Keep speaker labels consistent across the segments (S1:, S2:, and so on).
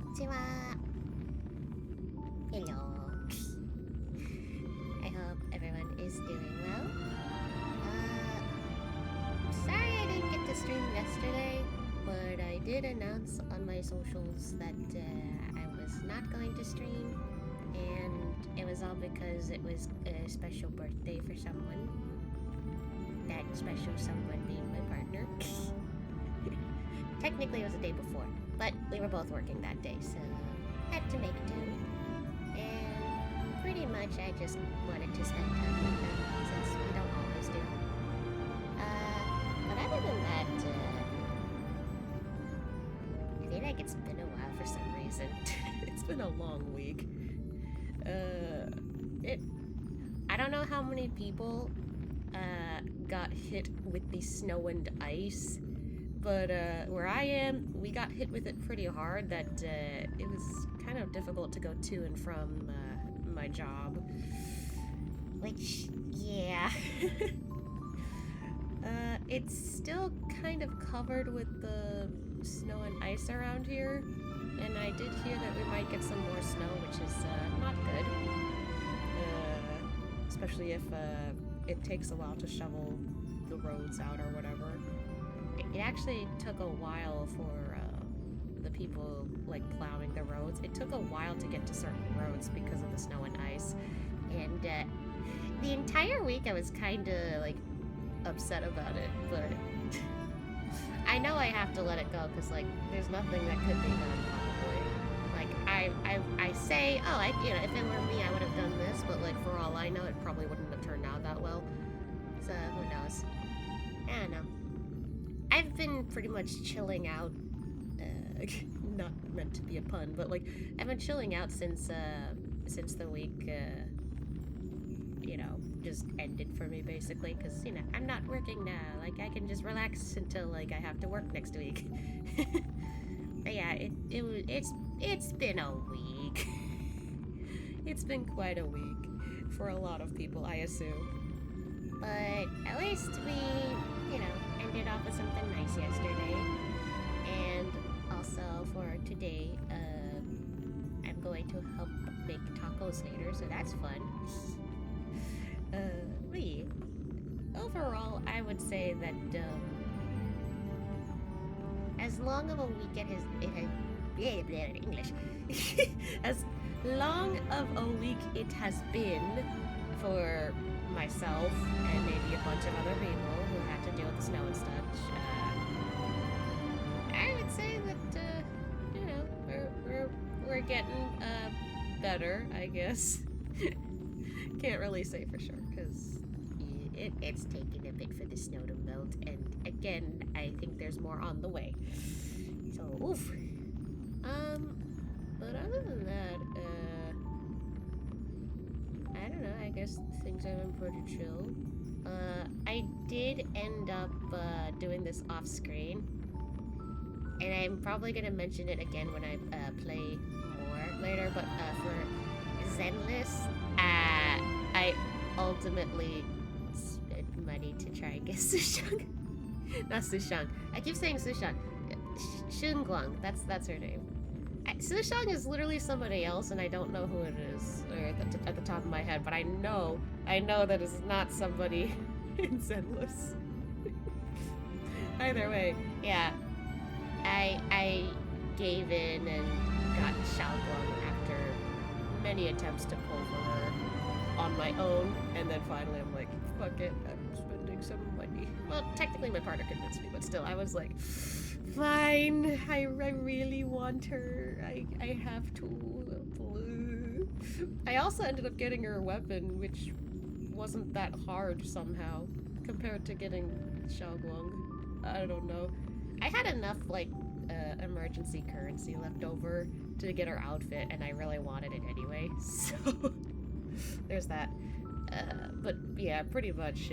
S1: Konnichiwa. Hello. I hope everyone is doing well. Sorry I didn't get to stream yesterday, but I did announce on my socials that I was not going to stream, and it was all because it was a special birthday for someone. That special someone being my partner. Technically it was the day before, but we were both working that day, so had to make do. And pretty much I just wanted to spend time with them, since we don't always do. But other than that, I feel like it's been a while for some reason.
S2: It's been a long week.
S1: I don't know how many people got hit with the snow and ice, but where I am, we got hit with it pretty hard that it was kind of difficult to go to and from my job. Which, yeah.
S2: It's still kind of covered with the snow and ice around here, and I did hear that we might get some more snow, which is not good. Especially if it takes a while to shovel the roads out or whatever. It actually took a while for the people like plowing the roads. It took a while to get to certain roads because of the snow and ice.
S1: And the entire week I was kind of like upset about it, but I know I have to let it go because like there's nothing that could be done probably. Like I say, oh, if it were me I would have done this, but like for all I know it probably wouldn't have turned out that well. So who knows? I don't know. I've been pretty much chilling out.
S2: Not meant to be a pun, but like
S1: I've been chilling out since the week just ended for me basically, because I'm not working now. Like I can just relax until like I have to work next week. But yeah, it's been a week.
S2: It's been quite a week for a lot of people, I assume.
S1: But at least we, ended off with something nice yesterday. And also for today, I'm going to help make tacos later, so that's fun. Overall, I would say that as long of a week English.
S2: As long of a week it has been for myself and maybe a bunch of other people who had to deal with the snow and such,
S1: I would say that
S2: we're getting better, I guess. Can't really say for sure because
S1: it's taking a bit for the snow to melt, and again, I think there's more on the way. So, oof.
S2: But other than that,
S1: I don't know, I guess things have been pretty chill. I did end up doing this off screen, and I'm probably gonna mention it again when I play more later, but for Zenless, I ultimately spent money to try and get Sushang. Not Sushang. I keep saying Sushang. Shunguang. That's her name. Sushang is literally somebody else, and I don't know who it is or at the top of my head, but I know that it's not somebody in Zenless. Either way, yeah. I gave in and got Xiaoguang after
S2: many attempts to pull for her on my own, and then finally I'm like, fuck it, I'm spending some money. Well, technically my partner convinced me, but still, I was like, fine, I really want her, I have to. I also ended up getting her a weapon, which wasn't that hard somehow, compared to getting Xiaoguang. I don't know. I had enough, like, emergency currency left over to get her outfit, and I really wanted it anyway, so there's that. But yeah, pretty much,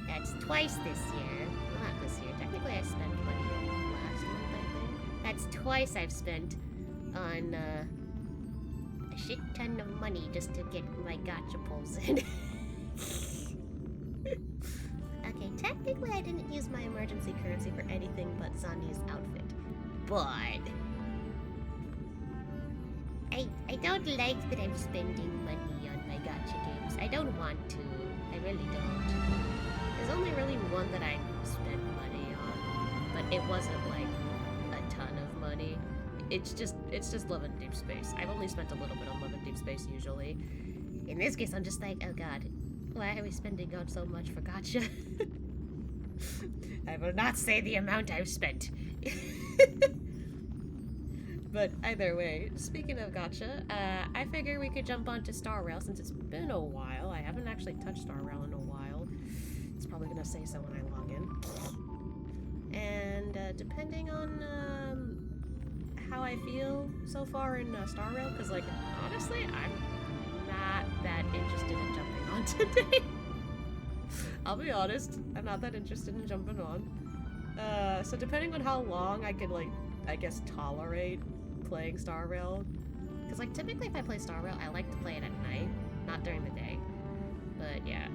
S1: that's twice this year. Well, not this year. Technically, I spent money last month, I think. That's twice I've spent on a shit ton of money just to get my gacha pulls in. Okay, technically I didn't use my emergency currency for anything but Zanya's outfit. But I don't like that I'm spending money on my gacha games. I don't want to. I really don't. There's only really one that I spent money on, but it wasn't like a ton of money. It's just Love and Deep Space. I've only spent a little bit on Love and Deep Space usually. In this case, I'm just like, oh god, why are we spending on so much for gacha? I will not say the amount I've spent. But either way, speaking of gacha, I figure we could jump onto Star Rail since it's been a while. I haven't actually touched Star Rail in a while. It's probably gonna say so when I log in. And depending on how I feel so far in Star Rail, because like honestly, I'm not that interested in jumping on today. I'll be honest, I'm not that interested in jumping on. So depending on how long I could like, I guess, tolerate playing Star Rail, because like typically if I play Star Rail, I like to play it at night, not during the day. But yeah,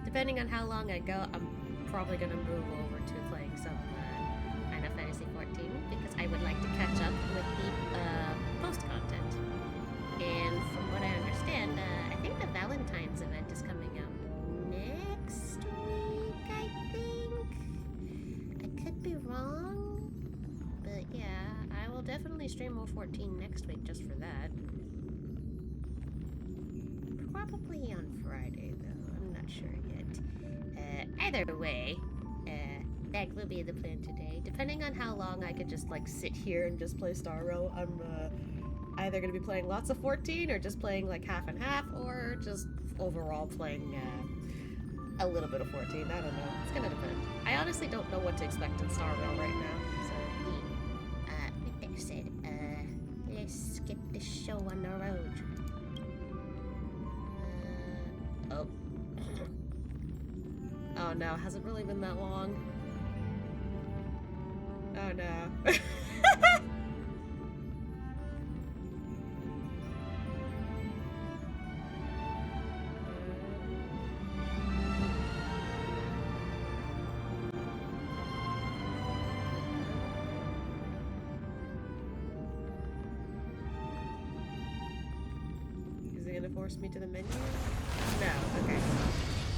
S1: depending on how long I go, I'm probably gonna move over to playing some Final Fantasy 14 because I would like to catch up with the post content. And from what I understand, I think the Valentine's event is coming out next week, I think. I could be wrong, but yeah, I will definitely stream more 14 next week just for that. Probably on Friday, though. I'm not sure yet. Either way, that will be the plan today. Depending on how long I could just, like, sit here and just play Star Rail, I'm, either going to be playing lots of 14 or just playing like half and half or just overall playing a little bit of 14. I don't know. It's going to depend. I honestly don't know what to expect in Star Rail right now. So, with that said, let's get this show on the road. Oh. Oh no, has it really been that long? Oh no. Force me to the menu? No, okay.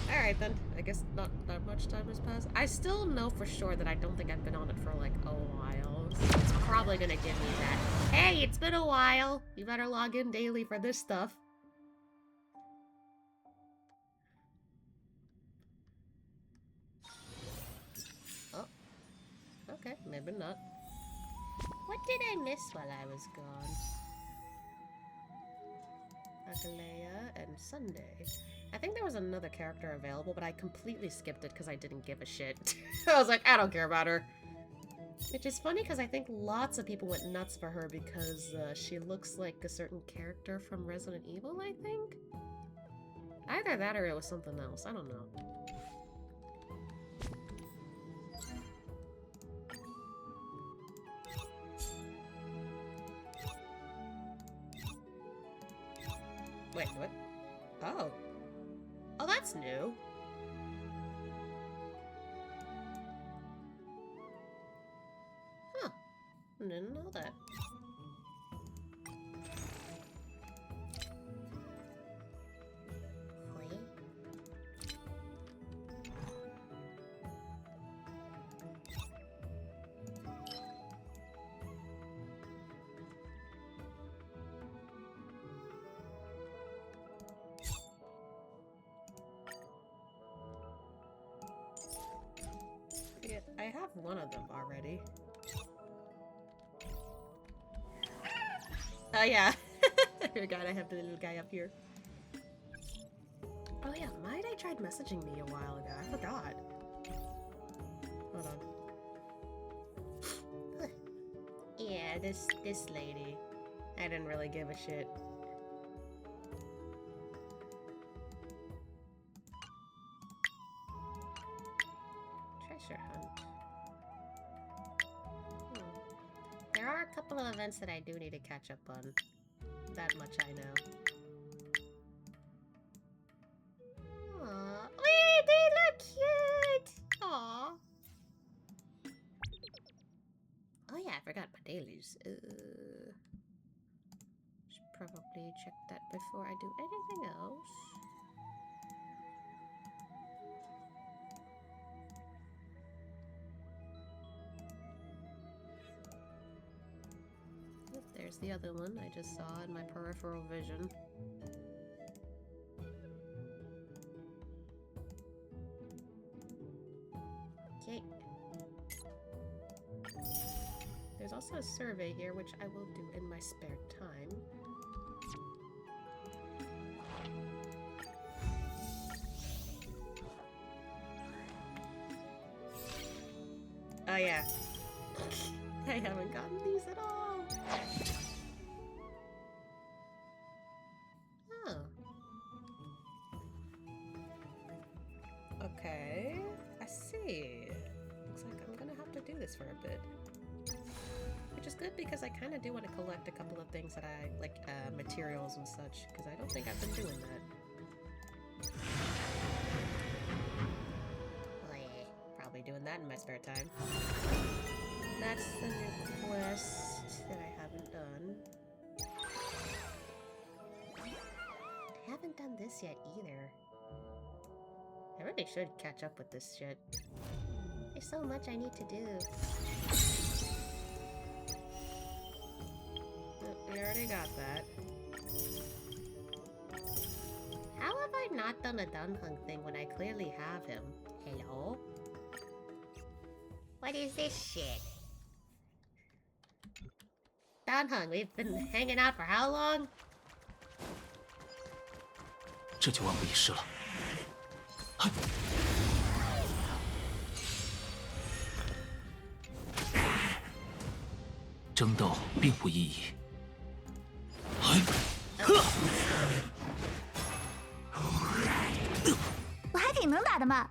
S1: Alright then, I guess not that much time has passed. I still know for sure that I don't think I've been on it for like a while. So it's probably gonna give me that, hey, it's been a while! You better log in daily for this stuff. Oh. Okay, maybe not. What did I miss while I was gone? Agalea and Sunday. I think there was another character available, but I completely skipped it because I didn't give a shit. I was like, I don't care about her. Which is funny because I think lots of people went nuts for her because she looks like a certain character from Resident Evil, I think? Either that or it was something else. I don't know. Wait, what? Oh. Oh, that's new. Huh. Didn't know that. I have one of them already. Oh yeah. I forgot I have the little guy up here. Oh yeah, Might I tried messaging me a while ago. I forgot. Hold on. Yeah, this lady. I didn't really give a shit. Treasure hunt. There are a couple of events that I do need to catch up on. That much I know. Aww. Wait, they look cute! Aww. Oh yeah, I forgot my dailies. probably check that before I do anything else. Yep, there's the other one I just saw in my peripheral vision. Okay. There's also a survey here, which I will do in my spare time. Oh yeah. I haven't gotten these at all. Oh. Okay. I see. Looks like I'm gonna have to do this for a bit. Which is good because I kind of do want to collect a couple of things that I like, materials and such, because I don't think I've been doing that. Oh, yeah. Probably doing that in my spare time. That's the new quest that I haven't done. I haven't done this yet either. I really should catch up with this shit. There's so much I need to do. We already got that. How have I not done a Dunhung thing when I clearly have him? Hello? What is this shit? Dunhung, we've been hanging out for how long?
S3: 这就万无一失了。争斗并不意义。
S4: 我还挺能打的嘛。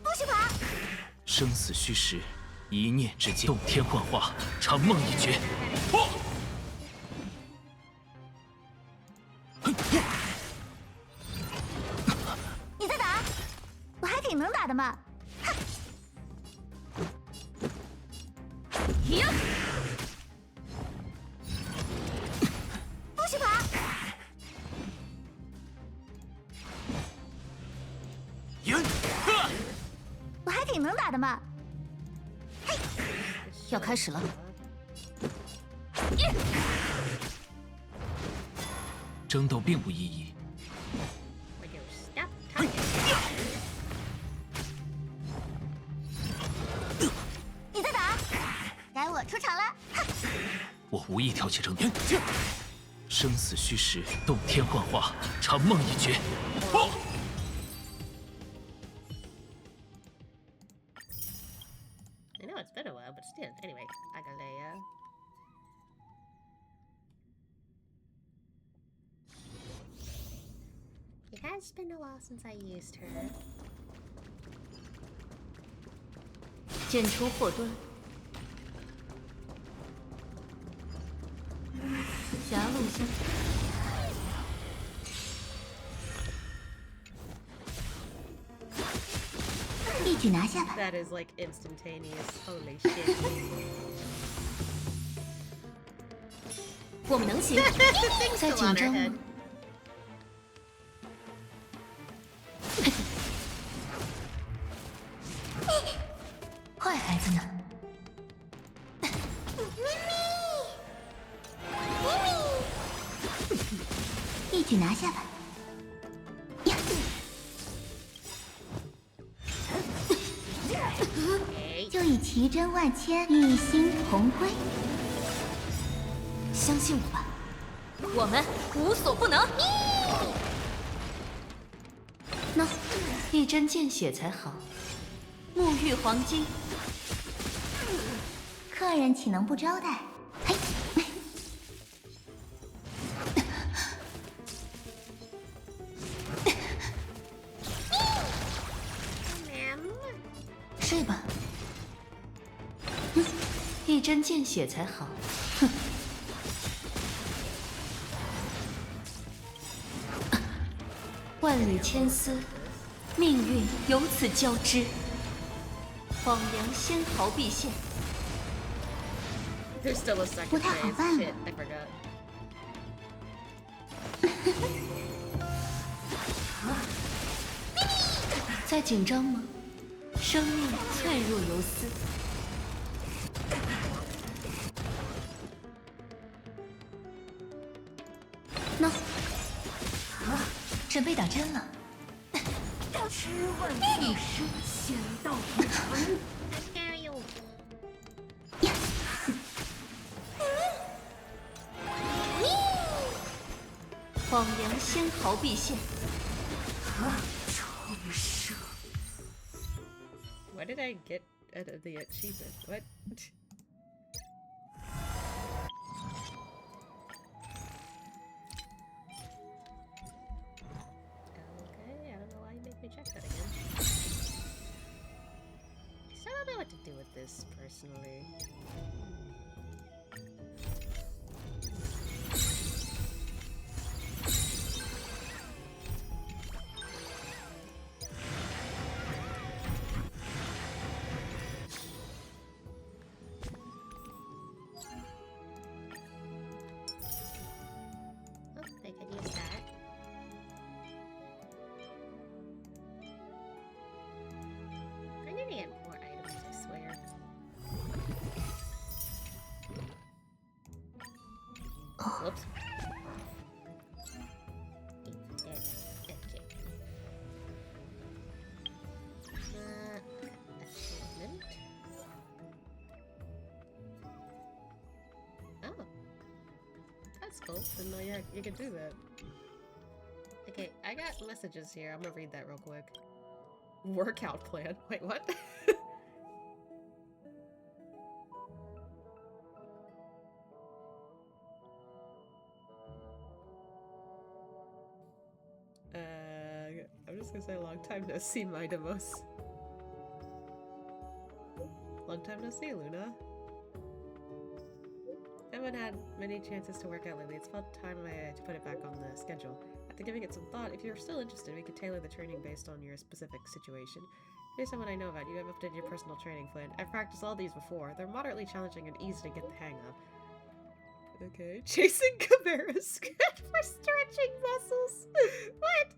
S4: 不许跑！
S3: 生死虚实，一念之间，动天幻化，长梦一绝。
S4: 你再打，我还挺能打的嘛。呀！不许跑！我还挺能打的嘛。嘿，要开始了。
S3: 争斗并不意义。
S1: Will you stop talking?
S4: 你再打，该我出场了。
S3: 我无意挑起争斗。生死虚实，动天幻化，长梦一绝。
S1: I know it's been a while, but still. Anyway, Agalea. It has been a while since I used her.
S4: 剑出祸端，狭路相一举拿下吧。
S1: That is like instantaneous. Holy shit.
S4: 我们能行，
S1: Things
S4: 在
S1: still
S4: 紧
S1: on her
S4: 张
S1: head.
S4: 吗？坏孩子呢？一举拿下吧。呀！
S1: Okay.
S4: 就以奇珍万千，一心同归。相信我吧，我们无所不能。喏，一针见血才好。沐浴黄金，客人岂能不招待？嘿，睡吧。一针见血才好。哼。万缕千丝，命运由此交织。荒凉纤毫毕现。
S1: There's still a second
S2: 不太好
S1: phase.
S2: 办
S1: Shit, I forgot.
S4: 在紧张吗？生命脆弱如丝。喏，准备打针了。
S5: 吃万气生，仙道不成。
S4: 荒凉纤毫毕现。
S5: 长蛇。
S1: Why did I get the achievement? What? Okay, I don't know why you make me check that again. I still don't know what to do with this personally. Oh, they could use that. I'm gonna get more items, I swear. Whoops. It's dead. Okay. Achievement. Oh. That's cool. Didn't know you could do that. Okay, I got messages here. I'm gonna read that real quick. Workout plan. Wait, what? I'm just gonna say long time no see, my demos. Long time no see, Luna. I haven't had many chances to work out lately. It's about time to put it back on the schedule. After giving it some thought, if you're still interested, we could tailor the training based on your specific situation. Here's someone I know about. You have updated your personal training plan. I've practiced all these before. They're moderately challenging and easy to get the hang of. Okay. Chasing chimeras for stretching muscles. What?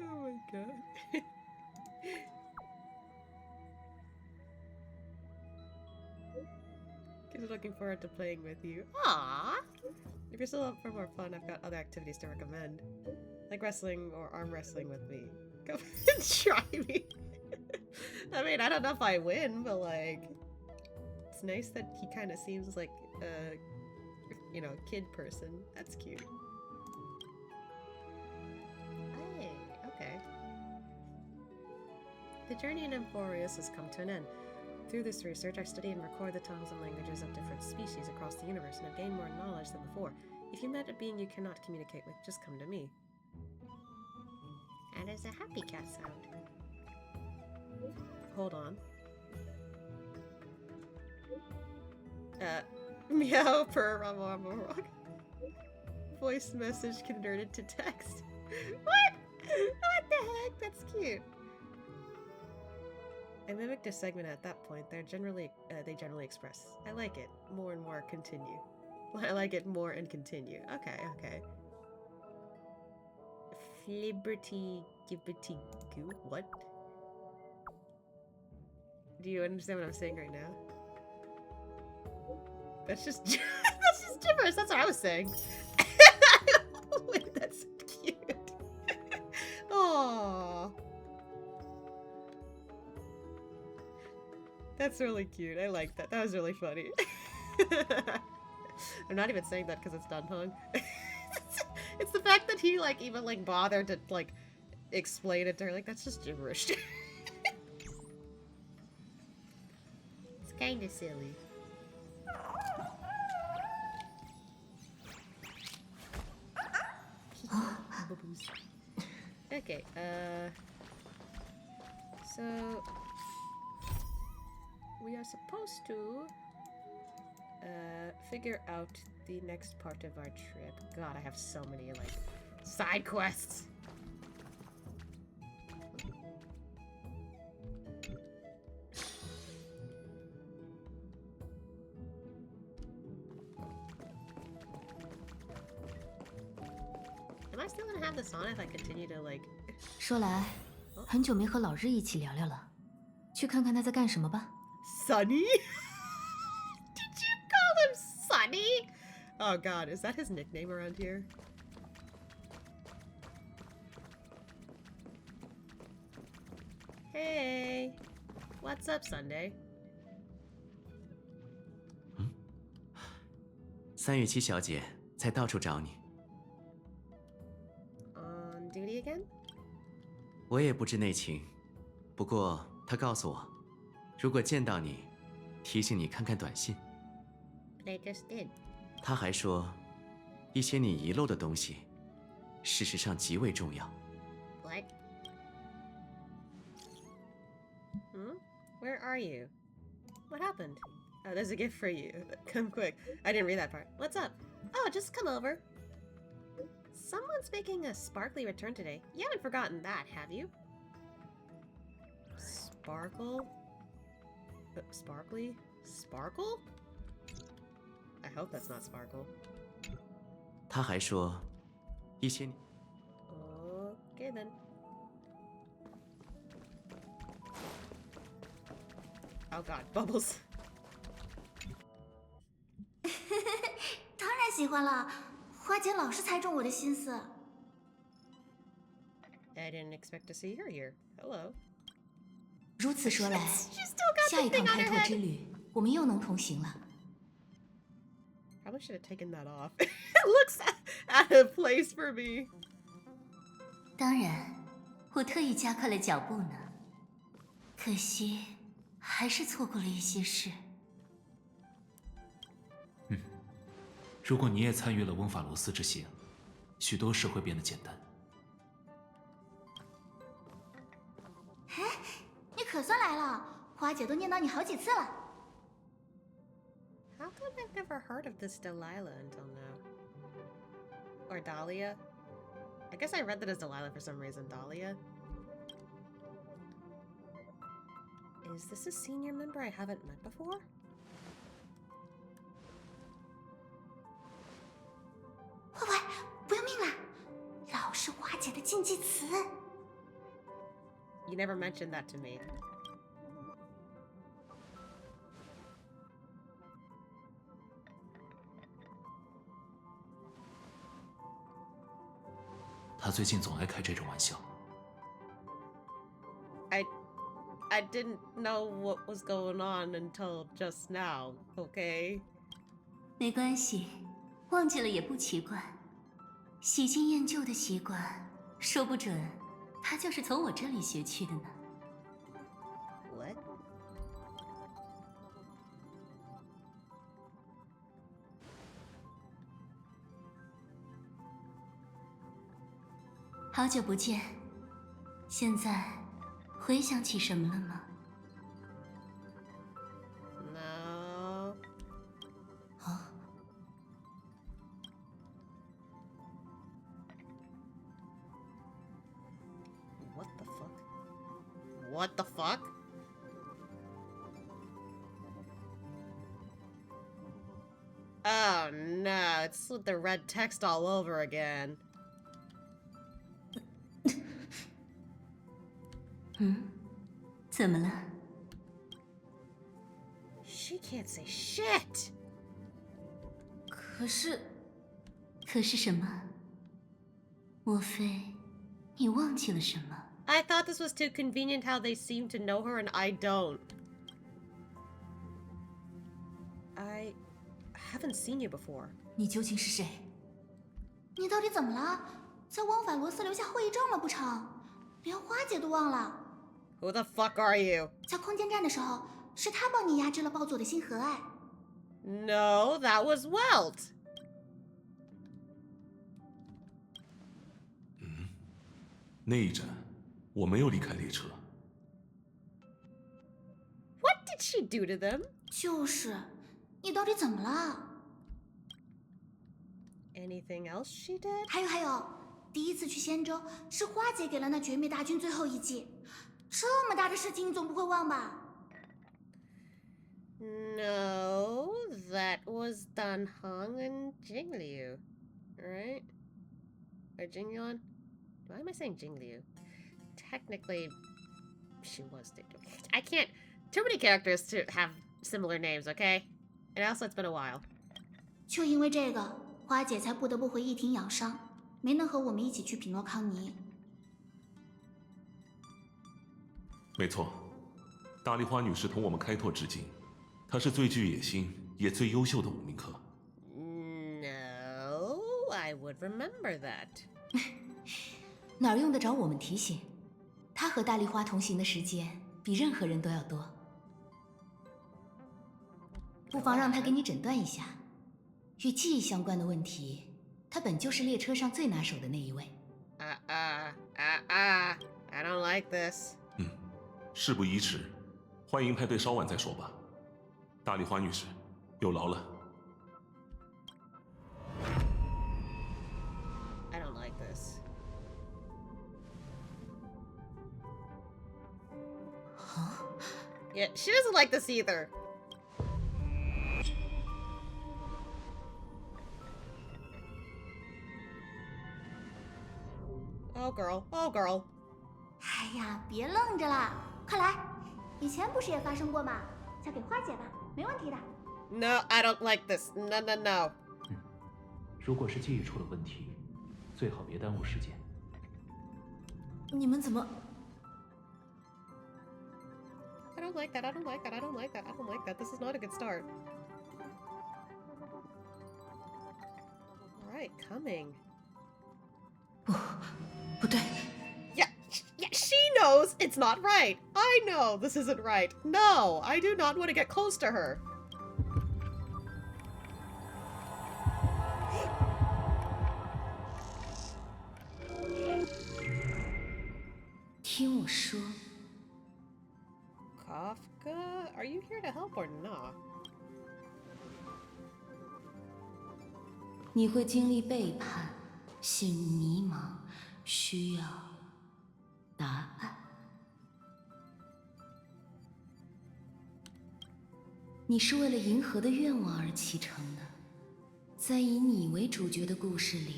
S1: Oh my god. Kids are looking forward to playing with you. Aww! If you're still up for more fun, I've got other activities to recommend. Like wrestling or arm wrestling with me. Come and try me. I mean, I don't know if I win, but like... It's nice that he kind of seems like a, you know, kid person. That's cute. Hey, okay. The journey in Emporius has come to an end. Through this research, I study and record the tongues and languages of different species across the universe and have gained more knowledge than before. If you met a being you cannot communicate with, just come to me. That is a happy cat sound. Hold on. Meow per rock. Voice message converted to text. What? What the heck? That's cute. I mimicked a segment at that point. They generally express. I like it. More and more continue. I like it more and continue. Okay, okay. Flibberty gibbity goo. What? Do you understand what I'm saying right now? That's just that's just gibberish. That's what I was saying. Wait, that's cute. Aww. That's really cute. I like that. That was really funny. I'm not even saying that because it's Danhong. It's the fact that he like even like bothered to like explain it to her. Like that's just gibberish. It's kind of silly.
S2: Okay, so we are supposed to figure out the next part of our trip. God, I have so many like side quests. Am I still gonna have this on if I continue to like
S4: 说来，很久没和老日一起聊聊了，去看看他在干什么吧。
S2: Sunny? Did you call him Sunny? Oh god, is that his nickname around here? Hey, what's up, Sunday?
S6: 317小姐在到处找你，
S2: On duty again?
S6: 我也不知内情，不过她告诉我，如果见到你，提醒你看看短信。
S2: I just did.
S6: 她还说，一些你遗漏的东西，事实上极为重要。
S2: What? Where are you? What happened? Oh, there's a gift for you. Come quick. I didn't read that part. What's up? Oh, just come over. Someone's making a sparkly return today. You haven't forgotten that, have you? Sparkle? Sparkly? Sparkle? I hope that's not Sparkle.
S6: 她还说，一些
S2: Okay then. Oh god, bubbles.
S4: 当然喜欢了，花姐老是猜中我的心思。
S2: I didn't expect to see her here. Hello.
S4: 如此说来，
S2: She still got
S4: 下一
S2: the
S4: 趟
S2: thing on
S4: 开
S2: her
S4: 拓
S2: head.
S4: 之旅，我们又能同行了。
S2: Probably should have taken that off. It looks out of place for me.
S4: 当然，我特意加快了脚步呢。可惜，还是错过了一些事。
S3: 如果你也参与了翁法罗斯之行，许多事会变得简单。
S4: 哎，你可算来了，花姐都念叨你好几次了。
S2: How come I've never heard of this Delilah until now? Or Dahlia? I guess I read that as Delilah for some reason. Dahlia? Is this a senior member I haven't met before?
S4: 喂，不要命了！老是花姐的禁忌词。
S2: You never mentioned that to me.
S3: 他最近总爱开这种玩笑。
S2: I didn't know what was going on until just now, okay?
S4: 没关系，忘记了也不奇怪。喜新厌旧的习惯，说不准他就是从我这里学去的呢。
S2: What?
S4: 好久不见，现在回想起什么了吗？
S2: No.
S4: 啊，
S2: What the fuck? What the fuck? Oh no, it's with the red text all over again.
S4: 怎么了？
S2: She can't say shit!
S4: 可是什么？莫非你忘记了什么？
S2: I thought this was too convenient how they seem to know her and I don't. I haven't seen you before.
S4: 你究竟是谁？你到底怎么了？在汪法罗斯留下后遗症了不成？连花姐都忘了。
S2: Who the fuck are you?
S4: 在空间站的时候，是他帮你压制了暴走的星河哎。
S2: No, that was Welt.
S7: 那一站，我没有离开列车。
S2: What did she do to them?
S5: 就是，你到底怎么了？
S2: Anything else she did?
S5: 还有，第一次去仙州是花姐给了那绝灭大军最后一击，这么大的事情你总不会忘吧？
S2: No, that was Danhong and Jingliu, right? Or Jingyuan? Why am I saying Jingliu? Technically, she was. I can't. Too many characters to have similar names, okay? And also, it's been a while.
S5: 就因为这个，花姐才不得不回一庭养伤，没能和我们一起去匹诺康尼。
S7: 没错，大丽花女士同我们开拓至今，她是最具野心也最优秀的武林客。
S2: No, I would remember that.
S4: 哪儿用得着我们提醒？她和大丽花同行的时间比任何人都要多。不妨让她给你诊断一下，与记忆相关的问题，她本就是列车上最拿手的那一位。
S2: I don't like this.
S7: 事不宜迟，欢迎派对稍晚再说吧。大丽花女士，有劳了。
S2: I don't like this. Yeah, she doesn't like this either. Oh girl, oh girl.
S5: 哎呀，别愣着啦，快来！以前不是也发生过吗？交给花姐吧，没问题的。
S2: No, I don't like this. No, no, no.
S3: 如果是记忆出了问题，最好别耽误时间。
S4: 你们怎么？
S2: I don't like that. I don't like that. I don't like that. I don't like that. This is not a good start. All right, coming.
S4: 不对，
S2: Yeah, she knows it's not right. I know this isn't right. No, I do not want to get close to her.
S4: 听我说，
S2: Kafka, are you here to help or not?
S4: 你会经历背叛，陷入迷茫，需要答案。你是为了银河的愿望而启程的，在以你为主角的故事里，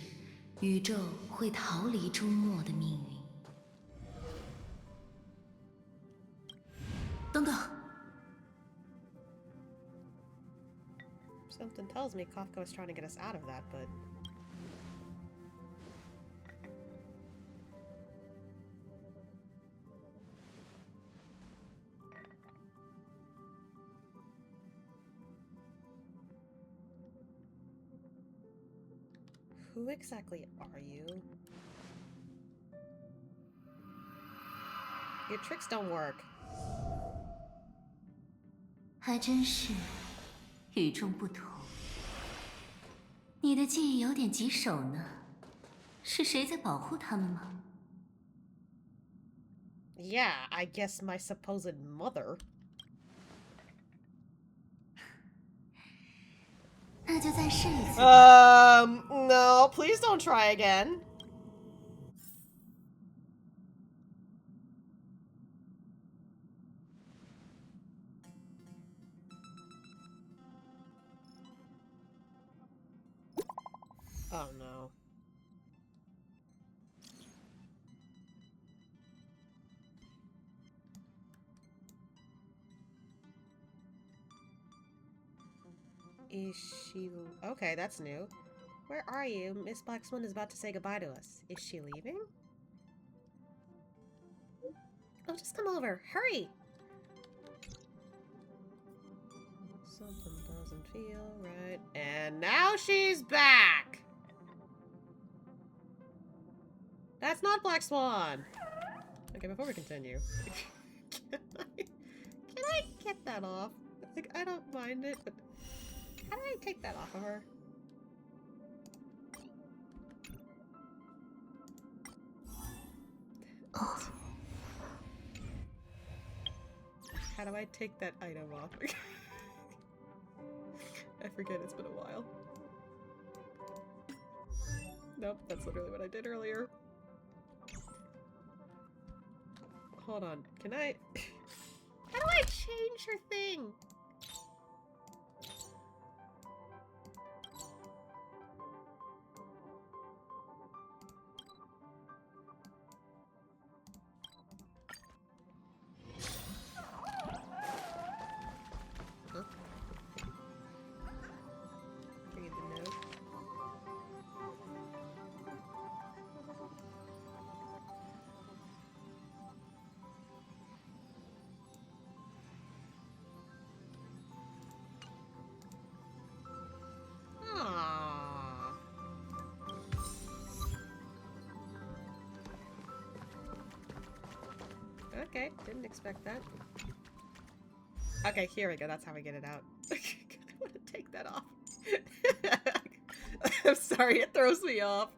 S4: 宇宙会逃离终末的命运。等等，
S2: Something tells me Kafka was trying to get us out of that, but... Who exactly are you? Your tricks don't work.
S4: 还真是与众不同。你的记忆有点棘手呢，是谁在保护他们吗？
S2: Yeah, I guess my supposed mother.
S4: 那就再试一次。
S2: No, please don't try again. Oh no. Is she... Okay, that's new. Where are you? Miss Black Swan is about to say goodbye to us. Is she leaving? Oh, just come over. Hurry! Something doesn't feel right. And now she's back! That's not Black Swan! Okay, before we continue... Can I get that off? Like, I don't mind it, but... How do I take that off of her? how do I take that item off? I forget, it's been a while. Nope, that's literally what I did earlier. Hold on, can I...
S1: How do I change her thing?
S2: Read the note.
S1: Aww.
S2: Okay, didn't expect that. Okay, here we go. That's how we get it out. I want to take that off. I'm sorry, it throws me off.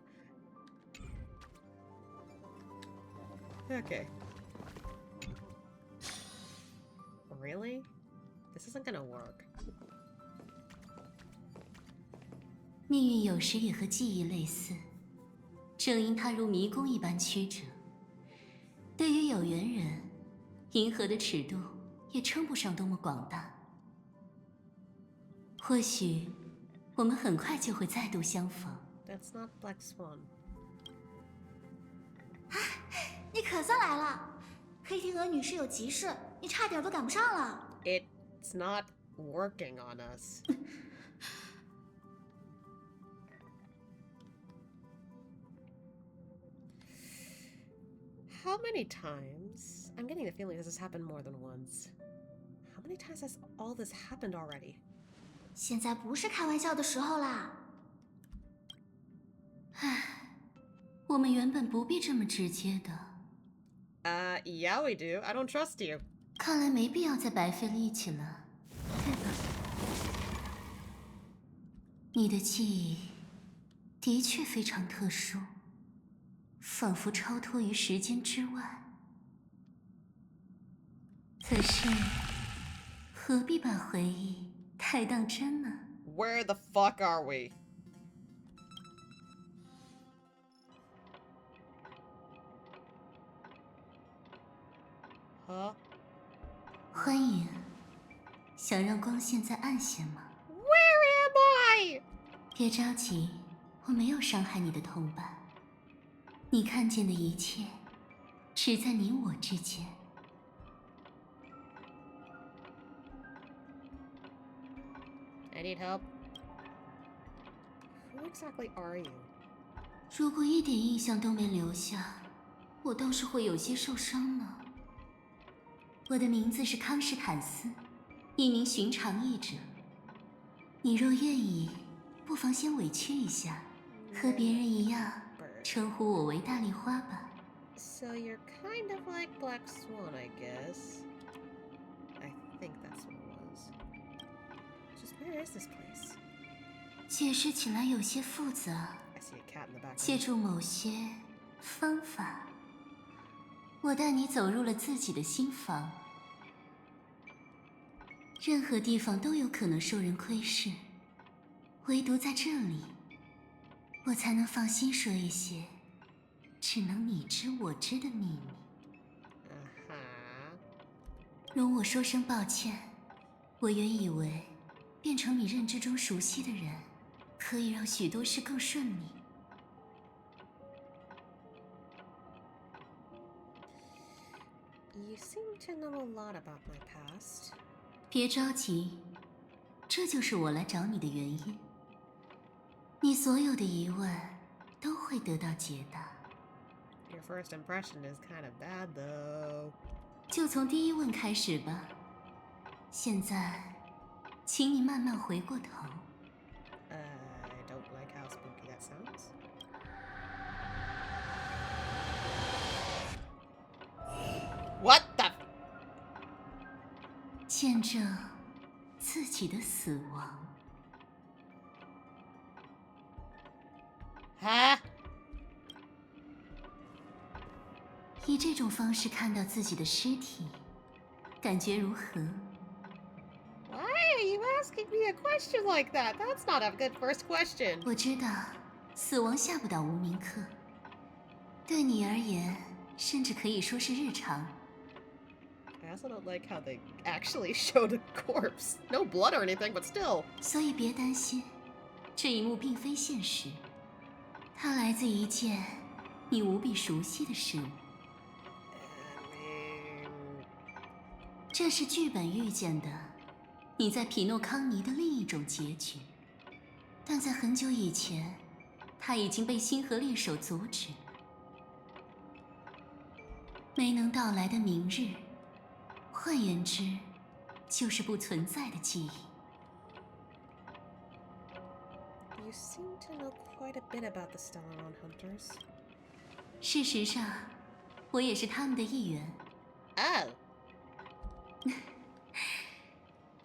S2: Okay.
S1: Really? This isn't gonna work.
S4: 命运有时也和记忆类似，正因它如迷宫一般曲折，对于有缘人，银河的尺度也称不上多么广大。或许，我们很快就会再度相逢。
S1: That's not Black Swan.
S5: 你可算来了！黑天鹅女士有急事，你差点都赶不上了。
S1: It's not working on us. How many times? I'm getting the feeling this has happened more than once. How many times has all this happened already?
S5: 现在不是开玩笑的时候啦。
S4: 唉，我们原本不必这么直接的。
S1: Yeah, we do. I don't trust you.
S4: 看来没必要再白费力气了，对吧？你的记忆的确非常特殊，仿佛超脱于时间之外。可是，何必把回忆太当真呢？
S1: Where the fuck are we? Huh?
S4: 欢迎，想让光线再暗些吗？
S1: Where am I?
S4: 别着急，我没有伤害你的同伴。你看见的一切，只在你我之间。
S1: I need help. Who exactly are you?
S4: 如果一点印象都没留下，我倒是会有些受伤呢。我的名字是康士坦斯，一名寻常译者。你若愿意，不妨先委屈一下，和别人一样，称呼我为大丽花吧。
S1: So you're kind of like Black Swan, I guess. I think that's what it was. Just where is this place?
S4: 解释起来有些复杂，
S1: I see a cat in the
S4: 借
S1: background.
S4: 助某些方法，我带你走入了自己的心房。任何地方都有可能受人窥视，唯独在这里，我才能放心说一些只能你知我知的秘密。
S1: Uh-huh.
S4: 容我说声抱歉，我原以为变成你认知中熟悉的人，可以让许多事更顺利。
S1: You seem to know a lot about my past.
S4: 别着急，这就是我来找你的原因。你所有的疑问都会得到解答。
S1: Your first impression is kind of bad, though.
S4: 就从第一问开始吧。现在，请你慢慢回过头。
S1: I don't like how spooky that sounds. What the?
S4: 见证自己的死亡。
S1: Huh?
S4: 以这种方式看到自己的尸体，感觉如何？
S2: Why are you asking me a question like that? That's not a good first question.
S4: 我知道，死亡吓不倒无名客，对你而言，甚至可以说是日常。
S2: I also don't like how they actually showed a corpse. No blood or anything, but still.
S4: 所以别担心，这一幕并非现实，它来自一件你无比熟悉的事物。 这是剧本预见的，你在匹诺康尼的另一种结局，但在很久以前，他已经被星河猎手阻止。没能到来的明日，换言之，就是不存在的记忆。
S2: You seem to know quite a bit about the Stellaron Hunters.
S4: 事实上，我也是他们的一员。
S2: Oh.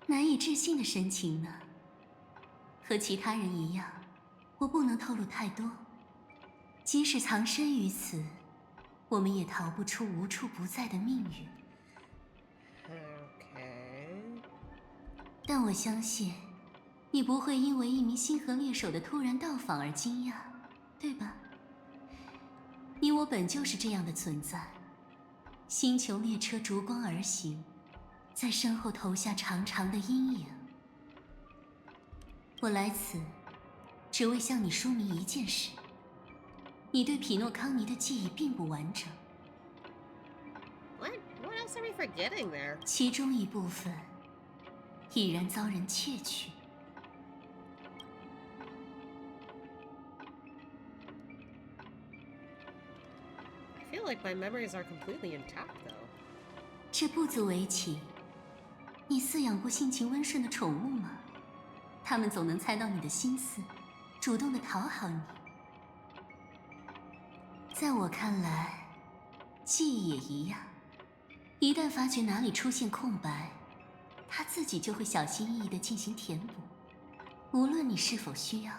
S4: 难以置信的神情呢？和其他人一样，我不能透露太多。即使藏身于此，我们也逃不出无处不在的命运。
S2: Okay.
S4: 但我相信，你不会因为一名星河猎手的突然到访而惊讶，对吧？你我本就是这样的存在。星球列车逐光而行，在身后投下长长的阴影。我来此，只为向你说明一件事：你对匹诺康尼的记忆并不完整，
S2: What else are we forgetting there?
S4: 其中一部分已然遭人窃取。
S2: I feel like my memories are completely intact, though.
S4: 这不足为奇。你饲养过性情温顺的宠物吗？它们总能猜到你的心思，主动的讨好你。在我看来，记忆也一样。一旦发觉哪里出现空白，它自己就会小心翼翼地进行填补，无论你是否需要。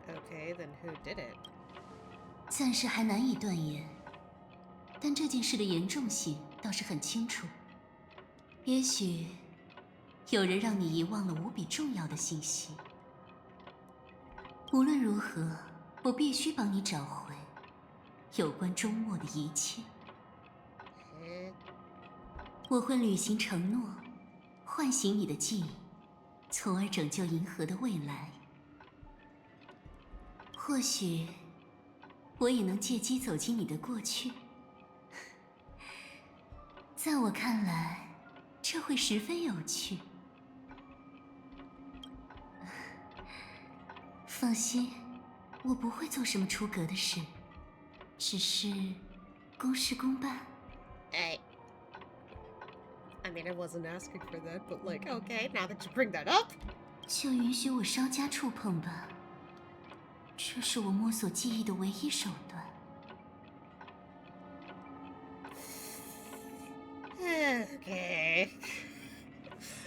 S2: Okay, then who did it?
S4: 暂时还难以断言，但这件事的严重性倒是很清楚。也许有人让你遗忘了无比重要的信息。无论如何，我必须帮你找回有关终末的一切。我会履行承诺，唤醒你的记忆，从而拯救银河的未来。或许我也能借机走进你的过去。在我看来，这会十分有趣。放心，我不会做什么出格的事，只是公事公办。
S2: I mean, I wasn't asking for that, but like, okay, now that you bring that up.
S4: 就允许我稍加触碰吧。这是我摸索记忆的唯一手段。
S2: Okay.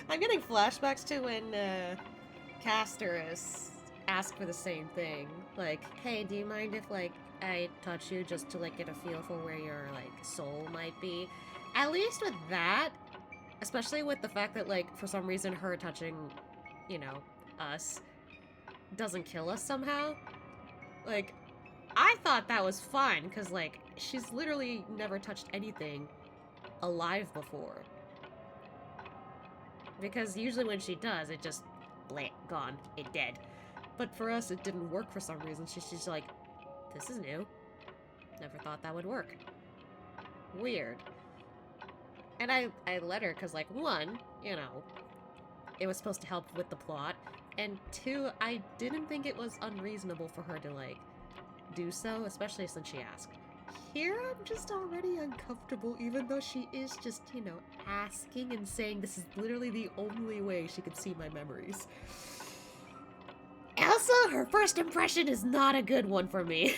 S2: I'm getting flashbacks to when Castorus asked for the same thing. Like, hey, do you mind if like I touch you just to like get a feel for where your like soul might be? At least with that, especially with the fact that like for some reason her touching, you know, us doesn't kill us somehow. Like, I thought that was fine because like she's literally never touched anything alive before. Because usually when she does, it just blank, gone, it dead. But for us, it didn't work for some reason. She's just like, this is new. Never thought that would work. Weird. And I let her because, like, one, you know, it was supposed to help with the plot. And two, I didn't think it was unreasonable for her to, like, do so, especially since she asked. Here, I'm just already uncomfortable, even though she is just, you know, asking and saying this is literally the only way she could see my memories. Elsa, her first impression is not a good one for me.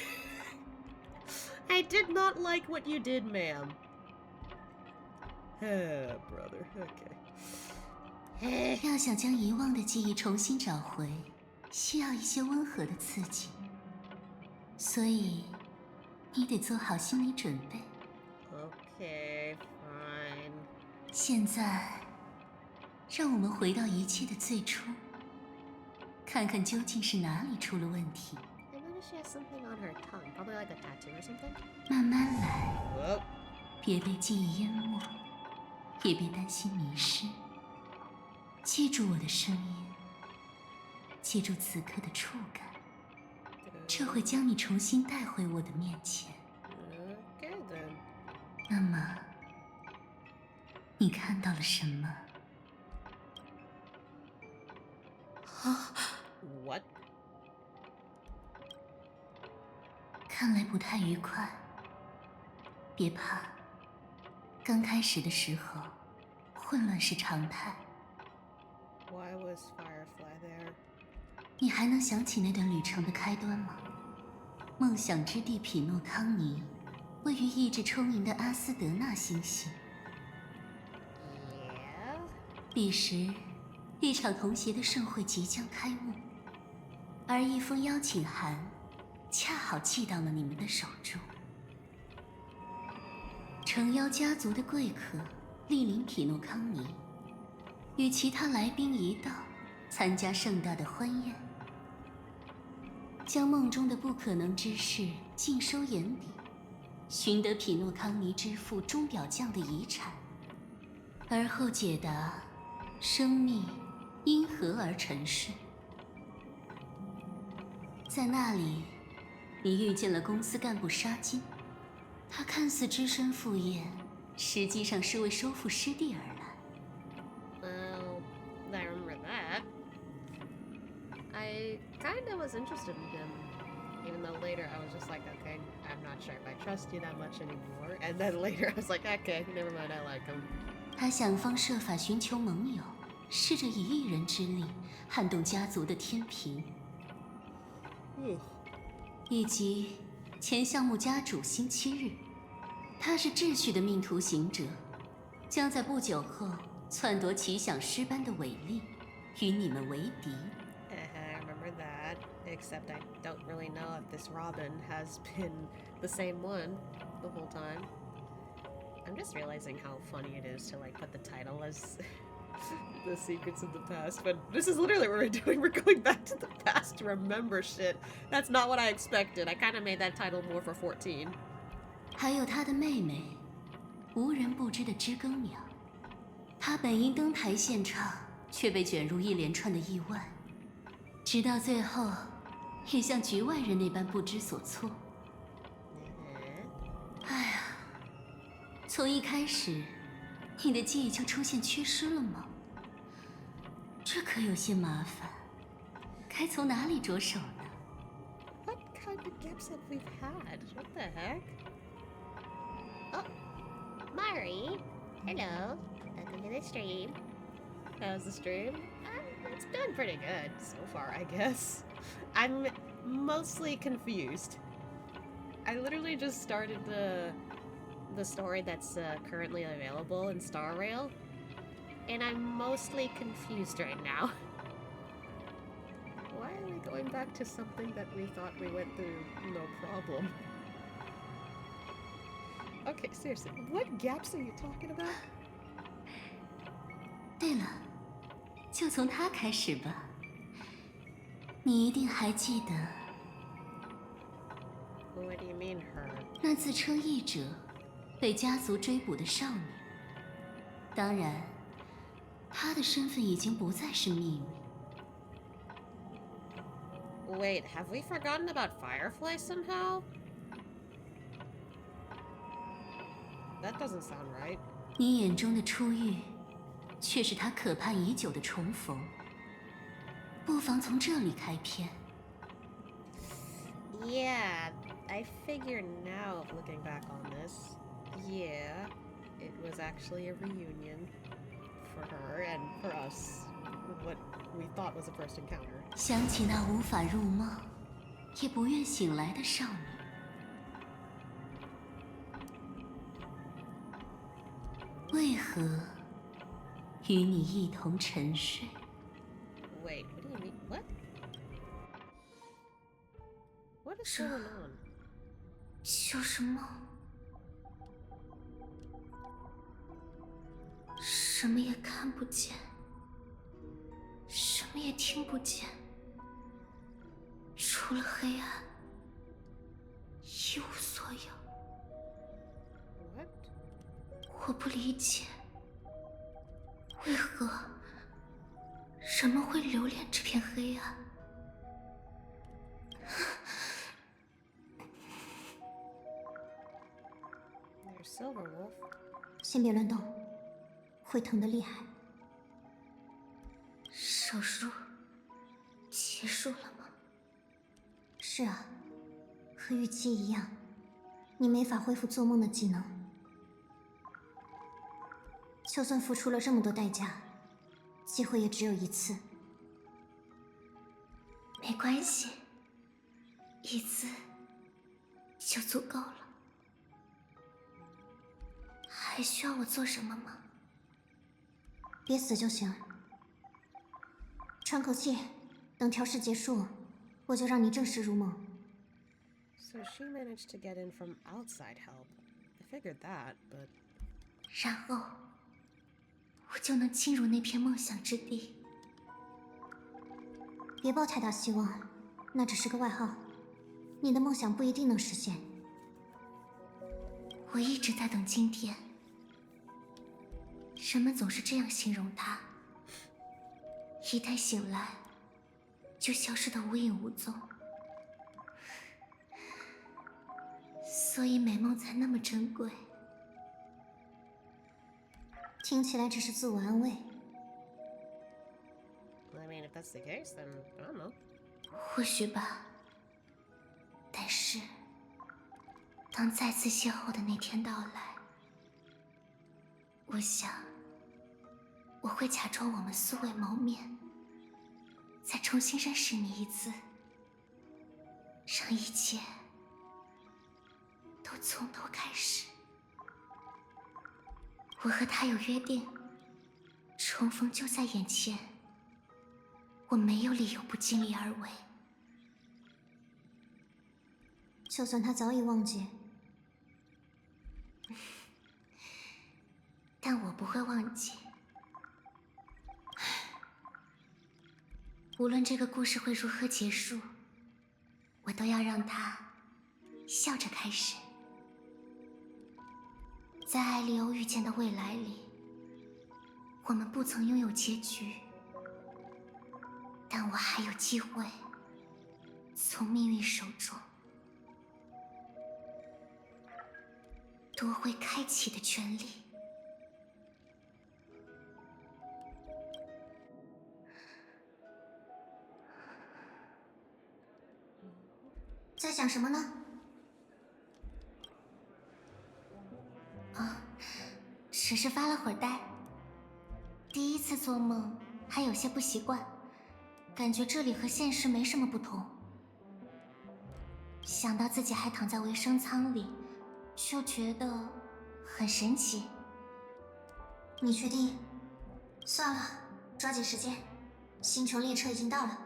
S2: I did not like what you did, ma'am. Brother, okay.
S4: 要想将遗忘的记忆重新找回，需要一些温和的刺激，所以你得做好心理准备。
S1: Okay, fine.
S4: 现在，让我们回到一切的最初，看看究竟是哪里出了问题。
S1: I noticed she has something on her tongue, probably like a tattoo or something.
S4: 慢慢来，
S1: Whoa.
S4: 别被记忆淹没，也别担心迷失。记住我的声音，记住此刻的触感，这会将你重新带回我的面前。
S1: Okay then.
S4: 那么，你看到了什么？
S1: What?
S4: 看来不太愉快。别怕，刚开始的时候，混乱是常态。
S1: Why was Firefly there?
S4: 你还能想起那段旅程的开端吗？梦想之地匹诺康尼，位于意志充盈的阿斯德纳星系。
S1: Yeah?
S4: 彼时，一场同邪的盛会即将开幕，而一封邀请函恰好寄到了你们的手中。诚邀家族的贵客莅临匹诺康尼，与其他来宾一道参加盛大的欢宴，将梦中的不可能之事尽收眼底，寻得匹诺康尼之父钟表匠的遗产，而后解答生命因何而沉睡。在那里，你遇见了公司干部沙金，他看似只身赴宴，实际上是为收复失地而来。
S1: Well, I remember that. I kinda was interested in him, even though later I was just like, okay, I'm not sure if I trust you that much anymore. And then later I was like, okay, never mind, I like him.
S4: 他想方设法寻求盟友，试着以一人之力撼动家族的天平，以及前项目家主星期日。他是秩序的命途行者，将在不久后篡夺奇想诗般的伟力，与你们为敌。
S1: I remember that, except I don't really know if this Robin has been the same one the whole time. I'm just realizing how funny it is to like put the title as the secrets of the past, but this is literally what we're doing. We're going back to the past to remember shit. That's not what I expected. I kind of made that title more for 14.
S4: 还有他的妹妹，无人不知的知更鸟。她本应登台献唱，却被卷入一连串的意外，直到最后，也像局外人那般不知所措。哎呀，从一开始，你的记忆就出现缺失了吗？这可有些麻烦，该从哪里着手呢？
S1: What kind of gaps have we had? What the heck? Oh, Mari. Hello. Welcome to the stream. How's the stream? It's been pretty good so far, I guess. I'm mostly confused. I literally just started the story that's currently available in Star Rail, and I'm mostly confused right now. Why are we going back to something that we thought we went through no problem? Okay, seriously, what gaps are you talking about?
S4: 对了，就从他开始吧。你一定还记得
S1: What do you mean, her?
S4: 那自称译者被家族追捕的少女。当然，她的身份已经不再是秘密。
S1: Wait, have we forgotten about Firefly somehow? That doesn't sound right.
S4: 你眼中的初遇，却是他可盼已久的重逢。不妨从这里开篇。
S1: Yeah, I figure now, looking back on this, yeah, it was actually a reunion for her and for us, what we thought was a first encounter.
S4: 想起那无法入梦，也不愿醒来的少女，为何与你一同沉睡？
S1: Wait, what do you mean? What? What is going on?
S4: 就是梦。什么也看不见，什么也听不见，除了黑暗，一无所有。
S2: What?
S4: 我不理解，为何人们会留恋这片黑暗？
S2: There's Silver Wolf.
S4: 先别乱动，会疼得厉害。手术结束了吗？是啊，和预期一样，你没法恢复做梦的技能。就算付出了这么多代价，机会也只有一次。没关系，一次就足够了。还需要我做什么吗？别死就行。喘口气，等调试结束，我就让你正式入梦。
S2: So she managed to get in from outside help. I figured that, but
S4: 然后我就能进入那片梦想之地。别抱太大希望，那只是个外号。你的梦想不一定能实现。我一直在等今天。人们总是这样形容它：一旦醒来，就消失得无影无踪。所以美梦才那么珍贵。听起来只是自我安慰。
S2: I mean, if that's the case, then I don't know.
S4: 或许吧，但是当再次邂逅的那天到来，我想我会假装我们素未谋面，再重新认识你一次，让一切都从头开始。我和他有约定，重逢就在眼前。 我没有理由不尽力而为，就算他早已忘记，但我不会忘记。无论这个故事会如何结束，我都要让它笑着开始。在艾利欧遇见的未来里，我们不曾拥有结局。 但我还有机会从命运手中夺回开启的权利。在想什么呢？啊，只是发了会儿呆。第一次做梦还有些不习惯。 感觉这里和现实没什么不同，想到自己还躺在维生舱里，就觉得很神奇。你确定？算了，抓紧时间，星穹列车已经到了。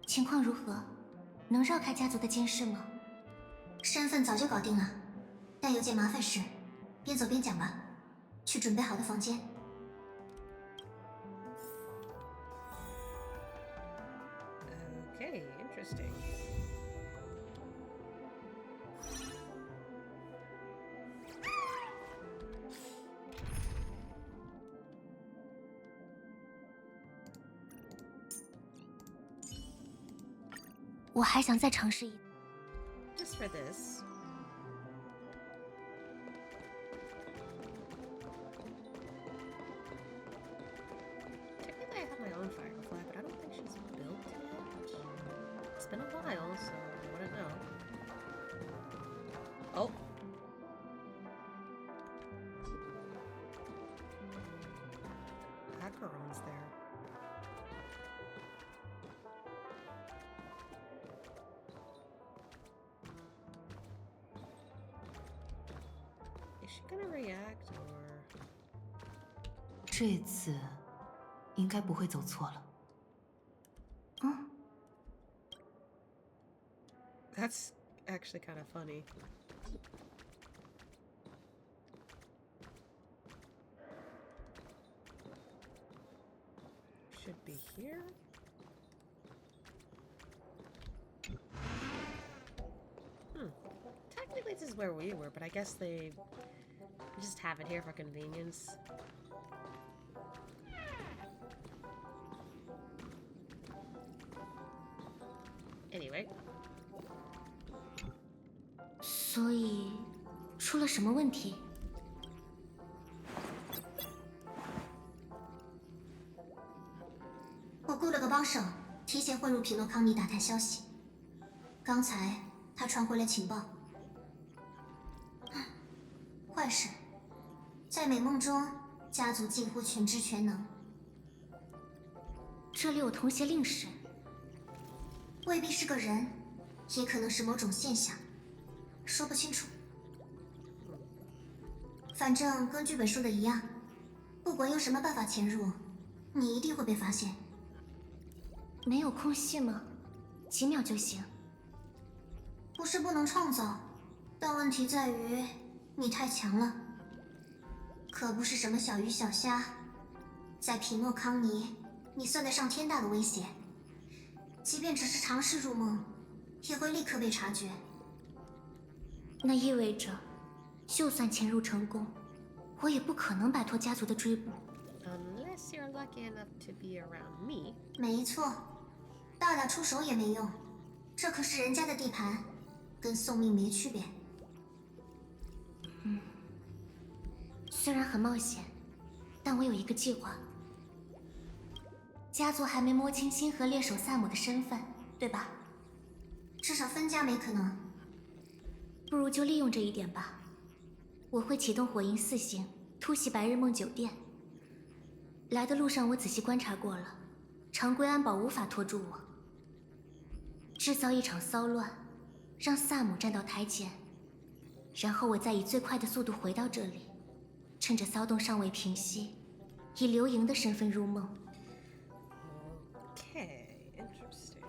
S4: 情况如何？能绕开家族的监视吗？身份早就搞定了，但有件麻烦事，边走边讲吧。去准备好的房间。
S2: okay, interesting.
S4: 我还想再尝试一。
S2: Just for this. Technically, I have my own firefly, but I don't think she's built yet. It's been a while, so I wouldn't know. Oh. Macaron's there. Is she gonna react or?
S8: 这次应该不会走错了。
S4: 嗯。
S2: That's actually kind of funny. should be here. Technically this is where we were, but I guess they just have it here for convenience. Anyway.
S4: 所以，出了什么问题？我雇了个帮手，提前混入匹诺康尼打探消息。刚才他传回了情报。坏事，在美梦中，家族近乎全知全能。这里有同邪令使，未必是个人，也可能是某种现象。 说不清楚，反正跟剧本说的一样，不管用什么办法潜入，你一定会被发现。没有空隙吗？几秒就行。不是不能创造，但问题在于你太强了，可不是什么小鱼小虾。在匹诺康尼，你算得上天大的威胁，即便只是尝试入梦，也会立刻被察觉。 那意味着，就算潜入成功，我也不可能摆脱家族的追捕。
S2: Unless you're lucky enough to be around me.
S4: 没错，大打出手也没用，这可是人家的地盘，跟送命没区别。虽然很冒险，但我有一个计划。家族还没摸清星河猎手萨姆的身份，对吧？至少分家没可能。 不如就利用这一点吧。我会启动火银4型，突袭白日梦酒店。来的路上我仔细观察过了，常规安保无法拖住我。制造一场骚乱，让萨姆站到台前，然后我再以最快的速度回到这里，趁着骚动尚未平息，以流萤的身份入梦。
S2: Okay, interesting.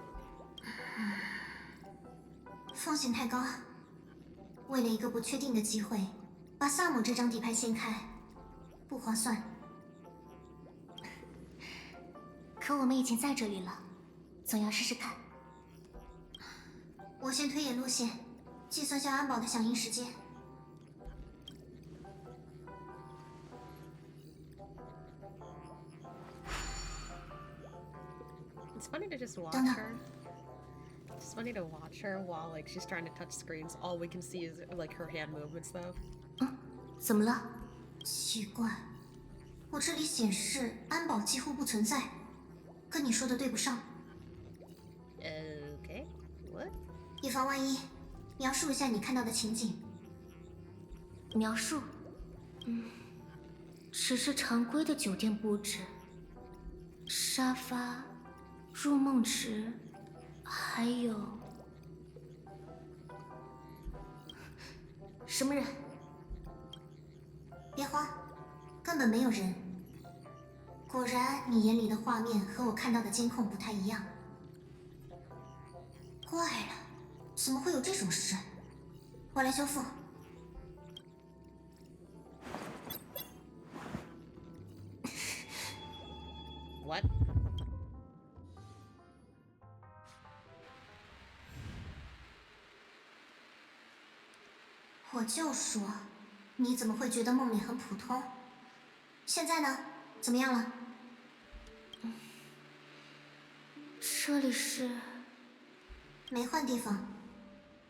S4: 风险太高。 为了一个不确定的机会，把萨姆这张底牌掀开，不划算。可我们已经在这里了，总要试试看。我先推演路线，计算下安保的响应时间。
S2: It's funny to just watch her. It's funny to watch her while like she's trying to touch screens. All we can see is like her hand movements though.
S4: 怎么了？奇怪，我这里显示安保几乎不存在，跟你说的对不上。
S2: Okay, what?
S4: 以防万一，描述一下你看到的情景。描述？只是常规的酒店布置，沙发、入梦池。 还有什么人？别慌，根本没有人。果然，你眼里的画面和我看到的监控不太一样。怪了，怎么会有这种事？我来修复。
S2: What?
S4: 我就说，你怎么会觉得梦里很普通？现在呢？怎么样了？这里是……没换地方。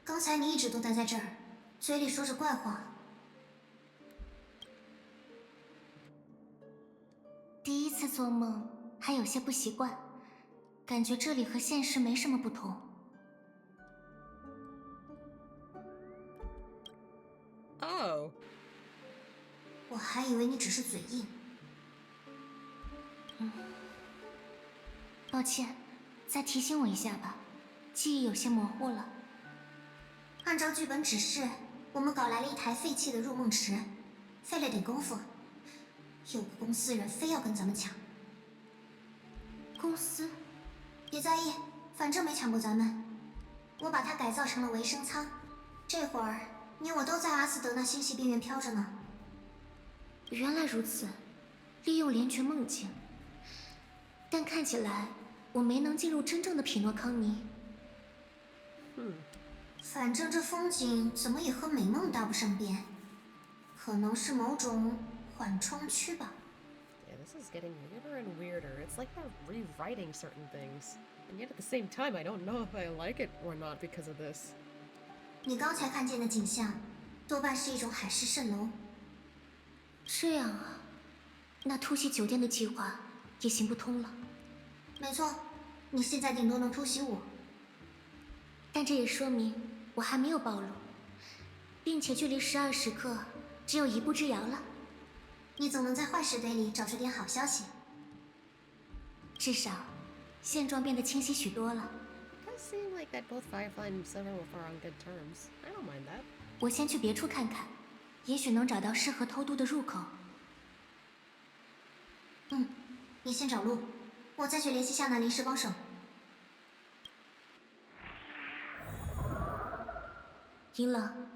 S4: 刚才你一直都待在这儿，嘴里说着怪话。第一次做梦还有些不习惯，感觉这里和现实没什么不同。
S2: Oh.
S4: 我还以为你只是嘴硬。抱歉，再提醒我一下吧，记忆有些模糊了。按照剧本指示，我们搞来了一台废弃的入梦池，费了点功夫。有个公司人非要跟咱们抢。公司？别在意，反正没抢过咱们。我把它改造成了维生舱，这会儿。 你我都在阿斯德那星系边缘飘着呢。原来如此，利用联觉梦境。但看起来我没能进入真正的匹诺康尼。
S5: 反正这风景怎么也和美梦搭不上边，可能是某种缓冲区吧。
S2: Yeah, this is getting weirder and weirder. It's like they're rewriting certain things. And yet at the same time, I don't know if I like it or not because of this.
S5: 你刚才看见的景象，多半是一种海市蜃楼。
S4: 这样啊，那突袭酒店的计划也行不通了。
S5: 没错，你现在顶多能突袭我。
S4: 但这也说明我还没有暴露，并且距离12时刻只有1步之遥了。
S5: 你总能在坏事堆里找出点好消息。
S4: 至少，现状变得清晰许多了。
S2: It does seem like that both Firefly and Silver are on good terms. I don't mind that.
S4: 我先去别处看看，也许能找到适合偷渡的入口。
S5: 你先找路，我再去联系夏娜临时帮手。
S4: 银冷，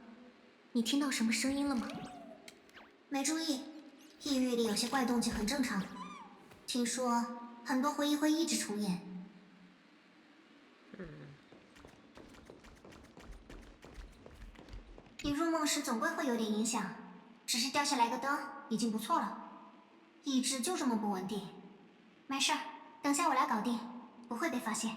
S4: 你听到什么声音了吗？
S5: 没注意，异域里有些怪动静很正常。听说很多回忆会一直重演。你入梦时总归会有点影响，只是掉下来个灯已经不错了。意志就这么不稳定。没事儿，等下我来搞定，不会被发现。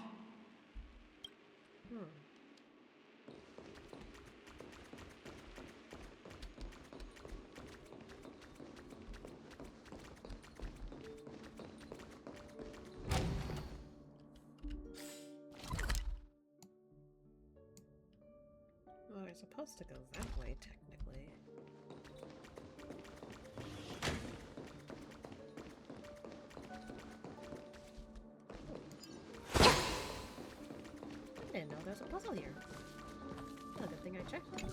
S2: Oh, we're supposed to go that way, technically. I didn't know there was a puzzle here. Oh, good thing I checked.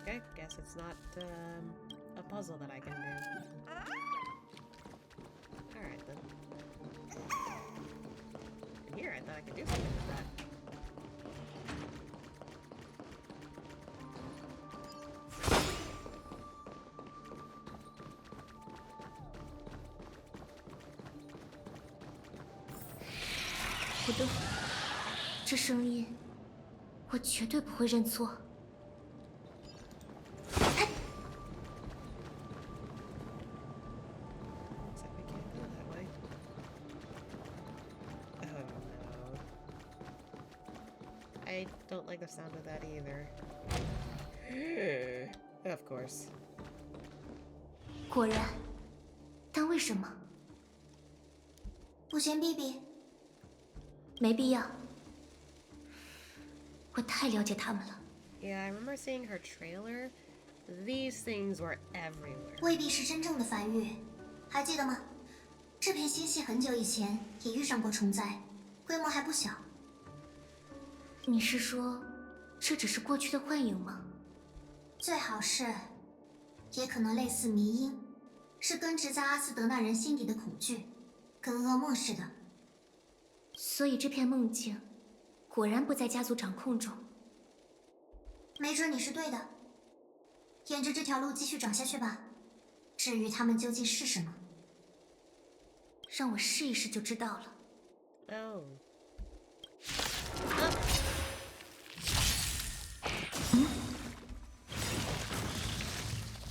S2: Okay, guess it's not a puzzle that I can do. Alright then. And here I thought I could do something with that.
S4: 不对，这声音，我绝对不会认错。
S2: Looks like we can't go that way. Oh no. I don't like the sound of that either. Of course.
S4: 果然，但为什么？
S5: 不嫌避避，
S4: 没必要。我太了解他们了。
S2: Yeah, I remember seeing her trailer. These things were everywhere.
S5: 未必是真正的繁育。还记得吗？这片星系很久以前也遇上过虫灾，规模还不小。
S4: 你是说，这只是过去的幻影吗？
S5: 最好是，也可能类似迷因，是根植在阿斯德纳人心底的恐惧，跟噩梦似的。
S4: 所以这片梦境，果然不在家族掌控中。
S5: 没准你是对的，沿着这条路继续找下去吧。至于他们究竟是什么，
S4: 让我试一试就知道了。
S2: Oh.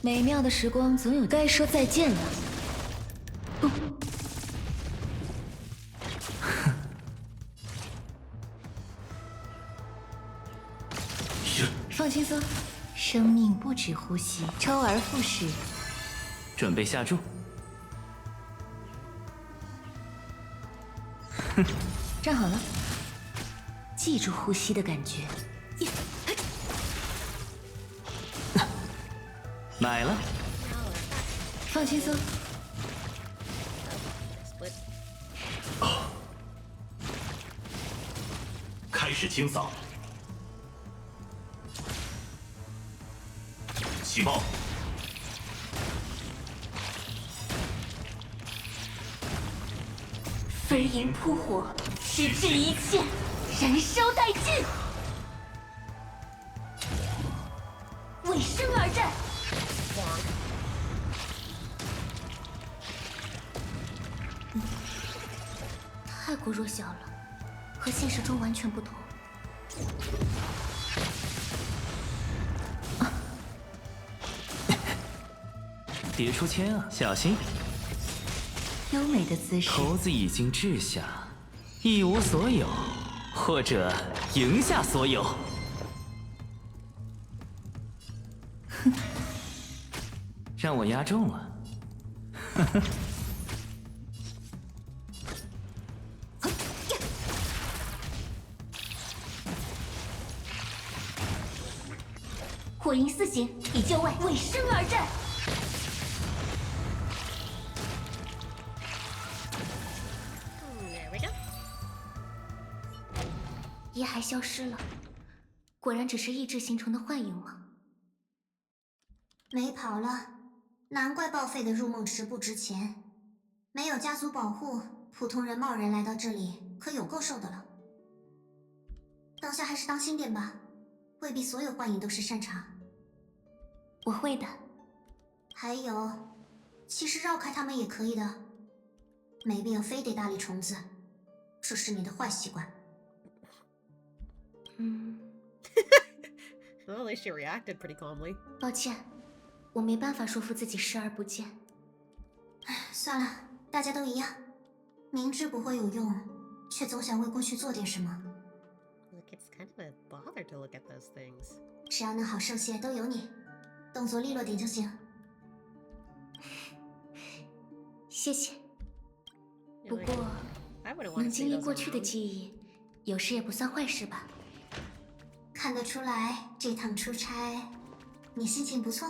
S4: 美妙的时光总有该说再见了。放轻松，生命不止呼吸，周而复始。
S3: 准备下注。
S4: 站好了，记住呼吸的感觉。
S3: 买了。
S4: 放轻松，
S2: Split.
S3: 开始清扫。起爆！
S4: 飞萤扑火，失去一切，燃烧殆尽，为生而战。太过弱小了，和现实中完全不同。
S3: 别出千啊，小心！
S8: 优美的姿势。
S3: 骰子已经掷下，一无所有，或者赢下所有。哼，让我压中了。呵呵。
S4: 火影四行已就位，为生而战。
S1: There we go.
S4: 遗骸消失了，果然只是意志形成的幻影吗？
S5: 没跑了，难怪报废的入梦池不值钱。没有家族保护，普通人贸然来到这里，可有够受的了。当下还是当心点吧，未必所有幻影都是擅长。
S4: 我会的。
S5: 还有，其实绕开他们也可以的，没必要非得搭理虫子，这是你的坏习惯。
S2: Well, at least she reacted pretty calmly.
S4: 抱歉，我没办法说服自己视而不见。
S5: 算了，大家都一样，明知不会有用，却总想为过去做点什么。
S2: Like it's kind of a bother to look at those things.
S5: 只要能好受些，都由你，动作利落点就行。
S4: 谢谢。
S2: Yeah,
S4: 不
S2: like,
S4: 过，
S2: I wouldn't want
S4: 能
S2: to
S4: 经
S2: see
S4: 历
S2: those
S4: 过去的
S2: around.
S4: 记忆，有时也不算坏事吧。
S5: 看得出来，这趟出差，你心情不错。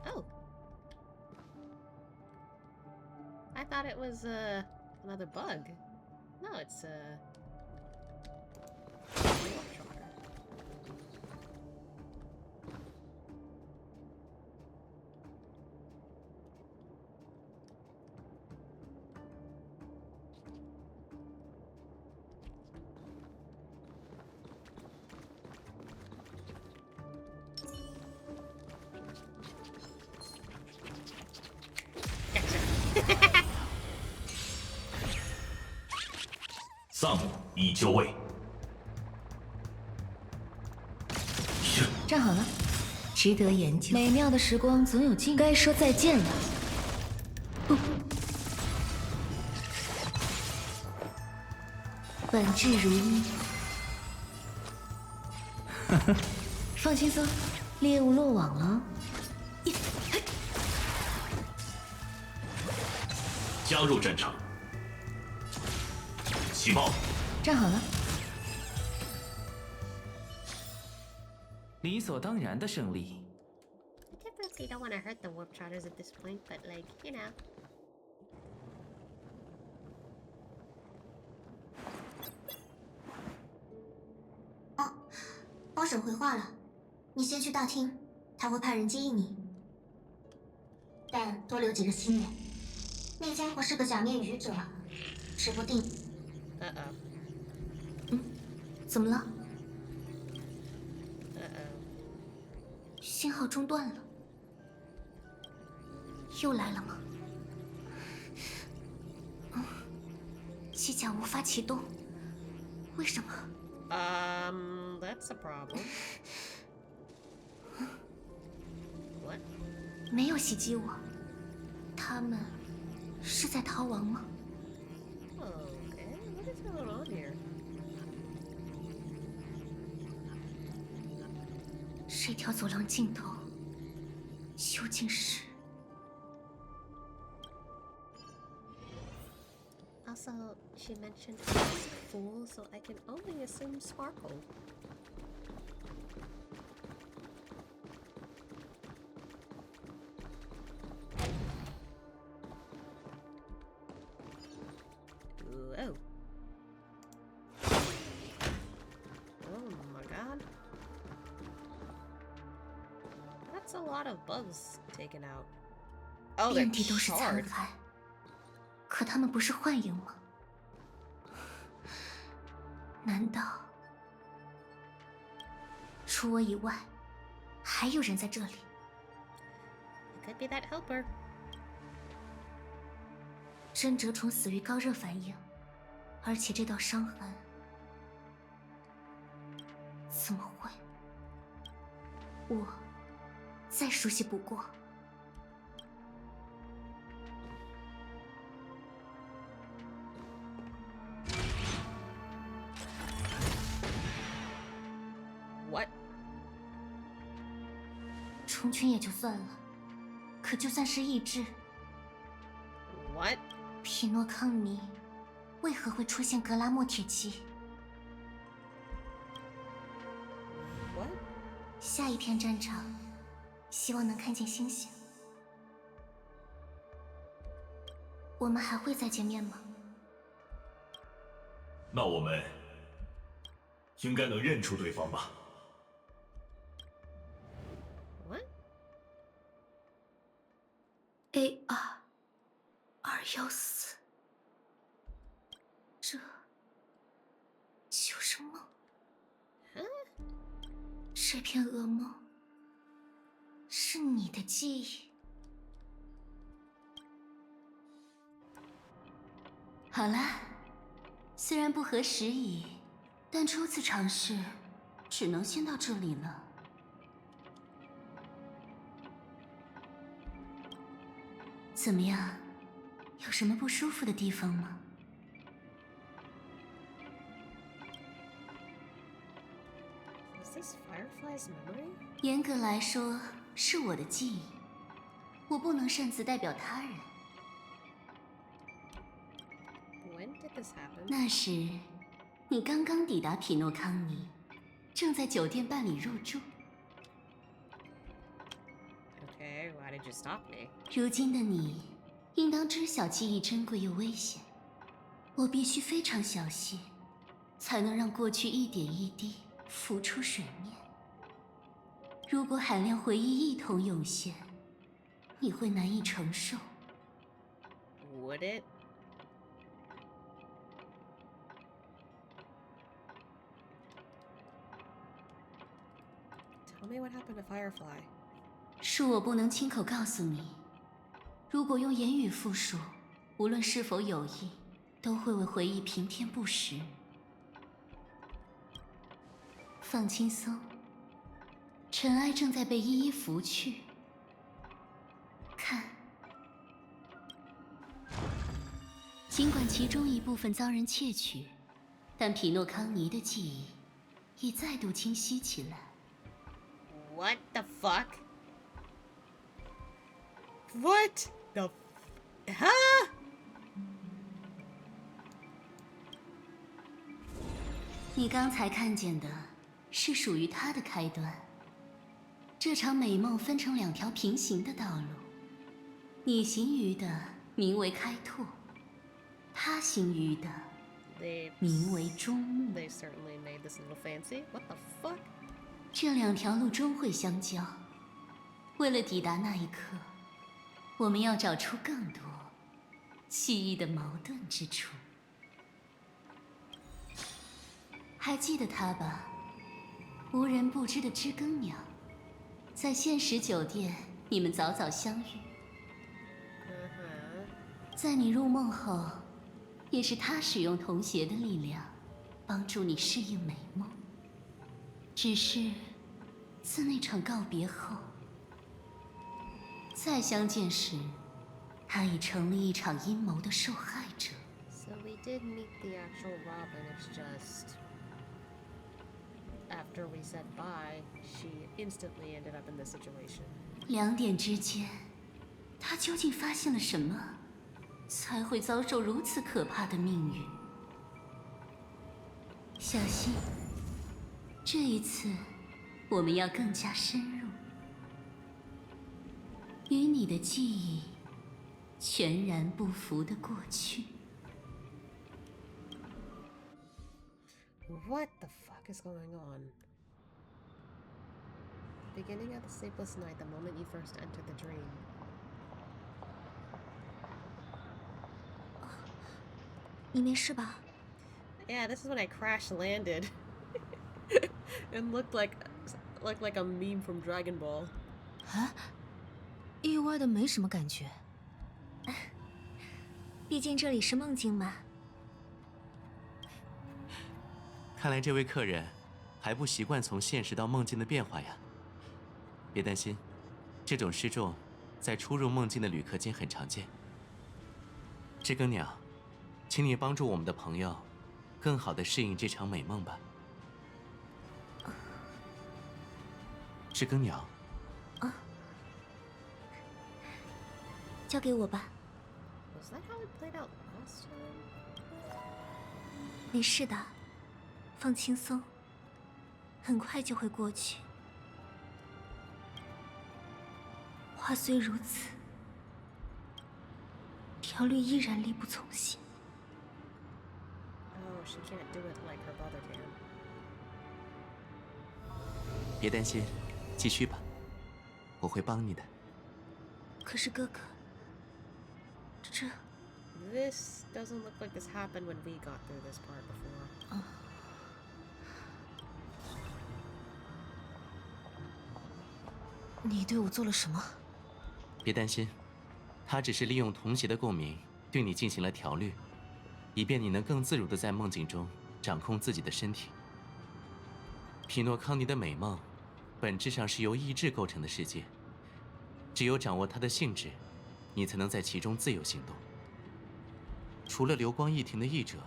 S2: Oh. I thought it was another bug. No, it's Gotcha.
S3: 丧母已就位。
S8: 站好了，值得研究。美妙的时光总有尽头，该说再见了。本质如一。放轻松，猎物落网了。
S3: 加入战场。起爆！
S8: 站好了。
S3: 理所当然的胜利。
S2: I typically don't want to hurt the warp trotters at this point, but like, you know.
S5: 哦，帮手回话了，你先去大厅，他会派人接应你。但多留几个心眼，那家伙是个假面愚者，指不定。
S4: 怎么了？
S2: Uh-oh.
S4: 信号中断了。又来了吗？机甲无法启动，为什么？
S2: That's a problem. What?
S4: 没有袭击我，他们是在逃亡吗？
S2: Okay, what is going on here?
S4: 这条走廊尽头究竟是？
S2: Also, she mentioned I was a fool, so I can only assume Sparkle. Oh. Oh my god. That's a lot of bugs taken out. Oh, they're
S4: 遍地都是残
S2: charred.
S4: 骸，可他们不是幻影吗？难道除我以外，还有人在这里？
S2: It could be that helper.
S4: 真蛰虫死于高热反应，而且这道伤痕怎么会？我再熟悉不过。
S2: What?
S4: 虫群也就算了，可就算是意志，
S2: What?
S4: 匹诺康尼为何会出现格拉莫铁骑？
S2: What?
S4: 下一片战场，希望能看见星星。我们还会再见面吗？
S9: 那我们应该能认出对方吧？
S2: What?
S4: AR214，这就是梦。这片噩梦是你的记忆。好啦，虽然不合时宜，但初次尝试，只能先到这里了。怎么样？有什么不舒服的地方吗？
S2: Is this Firefly's memory?
S4: 严格来说，是我的记忆，我不能擅自代表他人。
S2: When did this happen?
S4: 那时，你刚刚抵达匹诺康尼，正在酒店办理入住。
S2: Okay, why did you stop me?
S4: 如今的你，应当知晓记忆珍贵又危险，我必须非常小心，才能让过去一点一滴浮出水面。如果海量回忆一同涌现，你会难以承受。
S2: Would it? Tell me what happened to Firefly.
S4: 恕我不能亲口告诉你，如果用言语复述，无论是否有意，都会为回忆平添不实。放轻松，尘埃正在被一一拂去。看，尽管其中一部分遭人窃取，但匹诺康尼的记忆已再度清晰起来。
S2: What the fuck? What the huh?
S4: 你刚才看见的是属于他的开端。这场美梦分成两条平行的道路，你行于的名为开拓，他行于的
S2: They
S4: 名为终幕。
S2: they certainly made this a little fancy. What the fuck?
S4: 这两条路终会相交。为了抵达那一刻，我们要找出更多记忆的矛盾之处。还记得他吧？无人不知的知更鸟，在现实酒店，你们早早相遇。在你入梦后，也是他使用童鞋的力量，帮助你适应美梦。只是，自那场告别后，再相见时，他已成了一场阴谋的受害者。
S2: So we did meet the actual Robin. It's just after we said bye, she instantly ended up in this situation.
S4: 2点之间，他究竟发现了什么，才会遭受如此可怕的命运？小心，这一次我们要更加深入，与你的记忆全然不符的过去。
S2: What the fuck is going on? Beginning of the sleepless night, the moment you first enter the dream.
S5: 你没事吧？
S2: Yeah, this is when I crash landed. And looked like a meme from Dragon Ball.
S8: 啊，意外的没什么感觉。
S5: 毕竟这里是梦境嘛。
S6: 看来这位客人还不习惯从现实到梦境的变化呀。别担心，这种失重在初入梦境的旅客间很常见。知更鸟，请你帮助我们的朋友更好地适应这场美梦吧。知更鸟，
S5: 交给我吧。
S2: Was that how it played out last time?
S5: 没事的，放轻松，很快就会过去。话虽如此，条律依然力不从心。
S2: Oh, she can't do it like her brother can.
S6: 别担心，继续吧，我会帮你的。
S5: 可是哥哥，这
S2: This doesn't look like this happened when we got through this part before.
S8: 你对我做了什么？
S6: 别担心，他只是利用童鞋的共鸣对你进行了调律，以便你能更自如地在梦境中掌控自己的身体。匹诺康尼的美梦，本质上是由意志构成的世界，只有掌握它的性质，你才能在其中自由行动。除了流光溢停的译者，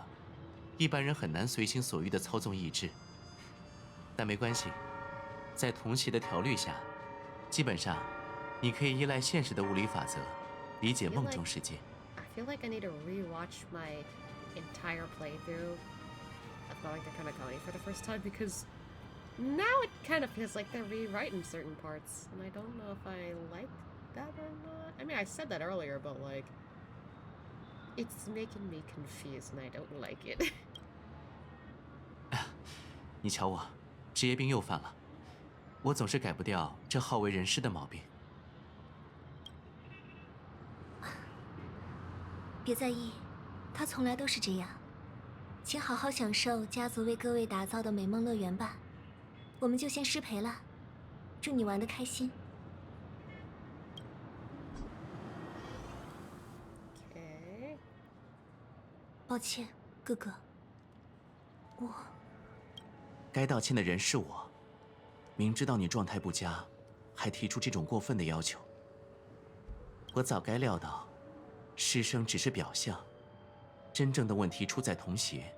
S6: 一般人很难随心所欲地操纵意志。但没关系，在童鞋的调律下，基本上，你可以依赖现实的物理法则，理解梦中世界。
S2: I feel like I need to rewatch my entire playthrough of going through Penacony for the first time because now it kind of feels like they're rewriting certain parts, and I don't know if I like that or not. I mean, I said that earlier, but like, it's making me confused, and I don't like it.
S6: 你瞧我，职业病又犯了。我总是改不掉这好为人师的毛病。
S5: 别在意，他从来都是这样。请好好享受家族为各位打造的美梦乐园吧。我们就先失陪了，祝你玩得开心。
S2: Okay.
S5: 抱歉，哥哥，我
S6: 该道歉的人是我。明知道你状态不佳，还提出这种过分的要求。我早该料到，师生只是表象，真正的问题出在童鞋，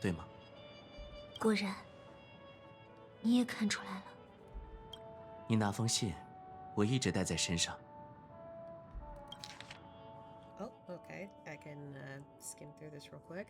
S6: 对吗？
S5: 果然，你也看出来了。
S6: 你那封信，我一直带在身上。
S2: Oh, okay. I can skim through this real quick.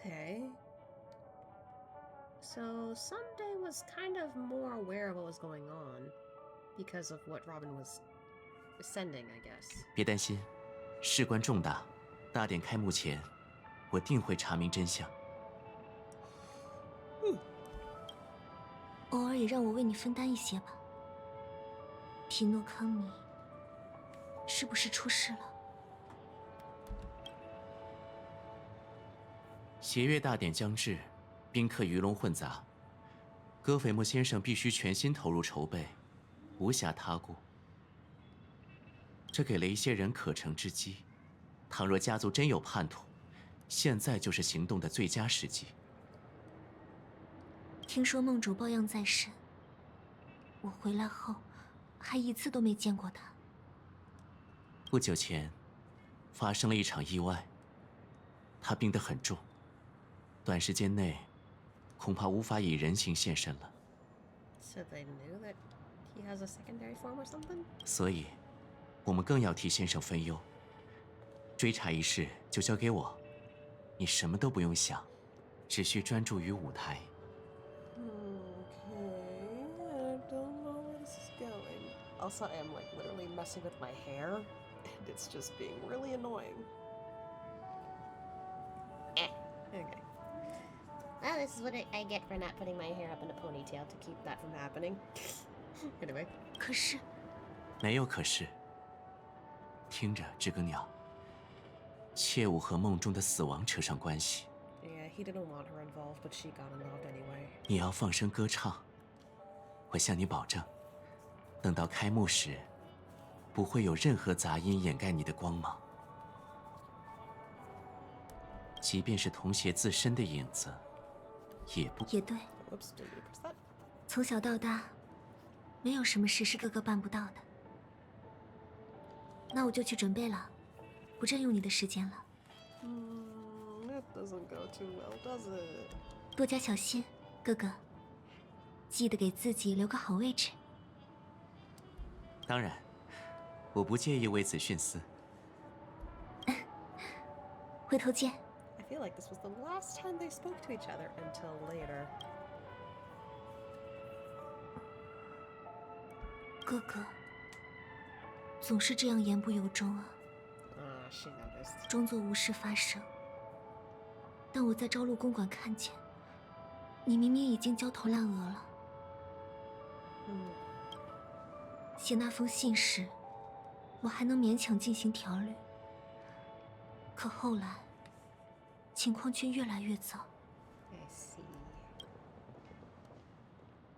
S2: Okay. So Sunday was kind of more aware of what was going on because of what Robin was sending, I guess.
S6: 别担心，事关重大，大典开幕前，我定会查明真相。
S5: 偶尔也让我为你分担一些吧。匹诺康尼，是不是出事了？
S6: 协乐大典将至，宾客鱼龙混杂，戈斐莫先生必须全心投入筹备，无暇他顾。这给了一些人可乘之机。倘若家族真有叛徒，现在就是行动的最佳时机。
S4: 听说梦主抱恙在身，我回来后还一次都没见过他。
S6: 不久前，发生了一场意外，他病得很重，短时间内恐怕无法以人形现身了。
S2: So they knew that he has a secondary form or something?
S6: 所以，我们更要替先生分忧。追查一事就交给我，你什么都不用想，只需专注于舞台。
S2: Okay, I don't know where this is going. Also, I am like literally messing with my hair, and it's just being really annoying. Okay.
S1: Well, this is what I get for not putting my hair up in a ponytail to keep that from happening.
S2: Anyway.
S4: 可是，
S6: 没有可是。听着，知更鸟，切勿和梦中的死亡扯上关系。
S2: Yeah, he didn't want her involved, but she got involved anyway.
S6: 你要放声歌唱，我向你保证，等到开幕时，不会有任何杂音掩盖你的光芒。即便是童鞋自身的影子，也不……
S4: 也对，
S2: Whoops, did you press that?
S4: 从小到大，没有什么事是哥哥办不到的。那我就去准备了，不占用你的时间了。
S2: That doesn't go too well, does it?
S4: 多加小心，哥哥。记得给自己留个好位置。
S6: 当然，我不介意为此徇私。
S4: 回头见。
S2: I feel like this was the last time they spoke to each other until later.
S4: 哥哥，总是这样言不由衷啊，
S2: She noticed.
S4: 装作无事发生。但我在招录公馆看见，你明明已经焦头烂额了。写那封信时，我还能勉强进行调律，可后来，情况却越来越糟。
S2: I see.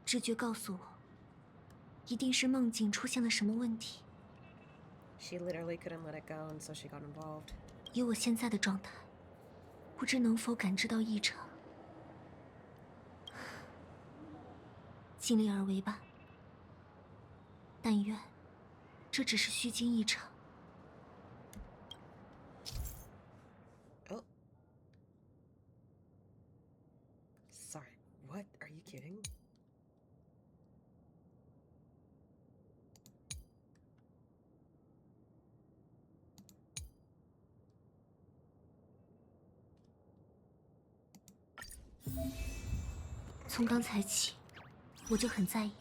S4: 直觉告诉我，一定是梦境出现了什么问题。
S2: She literally couldn't let it go, and so she got involved.
S4: 以我现在的状态，不知能否感知到异常。尽力而为吧。但愿这只是虚惊一场。
S2: Oh. Sorry, what? Are you kidding?
S4: "从刚才起，我就很在意。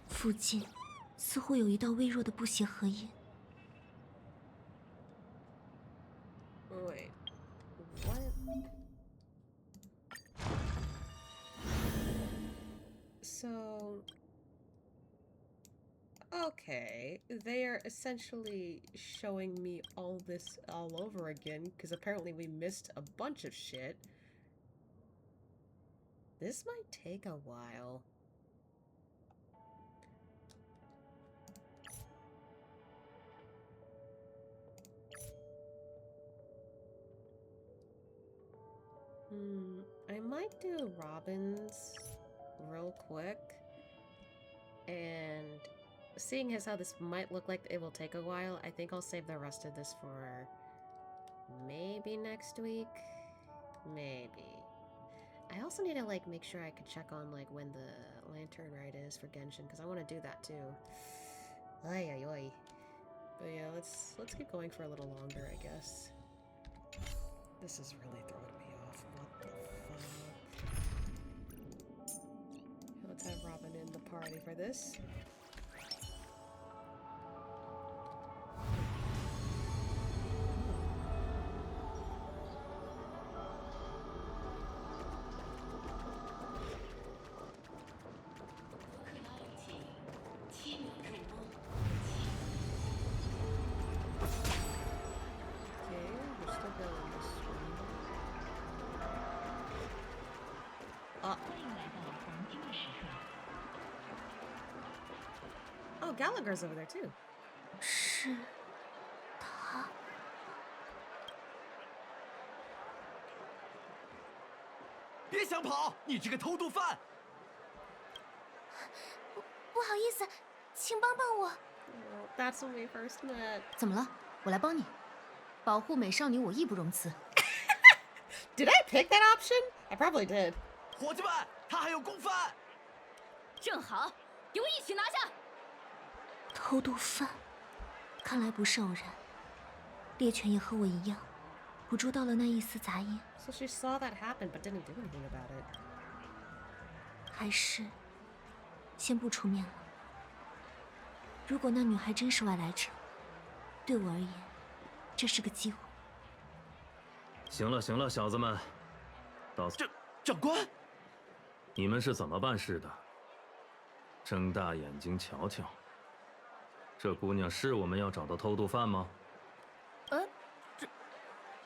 S4: 附近似乎有一道微弱的不协和音。
S2: Wait, what? So, okay, they are essentially showing me all this all over again, because apparently we missed a bunch of shit. This might take a while. I might do Robin's real quick. And seeing as how this might look like it will take a while, I think I'll save the rest of this for maybe next week. Maybe. I also need to like make sure I could check on like when the lantern rite is for Genshin, because I want to do that too. Ay ay ay. But yeah, let's keep going for a little longer, I guess. This is really throwing me off. What the fuck? Let's have Robin in the party for this. Oh, Gallagher's over there too.
S4: 是他。
S10: 别想跑，你这个偷渡犯！
S4: 不好意思，请帮帮我。
S2: That's when we first met.
S8: 怎么了？我来帮你。保护美少女，我义不容辞。
S2: Did I pick that option? I probably did.
S10: 伙计们，他还有公犯！
S8: 正好，给我一起拿下！
S4: 偷渡犯，看来不是偶然。猎犬也和我一样，捕捉到了那一丝杂音。
S2: So she saw that happen, but didn't do anything about it.
S4: 还是先不出面了。如果那女孩真是外来者，对我而言，这是个机会。
S11: 行了行了，小子们，
S10: 长官，
S11: 你们是怎么办事的？睁大眼睛瞧瞧，这姑娘是我们要找的偷渡犯吗？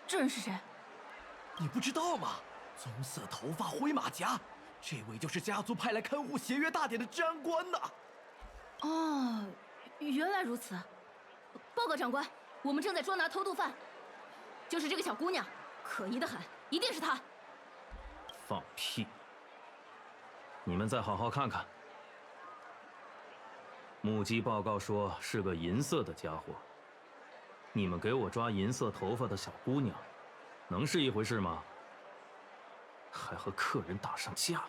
S8: 这人是谁？
S10: 你不知道吗？棕色头发、灰马甲，这位就是家族派来看护协约大典的治安官呐。
S8: 哦，原来如此。报告长官，我们正在捉拿偷渡犯，就是这个小姑娘，可疑的很，一定是她。
S11: 放屁！你们再好好看看。目击报告说是个银色的家伙，你们给我抓银色头发的小姑娘。 能是一回事吗？还和客人打上架了。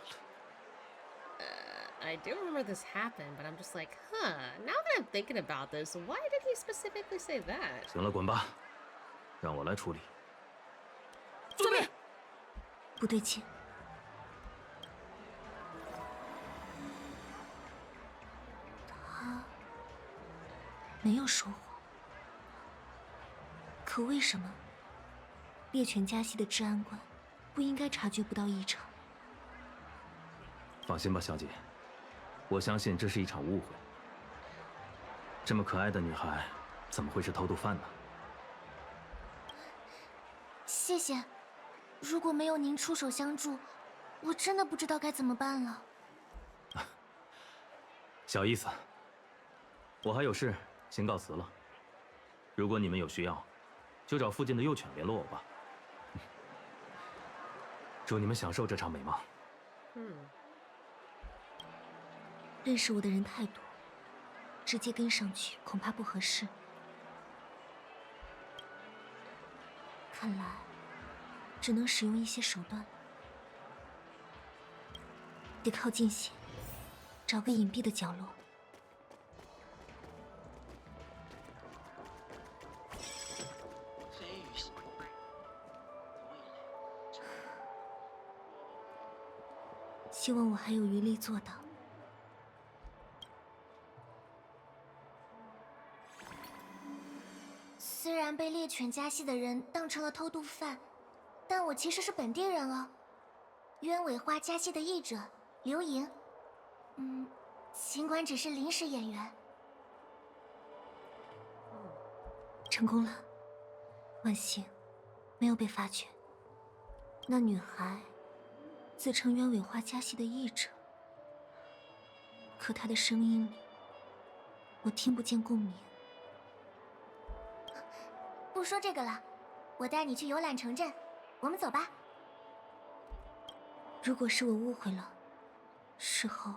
S2: I do remember this happened, but I'm just like, huh. Now that I'm thinking about this, why did he specifically say that?
S11: 行了，滚吧，让我来处理。
S8: 遵命。
S4: 不对劲。他没有说谎，可为什么？ 猎犬加西的治安官不应该察觉不到异常。
S11: 放心吧，小姐，我相信这是一场误会。这么可爱的女孩，怎么会是偷渡犯呢？
S4: 谢谢，如果没有您出手相助，我真的不知道该怎么办了。
S11: 小意思，我还有事，先告辞了。如果你们有需要，就找附近的幼犬联络我吧。 祝你们享受这场美梦。
S4: 认识我的人太多，直接跟上去恐怕不合适。看来，只能使用一些手段了。得靠近些，找个隐蔽的角落。希望我还有余力做到。虽然被猎犬加西的人当成了偷渡犯，但我其实是本地人啊。鸢尾花加西的译者刘莹，尽管只是临时演员。成功了，万幸，没有被发觉。那女孩。 自称鸢尾花加西的译者，可她的声音里，我听不见共鸣。不说这个了，我带你去游览城镇，我们走吧。如果是我误会了，事后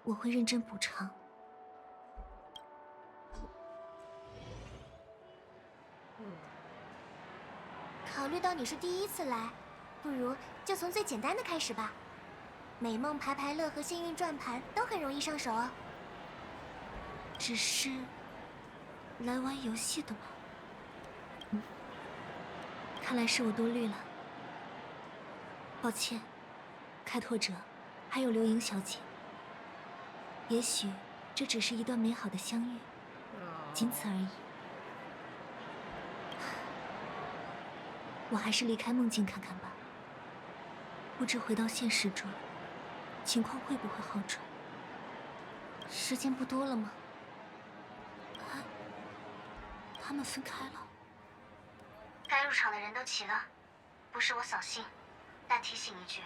S4: 我会认真补偿。考虑到你是第一次来。 不如就从最简单的开始吧。美梦排排乐和幸运转盘都很容易上手哦。只是来玩游戏的吗？看来是我多虑了。抱歉，开拓者，还有刘莹小姐。也许这只是一段美好的相遇，仅此而已。我还是离开梦境看看吧。 不知回到现实中，情况会不会好转？时间不多了吗？他们分开了。该入场的人都齐了，不是我扫兴，但提醒一句，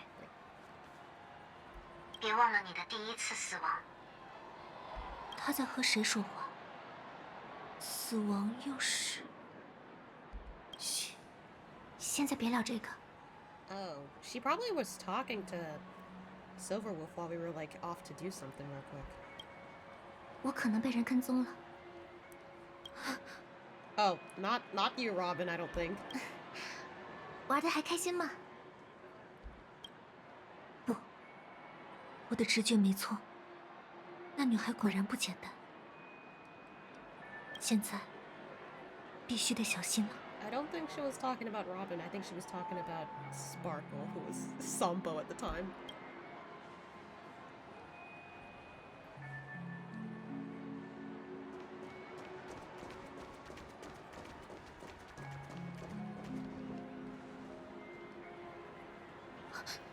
S4: 别忘了你的第一次死亡。他在和谁说话？死亡又是……嘘，现在别聊这个。
S2: Oh, she probably was talking to Silverwolf while we were like off to do something real quick.
S4: 我可能被人跟踪了。
S2: Oh, not you, Robin. I don't think.
S4: 玩的还开心吗？不，我的直觉没错，那女孩果然不简单。现在必须得小心了。
S2: I don't think she was talking about Robin. I think she was talking about Sparkle, who was Sampo at the time.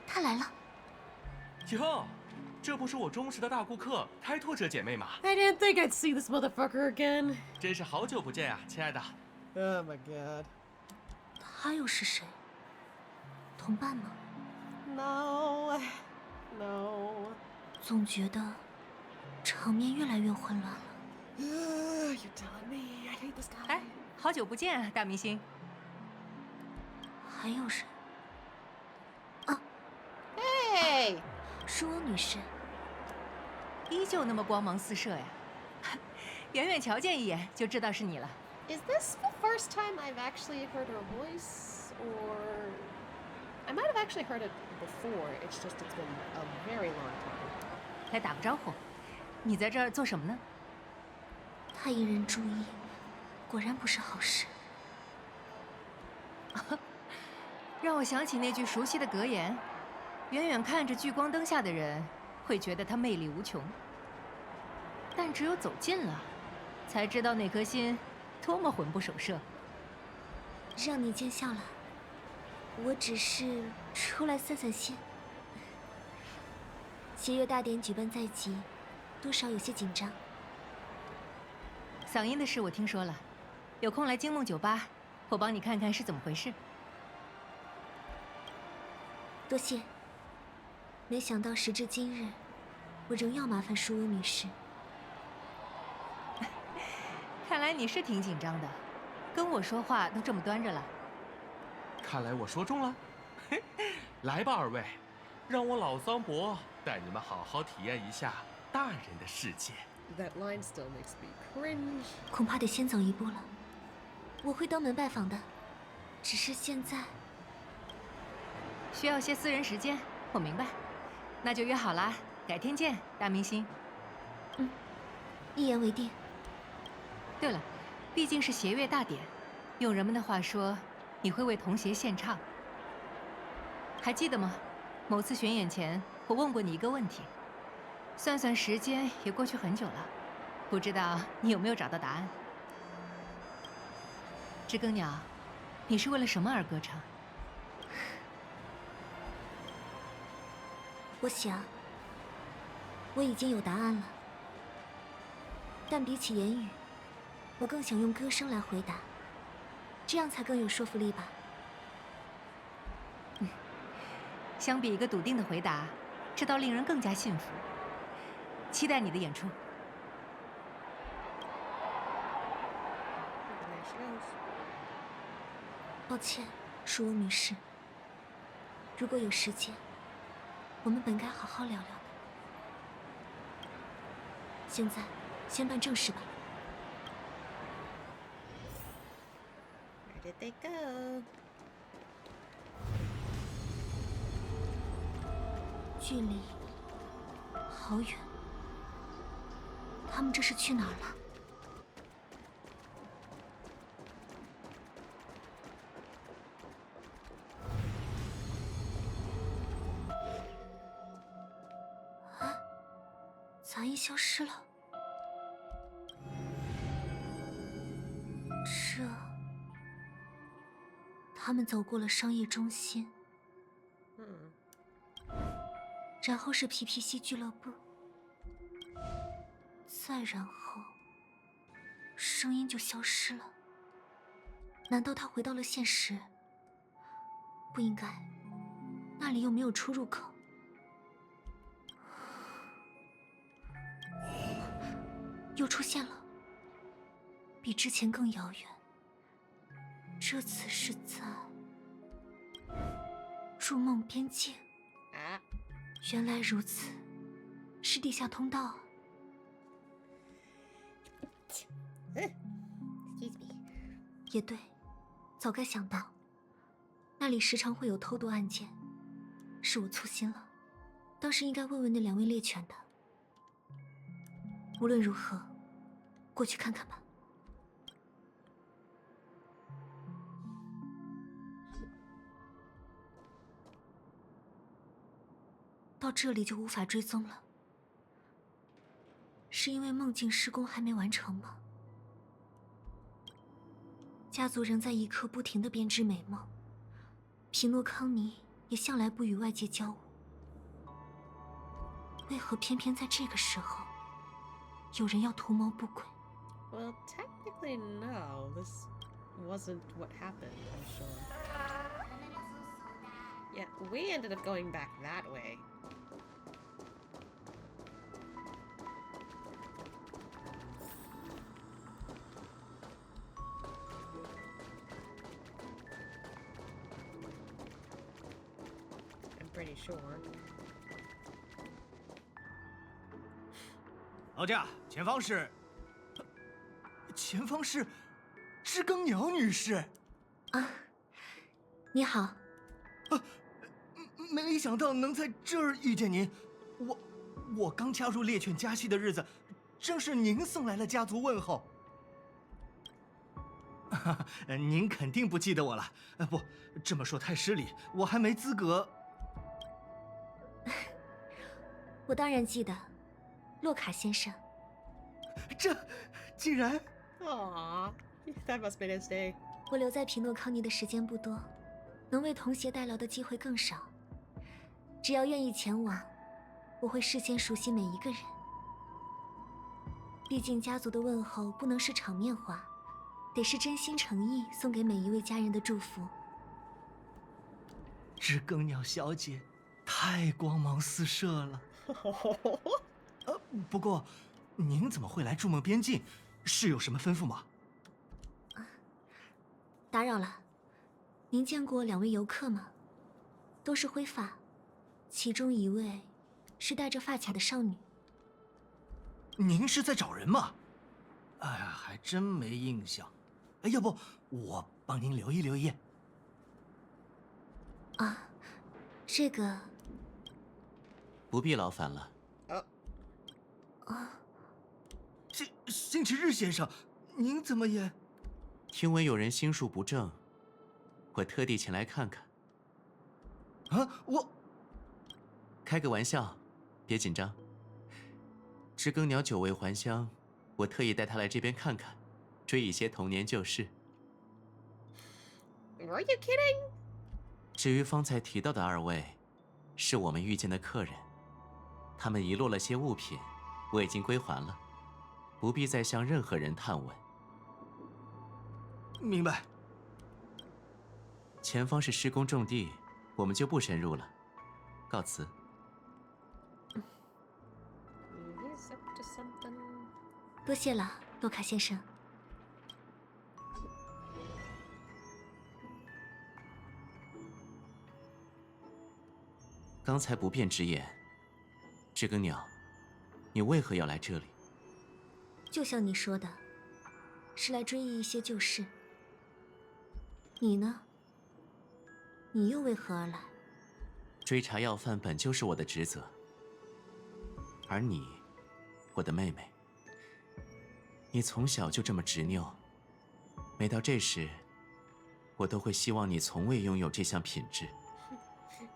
S4: 他来了。
S6: 哟，这不是我忠实的大顾客开拓者姐妹吗？
S2: I didn't think I'd see this motherfucker again.
S6: 真是好久不见啊，亲爱的。
S2: Oh my god.
S4: 他又是谁？同伴吗？
S2: No. No.
S4: 总觉得场面越来越混乱了。
S2: You're telling me. I hate this guy.
S8: 哎，好久不见啊，大明星。
S4: 还有谁？
S2: Hey!
S4: 舒翁女士，
S8: 依旧那么光芒四射呀！远远瞧见一眼就知道是你了。
S2: Is this the first time I've actually heard her voice? Or I might have actually heard it before. It's just it's been a very long time.
S8: 来打个招呼，你在这儿做什么呢？
S4: 太引人注意，果然不是好事。
S8: 让我想起那句熟悉的格言：远远看着聚光灯下的人，会觉得他魅力无穷，但只有走近了，才知道那颗心多么魂不守舍。
S4: 让你见笑了，我只是出来散散心。协约大典举办在即，多少有些紧张。
S8: 嗓音的事我听说了，有空来惊梦酒吧，我帮你看看是怎么回事。
S4: 多谢。没想到时至今日，我仍要麻烦舒翁女士。
S8: 看来你是挺紧张的，跟我说话都这么端着了。
S6: 看来我说中了。嘿，来吧，二位，让我老桑伯带你们好好体验一下大人的世界。
S2: That line still makes me cringe.
S4: 恐怕得先走一步了。我会登门拜访的，只是现在
S8: 需要些私人时间，我明白。那就约好啦，改天见，大明星。
S4: 一言为定。
S8: 对了，毕竟是协乐大典，用人们的话说，你会为同协献唱。还记得吗？某次巡演前，我问过你一个问题。算算时间，也过去很久了，不知道你有没有找到答案？知更鸟，你是为了什么而歌唱？
S4: 我想，我已经有答案了。但比起言语，我更想用歌声来回答，这样才更有说服力吧。
S8: 相比一个笃定的回答，这倒令人更加信服。期待你的演出。
S4: 抱歉，舒翁女士。如果有时间，我们本该好好聊聊的。现在，先办正事吧。
S2: Where did they go?
S4: 距离好远，他们这是去哪儿了？啊，杂音消失了。这，他们走过了商业中心。 然后是皮皮西俱乐部，再然后，声音就消失了。难道他回到了现实？不应该，那里又没有出入口。又出现了。比之前更遥远。这次是在入梦边境。
S1: 啊，
S4: 原来如此，是地下通道啊。
S1: Excuse me。
S4: 也对，早该想到，那里时常会有偷渡案件，是我粗心了，当时应该问问那2位猎犬的。无论如何，过去看看吧。到这里就无法追踪了，是因为梦境施工还没完成吗？家族仍在一刻不停地编织美梦，皮诺康尼也向来不与外界交往，为何偏偏在这个时候，有人要图谋不轨？
S2: Well, technically, no. This wasn't what happened, I'm sure. Yeah, we ended up going back that way. I'm pretty sure.
S10: 劳驾，前方是知更鸟女士。
S4: 啊，你好。
S10: 没想到能在这儿遇见您。我刚加入猎犬家系的日子，正是您送来了家族问候。您肯定不记得我了。不，这么说太失礼，我还没资格。
S4: 我当然记得，洛卡先生。
S10: 这竟然
S2: Aww, that must be his day.
S4: 我留在皮诺康尼的时间不多，能为同携代劳的机会更少。只要愿意前往，我会事先熟悉每一个人。毕竟家族的问候不能是场面话，得是真心诚意送给每一位家人的祝福。
S10: 知更鸟小姐太光芒四射了。不过，您怎么会来筑梦边境？是有什么吩咐吗？
S4: 打扰了，您见过2位游客吗？都是灰发，其中一位是戴着发卡的少女。
S10: 您是在找人吗？哎呀，还真没印象。要不我帮您留意留意。
S4: 啊，这个
S6: 不必劳烦了。
S10: 星期日先生，您怎么也……
S6: 听闻有人心术不正，我特地前来看看。
S10: 我
S6: 开个玩笑，别紧张。知更鸟久未还乡，我特意带他来这边看看，追一些童年旧事。
S2: Are you kidding?
S6: 至于方才提到的2位，是我们遇见的客人，他们遗落了些物品，我已经归还了，不必再向任何人探问。
S10: 明白。
S6: 前方是施工重地，我们就不深入了。告辞。
S2: He's up to something.
S4: 多谢了，洛卡先生。
S6: 刚才不便直言，知更鸟，你为何要来这里？
S4: 就像你说的，是来追忆一些旧事。你呢？你又为何而来？
S6: 追查要犯本就是我的职责，而你，我的妹妹，你从小就这么执拗，每到这时，我都会希望你从未拥有这项品质。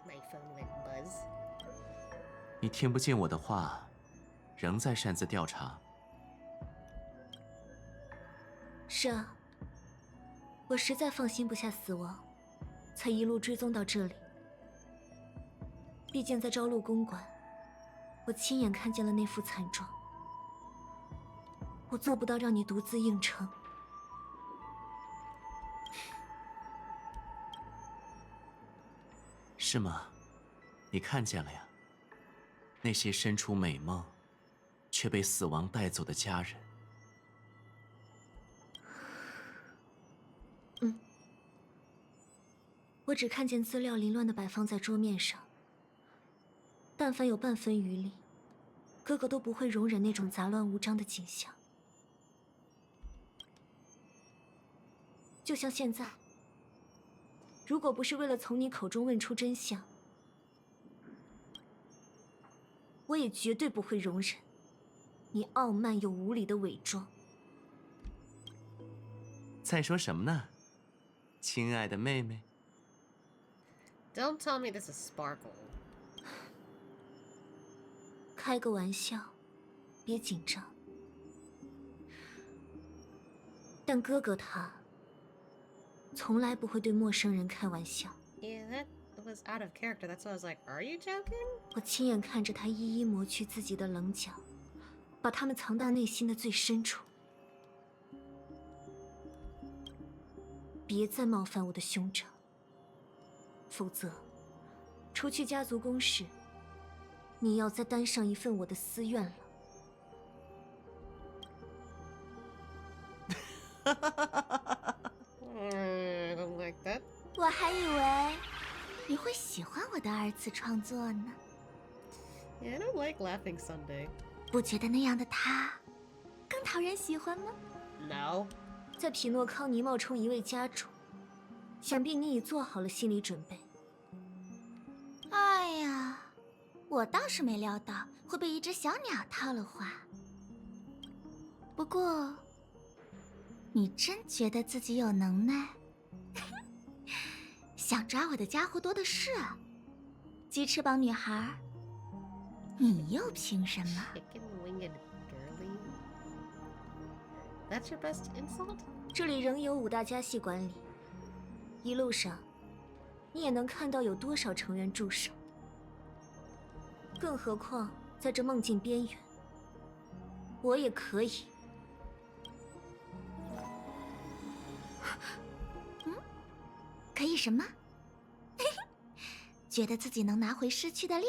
S2: My phone went buzz.
S6: 你听不进我的话，仍在擅自调查。
S4: 是啊，我实在放心不下死亡，才一路追踪到这里。毕竟在朝露公馆，我亲眼看见了那副惨状，我做不到让你独自硬撑。
S6: 是吗？你看见了呀？那些身处美梦，却被死亡带走的家人。
S12: 我只看见资料凌乱的摆放在桌面上，但凡有半分余力，哥哥都不会容忍那种杂乱无章的景象。就像现在，如果不是为了从你口中问出真相，我也绝对不会容忍你傲慢又无礼的伪装。
S6: 在说什么呢，亲爱的妹妹？
S1: Don't tell me this is Sparkle.
S12: 开个玩笑，别紧张。但哥哥他从来不会对陌生人开玩笑。
S1: Yeah, that was out of character. That's why I was like, are you joking?
S12: 我亲眼看着他一一磨去自己的棱角，把他们藏到内心的最深处。别再冒犯我的兄长，否则，除去家族公事，你要再担上一份我的私怨了。
S1: I don't like that.
S5: 我还以为你会喜欢我的二次创作呢。
S1: Yeah, I don't like Laughing Sunday.
S5: 不觉得那样的他更讨人喜欢吗？
S1: No.
S12: 在匹诺康尼冒充一位家主，想必你已做好了心理准备。
S5: 哎呀，我倒是没料到会被一只小鸟套了话。不过，你真觉得自己有能耐？想抓我的家伙多的是，鸡翅膀女孩，你又凭什么？
S1: Chicken winged girly. That's your best insult?
S12: 这里仍有5大家系管理，一路上你也能看到有多少成员驻守。更何况在这梦境边缘，我也可以。
S5: 可以什么？觉得自己能拿回失去的力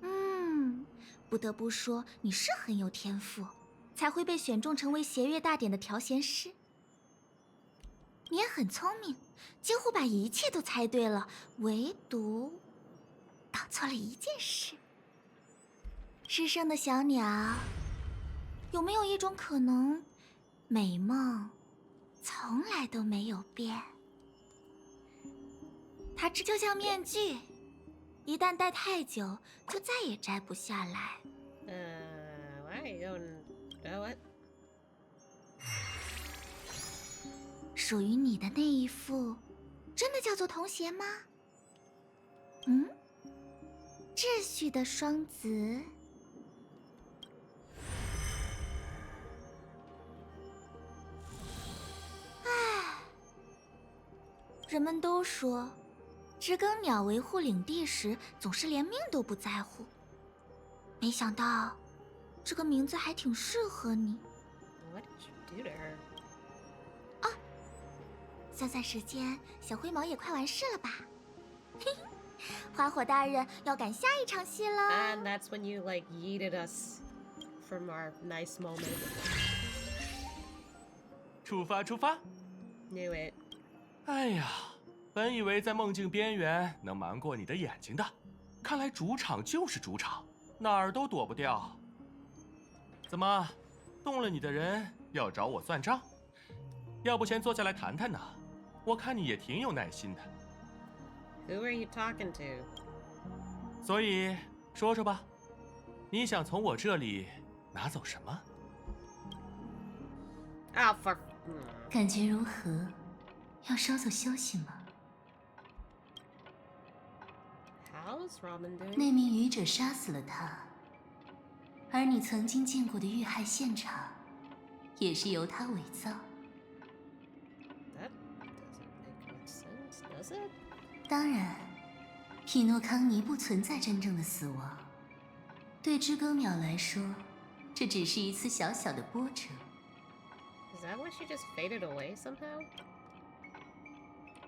S5: 量？不得不说，你是很有天赋，才会被选中成为协乐大典的调弦师。你也很聪明，几乎把一切都猜对了，唯独搞错了一件事。失声的小鸟，有没有一种可能，美梦从来都没有变？它就像面具，一旦戴太久，就再也摘不下来。
S1: Why you don't know it?
S5: 属于你的那一副，真的叫做童鞋吗？秩序的双子。人们都说，知更鸟维护领地时总是连命都不在乎。没想到，这个名字还挺适合你。
S1: What did you do to her?
S5: 算时间，小灰毛也快完事了吧？嘿嘿，花火大人要赶下一场戏了。
S1: And that's when you like yeeted us from our nice moment.
S13: 出发，出发
S1: Knew it.
S13: 哎呀，本以为在梦境边缘能瞒过你的眼睛的，看来主场就是主场，哪儿都躲不掉。怎么，动了你的人要找我算账？要不先坐下来谈谈呢？我看你也挺有耐心的。
S1: Who are you talking to?
S13: 所以说说吧，你想从我这里拿走什么？
S1: Oh, for...
S4: 感觉如何？要稍作休息吗？
S1: How's Robin doing?
S4: 那名愚者杀死了他，而你曾经见过的遇害现场，也是由他伪造。
S1: That doesn't make much sense, does it?
S4: 当然，匹诺康尼不存在真正的死亡。对知更鸟来说，这只是一次小小的波折。
S1: Is that why she just faded away somehow?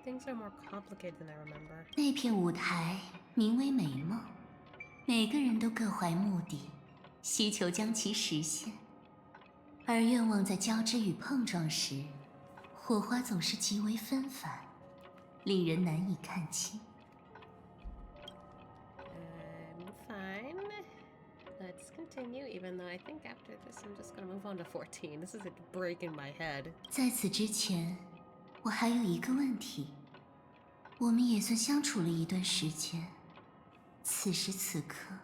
S1: Things are more complicated than I remember.
S4: 那片舞台名为美梦，每个人都各怀目的，希求将其实现。而愿望在交织与碰撞时，火花总是极为纷繁。令人难以看清。
S1: I'm fine. Let's continue, even though I think after this I'm just gonna move on to 14. This is a break in my head.
S4: 在此之前，我还有一个问题。我们也算相处了一段时间，此时此刻，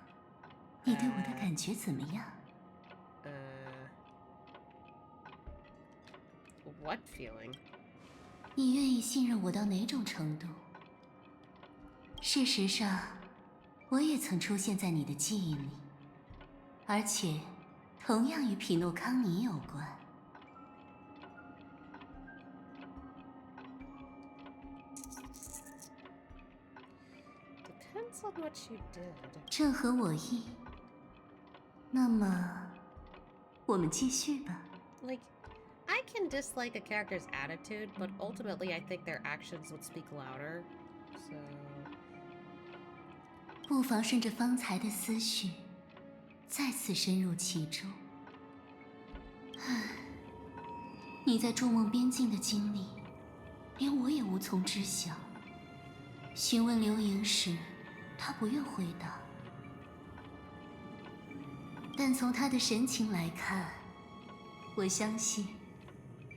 S4: 你对我的感觉怎么样
S1: ？What feeling?
S4: 你愿意信任我到哪种程度？事实上，我也曾出现在你的记忆里，而且同样与匹诺康尼有关。
S1: Depends on what you did.
S4: 正合我意。那么，我们继续吧。
S1: Like, I can dislike a character's attitude, but ultimately I think their actions would speak louder. So.
S4: 不妨顺着方才的思绪，再次深入其中。唉，你在筑梦边境的经历，连我也无从知晓。询问刘盈时，他不愿回答，但从他的神情来看，我相信，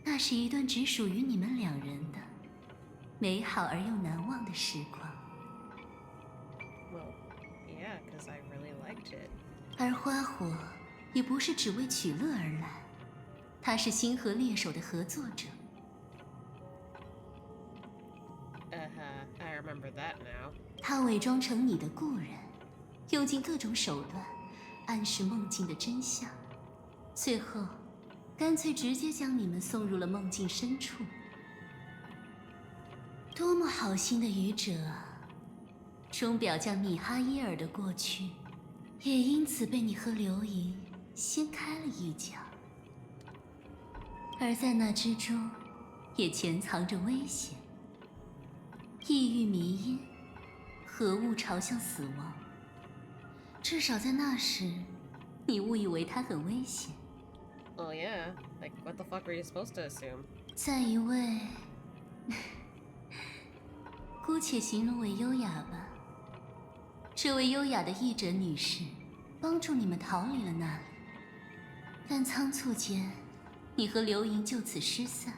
S4: 那是一段只属于你们两人的美好而又难忘的时光。
S1: Well, yeah, because I really liked it.
S4: 而花火也不是只为取乐而来，他是星河猎手的合作者。
S1: I remember that now.
S4: 他伪装成你的故人，用尽各种手段暗示梦境的真相，最后干脆直接将你们送入了梦境深处。多么好心的愚者啊！钟表匠米哈伊尔的过去，也因此被你和刘盈掀开了一角，而在那之中，也潜藏着危险。异域迷因，何物朝向死亡？至少在那时，你误以为它很危险。
S1: Oh yeah, like what the fuck were you supposed to assume?
S4: 在一位，姑且形容为优雅吧。这位优雅的译者女士，帮助你们逃离了那里，但仓促间，你和刘盈就此失散，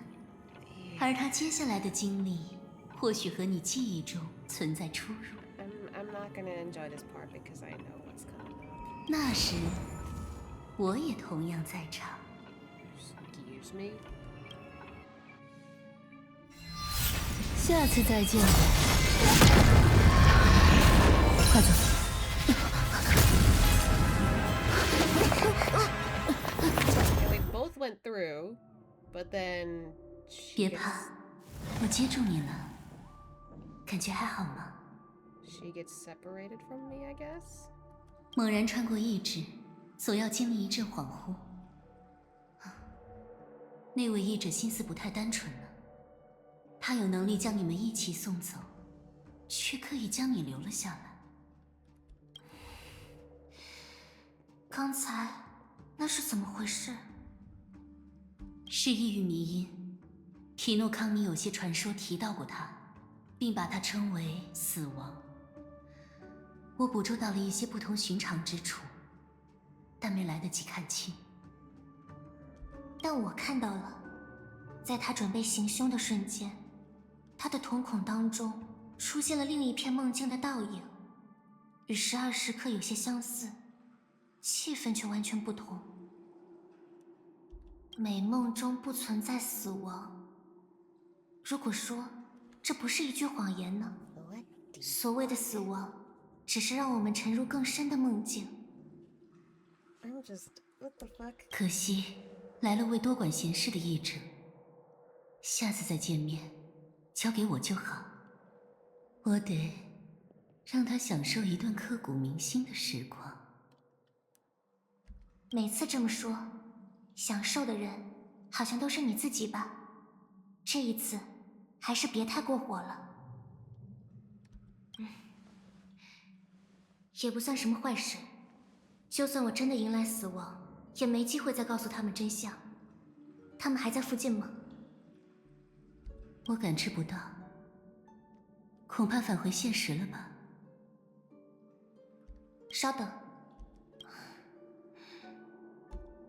S4: 而她接下来的经历。或许和你记忆中存在出入。
S1: I'm not gonna enjoy this part because I know what's coming up.
S4: 那时，我也同样在场。
S1: Excuse me.
S8: 下次再见吧。快走。
S1: Okay, we both went through, but then.
S4: 别怕，我接住你了。感觉还好吗？
S1: She gets separated from me, I guess.
S4: 猛然穿过意志，总要经历一阵恍惚。那位译者心思不太单纯呢，他有能力将你们一起送走，却刻意将你留了下来。
S5: 刚才那是怎么回事？
S4: 是异域迷因，匹诺康尼有些传说提到过他。并把它称为死亡。我捕捉到了一些不同寻常之处，但没来得及看清。
S5: 但我看到了，在他准备行凶的瞬间，他的瞳孔当中出现了另一片梦境的倒影，与12时刻有些相似，气氛却完全不同。美梦中不存在死亡。如果说这不是一句谎言呢？所谓的死亡，只是让我们沉入更深的梦境。
S1: I'm just what the fuck？
S4: 可惜来了位多管闲事的译者，下次再见面，交给我就好。我得让他享受一段刻骨铭心的时光。
S5: 每次这么说，享受的人好像都是你自己吧？这一次还是别太过火了。也不算什么坏事。就算我真的迎来死亡，也没机会再告诉他们真相。他们还在附近吗？
S4: 我感知不到。恐怕返回现实了吧？
S5: 稍等，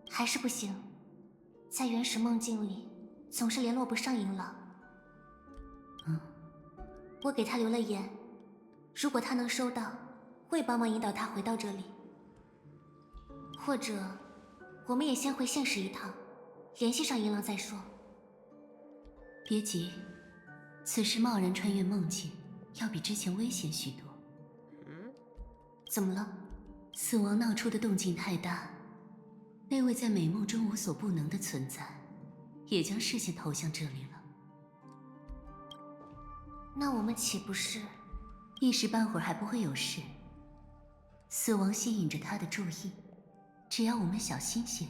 S5: 还是不行，在原始梦境里总是联络不上银狼。我给他留了言，如果他能收到，会帮忙引导他回到这里。或者，我们也先回现实一趟，联系上银狼再说。
S4: 别急，此时贸然穿越梦境，要比之前危险许多。
S5: 怎么了？
S4: 死亡闹出的动静太大，那位在美梦中无所不能的存在，也将视线投向这里了。
S5: 那我们岂不是
S4: 一时半会儿还不会有事？死亡吸引着他的注意，只要我们小心些，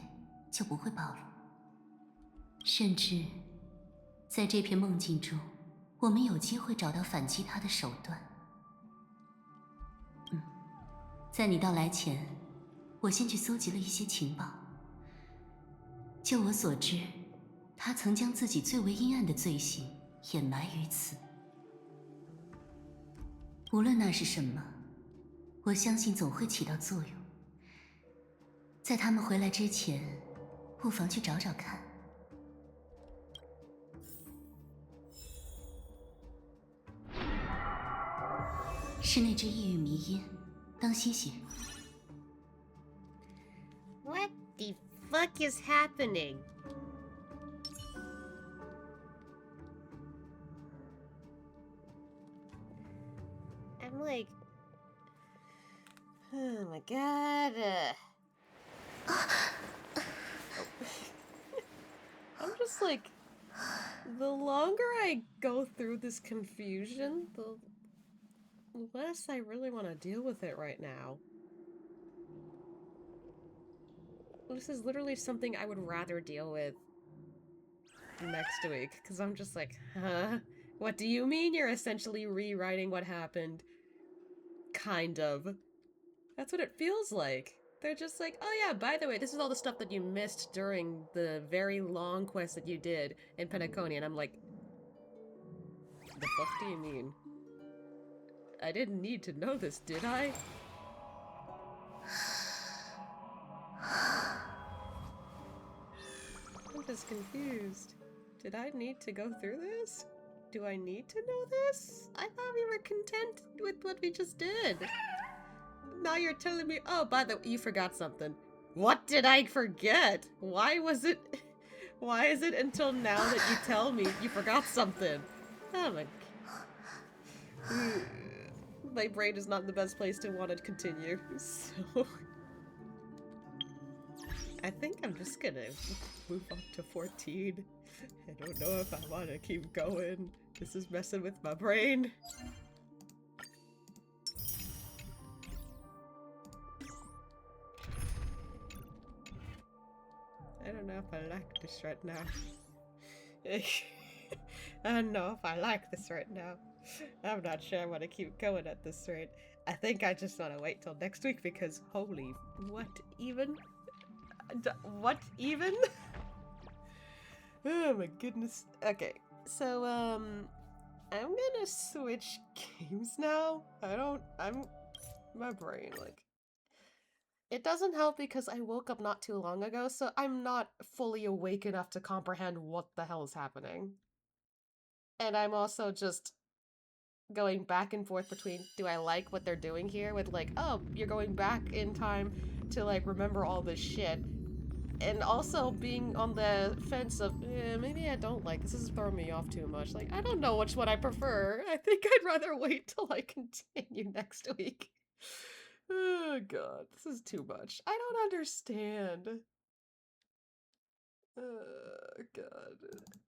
S4: 就不会暴露。甚至，在这片梦境中，我们有机会找到反击他的手段。在你到来前，我先去搜集了一些情报。就我所知，他曾将自己最为阴暗的罪行掩埋于此。无论那是什么，我相信总会起到作用。在他们回来之前，不妨去找找看。是那只异域迷烟，当心些。
S1: What the fuck is happening? I'm like, oh my god.
S2: I'm just like, the longer I go through this confusion, the less I really want to deal with it right now. This is literally something I would rather deal with next week, because I'm just like, huh? What do you mean you're essentially rewriting what happened? Kind of. That's what it feels like. They're just like, oh yeah, by the way, this is all the stuff that you missed during the very long quest that you did in Penacony, and I'm like, the fuck do you mean? I didn't need to know this, did I? I'm just confused. Did I need to go through this? Do I need to know this? I thought we were content with what we just did. Now you're telling me, oh, by the way, you forgot something. What did I forget? Why is it until now that you tell me you forgot something? Oh my... My brain is not in the best place to want to continue, so... I think I'm just gonna move on to 14. I don't know if I want to keep going. This is messing with my brain. I don't know if I like this right now. I don't know if I like this right now. I'm not sure I want to keep going at this rate. I think I just want to wait till next week because holy... What even? What even? Oh my goodness. Okay, so, I'm gonna switch games now. My brain, like... It doesn't help because I woke up not too long ago, so I'm not fully awake enough to comprehend what the hell is happening. And I'm also just going back and forth between, do I like what they're doing here with like, oh, you're going back in time to like remember all this shit, and also being on the fence of, maybe I don't like this. This is throwing me off too much. Like, I don't know which one I prefer. I think I'd rather wait till I continue next week. Oh god, this is too much. I don't understand. Oh god.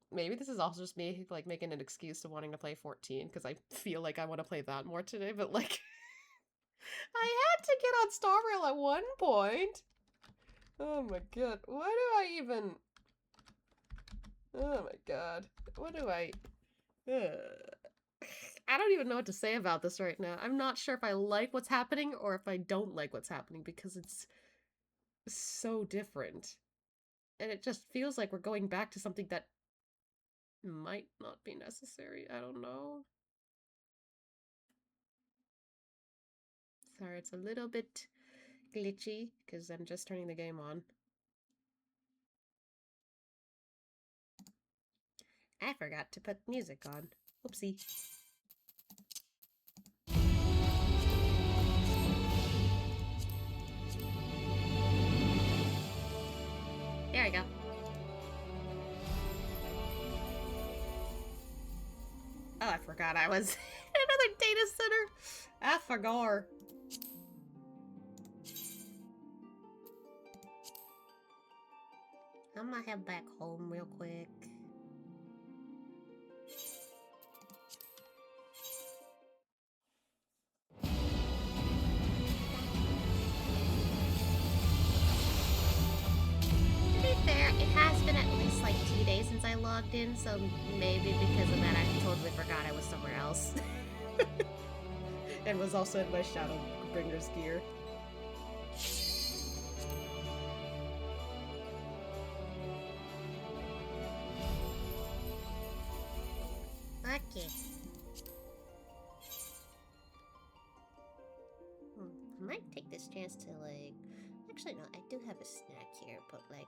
S2: Maybe this is also just me, like, making an excuse to wanting to play 14, because I feel like I want to play that more today, but, like... I had to get on Star Rail at one point! Oh my god, what do I even... Oh my god, what do I... I don't even know what to say about this right now. I'm not sure if I like what's happening or if I don't like what's happening, because it's so different. And it just feels like we're going back to something that might not be necessary. I don't know. Sorry, it's a little bit glitchy because I'm just turning the game on. I forgot to put music on. Oopsie. There we go. Oh, I forgot I was in another data center. I forgot. I'm gonna head back home real quick. To be fair, it has been at least like 2 days since I logged in, so maybe because of that I totally forgot I was somewhere else. And was also in my Shadowbringer's gear. Okay. I might take this chance to like... Actually, no, I do have a snack here, but like...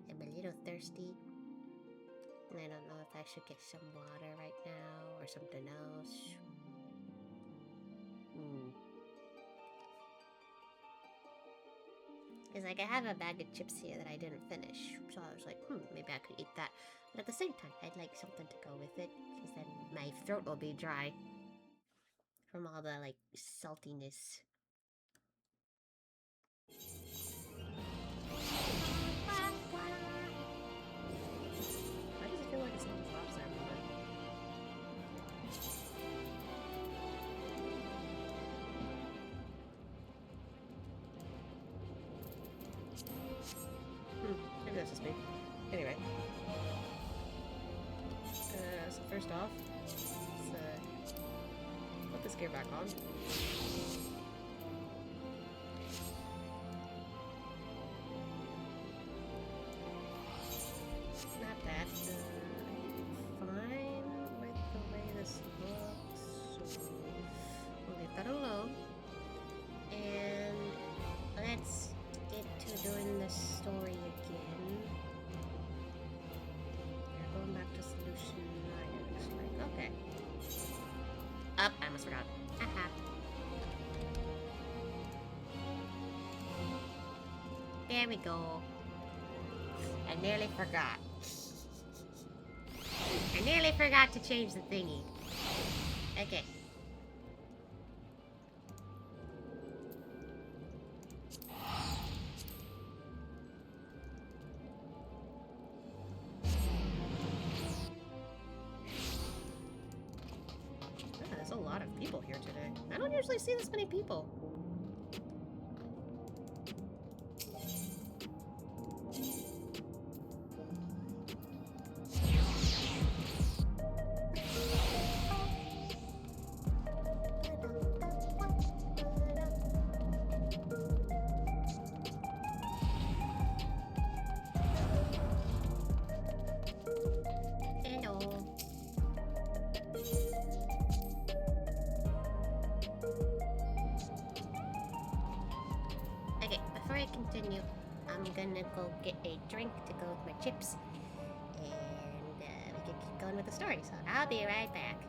S2: I'm a little thirsty. And I don't know if I should get some water right now or something else. Because like I have a bag of chips here that I didn't finish. So I was like, maybe I could eat that. But at the same time, I'd like something to go with it. Because then my throat will be dry. From all the like saltiness. Why does it feel like it's not drops everywhere? Maybe that's just me. Anyway. So first off, let's put this gear back on. Not that. Fine with the way this looks, so we'll leave that alone. And let's get to doing the story again. We're going back to solution 9, it looks like. Okay. Up, I almost forgot. Haha. There we go. I nearly forgot. I nearly forgot to change the thingy. Okay. There's a lot of people here today. I don't usually see this many people. Continue. I'm gonna go get a drink to go with my chips, and we can keep going with the story. So I'll be right back.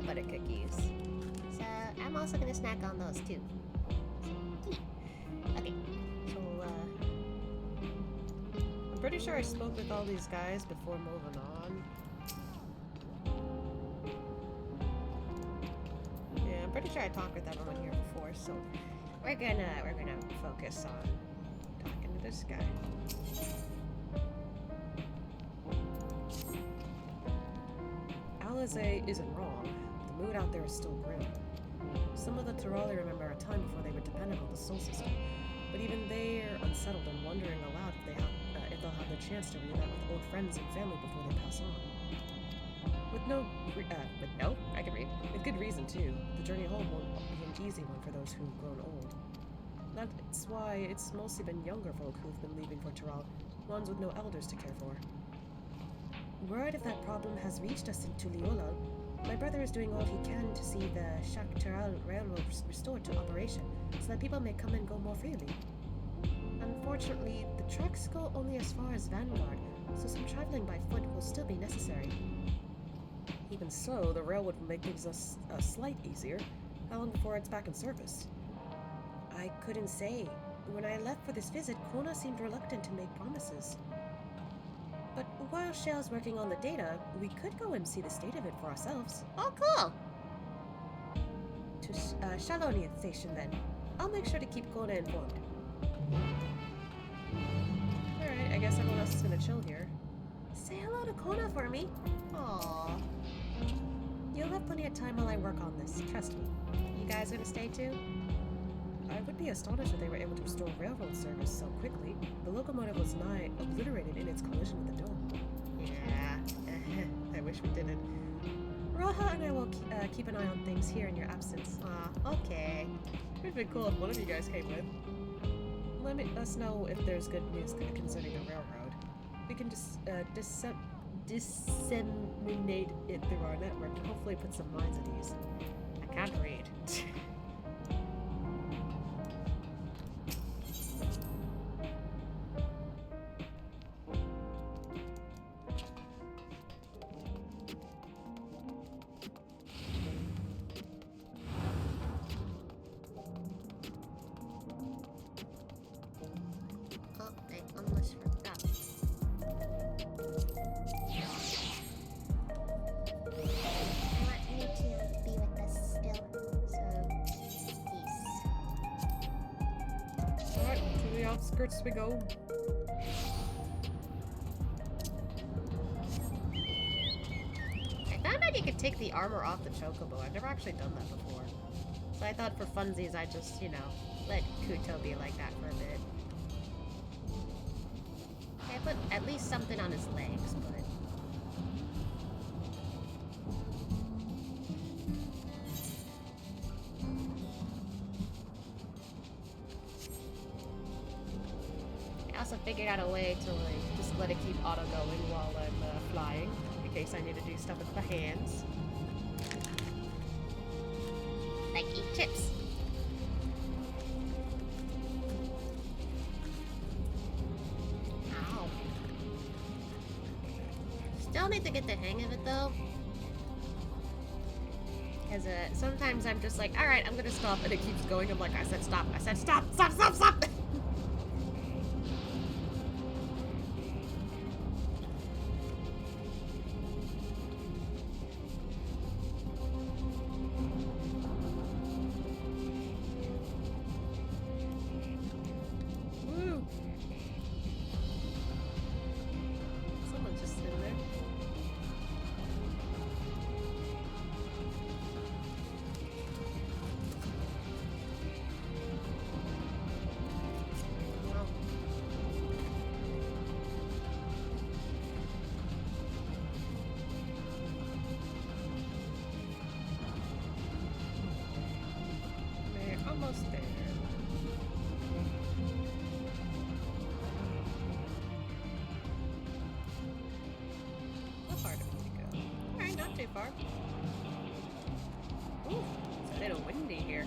S1: butter cookies. So I'm also gonna snack on those too. Okay, so
S2: I'm pretty sure I spoke with all these guys before moving on. Yeah, I'm pretty sure I talked with everyone here before, so
S1: we're gonna focus on talking to this guy.
S2: Alizé isn't wrong. The mood out there is still grim. Some of the Tural remember a time before they were dependent on the soul system, but even they're unsettled and wondering aloud if they'll have the chance to reunite with old friends and family before they pass on. With good reason too. The journey home won't be an easy one for those who've grown old. That's why it's mostly been younger folk who've been leaving for Tural, ones with no elders to care for. Word of that problem has reached us in Tural. My brother is doing all he can to see the Tural Railroad restored to operation, so that people may come and go more freely. Unfortunately, the tracks go only as far as Vanguard, so some traveling by foot will still be necessary. Even so, the railroad will make things a slight easier. How long before it's back in service? I couldn't say. When I left for this visit, Koana seemed reluctant to make promises. But while Shale's working on the data, we could go and see the state of it for ourselves.
S1: Oh, cool!
S2: To Shalonian Station, then. I'll make sure to keep Koana informed. Alright, I guess everyone else is gonna chill here. Say hello to Koana for me.
S1: Aww.
S2: You'll have plenty of time while I work on this, trust me.
S1: You guys gonna stay too?
S2: I would be astonished if they were able to restore railroad service so quickly. The locomotive was nigh obliterated in its collision with the dome.
S1: Yeah,
S2: I wish we didn't. Raha and I will keep an eye on things here in your absence.
S1: Okay.
S2: It would be cool if one of you guys came with. Let us know if there's good news concerning the railroad. We can just disseminate it through our network and hopefully put some minds at ease.
S1: I can't read.
S2: Outskirts we go.
S1: I found out you could take the armor off the chocobo. I've never actually done that before. So I thought for funsies I'd just, you know, let Kuto be like that for a bit. I put at least something on his legs, but... I also figured out a way to like just let it keep auto going while I'm flying, in case I need to do stuff with my hands. Like eat chips. Ow. Still need to get the hang of it though. Because sometimes I'm just like, alright, I'm gonna stop, and it keeps going. I'm like, I said stop, stop, stop, stop, stop!
S2: Almost there. How far do we need to go? Alright, not too far. Ooh, it's a little windy here.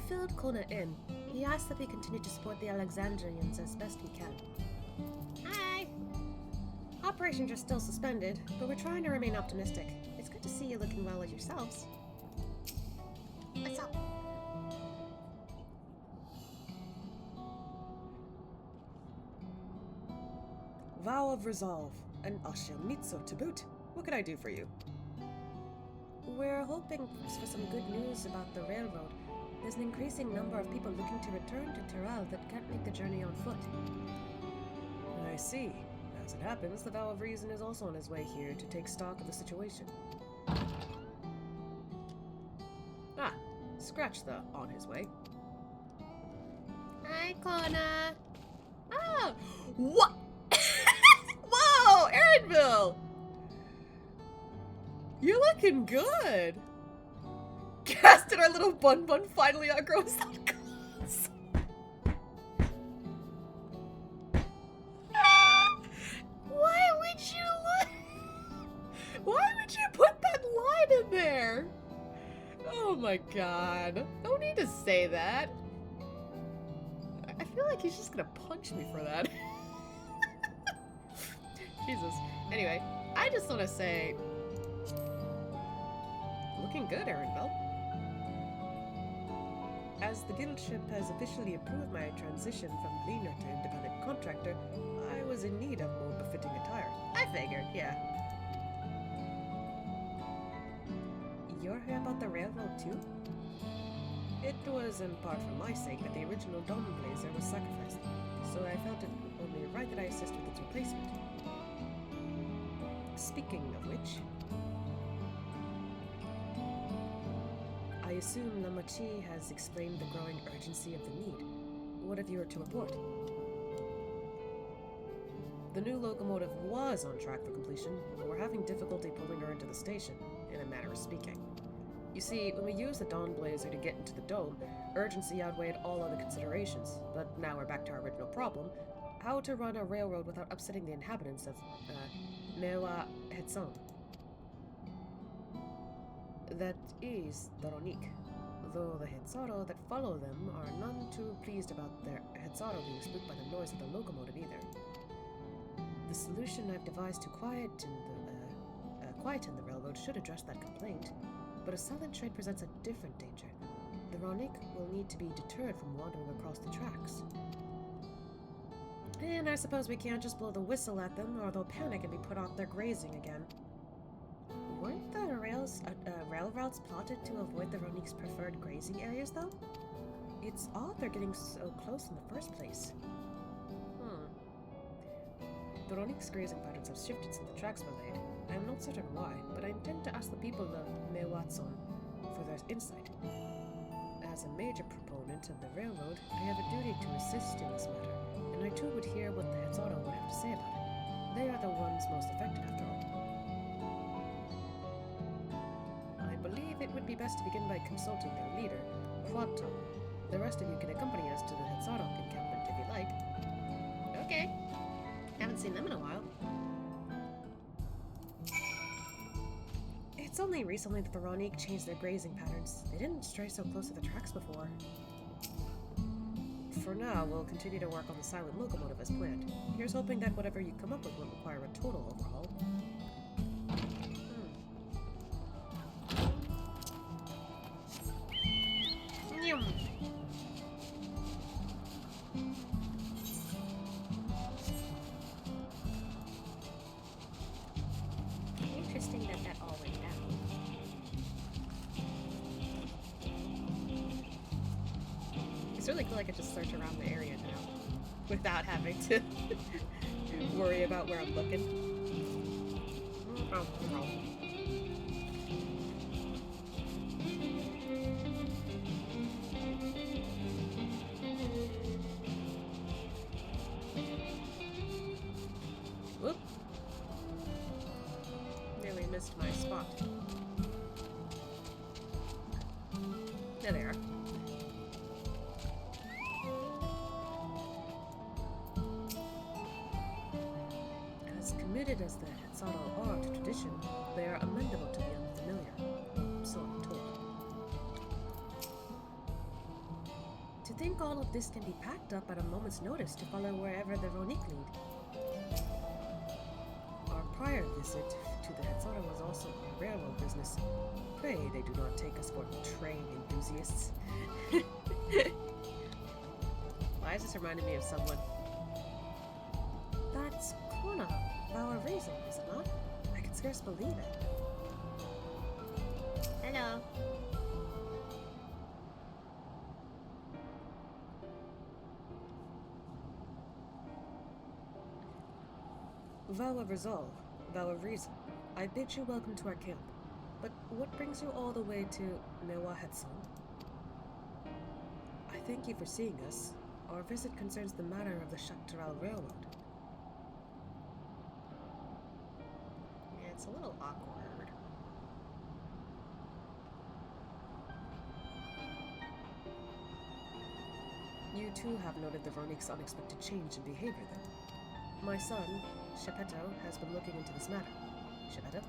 S2: filled Koana in. He asked that we continue to support the Alexandrians as best we can. Hi! Operations are still suspended, but we're trying to remain optimistic. It's good to see you looking well as yourselves.
S5: What's up?
S2: Vow of Resolve, and Ashimitsu to boot. What can I do for you? We're hoping for some good news about the railroad. There's an increasing number of people looking to return to Tural that can't make the journey on foot. I see. As it happens, the Vow of Reason is also on his way here to take stock of the situation. Ah, scratch the on his way. Hi, Koana. Ah, what? Whoa, Erinville! You're looking good. Cast and our little bun finally outgrows that class. Why would you put that line in there? Oh my god. No need to say that. I feel like he's just gonna punch me for that. Jesus. Anyway, I just want to say, looking good, Erinville. As the guildship has officially approved my transition from cleaner to independent contractor, I was in need of more befitting attire. I figured, yeah. You're here about the railroad too? It was in part for my sake that the original Dawn Blazer was sacrificed, so I felt it only right that I assist with its replacement. Speaking of which, I assume Lamachi has explained the growing urgency of the need. What have you to report? The new locomotive was on track for completion, but we're having difficulty pulling her into the station, in a manner of speaking. You see, when we used the Dawn Blazer to get into the dome, urgency outweighed all other considerations, but now we're back to our original problem: how to run a railroad without upsetting the inhabitants of, Mewa Hetson. That is the Ronik, though the Hetsaro that follow them are none too pleased about their Hetsaro being spooked by the noise of the locomotive either. The solution I've devised to quieten the railroad should address that complaint, but a silent trade presents a different danger. The Ronik will need to be deterred from wandering across the tracks. And I suppose we can't just blow the whistle at them, or they'll panic and be put off their grazing again. Weren't the rail routes plotted to avoid the Ronik's preferred grazing areas, though? It's odd they're getting so close in the first place. The Ronik's grazing patterns have shifted since the tracks were laid. I am not certain why, but I intend to ask the people of Mewatson for their insight. As a major proponent of the railroad, I have a duty to assist in this matter, and I too would hear what the Hetsaro would have to say about it. They are the ones most affected, after all. I believe it would be best to begin by consulting their leader, Quato. The rest of you can accompany us to the Hetsaro encampment if you like. Okay. Haven't seen them in a while. It's only recently that the Ronik changed their grazing patterns. They didn't stray so close to the tracks before. For now, we'll continue to work on the silent locomotive as planned. Here's hoping that whatever you come up with won't require a total overhaul. Interesting that all went down. It's really cool I could just search around the area now without having to worry about where I'm looking. Whoop. Nearly missed my spot. There they are. As committed as the Hetsaro are to tradition, they are amendable to the unfamiliar. So I'm told. think all of this can be packed up at a moment's notice to follow wherever the Ronik lead. Our prior visit to the Hetzara was also a railroad business. Pray they do not take us for train enthusiasts.
S1: Why is this reminding me of someone?
S2: That's Koana, our reason, is it not? I can scarce believe it.
S1: Hello.
S2: Vow of resolve, vow of reason. I bid you welcome to our camp. But what brings you all the way to Mewa Hetson? I thank you for seeing us. Our visit concerns the matter of the Tural Railroad.
S1: Yeah, it's a little awkward.
S2: You too have noted the Ronik's unexpected change in behavior, then. My son, Shepeto, has been looking into this matter. Shepeto?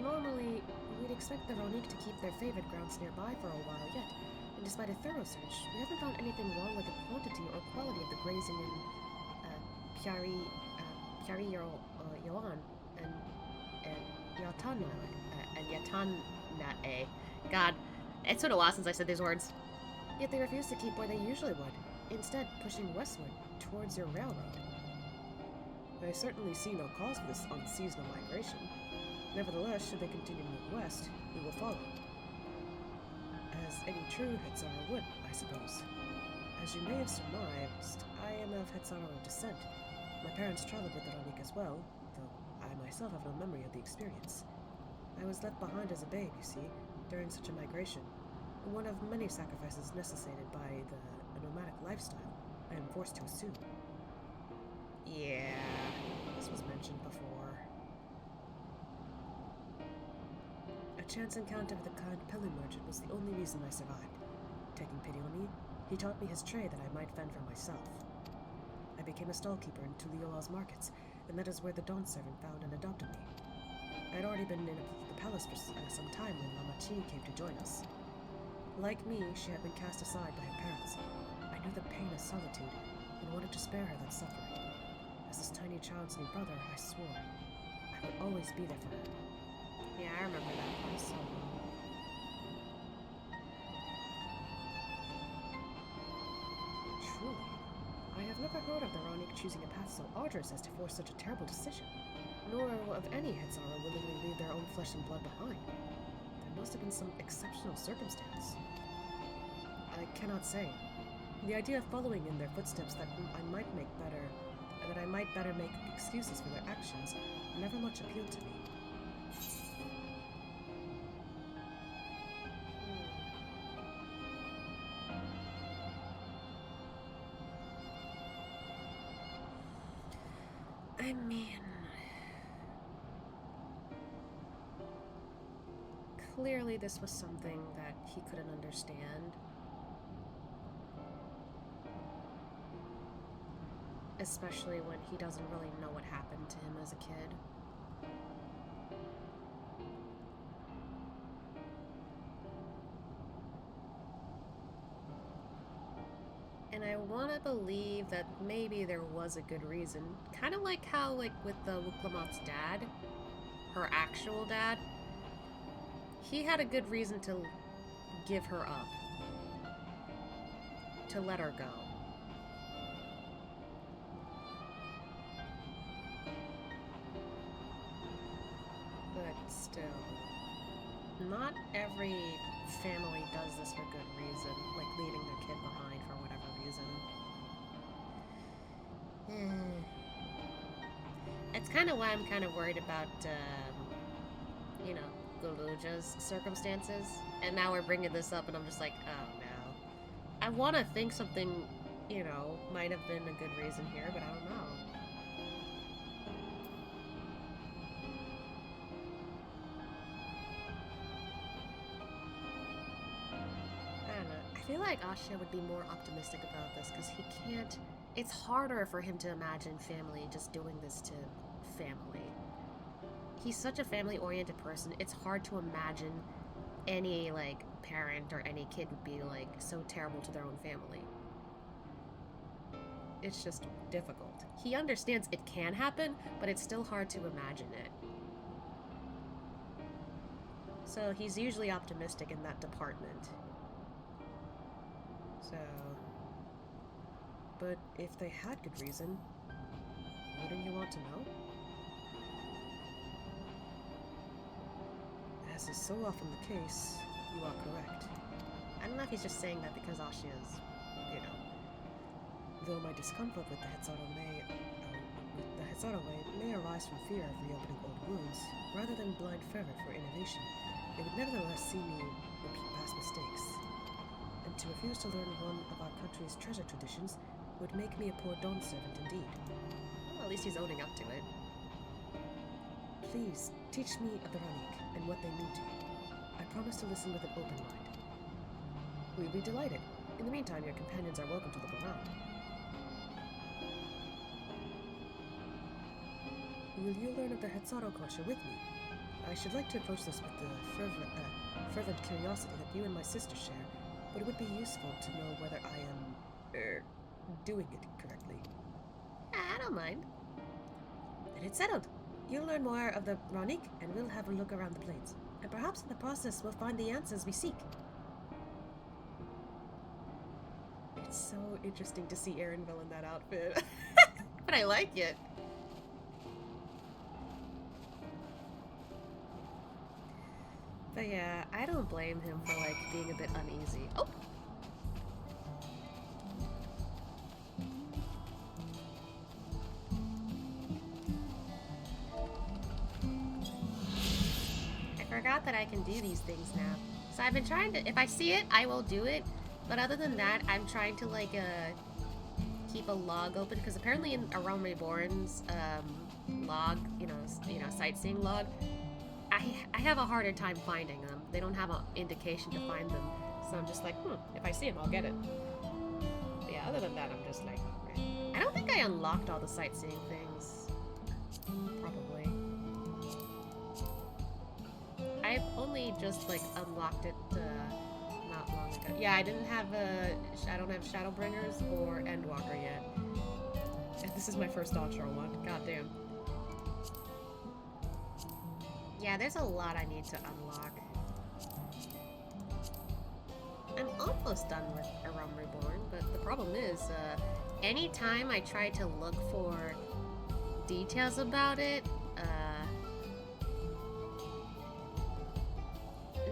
S2: Normally, we'd expect the Ronik to keep their favorite grounds nearby for a while yet, and despite a thorough search, we haven't found anything wrong with the quantity or quality of the grazing in Pyari Yoan and Yatanae. God, it's been a while since I said these words. Yet they refuse to keep where they usually would, instead pushing westward towards your railroad. I certainly see no cause for this unseasonal migration. Nevertheless, should they continue to move west, we will follow. As any true Hetzara would, I suppose. As you may have surmised, I am of Hetzara descent. My parents traveled with the Ronik as well, though I myself have no memory of the experience. I was left behind as a babe, you see, during such a migration. One of many sacrifices necessitated by the nomadic lifestyle I am forced to assume.
S1: Yeah, this was mentioned before.
S2: A chance encounter with the kind Pelin merchant was the only reason I survived. Taking pity on me, he taught me his trade that I might fend for myself. I became a stallkeeper in Tuliola's markets, and that is where the dawn servant found and adopted me. I had already been in the palace for some time when Mama Chi came to join us. Like me, she had been cast aside by her parents. I knew the pain of solitude and wanted to spare her that suffering. As this tiny child's new brother, I swore I would always be there for her.
S1: Yeah, I remember that part so well.
S2: Truly, I have never heard of the Ronik choosing a path so arduous as to force such a terrible decision, nor of any Hetzara willingly leave their own flesh and blood behind. There must have been some exceptional circumstance. I cannot say. The idea of following in their footsteps that I might better make excuses for their actions never much appealed to me. I mean, clearly this was something that he couldn't understand. Especially when he doesn't really know what happened to him as a kid. And I want to believe that maybe there was a good reason. Kind of like how, like, with the Wuklamat's dad, her actual dad, he had a good reason to give her up. To let her go. But still, not every family does this for good reason, like leaving their kid behind for whatever reason. It's kind of why I'm kind of worried about, you know, Gulool Ja's circumstances. And now we're bringing this up and I'm just like, oh no. I want to think something, you know, might have been a good reason here, but I don't know. I feel like Asha would be more optimistic about this because he can't. It's harder for him to imagine family just doing this to family. He's such a family-oriented person, it's hard to imagine
S1: any, like, parent or any kid would be, like, so terrible to their own family. It's just difficult. He understands it can happen, but it's still hard to imagine it. So he's usually optimistic in that department. So... But if they had good reason, wouldn't you want to know? As is so often the case, you are correct. I don't know if he's just saying that because Ashi is, you know. Though my discomfort with the Hetzaru way may arise from fear of reopening old wounds, rather than blind fervor for innovation, it would nevertheless see me repeat past mistakes. And to refuse to learn one of our country's treasure traditions would make me a poor dawn servant indeed. Well, at least he's owning up to it. Please, teach me of the Ranik and what they mean to you. I promise to listen with an open mind. We'd be delighted. In the meantime, your companions are welcome to look around. Will you learn of the Hetzaru culture with me? I should like to approach this with the fervent curiosity that you and my sister share, but it would be useful to know whether I am, doing it correctly. I don't mind. Then it's settled. You'll learn more of the Ranik, and we'll have a look around the plains. And perhaps in the process we'll find the answers we seek. It's so interesting to see Erinville in that outfit. But I like it. But yeah, I don't blame him for, like, being a bit uneasy. Oh! I forgot that I can do these things now. So I've been trying to, if I see it, I will do it. But other than that, I'm trying to, like, keep a log open, because apparently in A Realm Reborn's, log, you know, sightseeing log, I have a harder time finding them. They don't have an indication to find them. So I'm just like, if I see them, I'll get it. But yeah, other than that, I'm just like, I don't think I unlocked all the sightseeing things. Probably. I've only just, like, unlocked it, not long ago. Yeah, I don't have Shadowbringers or Endwalker yet. And this is my first Dawntrail one. God damn. Yeah, there's a lot I need to unlock. I'm almost done with A Realm Reborn, but the problem is, anytime I try to look for details about it,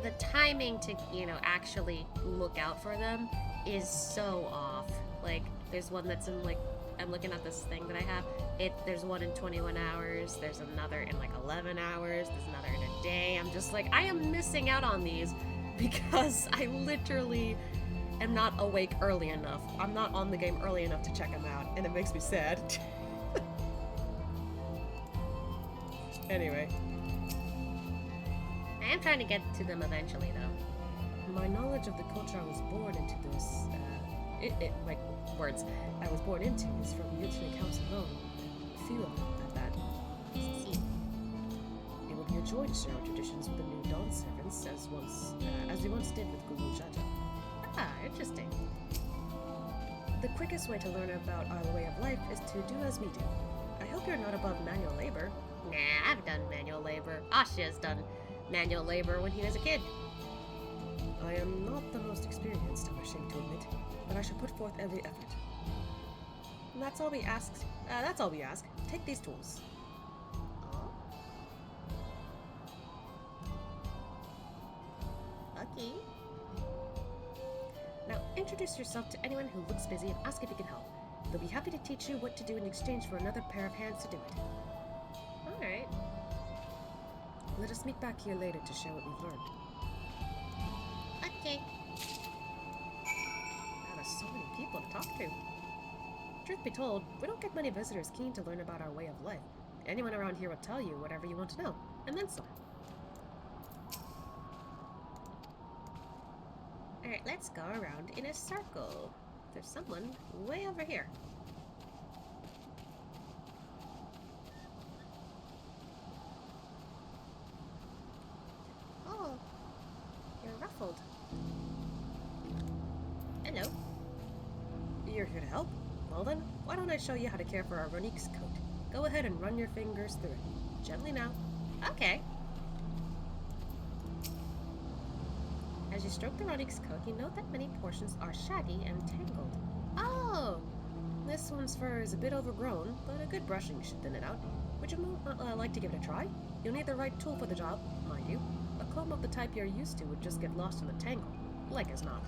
S1: the timing to, you know, actually look out for them is so off. Like, there's one that's in, like, I'm looking at this thing that I have. There's one in 21 hours, there's another in like 11 hours, there's another in a day. I'm just like, I am missing out on these because I literally am not awake early enough. I'm not on the game early enough to check them out, and it makes me sad. Anyway. I am trying to get to them eventually, though. My knowledge of the culture I was born into my words I was born into is from Yuchine accounts alone. Few of them at that. It will be a joy to share our traditions with the new Dawn servants, as we once did with Gulool Ja. Ah, interesting. The quickest way to learn about our way of life is to do as we do. I hope you're not above manual labor. Nah, I've done manual labor. Ashi has done manual labor when he was a kid. I am not the most experienced, I'm ashamed to admit, but I shall put forth every effort. And that's all we ask. Take these tools. Okay. Now introduce yourself to anyone who looks busy and ask if you can help. They'll be happy to teach you what to do in exchange for another pair of hands to do it. Alright. Let us meet back here later to share what we've learned. Okay. Wow, there's so many people to talk to. Truth be told, we don't get many visitors keen to learn about our way of life. Anyone around here will tell you whatever you want to know, and then some. Alright, let's go around in a circle. There's someone way over here. Oh, you're
S2: scaffold. Hello. You're here to help? Well then, why don't I show you how to care for our Ronique's coat? Go ahead and run your fingers through it. Gently now.
S1: Okay. As you stroke the Ronique's coat, you note that many portions are shaggy and tangled.
S2: Oh! This one's fur is a bit overgrown, but a good brushing should thin it out. Would you like to give it a try? You'll need the right tool for the job, mind you. A comb of the type you're used to would just get lost in the tangle. Like as not.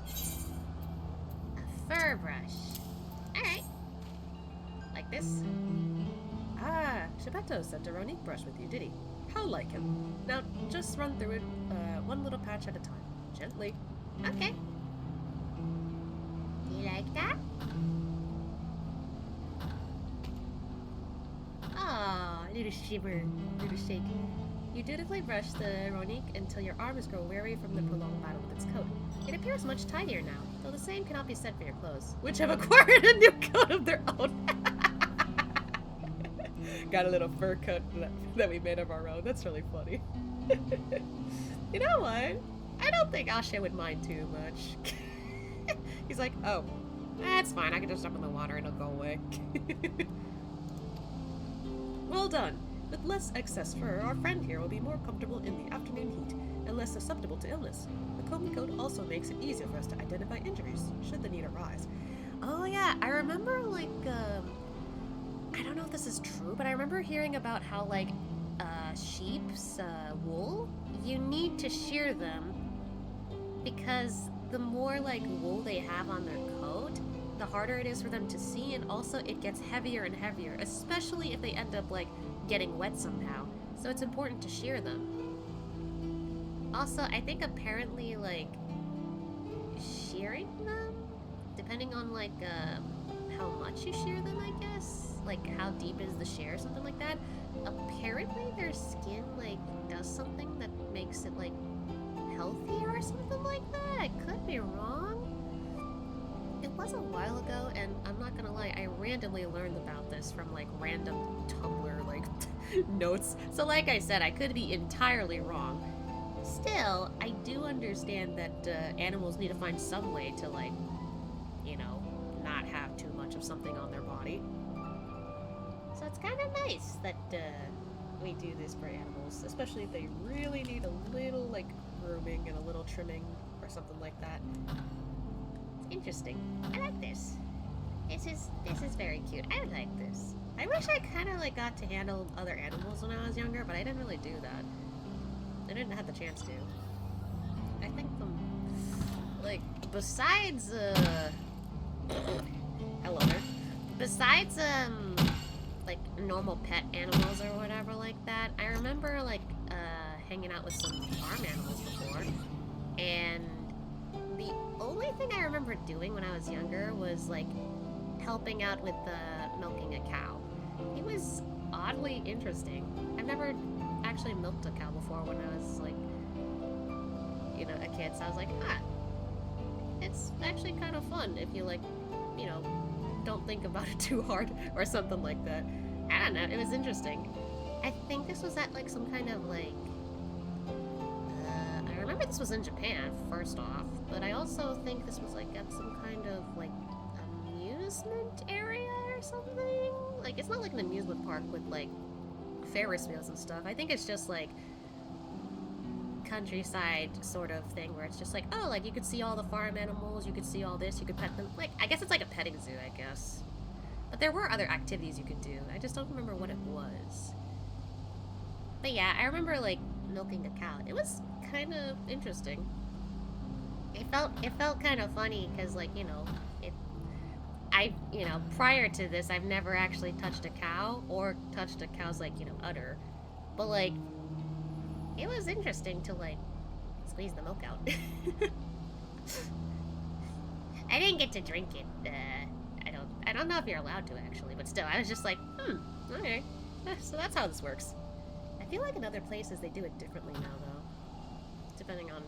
S1: A fur brush. Alright. Like this?
S2: Ah, Shibetto sent a Ronique brush with you, did he? How like him. Now, just run through it, one little patch at a time. Gently.
S1: Okay. Do you like that? Oh, little shiver, little shake.
S2: You dutifully brush the Ronique until your arms grow weary from the prolonged battle with its coat.
S1: It appears much tidier now, though the same cannot be said for your clothes,
S2: which have acquired a new coat of their own. Got a little fur coat that we made of our own. That's really funny. You know what? I don't think Ashe would mind too much. He's like, oh, that's fine. I can just jump in the water and it'll go away. Well done. With less excess fur, our friend here will be more comfortable in the afternoon heat and less susceptible to illness. The combing coat also makes it easier for us to identify injuries, should the need arise.
S1: Oh yeah, I remember like, I don't know if this is true, but I remember hearing about how like, sheep's wool, you need to shear them because the more like wool they have on their coat, the harder it is for them to see, and also it gets heavier and heavier, especially if they end up like getting wet somehow. So it's important to shear them. Also, I think apparently like shearing them, depending on like how much you shear them, I guess, like how deep is the shear or something like that, apparently their skin like does something that makes it like healthier or something like that. I could be wrong. It was a while ago, and I'm not gonna lie, I randomly learned about this from like random Tumblr like notes. So like I said, I could be entirely wrong. Still, I do understand that animals need to find some way to like, you know, not have too much of something on their body. So it's kind of nice that we do this for animals, especially if they really need a little like grooming and a little trimming or something like that. Interesting. I like this. This is very cute. I like this. I wish I kind of like got to handle other animals when I was younger, but I didn't really do that. I didn't have the chance to. I think like besides hello there. Besides like normal pet animals or whatever like that, I remember like hanging out with some farm animals before, and the only thing I remember doing when I was younger was like helping out with milking a cow. It was oddly interesting. I've never actually milked a cow before when I was like, you know, a kid, so I was like, it's actually kind of fun if you like, you know, don't think about it too hard or something like that. I don't know, it was interesting. I think this was at like some kind of like, I remember this was in Japan, first off, but I also think this was like at some kind of like amusement area or something. Like, it's not like an amusement park with like Ferris wheels and stuff. I think it's just like countryside sort of thing where it's just like, oh, like you could see all the farm animals, you could see all this, you could pet them. Like, I guess it's like a petting zoo, I guess. But there were other activities you could do. I just don't remember what it was. But yeah, I remember like milking a cow. It was kind of interesting. It felt kind of funny because, like, you know, you know, prior to this, I've never actually touched a cow or touched a cow's, like, you know, udder. But, like, it was interesting to, like, squeeze the milk out. I didn't get to drink it. I don't know if you're allowed to, actually, but still, I was just like, okay. So that's how this works. I feel like in other places they do it differently now, though. Depending on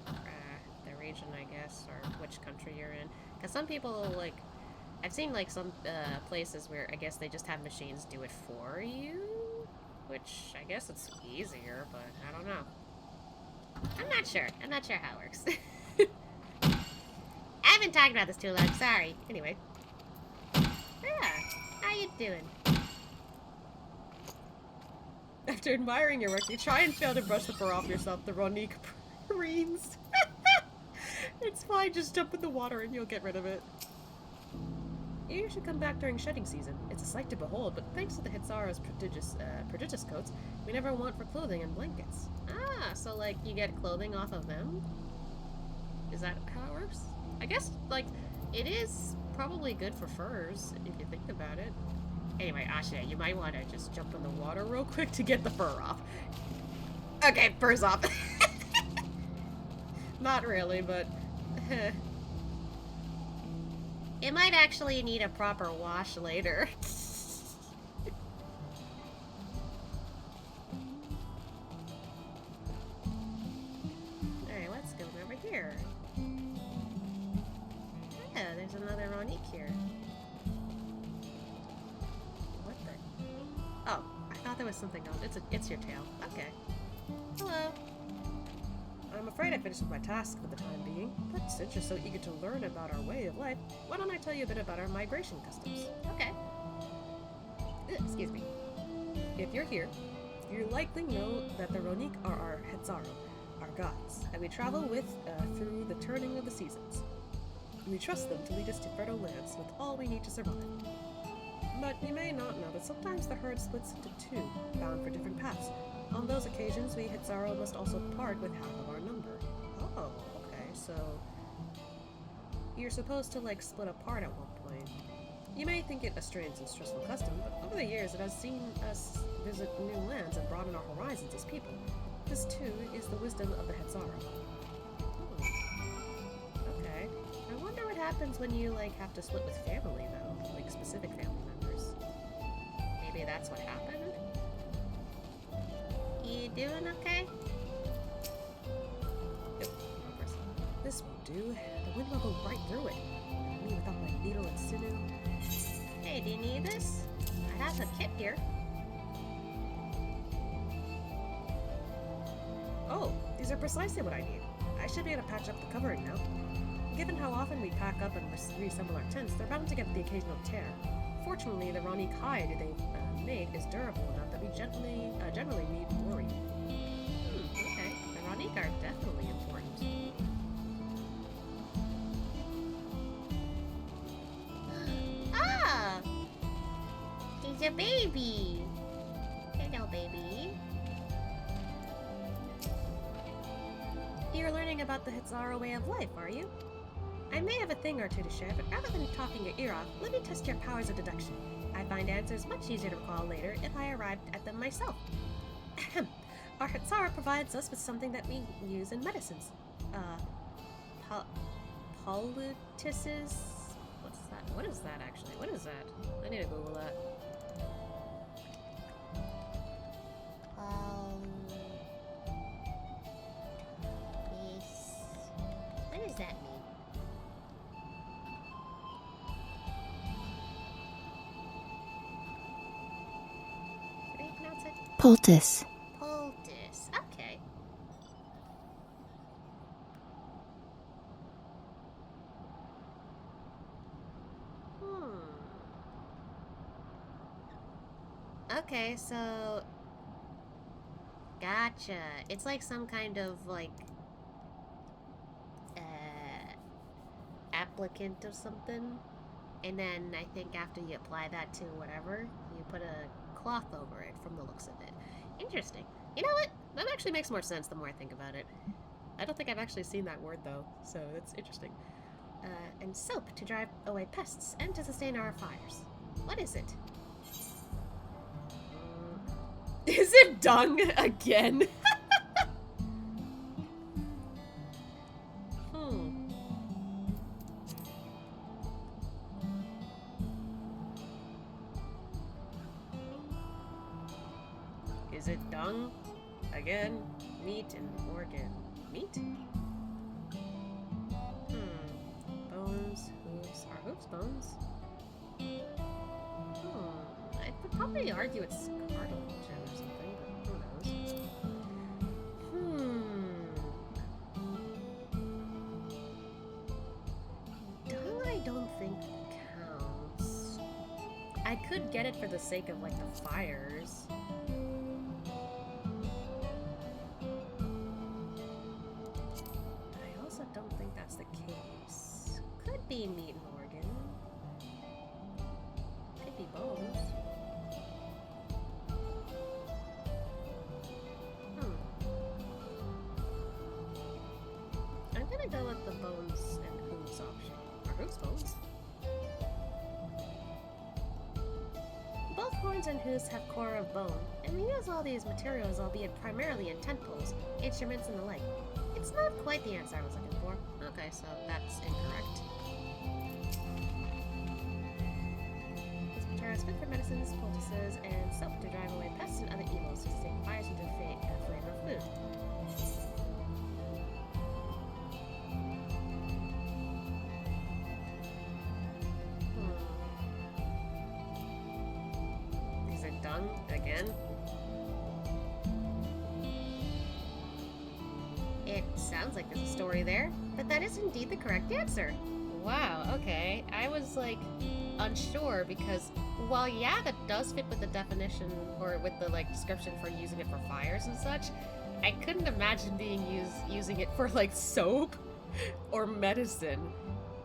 S1: the region, I guess, or which country you're in. Because some people, like, I've seen, like, some places where I guess they just have machines do it for you. Which, I guess it's easier, but I don't know. I'm not sure. I'm not sure how it works. I've been talking about this too long, sorry. Anyway. Yeah, how you doing?
S2: After admiring your work, you try and fail to brush the fur off yourself. The Ronique reens. It's fine, just jump in the water and you'll get rid of it. You should come back during shedding season. It's a sight to behold, but thanks to the Hitsara's prodigious coats, we never want for clothing and blankets.
S1: Ah, so like you get clothing off of them? Is that how it works? I guess, like, it is probably good for furs, if you think about it. Anyway, Asha, you might want to just jump in the water real quick to get the fur off.
S2: Okay, fur's off. Not really, but...
S1: It might actually need a proper wash later. Alright, let's go over here. Yeah, there's another Ronique here. What the? Oh, I thought there was something else. It's your tail. Okay. Hello.
S2: I'm afraid I finished with my task for the time being, but since you're so eager to learn about our way of life, why don't I tell you a bit about our migration customs?
S1: Okay.
S2: Excuse me. If you're here, you likely know that the Ronique are our Hetsaro, our gods, and we travel with through the turning of the seasons. We trust them to lead us to fertile lands with all we need to survive. But you may not know that sometimes the herd splits into two, bound for different paths. On those occasions, we Hitsaro must also part with half of our number.
S1: Oh, okay, so...
S2: You're supposed to, like, split apart at one point. You may think it a strange and stressful custom, but over the years it has seen us visit new lands and broaden our horizons as people. This, too, is the wisdom of the Hetsaro.
S1: Okay. I wonder what happens when you, like, have to split with family, though. Like, specific family members. Maybe that's what happened? You doing okay?
S2: Yep. This won't do. The wind will go right through it. Me without my needle and sinew.
S1: Hey, do you need this? I have a kit here.
S2: Oh, these are precisely what I need. I should be able to patch up the covering now. Given how often we pack up and reassemble our tents, they're bound to get the occasional tear. Fortunately, the Ronique hide they've made is durable enough that we generally need worry.
S1: Okay. The Ronique are definitely important. Ah! He's a baby! Hello, baby.
S2: You're learning about the Hitsaro way of life, are you? I may have a thing or two to share, but rather than talking your ear off, let me test your powers of deduction. I find answers much easier to recall later if I arrived at them myself. Our Hitsara provides us with something that we use in medicines. Poultices? What's that? What is that, actually? What is that? I need to Google that.
S1: What does that mean? How do you pronounce it?
S12: Poultice.
S1: Poultice. Okay. Okay, so... Gotcha. It's like some kind of, like... applicant of something. And then I think after you apply that to whatever, you put a cloth over it from the looks of it. Interesting. You know what? That actually makes more sense the more I think about it.
S2: I don't think I've actually seen that word, though, so that's interesting.
S1: And soap to drive away pests and to sustain our fires. What is it?
S2: Is it dung again? Is it dung? Again? Meat and organ. Meat? Bones, hooves. Are hooves bones?
S1: I would probably argue it's cartilage or something, but who knows?
S2: I could get it for the sake of, like, the fires. But I also don't think that's the case. Could be meat and organ. Could be bones. I'm gonna go with the bones and hooves option. Or hooves bones? Both horns and hooves have core of bone, and we use all these materials, albeit primarily in tent poles, instruments, and the like. It's not quite the answer I was looking for. Okay, so that's incorrect. These materials fit for medicines, poultices, and soap to drive away pests and other evils, to take fires into the flavor of food. Is it done again? It sounds like there's a story there, but that is indeed the correct answer. Wow, okay. I was like unsure because while yeah, that does fit with the definition or with the like description for using it for fires and such, I couldn't imagine using it for like soap or medicine.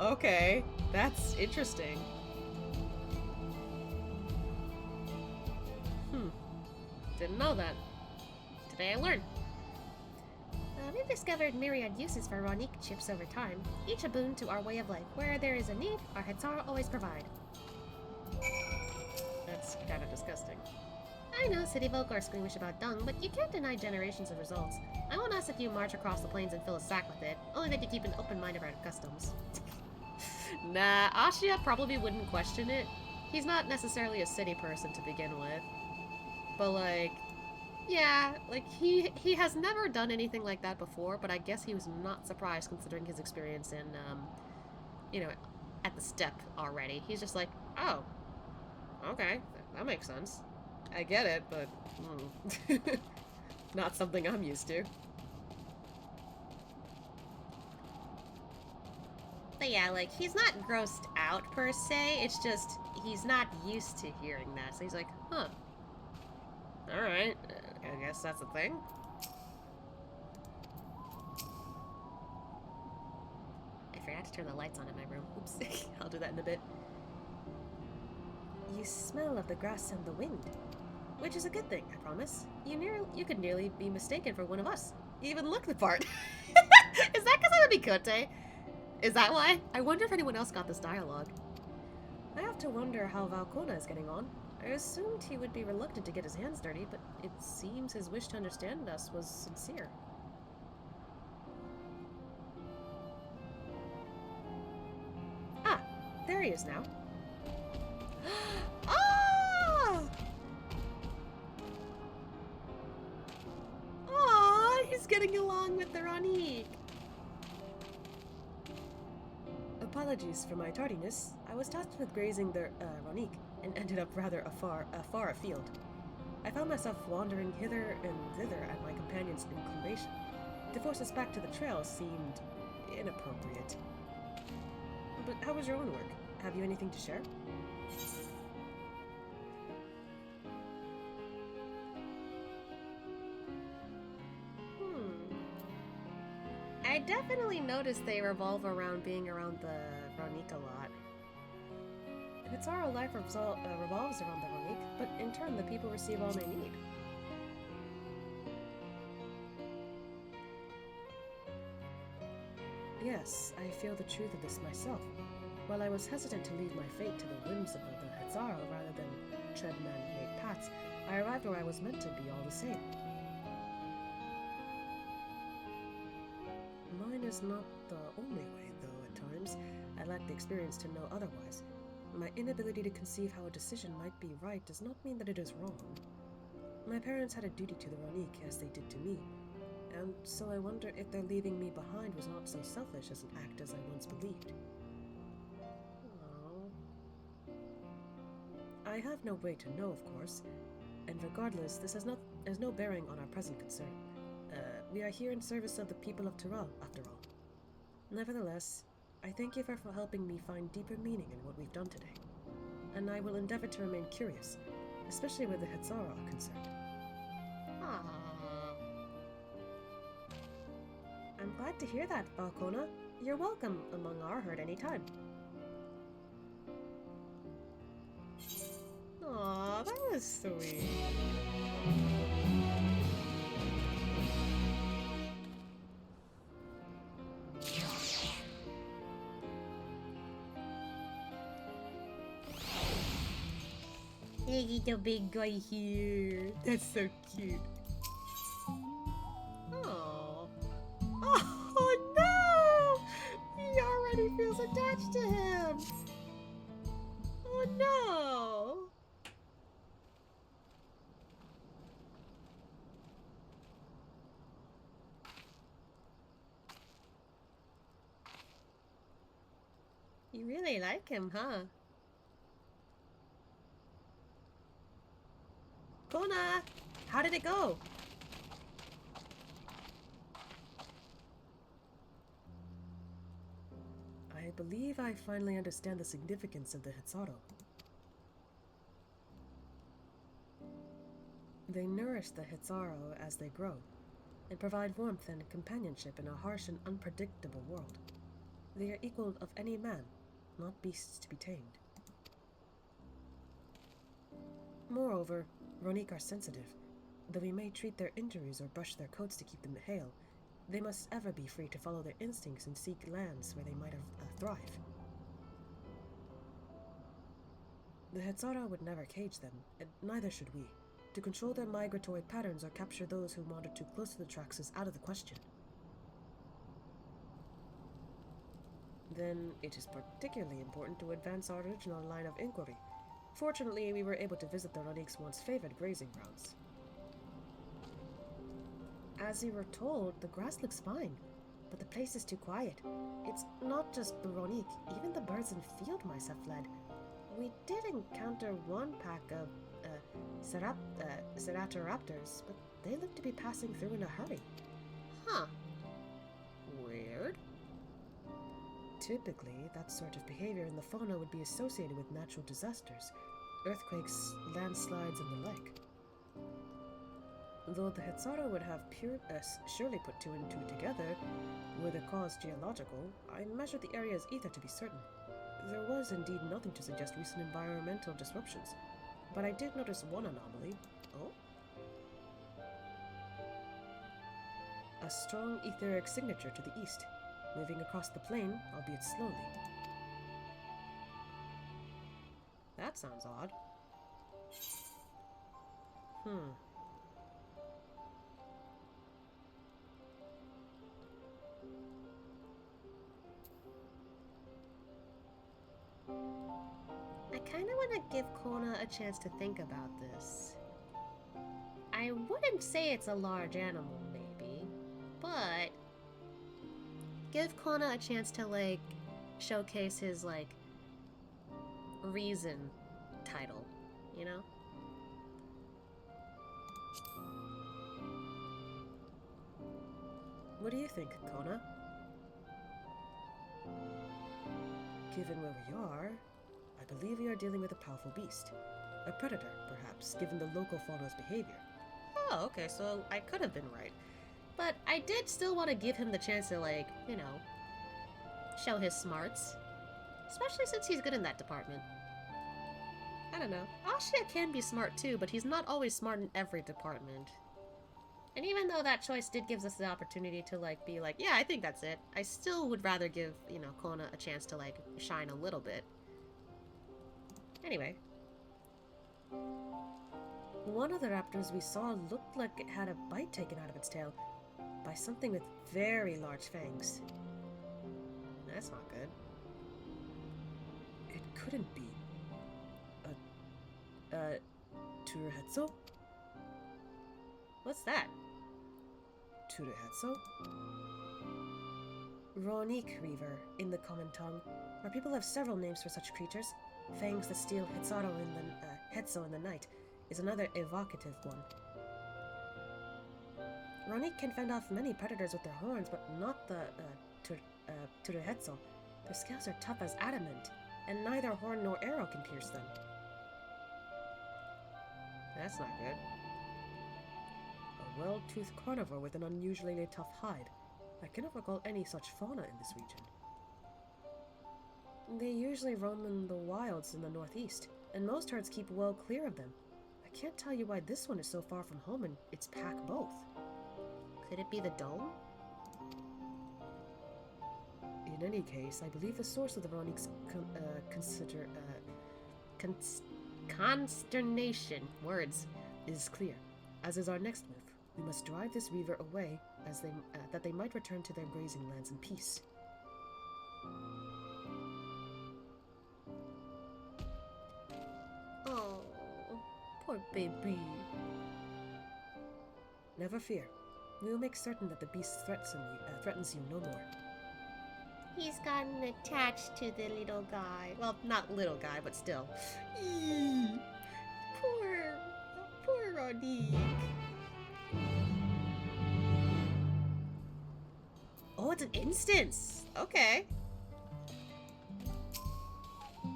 S2: Okay, that's interesting. Didn't know that. Today I learned. We've discovered myriad uses for Ronique chips over time, each a boon to our way of life. Where there is a need, our Hetsara always provide. That's kind of disgusting. I know city folk are squeamish about dung, but you can't deny generations of results. I won't ask if you march across the plains and fill a sack with it, only that you keep an open mind about customs. Nah, Ashia probably wouldn't question it. He's not necessarily a city person to begin with. But like, yeah, like he has never done anything like that before, but I guess he was not surprised considering his experience in, you know, at the step already. He's just like, oh, okay, that makes sense. I get it, but not something I'm used to. But yeah, like, he's not grossed out per se, it's just he's not used to hearing that, so he's like, huh. Alright, I guess that's a thing. I forgot to turn the lights on in my room. Oops, I'll do that in a bit. You smell of the grass and the wind, which is a good thing, I promise. You could nearly be mistaken for one of us. You even look the part. Is that because I'm a Bikote? Is that why? I wonder if anyone else got this dialogue. I have to wonder how Valkona is getting on. I assumed he would be reluctant to get his hands dirty, but it seems his wish to understand us was sincere. Ah, there he is now. Ah! Aw, he's getting along with the Ronique. Apologies for my tardiness. I was tasked with grazing the Ronique and ended up rather far afield. I found myself wandering hither and thither at my companion's inclination. To force us back to the trail seemed inappropriate. But how was your own work? Have you anything to share? I definitely noticed they revolve around being around the Ronique a lot. Hetsara life revolves around the Ronique, but in turn the people receive all they need. Yes, I feel the truth of this myself. While I was hesitant to leave my fate to the whims of the Hetsara rather than tread man-made paths, I arrived where I was meant to be all the same. Mine is not the only way, though at times I lack the experience to know otherwise. My inability to conceive how a decision might be right does not mean that it is wrong. My parents had a duty to the Ronique as they did to me, and so I wonder if their leaving me behind was not so selfish as an act as I once believed. Aww. I have no way to know, of course, and regardless, this has no bearing on our present concern. We are here in service of the people of Tural, after all. Nevertheless, I thank you for helping me find deeper meaning in what we've done today. and I will endeavor to remain curious, especially where the Hetzara are concerned.
S1: Aww.
S2: I'm glad to hear that, Koana. You're welcome among our herd anytime.
S1: Aw, that was sweet. Hey, the big guy here. That's so cute. Oh. Oh no! He already feels attached to him. Oh no! You really like him, huh?
S2: Koana! How did it go? I believe I finally understand the significance of the Hetzaro. They nourish the Hetzaro as they grow, and provide warmth and companionship in a harsh and unpredictable world. They are equal of any man, not beasts to be tamed. Moreover, Ronique are sensitive. Though we may treat their injuries or brush their coats to keep them hale, they must ever be free to follow their instincts and seek lands where they might thrive. The Hetzara would never cage them, and neither should we. To control their migratory patterns or capture those who wander too close to the tracks is out of the question. Then it is particularly important to advance our original line of inquiry. Fortunately, we were able to visit the Ronique's once favored grazing grounds. As we were told, the grass looks fine, but the place is too quiet. It's not just the Ronique, even the birds and field mice have fled. We did encounter one pack of Ceratoraptors, but they look to be passing through in a hurry.
S1: Huh. Weird.
S2: Typically, that sort of behavior in the fauna would be associated with natural disasters, earthquakes, landslides, and the like. Though the Hetzara would have surely put two and two together, were the cause geological, I measured the area's ether to be certain. There was indeed nothing to suggest recent environmental disruptions, but I did notice one anomaly. Oh? A strong etheric signature to the east, moving across the plain, albeit slowly.
S1: That sounds odd. I kind of want to give Koana a chance to think about this. I wouldn't say it's a large animal, maybe, but give Koana a chance to, like, showcase his, like, reason title, you know?
S2: What do you think, Koana? Given where we are, I believe we are dealing with a powerful beast. A predator, perhaps, given the local fauna's behavior.
S1: Oh, okay, so I could have been right. But I did still want to give him the chance to, like, you know, show his smarts. Especially since he's good in that department. I don't know. Ashia can be smart too, but he's not always smart in every department. And even though that choice did give us the opportunity to, like, be like, yeah, I think that's it, I still would rather give, you know, Koana a chance to, like, shine a little bit. Anyway.
S2: One of the raptors we saw looked like it had a bite taken out of its tail by something with very large fangs.
S1: That's not good.
S2: It couldn't be. Turuhetso?
S1: What's that?
S2: Turuhetso? Ronique Reaver, in the common tongue. Our people have several names for such creatures. Fangs that steal Hetzo in the night is another evocative one. Ronique can fend off many predators with their horns, but not the Turuhetso. Their scales are tough as adamant, and neither horn nor arrow can pierce them. That's not good. A well-toothed carnivore with an unusually tough hide. I cannot recall any such fauna in this region. They usually roam in the wilds in the northeast, and most herds keep well clear of them. I can't tell you why this one is so far from home and its pack both.
S1: Could it be the dome?
S2: In any case, I believe the source of the Veronique's
S1: Consternation. Words.
S2: is clear, as is our next move. We must drive this reaver away, as that they might return to their grazing lands in peace.
S1: Oh, poor baby.
S2: Never fear. We will make certain that the beast threatens you no more.
S1: He's gotten attached to the little guy. Well, not little guy, but still. Eee, poor Ronique.
S2: Oh, it's an instance! Okay. A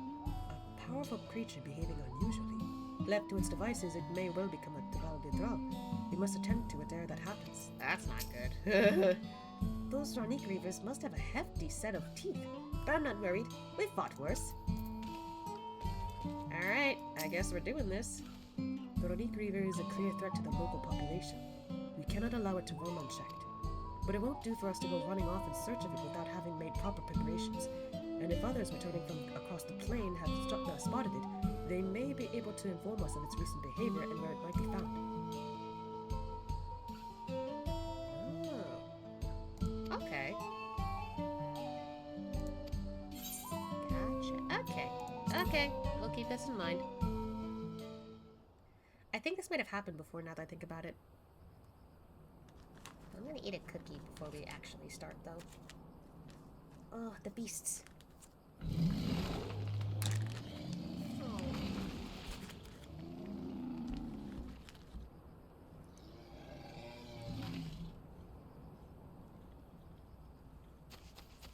S2: powerful creature behaving unusually. Left to its devices, it may well become a Tural. We must attend to it ere that happens.
S1: That's not good.
S2: Those Ronique Reavers must have a hefty set of teeth. But I'm not worried. We've fought worse. Alright, I guess we're doing this. The Ronique Reaver is a clear threat to the local population. We cannot allow it to roam unchecked. But it won't do for us to go running off in search of it without having made proper preparations. And if others returning from across the plain have spotted it, they may be able to inform us of its recent behavior and where it might be found.
S1: Okay. Gotcha. Okay. We'll keep this in mind.
S2: I think this might have happened before now that I think about it.
S1: I'm gonna eat a cookie before we actually start, though.
S2: Oh, the beasts.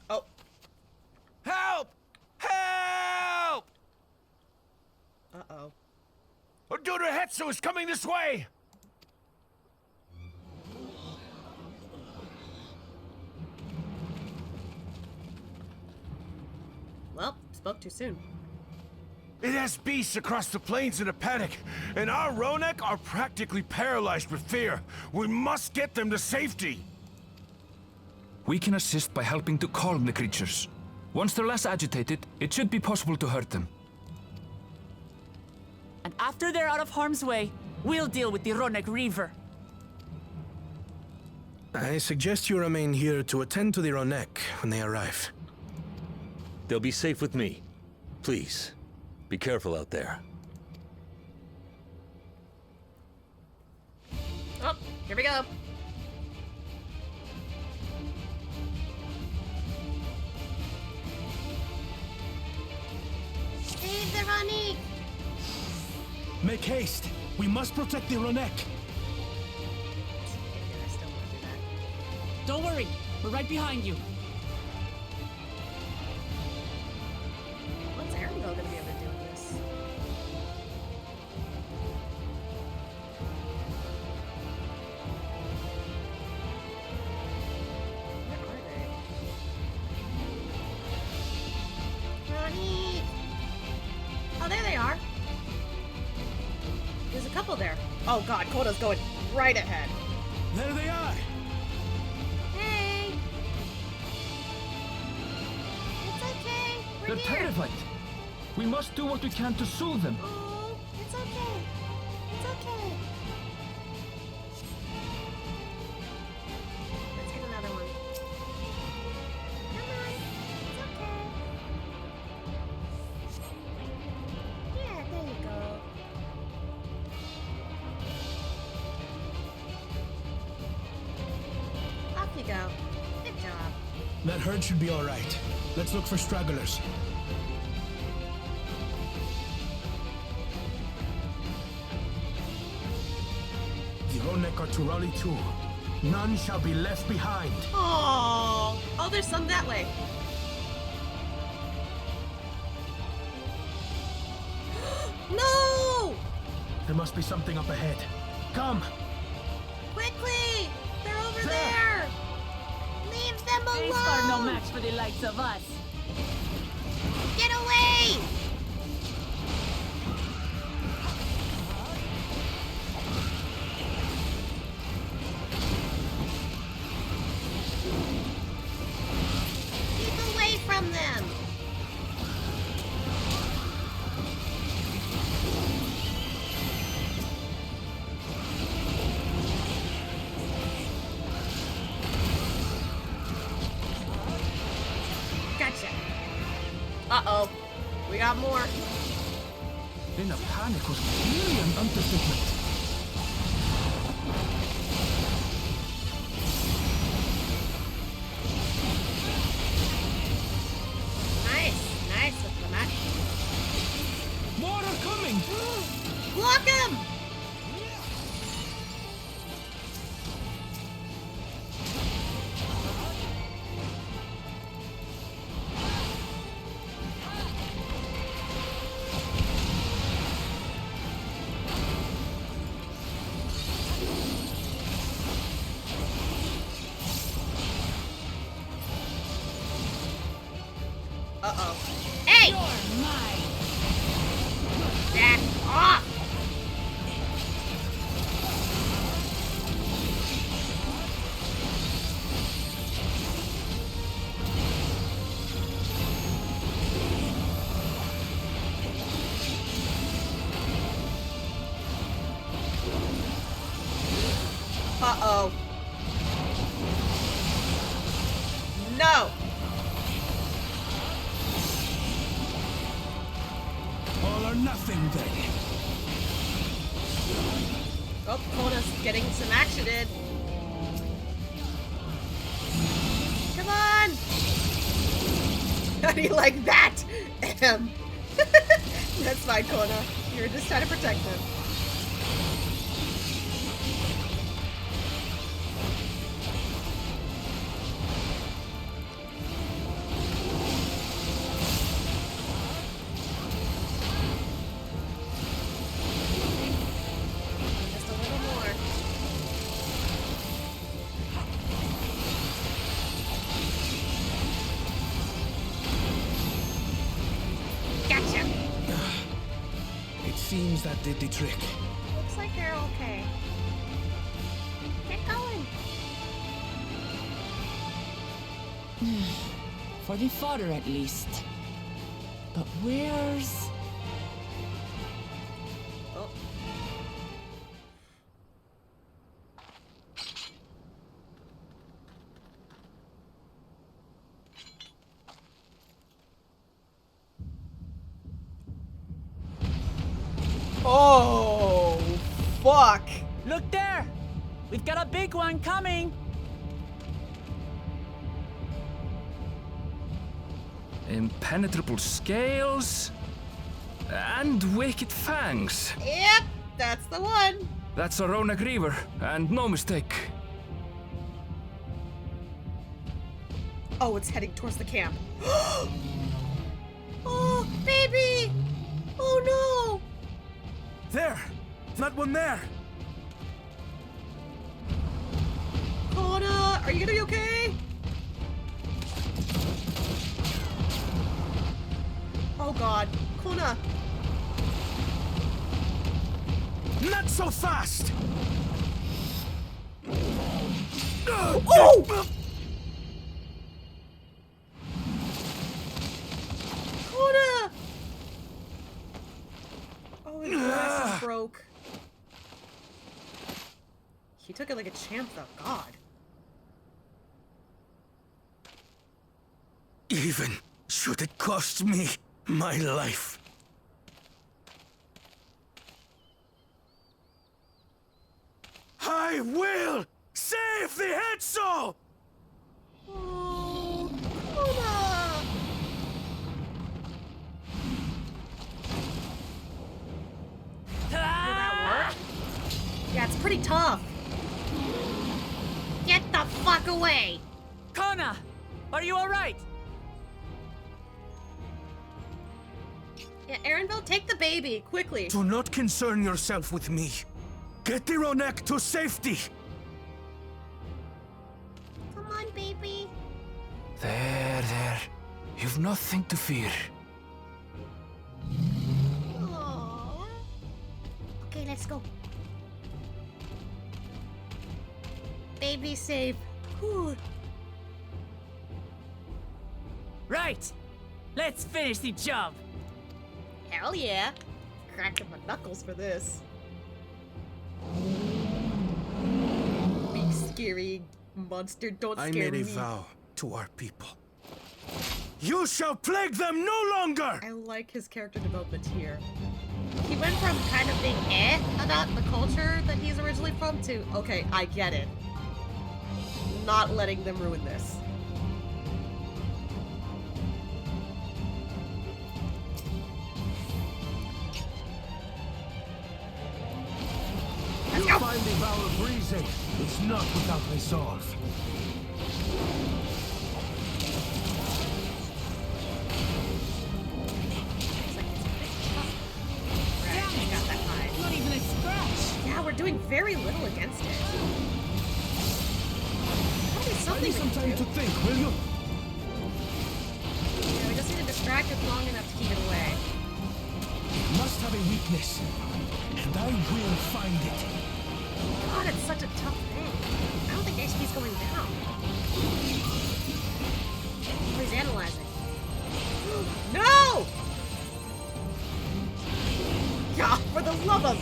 S1: Oh.
S14: Help! Help!
S2: Uh-oh.
S14: Odurehetsu is coming this way!
S2: Well, spoke too soon.
S14: It has beasts across the plains in a panic, and our Ronek are practically paralyzed with fear. We must get them to safety.
S15: We can assist by helping to calm the creatures. Once they're less agitated, it should be possible to hurt them.
S16: And after they're out of harm's way, we'll deal with the Ronek Reaver.
S17: I suggest you remain here to attend to the Ronek when they arrive.
S9: They'll be safe with me. Please, be careful out there.
S1: Oh, here we go. Save the Ronique!
S17: Make haste! We must protect the Ronek!
S16: Don't worry, we're right behind you.
S2: What's Aaron going to be able to do with this? Where are they?
S1: Ronique!
S2: Oh, there they are. There's a couple there. Oh god, Koda's going right ahead.
S17: There they are!
S1: Hey! It's okay. We're
S15: They're
S1: here.
S15: terrified. We must do what we can to soothe them.
S1: Oh, it's okay. It's okay.
S2: Let's get another one.
S1: Come on. It's okay. Yeah, there you go.
S2: Off you go.
S1: Good job.
S17: That herd should be all right. Let's look for stragglers. The Ronek are Turali too. None shall be left behind.
S2: Oh, there's some that way. No!
S17: The must be something up ahead. Come!
S2: Quickly! They're over there! Leave them alone!
S16: These are no match for the likes of us.
S2: Get away! Keep away from them! Gotcha. Uh-oh. We got more.
S17: In a panic was really an understatement.
S2: Nice with the match.
S17: More are coming!
S2: Block him! Uh-oh. Hey! Back off! Uh-oh. No!
S17: All or nothing then.
S2: Oh, Koana's getting some action in. Come on! How do you like that? That's fine, Koana. You're just trying to protect them. Just a little more. Gotcha.
S17: It seems that did the trick.
S2: Looks like they're okay. Get going.
S16: For the fodder, at least. But where's...
S2: Oh. Oh, fuck.
S16: Look there! We've got a big one coming!
S15: Impenetrable scales and wicked fangs.
S2: Yep, that's the one.
S15: That's a Ronak Reaver, and no mistake.
S2: Oh, it's heading towards the camp. Oh, baby! Oh no!
S17: There! That one there!
S2: Koana, are you gonna be okay? Oh god, Koana!
S17: Not so fast!
S2: Oh! Koana! Oh, his glasses broke. He took it like a champ, though. God.
S17: Even should it cost me my life. I will save the Hetzel!
S2: Oh, Koana! Did that work? Yeah, it's pretty tough. Get the fuck away!
S16: Koana! Are you alright?
S2: Yeah, Aaronville, take the baby, quickly.
S14: Do not concern yourself with me. Get the Ronek to safety.
S1: Come on, baby.
S15: There. You've nothing to fear.
S1: Aww. Okay, let's go. Baby safe. Whew.
S16: Right. Let's finish the job.
S2: Hell yeah. Cracking my knuckles for this. Big scary monster, don't
S14: I
S2: scare
S14: made a
S2: me.
S14: vow to our people. You shall plague them no longer!
S2: I like his character development here. He went from kind of being about the culture that he's originally from to, okay, I get it. Not letting them ruin this.
S14: You find the vow of reason. It's not without resolve.
S2: Not even a scratch. Yeah, we're doing very little against it. Probably something
S14: some time to think, will you?
S2: Yeah, we just need to distract it long enough to keep it away.
S14: It must have a weakness, and I will find it.
S2: God, it's such a tough thing. I don't think HP's going down. Oh, he's analyzing. No! God, for the love of...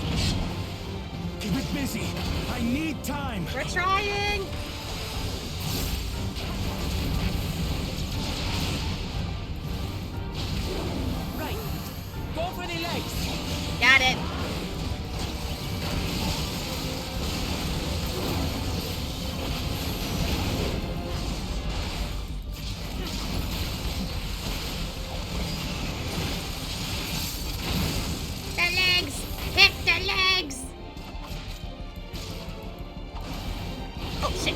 S14: Keep it busy. I need time.
S2: We're trying!
S16: Right. Go for the legs.
S2: Got it.
S1: The legs! Hit the legs!
S2: Oh, shit.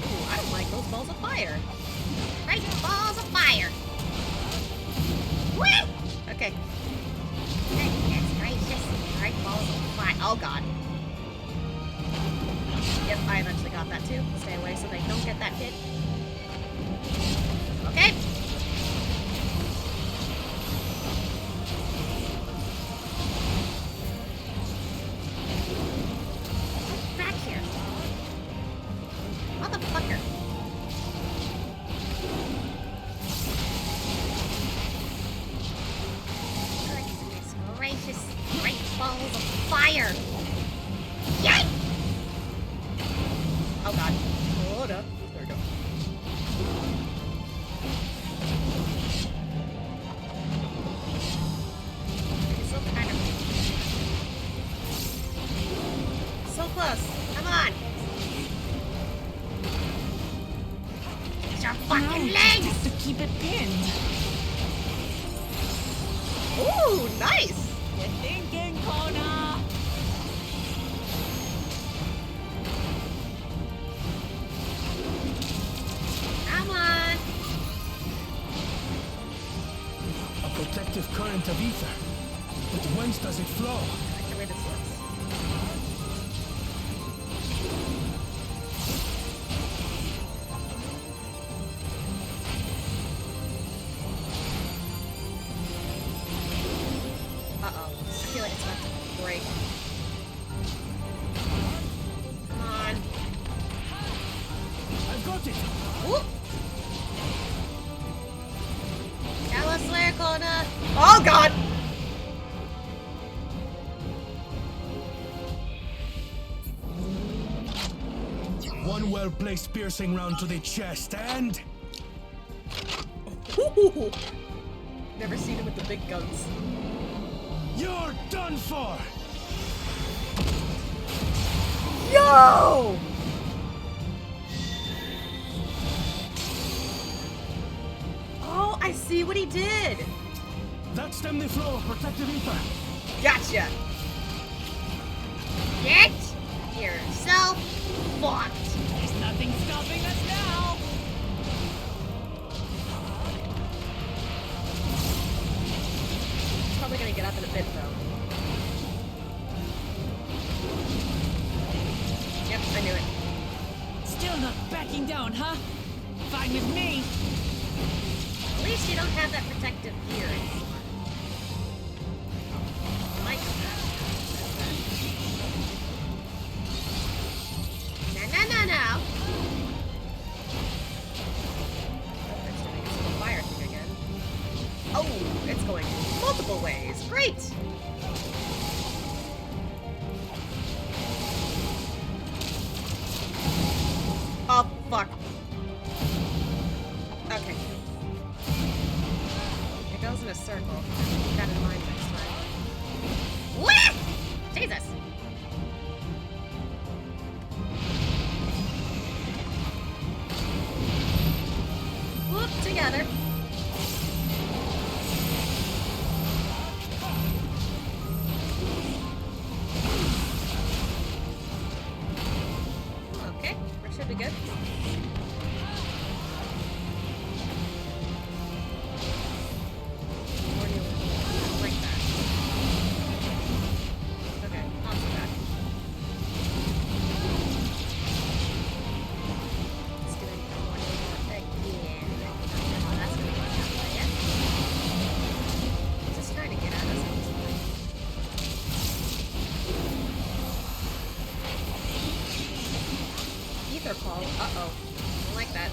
S2: Ooh, I don't like those balls of fire.
S1: Right balls of fire. Woo!
S2: Okay.
S1: Goodness gracious.
S2: Right balls of fire. Oh, God. Yep, I eventually got that too. Stay away so they don't get that hit. Okay.
S1: Back here.
S2: Motherfucker.
S1: Goodness gracious. Great balls of fire. Yay!
S2: Oh, God. Hold up. There we go. It's so kind of... So close. Come on.
S1: It's your fucking legs!
S16: Just to keep it pinned.
S2: Ooh, nice!
S16: You're thinking, Koana.
S1: Come on.
S14: A protective current of ether. But whence does it flow?
S2: I like the way this looks. Uh-oh. I feel like it's about to break. Come on.
S14: I've got it!
S2: Whoop! Tell us where, Koana. Oh, God!
S14: One well-placed piercing round to the chest, and...
S2: Ooh. Never seen him with the big guns.
S14: You're done for!
S2: Yo! Oh, I see what he did.
S14: That stemmed the flow of protective ether.
S2: Gotcha.
S1: Get yourself fucked.
S16: There's nothing stopping us now.
S2: you get up in a bit, though. Yep, I knew it.
S16: Still not backing down, huh? Fine with me.
S2: At least you don't have that protective gear anymore. Like no. It's doing its little fire thing again. Oh, it's going multiple ways. Great! Oh, fuck. Okay. It goes in a circle. Keep that in mind next time. What? Jesus! Whoop, together. Okay, that should be good. Like that. Okay, not so bad. Let's do it one more again. Oh, that's gonna go that way, yeah? Just trying to get at us at this point. Ether Paul. Uh-oh. Don't like that.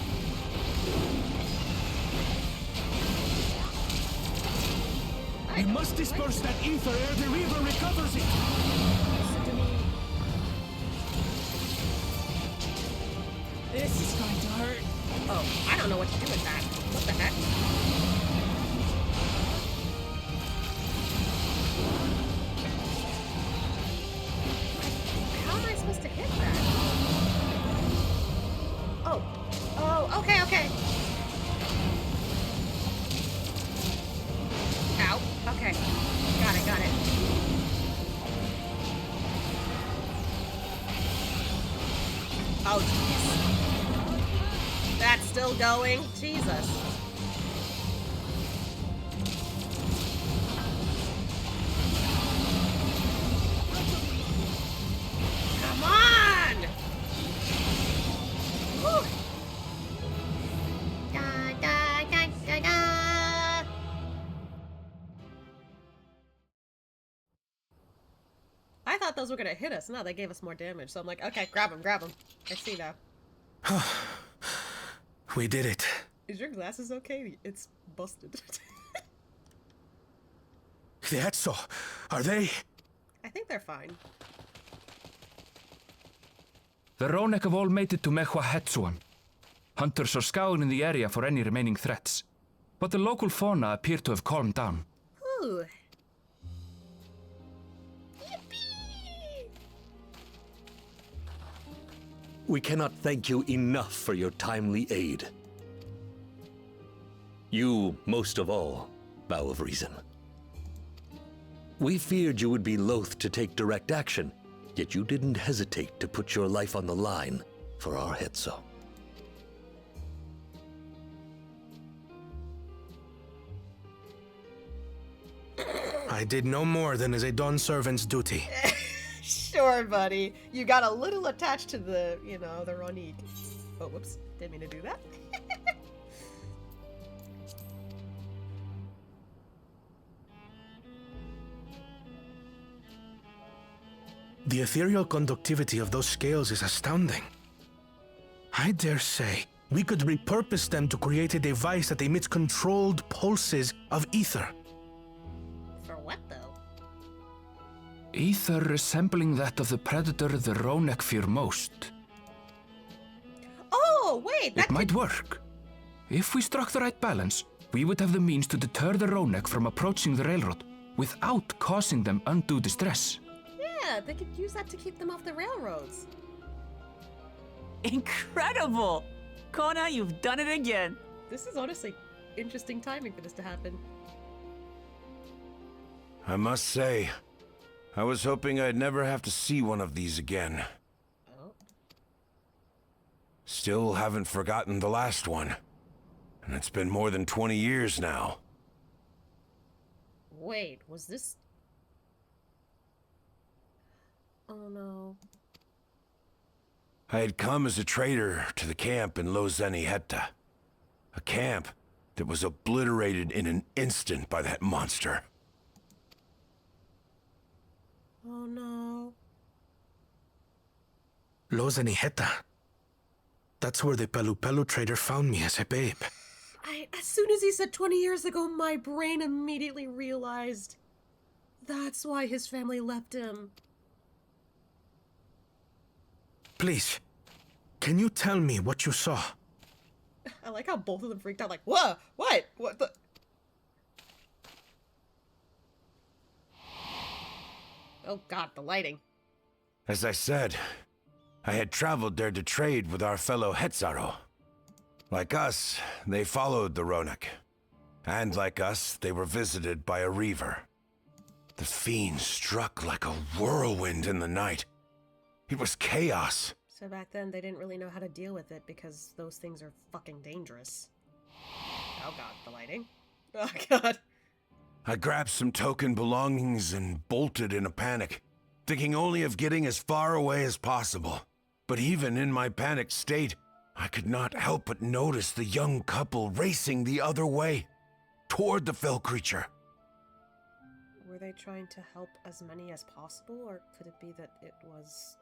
S17: We must disperse that ether ere the river recovers it.
S16: This is going to hurt.
S2: Oh, I don't know what to do with that. What the heck? How am I supposed to hit that? Oh. Oh, okay, okay. Ow. Okay. Got it, got it. Oh, jeez. That's still going? Jesus. Come on! Whew. Da, da, da, da, da. I thought those were gonna hit us. No, they gave us more damage. So I'm like, okay, grab them, grab them. I see now.
S17: We did it.
S2: Is your glasses okay? It's busted.
S17: The Etso, are they?
S2: I think they're fine.
S15: The Ronek have all made it to Mehua Hetsuan. Hunters are scouring the area for any remaining threats. But the local fauna appear to have calmed down.
S2: Ooh.
S9: We cannot thank you enough for your timely aid. You, most of all, Bow of Reason. We feared you would be loath to take direct action, yet you didn't hesitate to put your life on the line for our Hetso.
S17: I did no more than is a Dawn servant's duty.
S2: Sure, buddy. You got a little attached to the, you know, the Ronique. Oh, whoops. Didn't mean to do that.
S17: The ethereal conductivity of those scales is astounding. I dare say we could repurpose them to create a device that emits controlled pulses of ether.
S2: For what, though?
S15: Ether resembling that of the predator the Ronek fear most.
S2: Oh, wait!
S15: It might work. If we struck the right balance, we would have the means to deter the Ronek from approaching the railroad without causing them undue distress.
S2: Yeah, they could use that to keep them off the railroads.
S16: Incredible! Koana, you've done it again.
S2: This is honestly interesting timing for this to happen.
S14: I must say, I was hoping I'd never have to see one of these again.
S2: Oh.
S14: Still haven't forgotten the last one. And it's been more than 20 years now.
S2: Wait, was this... Oh no.
S14: I had come as a trader to the camp in Lozeni-Hetta. A camp that was obliterated in an instant by that monster.
S2: Oh no.
S17: Lozeni-Hetta. That's where the Pelu trader found me as a babe.
S2: As soon as he said 20 years ago, my brain immediately realized that's why his family left him.
S17: Please, can you tell me what you saw?
S2: I like how both of them freaked out, like, whoa, what? What the? Oh god, the lighting.
S14: As I said, I had traveled there to trade with our fellow Hetzaro. Like us, they followed the Ronek. And like us, they were visited by a reaver. The fiend struck like a whirlwind in the night. It was chaos.
S2: So back then, they didn't really know how to deal with it because those things are fucking dangerous. Oh god, the lighting. Oh god.
S14: I grabbed some token belongings and bolted in a panic, thinking only of getting as far away as possible. But even in my panicked state, I could not help but notice the young couple racing the other way, toward the fell creature.
S2: Were they trying to help as many as possible, or could it be that it was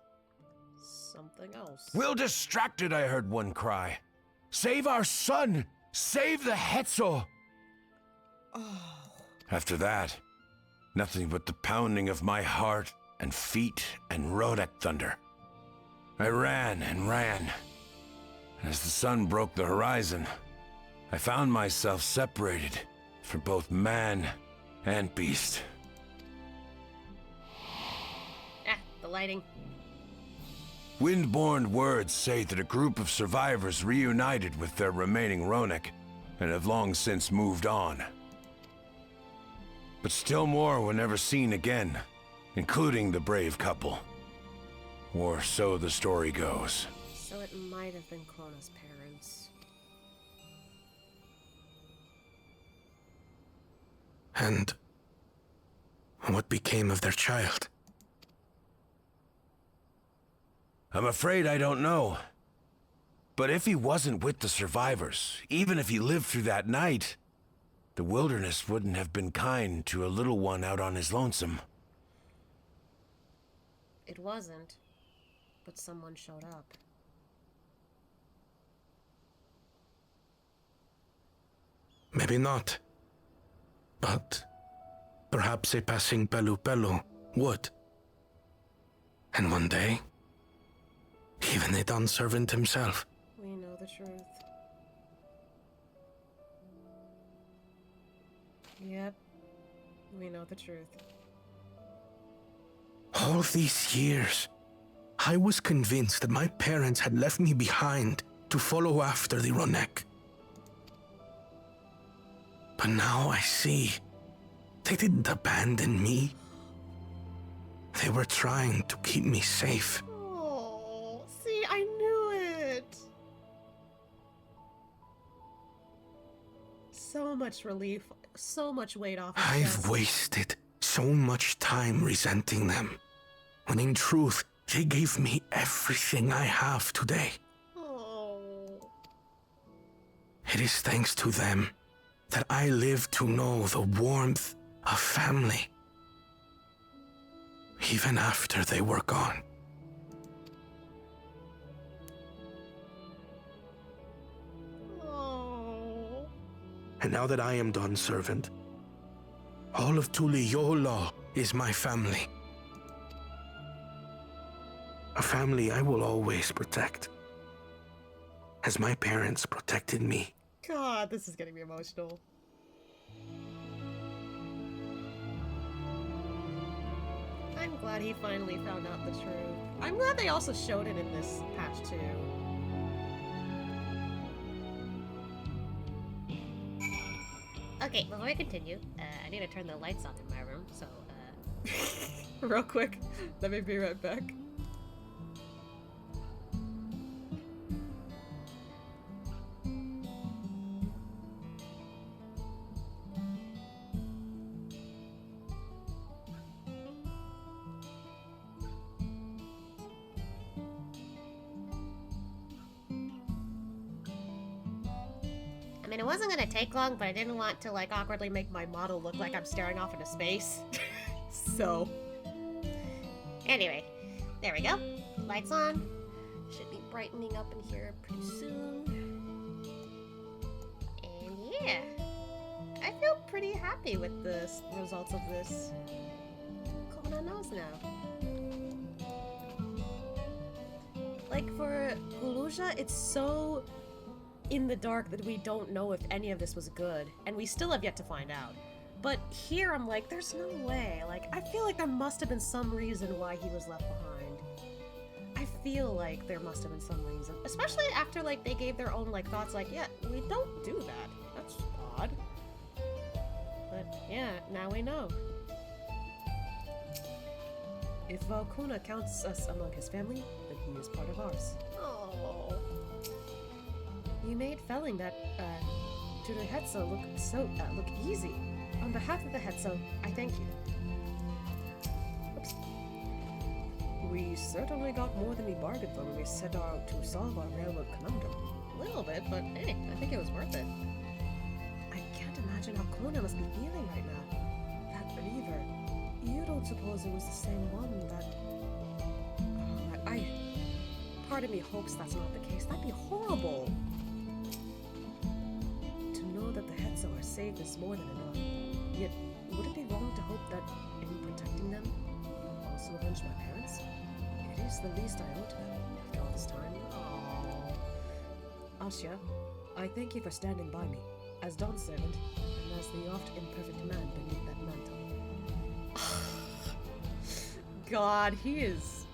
S2: something else?
S14: Well distracted, I heard one cry. Save our son! Save the Hetzo!
S2: Oh.
S14: After that, nothing but the pounding of my heart and feet and Ronek thunder. I ran and ran. As the sun broke the horizon, I found myself separated from both man and beast.
S2: Ah, the lighting.
S14: Windborne words say that a group of survivors reunited with their remaining Ronek and have long since moved on. But still more were never seen again, including the brave couple. Or so the story goes.
S2: So it might have been Koana's parents.
S17: And what became of their child?
S14: I'm afraid I don't know. But if he wasn't with the survivors, even if he lived through that night, the wilderness wouldn't have been kind to a little one out on his lonesome.
S2: It wasn't, but someone showed up.
S17: Maybe not. But perhaps a passing Pelu would. And one day, even a done servant himself.
S2: We know the truth. Yep, we know the truth.
S17: All these years, I was convinced that my parents had left me behind to follow after the Ronek. But now I see, they didn't abandon me. They were trying to keep me safe.
S2: Oh, see, I knew it! So much relief, so much weight off his
S17: I've
S2: chest.
S17: wasted so much time resenting them, when in truth, they gave me everything I have today.
S2: Oh.
S17: It is thanks to them that I live to know the warmth of family, even after they were gone.
S2: Oh.
S17: And now that I am done servant, all of Tural is my family. A family I will always protect, as my parents protected me.
S2: God, this is getting me emotional. I'm glad he finally found out the truth. I'm glad they also showed it in this patch too.
S1: Okay, before I continue, I need to turn the lights on in my room, so,
S2: Real quick, let me be right back. I mean, it wasn't gonna take long, but I didn't want to, like, awkwardly make my model look like I'm staring off into space. So... Anyway, there we go. Lights on. Should be brightening up in here pretty soon. And yeah, I feel pretty happy with the results of this. Koana knows now. Like for Gulool Ja, it's so in the dark that we don't know if any of this was good, and we still have yet to find out. But here I'm like, there's no way. Like, I feel like there must have been some reason why he was left behind. I feel like there must have been some reason. Especially after, like, they gave their own, like, thoughts, like, yeah, we don't do that. That's odd. But, yeah, now we know. If Valkuna counts us among his family, then he is part of ours. Oh. You made felling that, Tural Hetzo look easy. On behalf of the Hetzo, I thank you. Oops. We certainly got more than we bargained for when we set out to solve our railroad conundrum. A little bit, but hey, I think it was worth it. I can't imagine how Koana must be feeling right now. That reaver. You don't suppose it was the same one that... Part of me hopes that's not the case. That'd be horrible. To know that the Hetzo are safe is more than enough. Yet, would it be wrong to hope that, in protecting them, you also avenge my parents? It is the least I owe to them, after all this time. Aww. Asya, I thank you for standing by me, as Dawn's servant, and as the oft-imperfect man beneath that mantle. God, he is...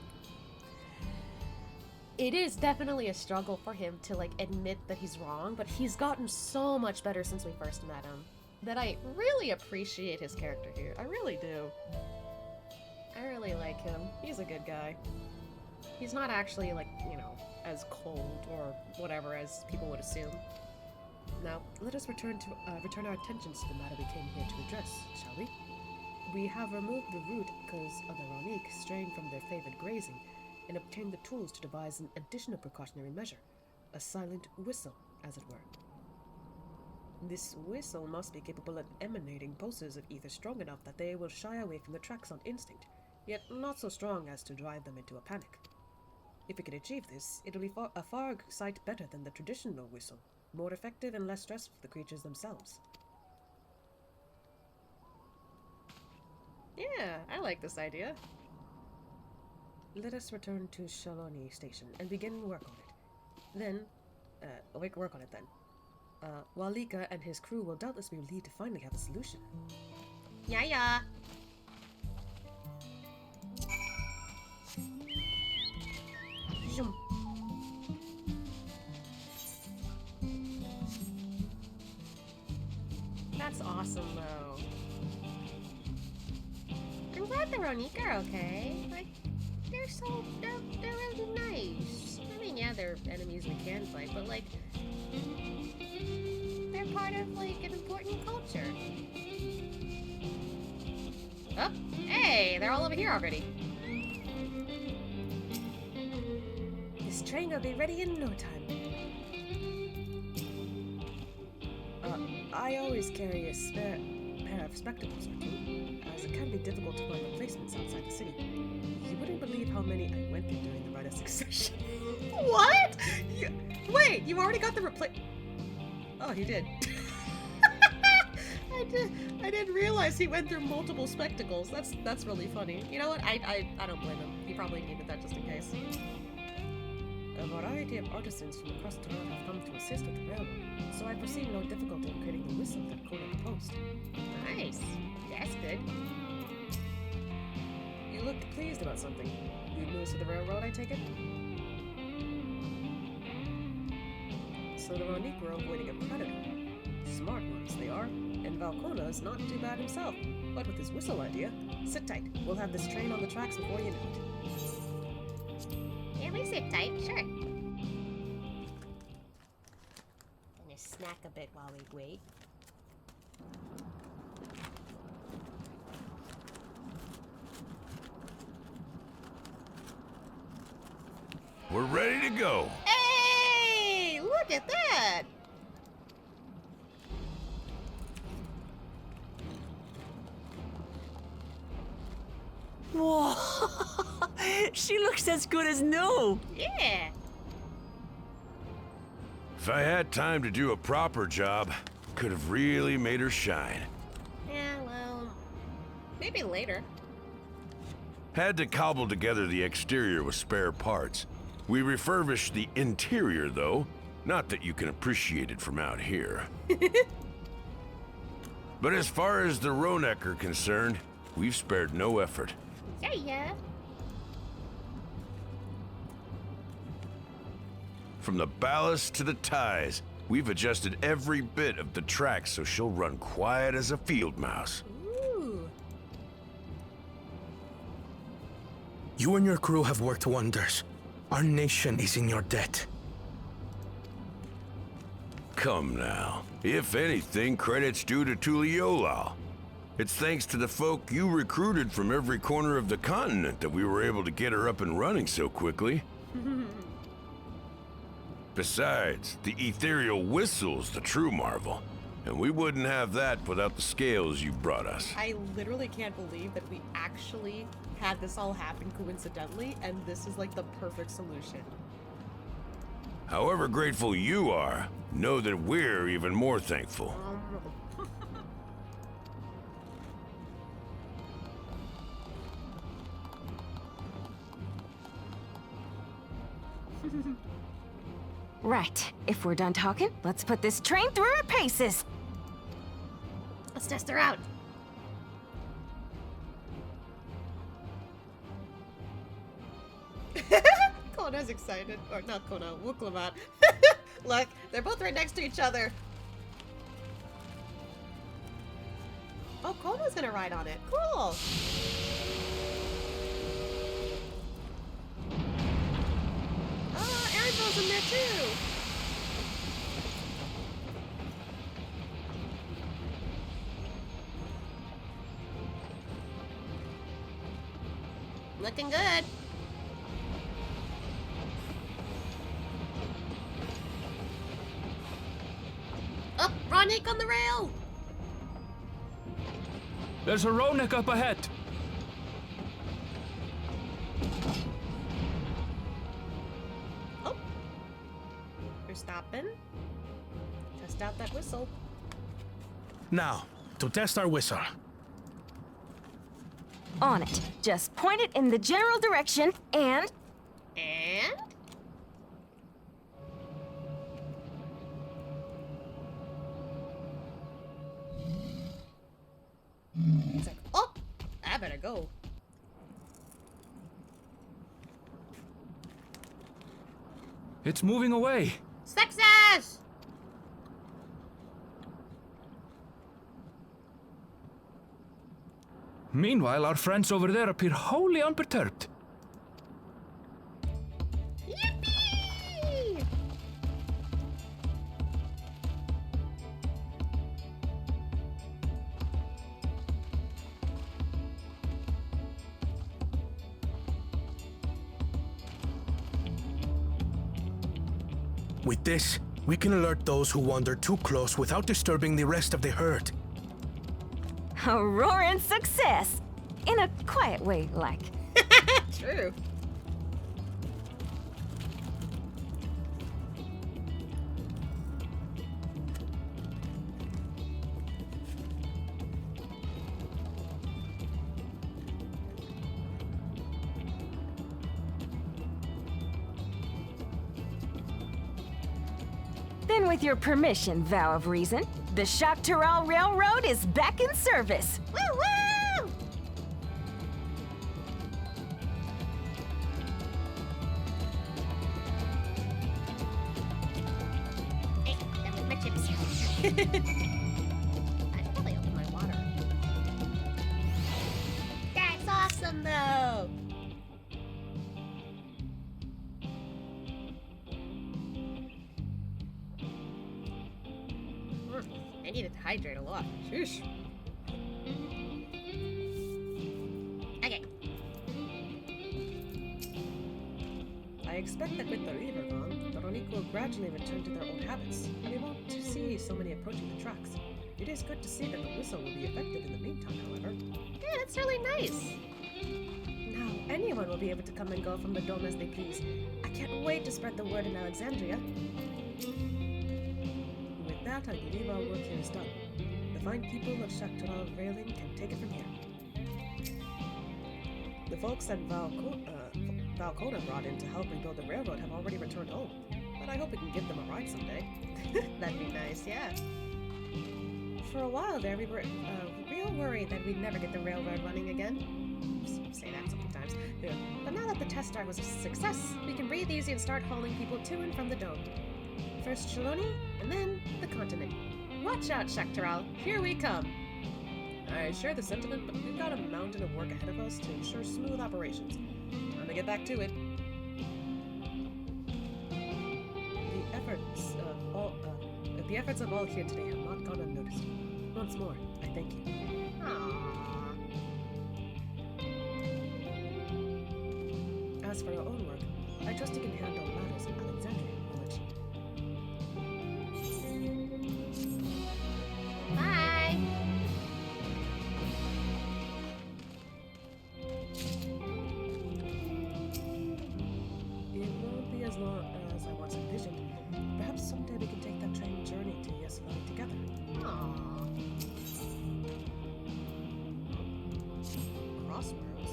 S2: It is definitely a struggle for him to, like, admit that he's wrong, but he's gotten so much better since we first met him. That I really appreciate his character here. I really do. I really like him. He's a good guy. He's not actually, like, you know, as cold or whatever as people would assume. Now, let us return our attentions to the matter we came here to address, shall we? We have removed the root because of the Ronique straying from their favored grazing, and obtained the tools to devise an additional precautionary measure. A silent whistle, as it were. This whistle must be capable of emanating pulses of ether strong enough that they will shy away from the tracks on instinct, yet not so strong as to drive them into a panic. If we can achieve this, it'll be a far sight better than the traditional whistle, more effective and less stressful for the creatures themselves. Yeah, I like this idea. Let us return to Shaloni Station and begin work on it. Then, work on it then. Walika and his crew will doubtless be relieved to finally have a solution. Yeah. Zoom. That's awesome, though. I'm glad the Ronique are okay. Like, they're really nice. I mean, yeah, they're enemies we can fight, but like, they're part of like an important culture. Oh, hey, they're all over here already. This train will be ready in no time. I always carry a spare pair of spectacles with me, as it can be difficult to find replacements outside the city. You wouldn't believe how many I went through during the rite of succession. What? Wait, you already got the Oh, he did. I didn't realize he went through multiple spectacles. That's really funny. You know what? I don't blame him. He probably needed that just in case. A variety of artisans from across Tural have come to assist with the railroad, so I foresee no difficulty in creating the whistle that Koana proposed. Nice. That's good. You looked pleased about something. Good news for the railroad, I take it? So the Ronique were avoiding a predator. Smart ones they are, and Valkona's not too bad himself. But with his whistle idea, sit tight. We'll have this train on the tracks before you know it. Yeah, we sit tight, sure. Gonna snack a bit while we wait.
S14: We're ready to go.
S2: Hey! Look at that!
S16: She looks as good as new.
S1: Yeah.
S14: If I had time to do a proper job, could have really made her shine.
S1: Yeah, well, maybe later.
S14: Had to cobble together the exterior with spare parts. We refurbished the interior, though. Not that you can appreciate it from out here. But as far as the Ronek are concerned, we've spared no effort.
S1: Yeah.
S14: From the ballast to the ties, we've adjusted every bit of the track so she'll run quiet as a field mouse.
S1: Ooh.
S17: You and your crew have worked wonders. Our nation is in your debt.
S14: Come now. If anything, credit's due to Tural. It's thanks to the folk you recruited from every corner of the continent that we were able to get her up and running so quickly. Besides, the ethereal whistle's the true marvel. And we wouldn't have that without the scales you brought us.
S2: I literally can't believe that we actually had this all happen coincidentally, and this is like the perfect solution.
S14: However grateful you are, know that we're even more thankful.
S18: Right. If we're done talking, let's put this train through her paces.
S1: Let's test her out.
S2: Koana's excited. Or not Koana, Wuklavat. Look, they're both right next to each other. Oh, Koana's gonna ride on it. Cool. Aaron's in there too.
S1: Looking good. Oh, Ronek on the rail.
S15: There's a Ronek up ahead.
S2: Oh, you're stopping. Test out that whistle.
S17: Now, to test our whistle.
S18: On it. Just point it in the general direction and...
S1: And?
S2: It's like, oh, I better go.
S15: It's moving away.
S1: Success!
S15: Meanwhile, our friends over there appear wholly unperturbed.
S1: Yippee!
S17: With this, we can alert those who wander too close without disturbing the rest of the herd.
S18: A roaring success! In a quiet way, like.
S2: True.
S18: Then with your permission, Vow of Reason, the Tural Railroad is back in service.
S1: Woo woo! Hey, that was my chips. I should probably open my water. That's awesome though!
S2: I needed to hydrate a lot. Sheesh.
S1: Okay.
S2: I expect that with the river gone, the Ronik will gradually return to their old habits, and we won't see so many approaching the tracks. It is good to see that the whistle will be effective in the meantime, however.
S1: Yeah, that's really nice.
S2: Now, anyone will be able to come and go from the dome as they please. I can't wait to spread the word in Alexandria. With that, I believe our work here is done. The fine people of Tural Railing can take it from here. The folks that Koana brought in to help rebuild the railroad have already returned home, but I hope we can give them a ride someday. That'd be nice, yeah. For a while there, we were real worried that we'd never get the railroad running again. Say that sometimes. Yeah. But now that the test drive was a success, we can breathe easy and start hauling people to and from the dome. First Shaloni, and then the continent. Watch out, Tural. Here we come. I share the sentiment, but we've got a mountain of work ahead of us to ensure smooth operations. Time to get back to it. The efforts of all here today have not gone unnoticed. Once more, I thank you. As for our own work, I trust you can handle matters in Alexandria village.
S1: Bye!
S2: It won't be as long as I once envisioned. Perhaps someday we can take that train journey to XIV together. Crossroads?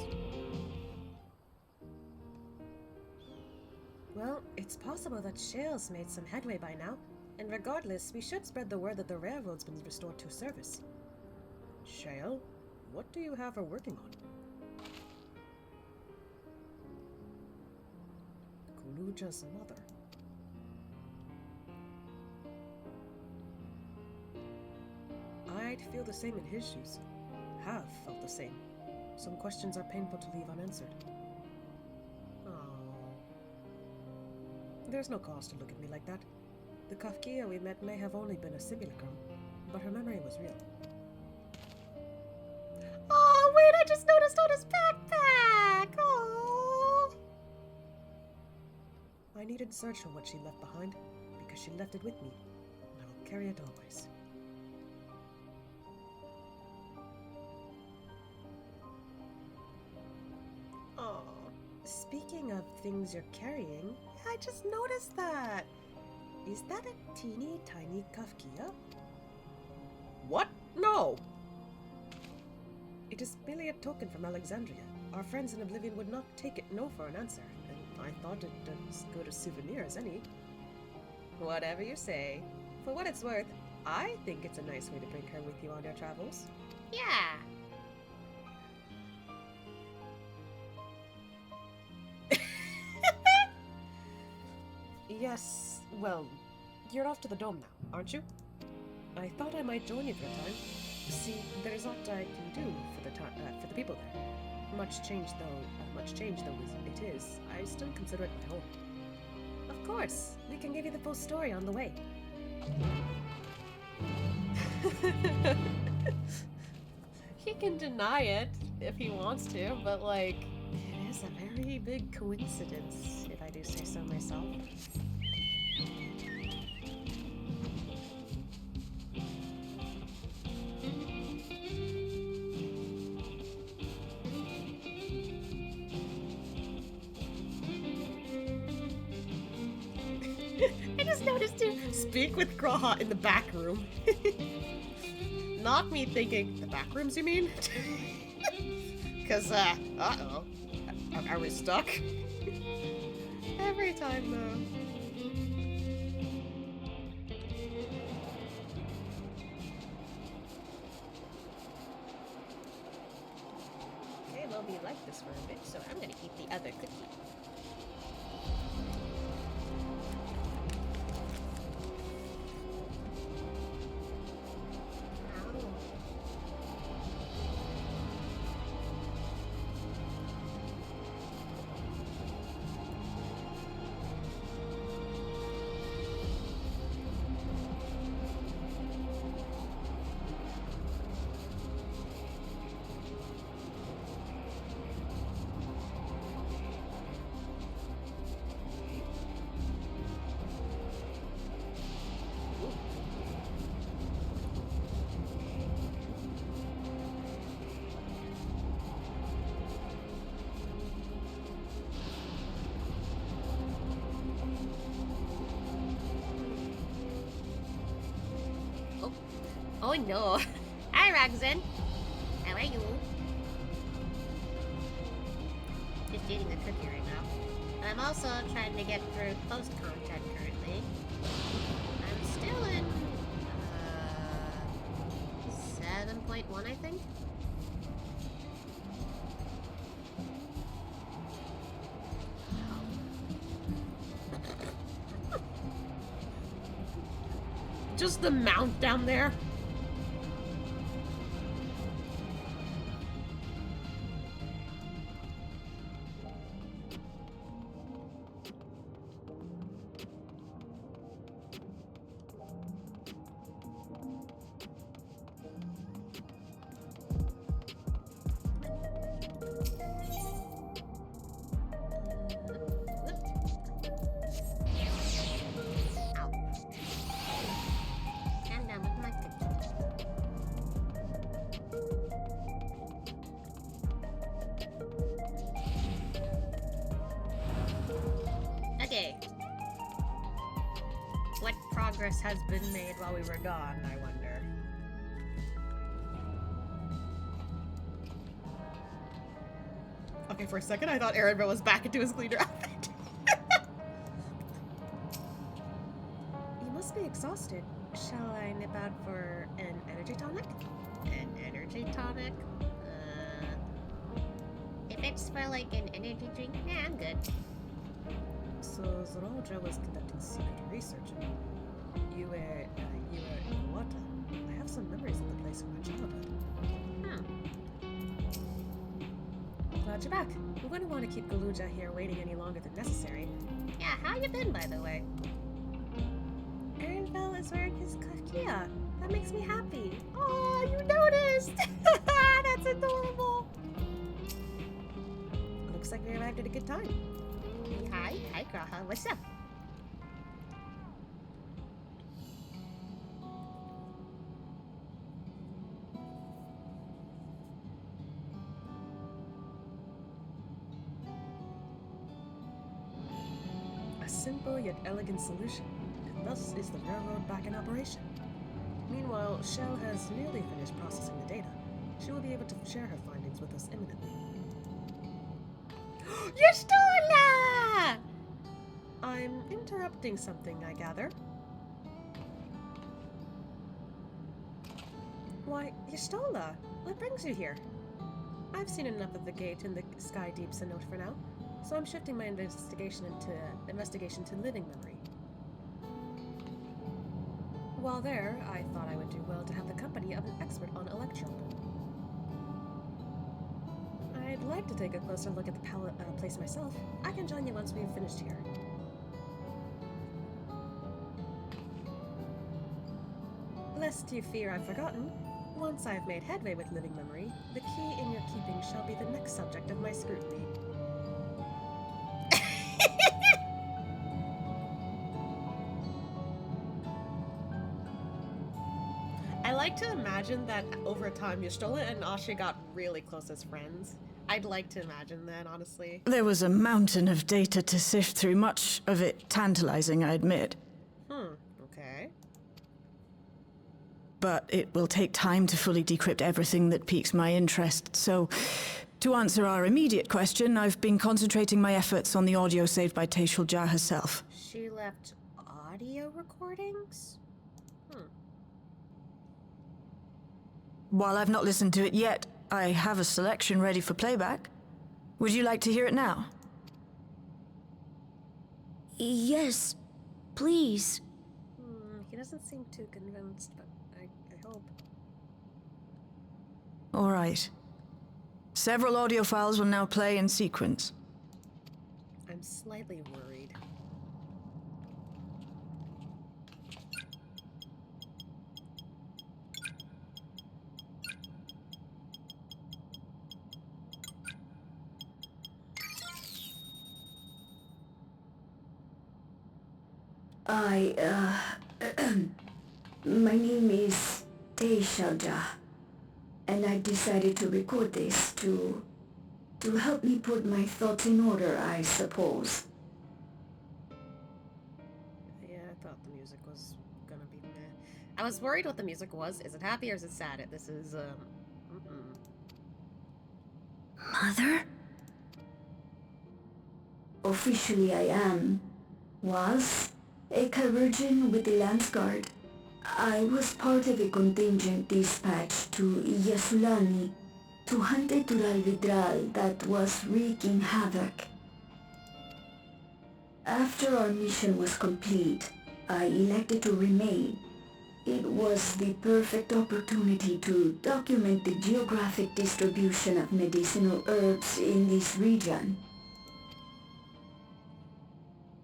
S2: Well, it's possible that Shale's made some headway by now, and regardless, we should spread the word that the railroad's been restored to service. Shale, what do you have her working on? Gulool Ja's mother. I'd feel the same in his shoes. Have felt the same. Some questions are painful to leave unanswered. Oh. There's no cause to look at me like that. The Kafkia we met may have only been a simulacrum, but her memory was real. Oh, wait, I just noticed on his backpack! Oh. I needed to search for what she left behind, because she left it with me, and I will carry it always. Oh, speaking of things you're carrying, I just noticed that. Is that a teeny tiny Kafkia? What? No! It is merely a token from Alexandria. Our friends in Oblivion would not take it no for an answer, and I thought it as good a souvenir as any. Whatever you say. For what it's worth, I think it's a nice way to bring her with you on your travels.
S1: Yeah.
S2: Yes, well, you're off to the dome now, aren't you? I thought I might join you for a time. See, there's lot I can do for the people there. Much change though it is, I still consider it my home. Of course, we can give you the full story on the way. He can deny it if he wants to, but like, it is a very big coincidence, if I do say so myself. I just noticed you speak with Graha in the back room. Not me thinking, the back rooms you mean? Cause, uh-oh. Are we stuck? Every time, though. Okay, well, we like this for a bit, so I'm gonna eat the other cookie.
S1: Oh no. Hi, Roxanne. How are you? Just eating a cookie right now. I'm also trying to get through post content currently. I'm still in 7.1, I think.
S2: Just the mount down there. Has been made while we were gone, I wonder. Okay, for a second I thought Aaron was back into his leader outfit. You must be exhausted. Shall I nip out for an energy tonic?
S1: An energy tonic? If it's for like an energy drink, nah, I'm good.
S2: So Gulool Ja was conducting secret research. You were in water. I have some memories of the place from my childhood. Glad you're back. We wouldn't want to keep Gulool Ja here waiting any longer than necessary.
S1: Yeah, how you been, by the way?
S2: Aaron is wearing his kafkia. That makes me happy. Oh, you noticed! That's adorable. Looks like we arrived at a good time.
S1: Hi, Graha. What's up?
S2: A simple yet elegant solution, and thus is the railroad back in operation. Meanwhile, Shell has nearly finished processing the data. She will be able to share her findings with us imminently. Yestola! I'm interrupting something, I gather. Why, Yestola, what brings you here? I've seen enough of the gate in the Sky Deep Cenote for now, so I'm shifting my investigation to living memory. While there, I thought I would do well to have the company of an expert on electro. I'd like to take a closer look at the place myself. I can join you once we've finished here. Lest you fear I've forgotten, once I've made headway with living memory, the key in your keeping shall be the next subject of my scrutiny. I like to imagine that over time, Yestola and Ashe got really close as friends. I'd like to imagine that, honestly.
S19: There was a mountain of data to sift through, much of it tantalizing, I admit.
S2: Okay.
S19: But it will take time to fully decrypt everything that piques my interest, so to answer our immediate question, I've been concentrating my efforts on the audio saved by Gulool Ja herself.
S2: She left audio recordings?
S19: While I've not listened to it yet, I have a selection ready for playback. Would you like to hear it now?
S12: Yes, please.
S2: He doesn't seem too convinced, but I hope.
S19: All right. Several audio files will now play in sequence.
S2: I'm slightly worried.
S20: My name is Gulool Ja, and I decided to record this to help me put my thoughts in order, I suppose.
S2: Yeah, I thought the music was gonna be meh. I was worried what the music was. Is it happy or is it sad? This is,
S20: Mother? Officially I am, was, a Virgin with the Lance Guard. I was part of a contingent dispatched to Yasulani to hunt a Tural Vidral that was wreaking havoc. After our mission was complete, I elected to remain. It was the perfect opportunity to document the geographic distribution of medicinal herbs in this region.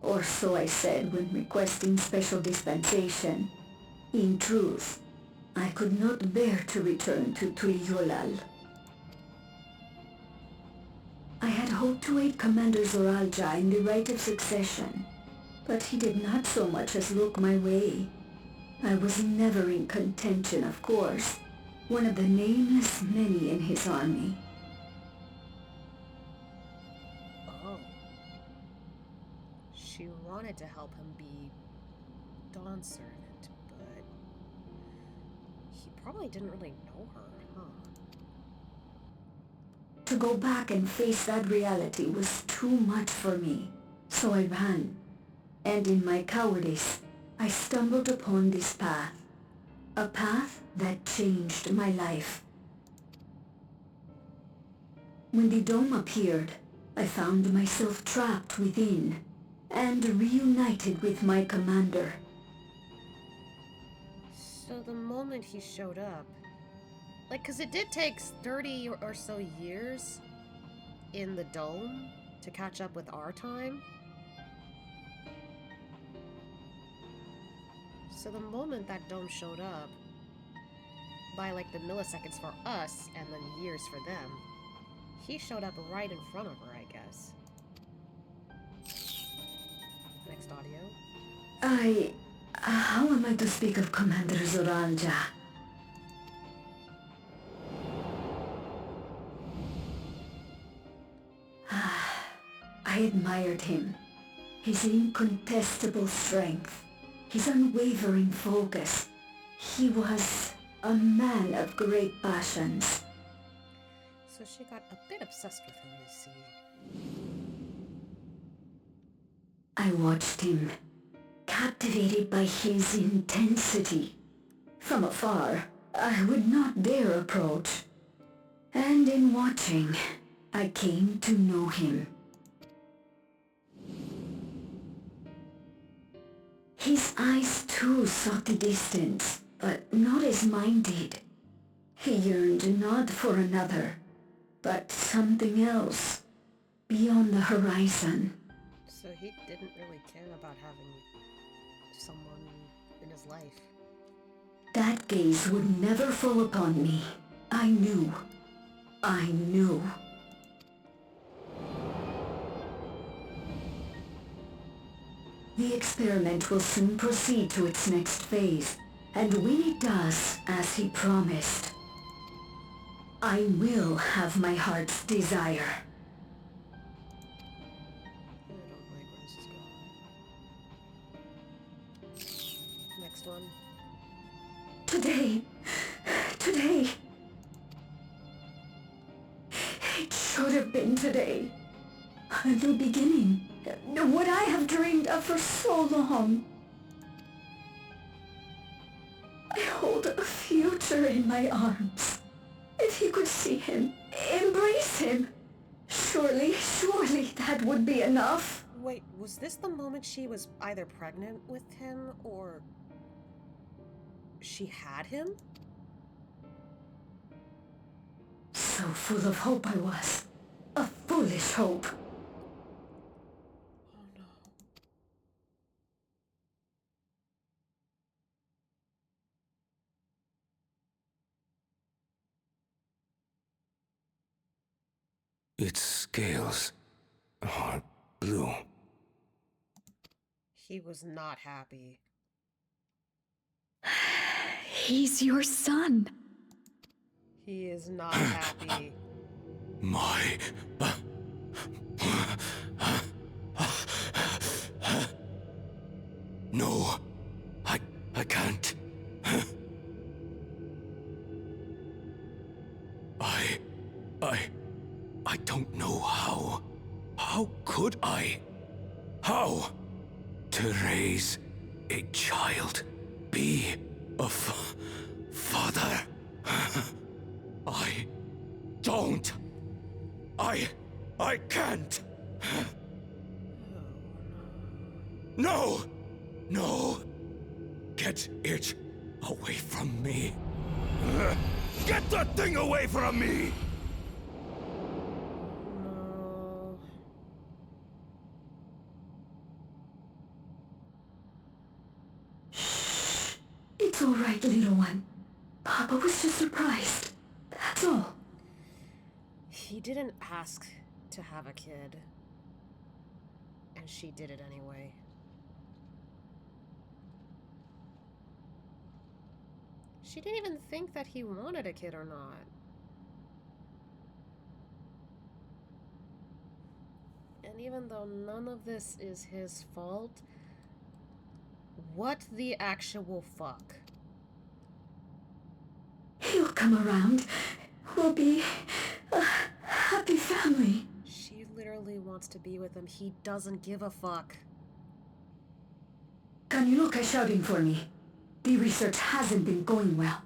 S20: Or so I said when requesting special dispensation. In truth, I could not bear to return to Tural. I had hoped to aid Commander Gulool Ja in the right of succession, but he did not so much as look my way. I was never in contention, of course, one of the nameless many in his army.
S2: oh. She wanted to help him be Dawn's servant, but he probably didn't really know her, huh?
S20: To go back and face that reality was too much for me, so I ran. And in my cowardice, I stumbled upon this path. A path that changed my life. When the dome appeared, I found myself trapped within, and reunited with my commander.
S2: So the moment he showed up, like, because it did take 30 or so years in the dome to catch up with our time. So the moment that dome showed up, by like the milliseconds for us and then years for them, he showed up right in front of her, I guess. Next audio.
S20: How am I to speak of Commander Gulool Ja? I admired him. His incontestable strength. His unwavering focus. He was a man of great passions.
S2: So she got a bit obsessed with him, you see.
S20: I watched him, captivated by his intensity. From afar, I would not dare approach. And in watching, I came to know him. His eyes too sought the distance, but not as mine did. He yearned not for another, but something else, beyond the horizon.
S2: So he didn't really care about having someone in his life.
S20: That gaze would never fall upon me. I knew. I knew. The experiment will soon proceed to its next phase, and when it does, as he promised, I will have my heart's desire.
S2: Next one.
S20: Today. It should have been today. The beginning. What I have dreamed of for so long. I hold a future in my arms. If he could see him, embrace him. Surely that would be enough.
S2: Wait, was this the moment she was either pregnant with him or she had him?
S20: So full of hope I was. A foolish hope.
S14: Its scales are blue.
S2: He was not happy.
S19: He's your son.
S2: He is not happy.
S14: My... No, I can't. I don't know how. How could I? How? To raise a child, be a father. I don't. I can't. No! No! Get it away from me. Get that thing away from me!
S2: No.
S20: It's all right, little one. Papa was just surprised. That's all.
S2: He didn't ask to have a kid. And she did it anyway. She didn't even think that he wanted a kid or not. And even though none of this is his fault, what the actual fuck?
S20: He'll come around. We'll be a happy family.
S2: She literally wants to be with him. He doesn't give a fuck.
S20: Kaniloka is shouting for me. The research hasn't been going well,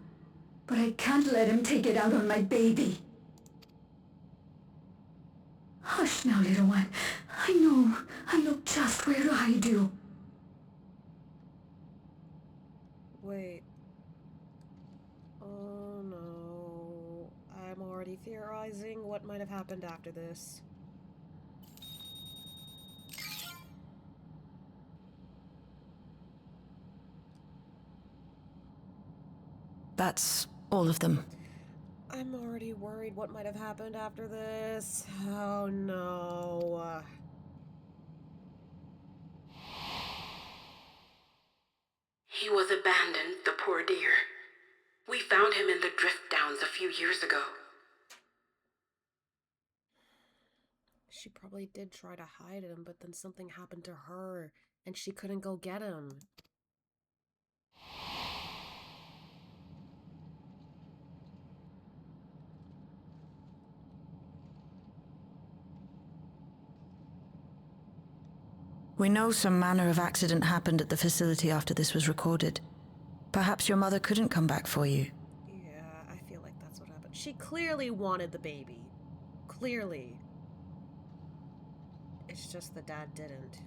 S20: but I can't let him take it out on my baby. Hush now, little one. I know just where to hide you.
S2: Wait. Oh no. I'm already theorizing what might have happened after this.
S19: That's all of them.
S2: I'm already worried what might have happened after this. Oh no.
S21: He was abandoned, the poor dear. We found him in the drift downs a few years ago.
S2: She probably did try to hide him, but then something happened to her, and she couldn't go get him.
S19: We know some manner of accident happened at the facility after this was recorded. Perhaps your mother couldn't come back for you.
S2: Yeah, I feel like that's what happened. She clearly wanted the baby. Clearly. It's just the dad didn't.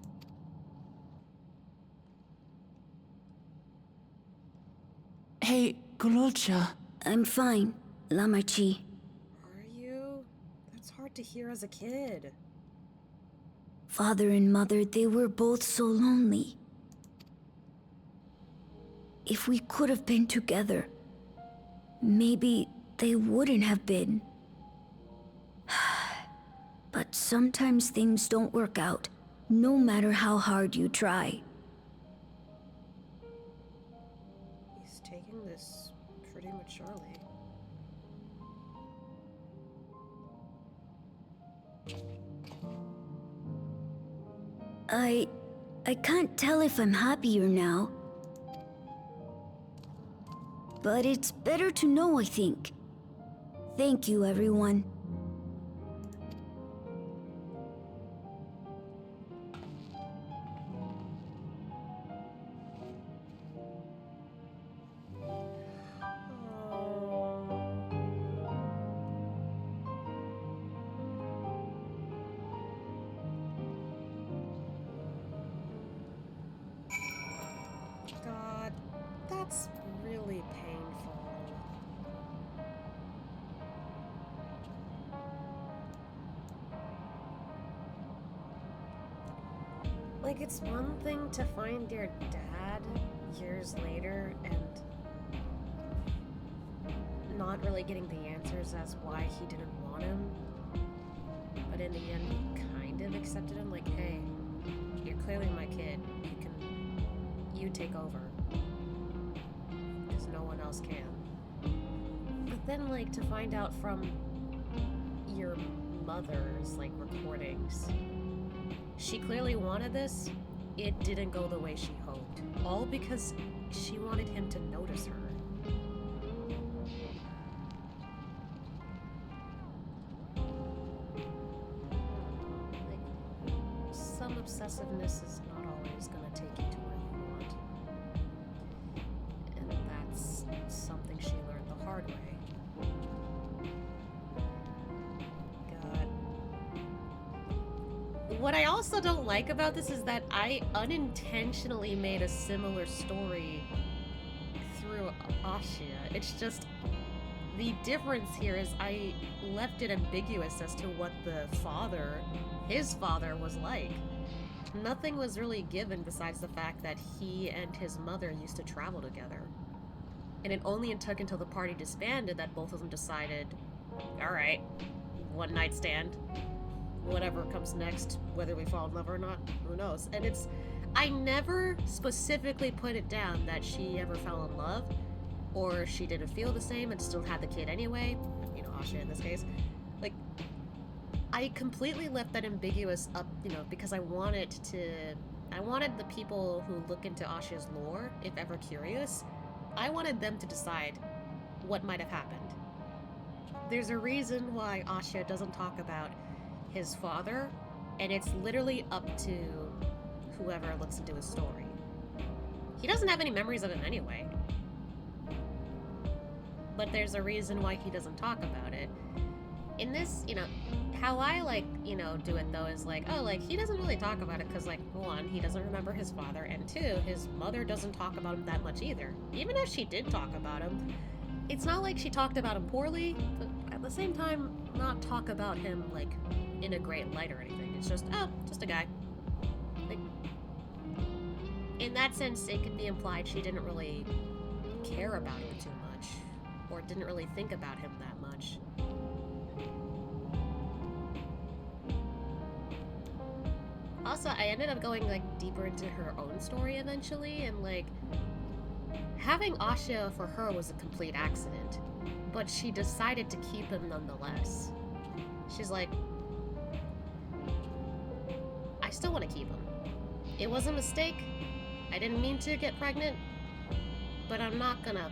S12: Hey, Gulool Ja. I'm fine, Lamachi.
S2: Are you? That's hard to hear as a kid.
S12: Father and mother, they were both so lonely. If we could have been together, maybe they wouldn't have been. But sometimes things don't work out, no matter how hard you try.
S2: He's taking this pretty maturely.
S12: I can't tell if I'm happier now. But it's better to know, I think. Thank you, everyone.
S2: God, that's really painful. Like, it's one thing to find your dad years later and not really getting the answers as why he didn't want him. But in the end, he kind of accepted him, like, hey, you're clearly my kid. You take over. Because no one else can. But then, like, to find out from your mother's, like, recordings, she clearly wanted this. It didn't go the way she hoped. All because she wanted him to notice her. Like, some obsessiveness is not always gonna take you to where you want. And that's something she learned the hard way. What I also don't like about this is that I unintentionally made a similar story through Ashia. It's just, the difference here is I left it ambiguous as to what his father was like. Nothing was really given besides the fact that he and his mother used to travel together. And it only took until the party disbanded that both of them decided, alright, one night stand. Whatever comes next, whether we fall in love or not, who knows? And I never specifically put it down that she ever fell in love, or she didn't feel the same and still had the kid anyway, you know, Asha in this case. Like, I completely left that ambiguous up, you know, because I wanted the people who look into Ashia's lore, if ever curious, I wanted them to decide what might have happened. There's a reason why Ashia doesn't talk about his father, and it's literally up to whoever looks into his story. He doesn't have any memories of him anyway. But there's a reason why he doesn't talk about it. In this, you know, how I like, you know, do it though is like, oh, like, he doesn't really talk about it because, like, one, he doesn't remember his father, and two, his mother doesn't talk about him that much either. Even if she did talk about him, it's not like she talked about him poorly, but at the same time, not talk about him, like, in a great light or anything. It's just, oh, just a guy. Like, in that sense, it could be implied she didn't really care about him too much, or didn't really think about him that much. Also, I ended up going, like, deeper into her own story eventually, and, like, having Asha for her was a complete accident, but she decided to keep him nonetheless. She's like, I still want to keep him. It was a mistake. I didn't mean to get pregnant, but I'm not gonna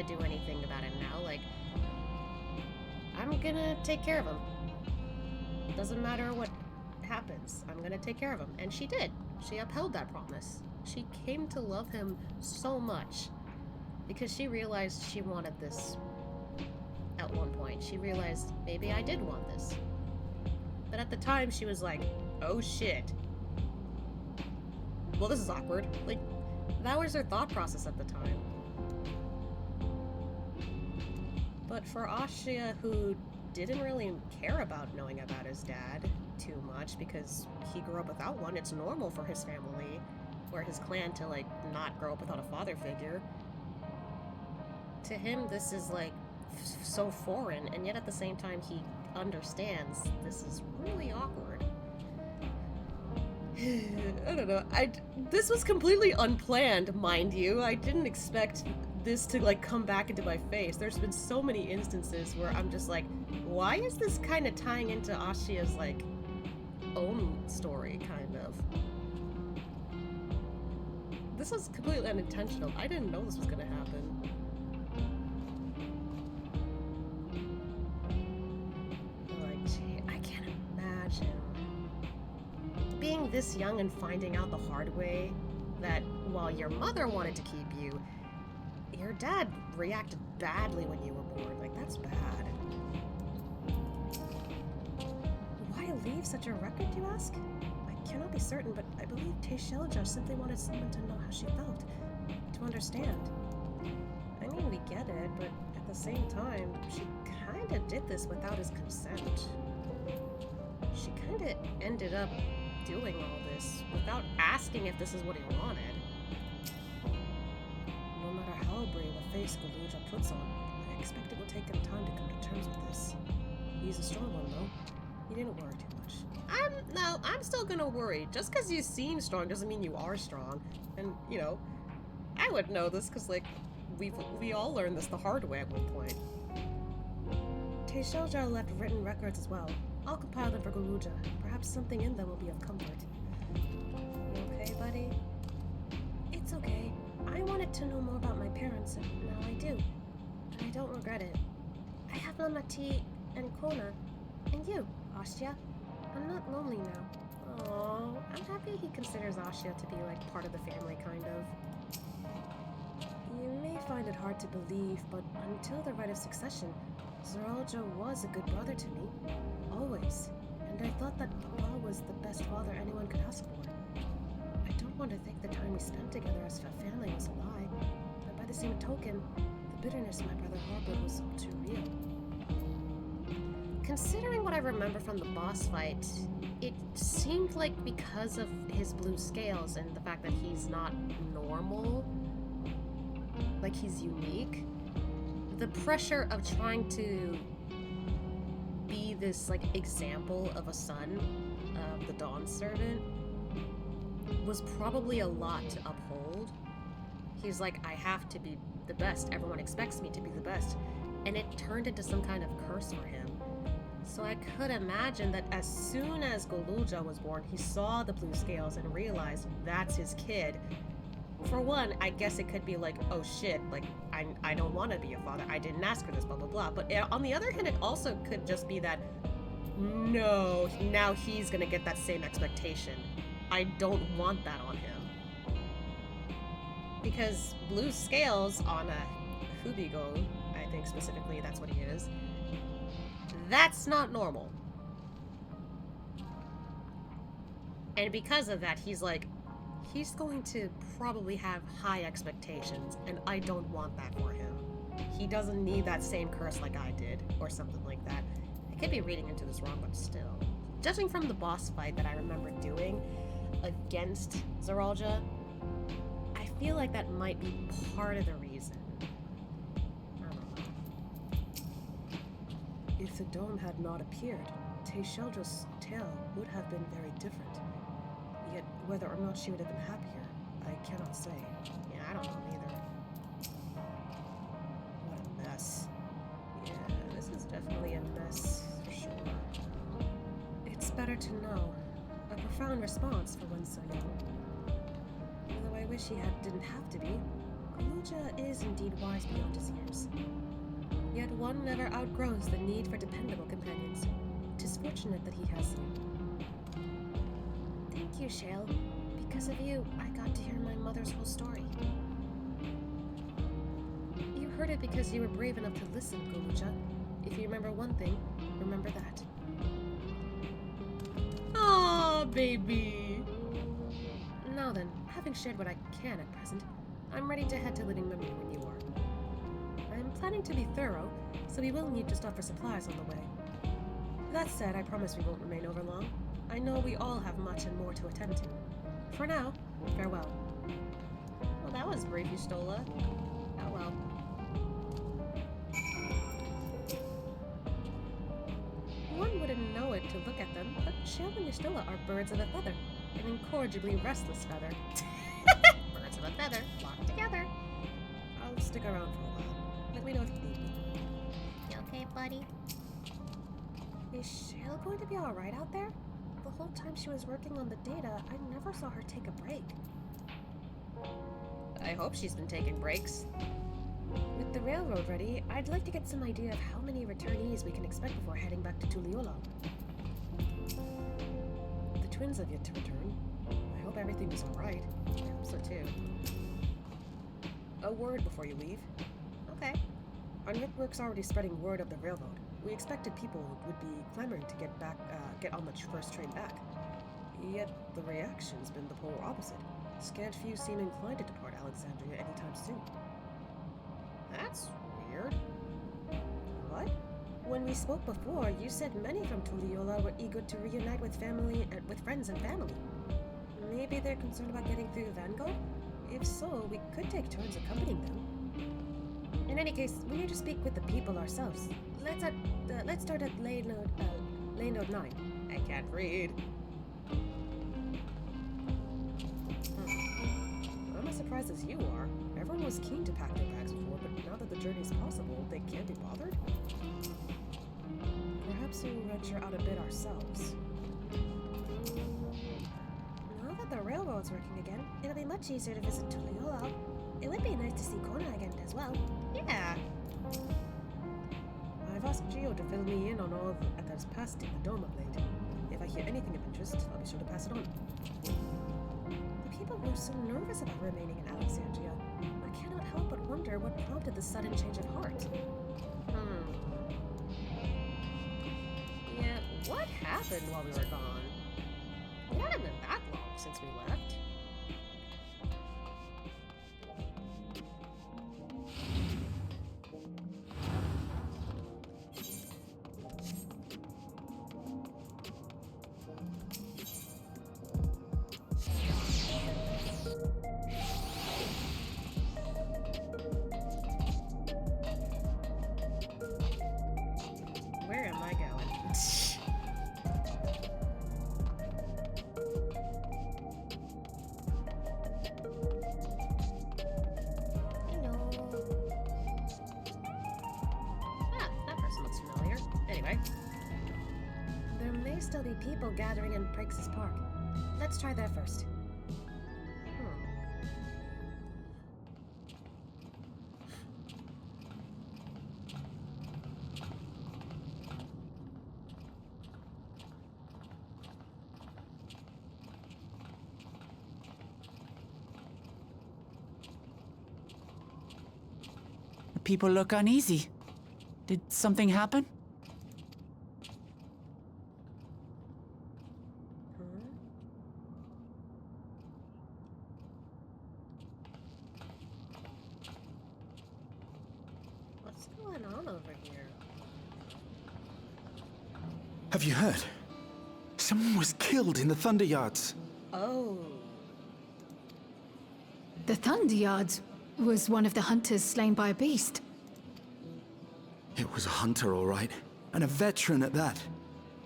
S2: do anything about it now. Like, I'm gonna take care of him. Doesn't matter what happens. I'm gonna take care of him. And she did. She upheld that promise. She came to love him so much because she realized she wanted this. At one point, she realized maybe I did want this. But at the time, she was like, oh shit. Well, this is awkward. Like, that was her thought process at the time. But for Ashia, who didn't really care about knowing about his dad too much because he grew up without one, it's normal for his family or his clan to, like, not grow up without a father figure. To him, this is, like, so foreign, and yet at the same time, he understands this is really awkward. I don't know. This was completely unplanned, mind you. I didn't expect this to, like, come back into my face. There's been so many instances where I'm just like, why is this kind of tying into Ashia's, like, own story, kind of? This was completely unintentional. I didn't know this was gonna happen. I can't imagine being this young and finding out the hard way that while your mother wanted to keep you, your dad reacted badly when you were born. Like, that's bad. Why leave such a record, you ask? I cannot be certain, but I believe Teishelja simply wanted someone to know how she felt, to understand. I mean, we get it, but at the same time, she kinda did this without his consent. She kinda ended up doing all this without asking if this is what he wanted. No matter how brave a face Gulool Ja puts on, I expect it will take him time to come to terms with this. He's a strong one, though. He didn't worry too much. I'm still gonna worry. Just because you seem strong doesn't mean you are strong. And, you know, I would know this because, like, we all learned this the hard way at one point. Teishelja left written records as well. I'll compile them for Gulool Ja. Perhaps something in them will be of comfort. You okay, buddy? It's okay. I wanted to know more about my parents, and now I do. And I don't regret it. I have Mama T and Koana, and you, Asya. I'm not lonely now. Oh, I'm happy he considers Asya to be like part of the family, kind of. You may find it hard to believe, but until the rite of succession, Tural Ja was a good brother to me. Always. And I thought that Papa was the best father anyone could ask for. I don't want to think the time we spent together as a family was a lie, but by the same token, the bitterness my brother harbored was all too real. Considering what I remember from the boss fight, it seemed like because of his blue scales and the fact that he's not normal, like he's unique, the pressure of trying to be this like example of a son of the Dawn Servant was probably a lot to uphold. He's like, I have to be the best, everyone expects me to be the best, and it turned into some kind of curse for him. So I could imagine that as soon as Gulool Ja was born, he saw the blue scales and realized that's his kid. For one, I guess it could be like, oh shit, like, I don't want to be a father, I didn't ask for this, blah, blah, blah. But on the other hand, it also could just be that, no, now he's gonna get that same expectation. I don't want that on him. Because blue scales on a Hubigo, I think specifically that's what he is, that's not normal. And because of that, he's like, he's going to probably have high expectations, and I don't want that for him. He doesn't need that same curse like I did, or something like that. I could be reading into this wrong, but still. Judging from the boss fight that I remember doing against Tural Ja, I feel like that might be part of the reason. I don't know. If the dome had not appeared, Teishel Ja's tale would have been very different. Yet, whether or not she would have been happier, I cannot say. Yeah, I don't know either. What a mess. Yeah, this is definitely a mess, for sure. It's better to know. A profound response for one so young. Although I wish he didn't have to be. Gulool Ja is indeed wise beyond his years. Yet one never outgrows the need for dependable companions. 'Tis fortunate that he has them. Thank you, Shale. Because of you, I got to hear my mother's whole story. You heard it because you were brave enough to listen, Gulool Ja. If you remember one thing, remember that. Aw, baby! Now then, having shared what I can at present, I'm ready to head to Living Memory when you are. I'm planning to be thorough, so we will need to stop for supplies on the way. That said, I promise we won't remain over long. I know we all have much and more to attend to. For now, farewell. Well, that was brief, Yustola. Oh well. One wouldn't know it to look at them, but Shale and Yustola are birds of a feather. An incorrigibly restless feather. Birds of a feather, flock together. I'll stick around for a while. Let me know if you need me.
S5: You okay, buddy?
S2: Is Shale going to be alright out there? The whole time she was working on the data, I never saw her take a break. I hope she's been taking breaks. With the railroad ready, I'd like to get some idea of how many returnees we can expect before heading back to Tural. The twins have yet to return. I hope everything is alright. I hope so too. A word before you leave. Okay. Our network's already spreading word of the railroad. We expected people would be clamoring to get on the first train back. Yet the reaction's been the polar opposite. Scant few seem inclined to depart Alexandria anytime soon. That's weird. What? When we spoke before, you said many from Tural were eager to reunite with friends and family. Maybe they're concerned about getting through the Vanguard? If so, we could take turns accompanying them. In any case, we need to speak with the people ourselves. Let's start at lane node 9. I can't read. I'm as surprised as you are. Everyone was keen to pack their bags before, but now that the journey's possible, they can't be bothered? Perhaps we'll venture out a bit ourselves. Now that
S7: that the railroad's working again, it'll be much easier to visit Tural. It would be nice to see Koana again as well.
S1: Yeah.
S2: I've asked Gio to fill me in on all that has passed in the Dome of late. If I hear anything of interest, I'll be sure to pass it on.
S7: The people were so nervous about remaining in Alexandria. I cannot help but wonder what prompted the sudden change of heart.
S1: Yeah, what happened while we were gone? It hadn't been that long since we left.
S2: Where am I going?
S1: That person looks familiar. Anyway.
S7: There may still be people gathering in Briggs's Park. Let's try there first.
S22: People look uneasy. Did something happen?
S1: What's going on over here?
S23: Have you heard? Someone was killed in the Thunder Yards.
S1: Oh.
S24: The Thunder Yards was one of the hunters slain by a beast.
S23: It was a hunter, all right, and a veteran at that.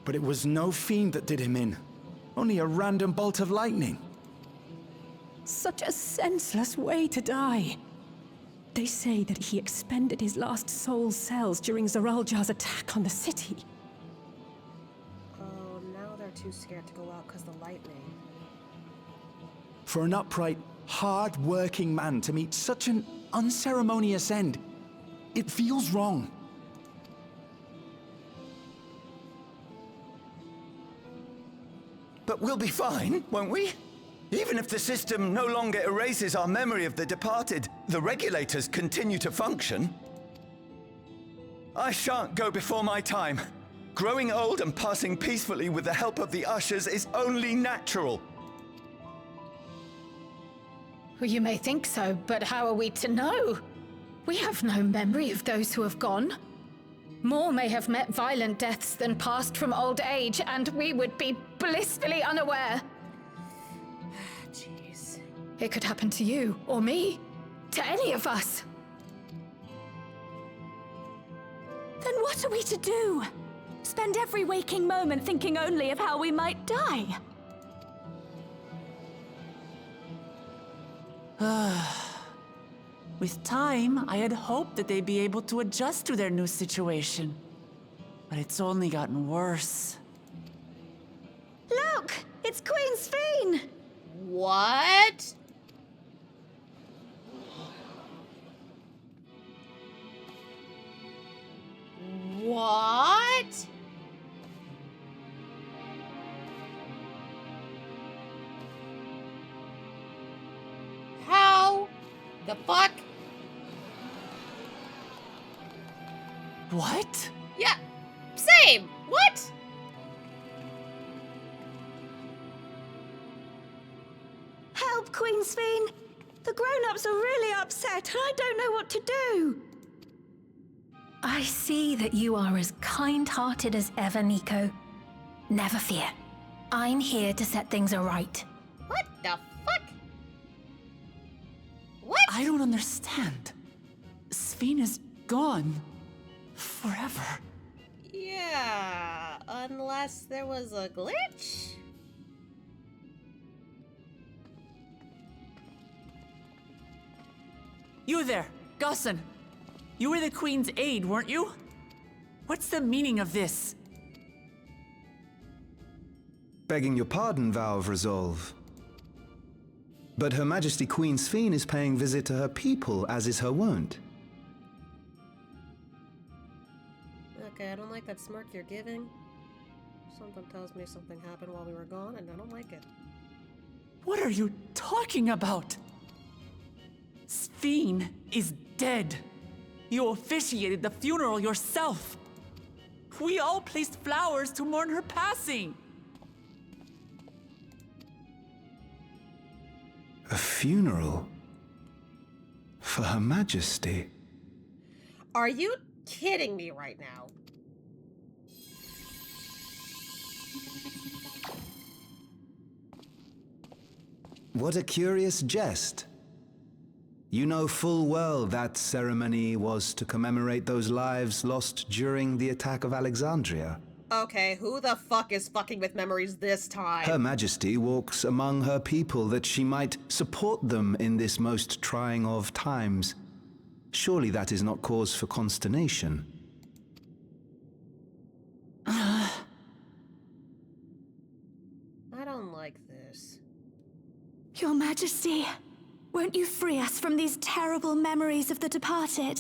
S23: But it was no fiend that did him in. Only a random bolt of lightning.
S19: Such a senseless way to die. They say that he expended his last soul cells during Tural Ja's attack on the city.
S7: Oh, now they're too scared to go out because the lightning.
S23: For an upright, hard-working man to meet such an unceremonious end, it feels wrong.
S25: But we'll be fine, won't we? Even if the system no longer erases our memory of the departed, the regulators continue to function. I shan't go before my time. Growing old and passing peacefully with the help of the ushers is only natural.
S24: Well, you may think so, but how are we to know? We have no memory of those who have gone. More may have met violent deaths than passed from old age, and we would be blissfully unaware.
S7: Jeez.
S24: It could happen to you, or me, to any of us.
S12: Then what are we to do? Spend every waking moment thinking only of how we might die?
S22: With time, I had hoped that they'd be able to adjust to their new situation. But it's only gotten worse.
S12: Look! It's Queen Sphene!
S1: What? What? How the fuck?
S22: What?
S1: Yeah, same. What?
S12: Help, Queen Sphene! The grown-ups are really upset, and I don't know what to do.
S26: I see that you are as kind-hearted as ever, Nico. Never fear. I'm here to set things right.
S1: What the fuck? What?
S22: I don't understand. Sphene is gone. Forever.
S1: Yeah, unless there was a glitch?
S22: You there, Gusson. You were the Queen's aide, weren't you? What's the meaning of this?
S23: Begging your pardon, Vow of Resolve. But Her Majesty Queen Sphene is paying visit to her people, as is her wont.
S2: Okay, I don't like that smirk you're giving. Something tells me something happened while we were gone, and I don't like it.
S22: What are you talking about? Sphene is dead. You officiated the funeral yourself. We all placed flowers to mourn her passing.
S23: A funeral? For Her Majesty?
S2: Are you kidding me right now?
S23: What a curious jest. You know full well that ceremony was to commemorate those lives lost during the attack of Alexandria.
S2: Okay, who the fuck is fucking with memories this time?
S23: Her Majesty walks among her people that she might support them in this most trying of times. Surely that is not cause for consternation.
S2: I don't like this.
S3: Your Majesty, won't you free us from these terrible memories of the departed?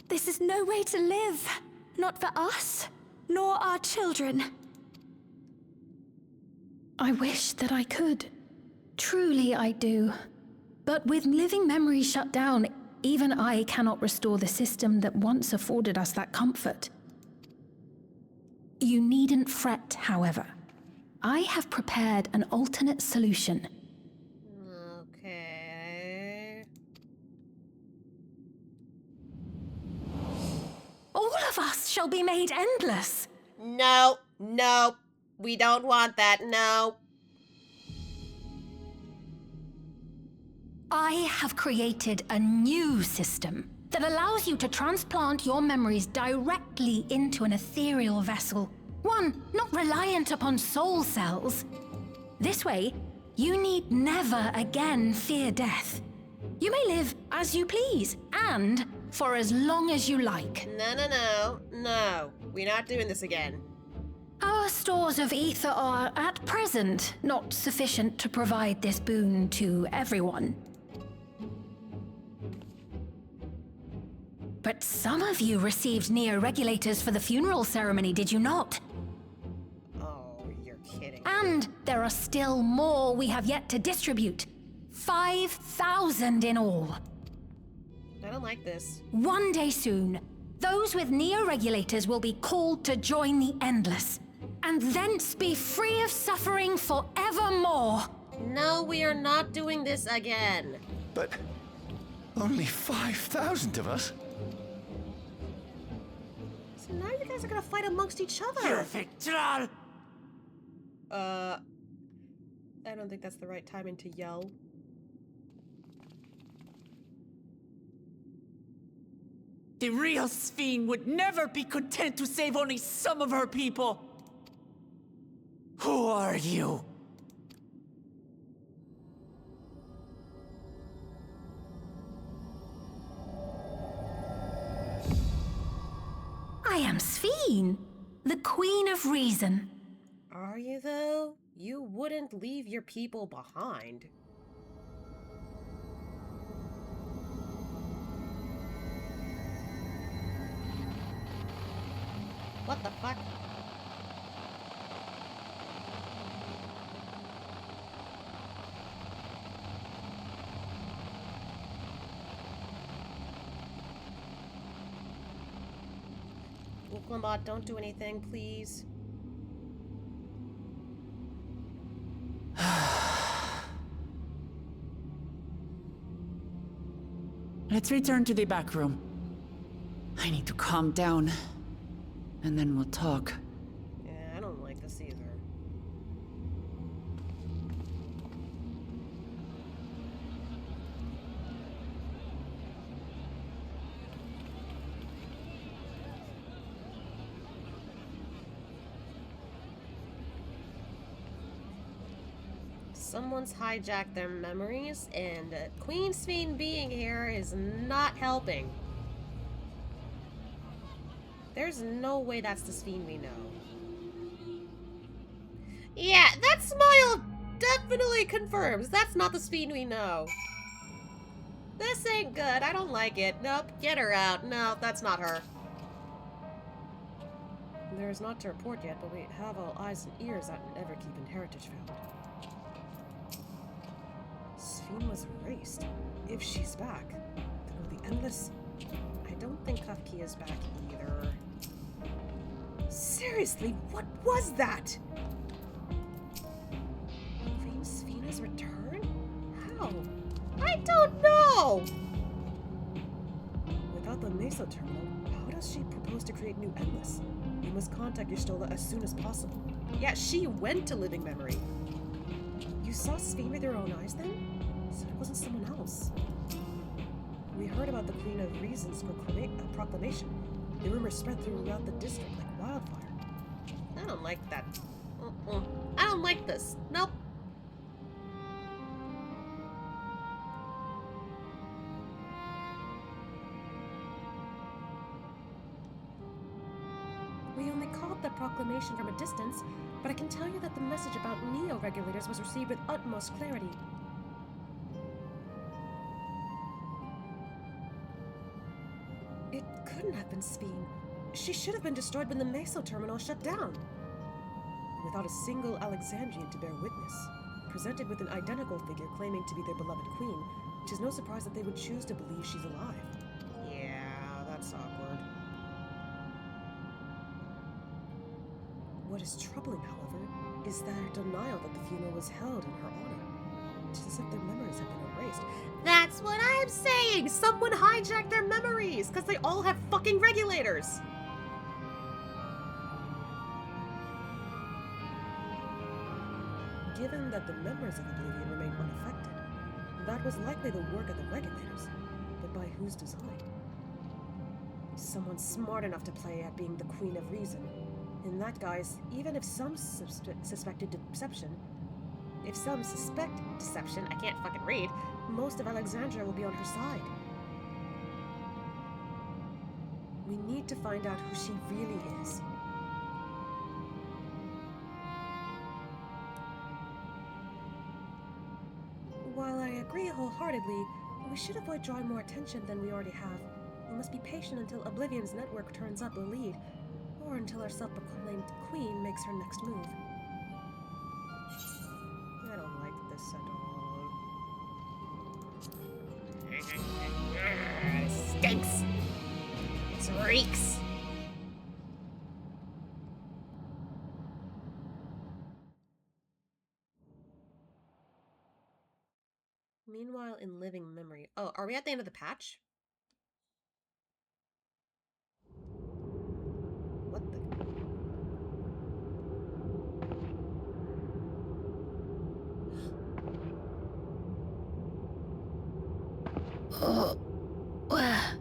S3: This is no way to live. Not for us, nor our children.
S26: I wish that I could. Truly I do. But with living memory shut down, even I cannot restore the system that once afforded us that comfort. You needn't fret, however. I have prepared an alternate solution.
S2: Okay.
S26: All of us shall be made endless.
S2: No, no. We don't want that, no.
S26: I have created a new system that allows you to transplant your memories directly into an ethereal vessel. One not reliant upon soul cells. This way, you need never again fear death. You may live as you please, and for as long as you like.
S2: No. We're not doing this again.
S26: Our stores of ether are, at present, not sufficient to provide this boon to everyone. But some of you received neo-regulators for the funeral ceremony, did you not?
S2: Oh, you're kidding.
S26: And there are still more we have yet to distribute. 5,000 in all.
S2: I don't like this.
S26: One day soon, those with neo-regulators will be called to join the Endless, and thence be free of suffering forevermore.
S2: No, we are not doing this again.
S25: But only 5,000 of us?
S2: So now you guys are gonna fight amongst each other.
S22: Perfect, Tural!
S2: I don't think that's the right timing to yell.
S22: The real Sphene would never be content to save only some of her people. Who are you?
S26: I am Sphene, the Queen of Reason.
S2: Are you, though? You wouldn't leave your people behind. What the fuck? Wooklamot, don't do anything, please.
S22: Let's return to the back room. I need to calm down, and then we'll talk.
S2: Yeah, I don't like this either. Someone's hijacked their memories, and Queen Sphene being here is not helping. There's no way that's the Sphene we know. Yeah, that smile definitely confirms that's not the Sphene we know. This ain't good. I don't like it. Nope. Get her out. No, that's not her. There's not to report yet, but we have all eyes and ears out in Everkeep and Heritage found. Sphene was erased. If she's back, then will the Endless... I don't think Kafki is back either. Seriously, what was that? Famous Sphena's return? How? I don't know! Without the Meso terminal, how does she propose to create new Endless? We must contact Y'shtola as soon as possible. Yeah, she went to living memory. You saw Sphene with your own eyes then? So it wasn't someone else. We heard about the Queen of Reason's proclamation. The rumor spread throughout the district like wildfire. I don't like that. I don't like this. Nope. We only caught the proclamation from a distance, but I can tell you that the message about neo-regulators was received with utmost clarity. It couldn't have been Sphene. She should have been destroyed when the Meso terminal shut down. Without a single Alexandrian to bear witness, presented with an identical figure claiming to be their beloved queen, it is no surprise that they would choose to believe she's alive. Yeah, that's awkward. What is troubling, however, is their denial that the funeral was held in her honor. It is as if their memories have been erased. That's what I'm saying! Someone hijacked their memories! Because they all have fucking regulators! Given that the members of Oblivion remained unaffected, that was likely the work of the regulators. But by whose design? Someone smart enough to play at being the Queen of Reason. In that guise, even if some suspect deception, I can't fucking read, most of Alexandria will be on her side. We need to find out who she really is. While I agree wholeheartedly, we should avoid drawing more attention than we already have. We must be patient until Oblivion's network turns up a lead, or until our self-proclaimed queen makes her next move. I don't like this at all. It stinks! It reeks! Meanwhile, in living memory... Oh, are we at the end of the patch? What the...
S26: Oh, where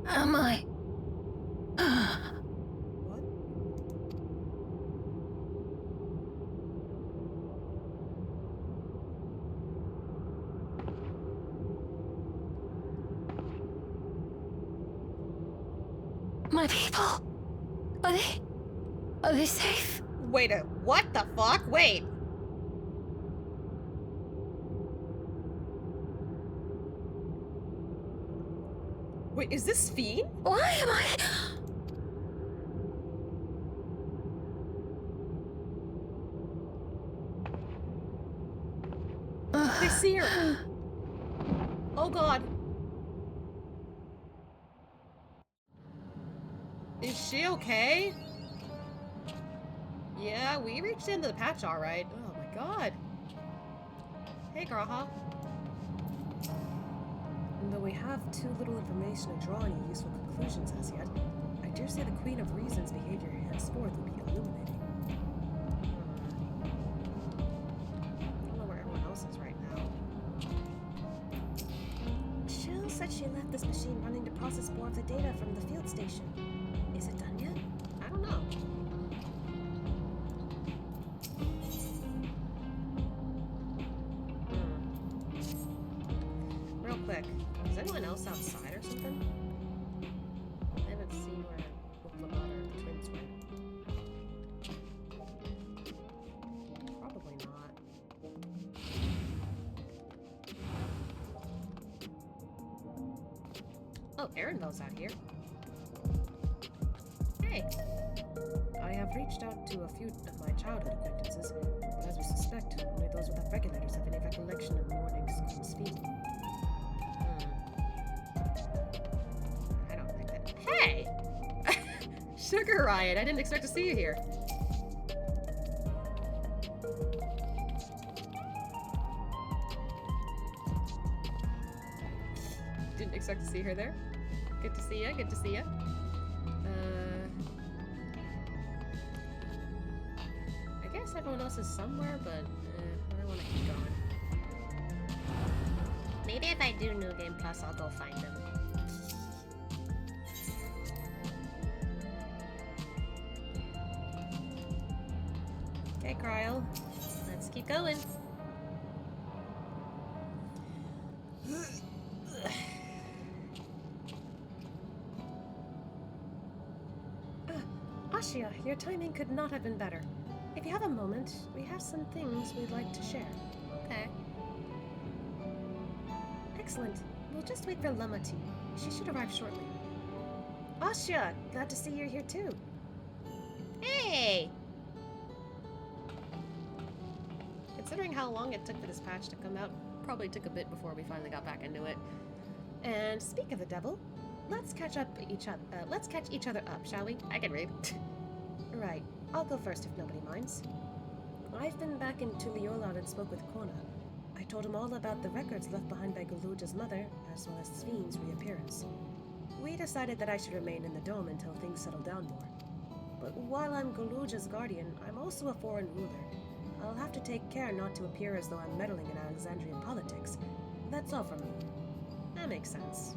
S26: am I? My people? Are they safe?
S2: Wait a... What the fuck? Wait! Wait, is this Sphene?
S26: Why am I...
S2: They see her! Oh god. Is she okay? Yeah, we reached into the patch alright. Oh my god. Hey, Graha. And though we have too little information to draw any useful conclusions as yet, I dare say the Queen of Reason's behavior henceforth will be illuminating. I don't know where everyone else is right now. Jill said she left this machine running to process more of the data from the field station. Is it done yet? I don't know. Real quick, is anyone else outside or something? I haven't seen where Wuklabot or the twins went. Probably not. Oh, Erenvel's out here. Hey. I have reached out to a few of my childhood acquaintances, but as we suspect, only those without regulators have any recollection of Morning's Queen's feet. I don't like that. Hey! Sugar Riot, I didn't expect to see you here. Didn't expect to see her there. Good to see ya, good to see ya. I guess everyone else is somewhere, but I want to keep going.
S1: Maybe if I do New Game Plus, I'll go find them.
S2: Okay, Cryle. Let's keep going. Ashia, your timing could not have been better. If you have a moment, we have some things we'd like to share.
S1: Okay.
S2: Excellent. We'll just wait for Lamati. She should arrive shortly. Ashia, glad to see you're here too.
S1: Hey!
S2: Considering how long it took for this patch to come out, probably took a bit before we finally got back into it. And speak of the devil, let's catch each other up, shall we?
S1: I can read.
S2: Right. I'll go first if nobody minds. I've been back in Tural and spoke with Koana. I told him all about the records left behind by Gulool Ja's mother, as well as Svin's reappearance. We decided that I should remain in the dome until things settle down more. But while I'm Gulool Ja's guardian, I'm also a foreign ruler. I'll have to take care not to appear as though I'm meddling in Alexandrian politics. That's all from me. That makes sense.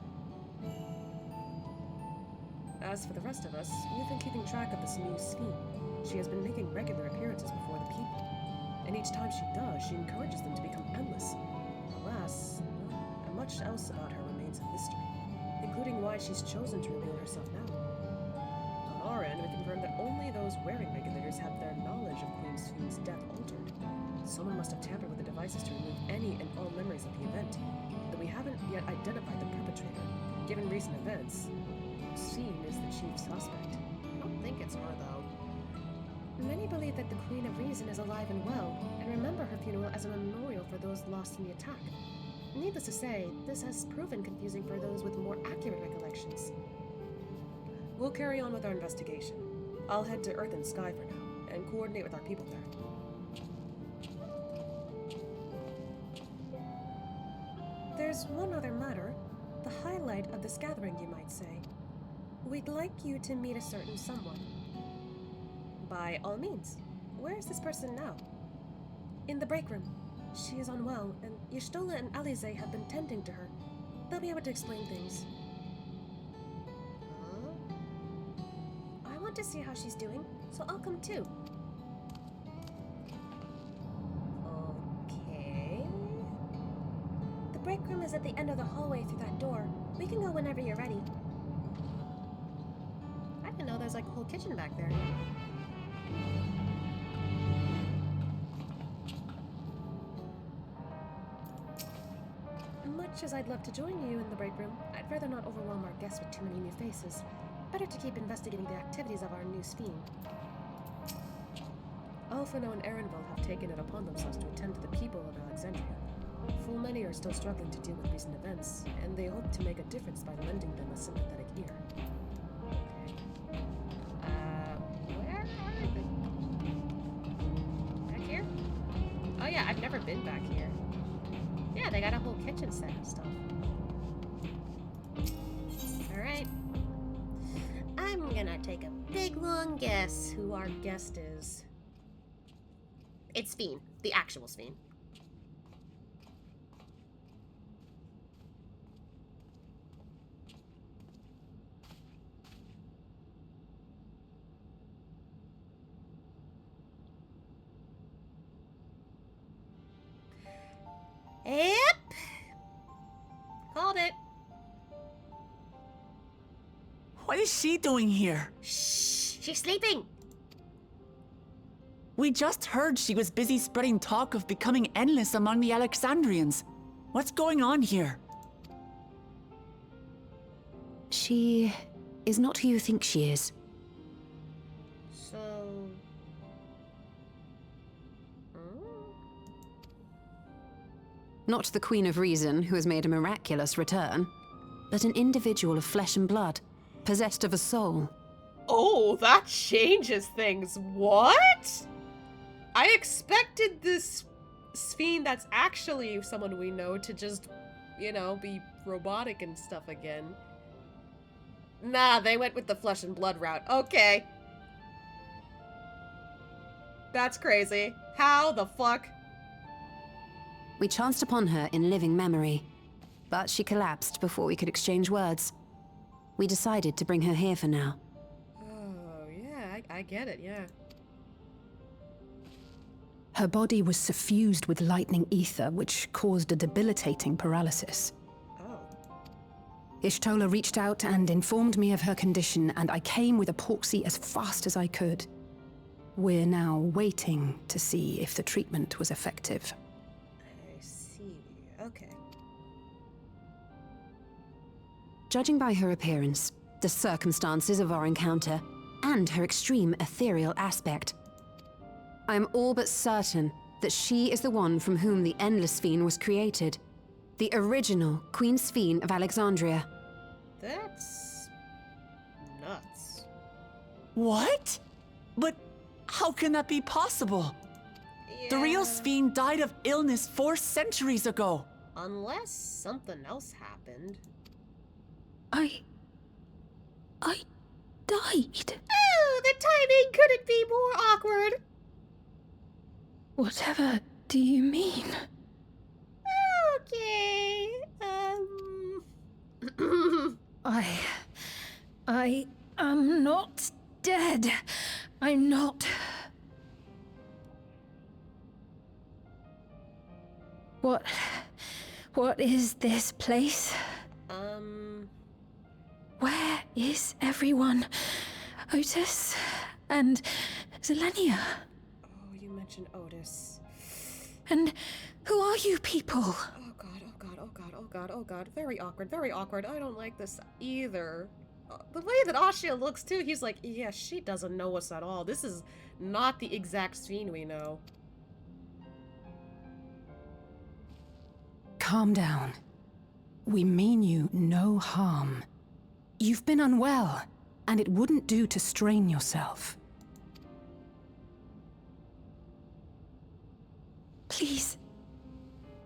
S2: As for the rest of us, we've been keeping track of this new Svin. She has been making regular appearances before the people. And each time she does, she encourages them to become endless. Alas, not much else about her remains a mystery, including why she's chosen to reveal herself now. On our end, we confirmed that only those wearing regulators have their knowledge of Queen Svin's death altered. Someone must have tampered with the devices to remove any and all memories of the event, though we haven't yet identified the perpetrator. Given recent events, Svin is the chief suspect. I don't think it's her, though. Many believe that the Queen of Reason is alive and well, and remember her funeral as a memorial for those lost in the attack. Needless to say, this has proven confusing for those with more accurate recollections. We'll carry on with our investigation. I'll head to Earth and Sky for now, and coordinate with our people there. There's one other matter. The highlight of this gathering, you might say. We'd like you to meet a certain someone. By all means. Where is this person now? In the break room. She is unwell, and Y'shtola and Alize have been tending to her. They'll be able to explain things. I want to see how she's doing, so I'll come too. Okay. The break room is at the end of the hallway through that door. We can go whenever you're ready.
S1: I didn't know there's like a whole kitchen back there.
S2: Much as I'd love to join you in the break room, I'd rather not overwhelm our guests with too many new faces. Better to keep investigating the activities of our new Svin. Alphino and Erenvel have taken it upon themselves to attend to the people of Alexandria. Full many are still struggling to deal with recent events, and they hope to make a difference by lending them a sympathetic ear.
S1: Where are they? Back here? Oh yeah, I've never been back here. Yeah, they got a whole kitchen set and stuff. Alright. I'm gonna take a big long guess who our guest is. It's Svin, the actual Svin. Yep. Called it.
S22: What is she doing here?
S1: Shh, she's sleeping.
S22: We just heard she was busy spreading talk of becoming endless among the Alexandrians. What's going on here?
S4: She is not who you think she is.
S1: So...
S4: Not the Queen of Reason, who has made a miraculous return, but an individual of flesh and blood, possessed of a soul.
S2: Oh, that changes things. What? I expected this fiend that's actually someone we know to just, you know, be robotic and stuff again. Nah, they went with the flesh and blood route. Okay. That's crazy. How the fuck?
S4: We chanced upon her in living memory, but she collapsed before we could exchange words. We decided to bring her here for now.
S2: Oh, yeah, I get it, yeah.
S6: Her body was suffused with lightning ether, which caused a debilitating paralysis.
S2: Oh.
S6: Ishtola reached out and informed me of her condition, and I came with epoxy as fast as I could. We're now waiting to see if the treatment was effective.
S2: I see. Okay.
S4: Judging by her appearance, the circumstances of our encounter, and her extreme ethereal aspect, I am all but certain that she is the one from whom the Endless Fiend was created. The original Queen Sphene of Alexandria.
S2: That's... nuts.
S22: What? But how can that be possible?
S2: Yeah.
S22: The real Sphene died of illness 4 centuries ago.
S2: Unless something else happened.
S24: I died.
S2: Oh, the timing couldn't be more awkward.
S24: Whatever do you mean?
S2: Okay,
S24: I am not dead. I'm not. What is this place? Where is everyone? Otis and Zelenia.
S2: Oh, you mentioned Otis.
S24: And who are you people?
S2: Oh god, oh god, oh god, oh god, oh god. Very awkward, very awkward. I don't like this either. The way that Ashia looks too, he's like, yeah, she doesn't know us at all. This is not the exact Sphene we know.
S6: Calm down. We mean you no harm. You've been unwell, and it wouldn't do to strain yourself.
S24: Please,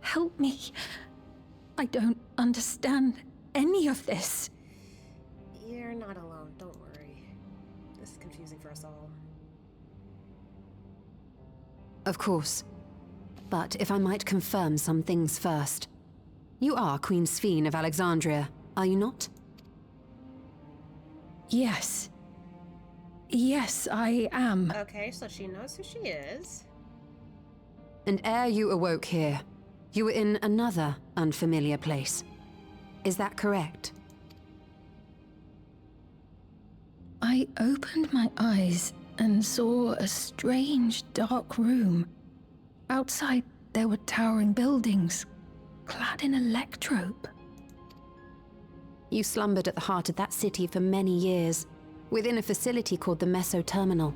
S24: help me. I don't understand any of this.
S2: You're not alone, don't worry. This is confusing for us all.
S4: Of course. But if I might confirm some things first. You are Queen Sphene of Alexandria, are you not?
S24: Yes. Yes, I am.
S2: Okay, so she knows who she is.
S4: And ere you awoke here, you were in another unfamiliar place. Is that correct?
S24: I opened my eyes and saw a strange, dark room. Outside, there were towering buildings, clad in electrope.
S4: You slumbered at the heart of that city for many years, within a facility called the Meso Terminal.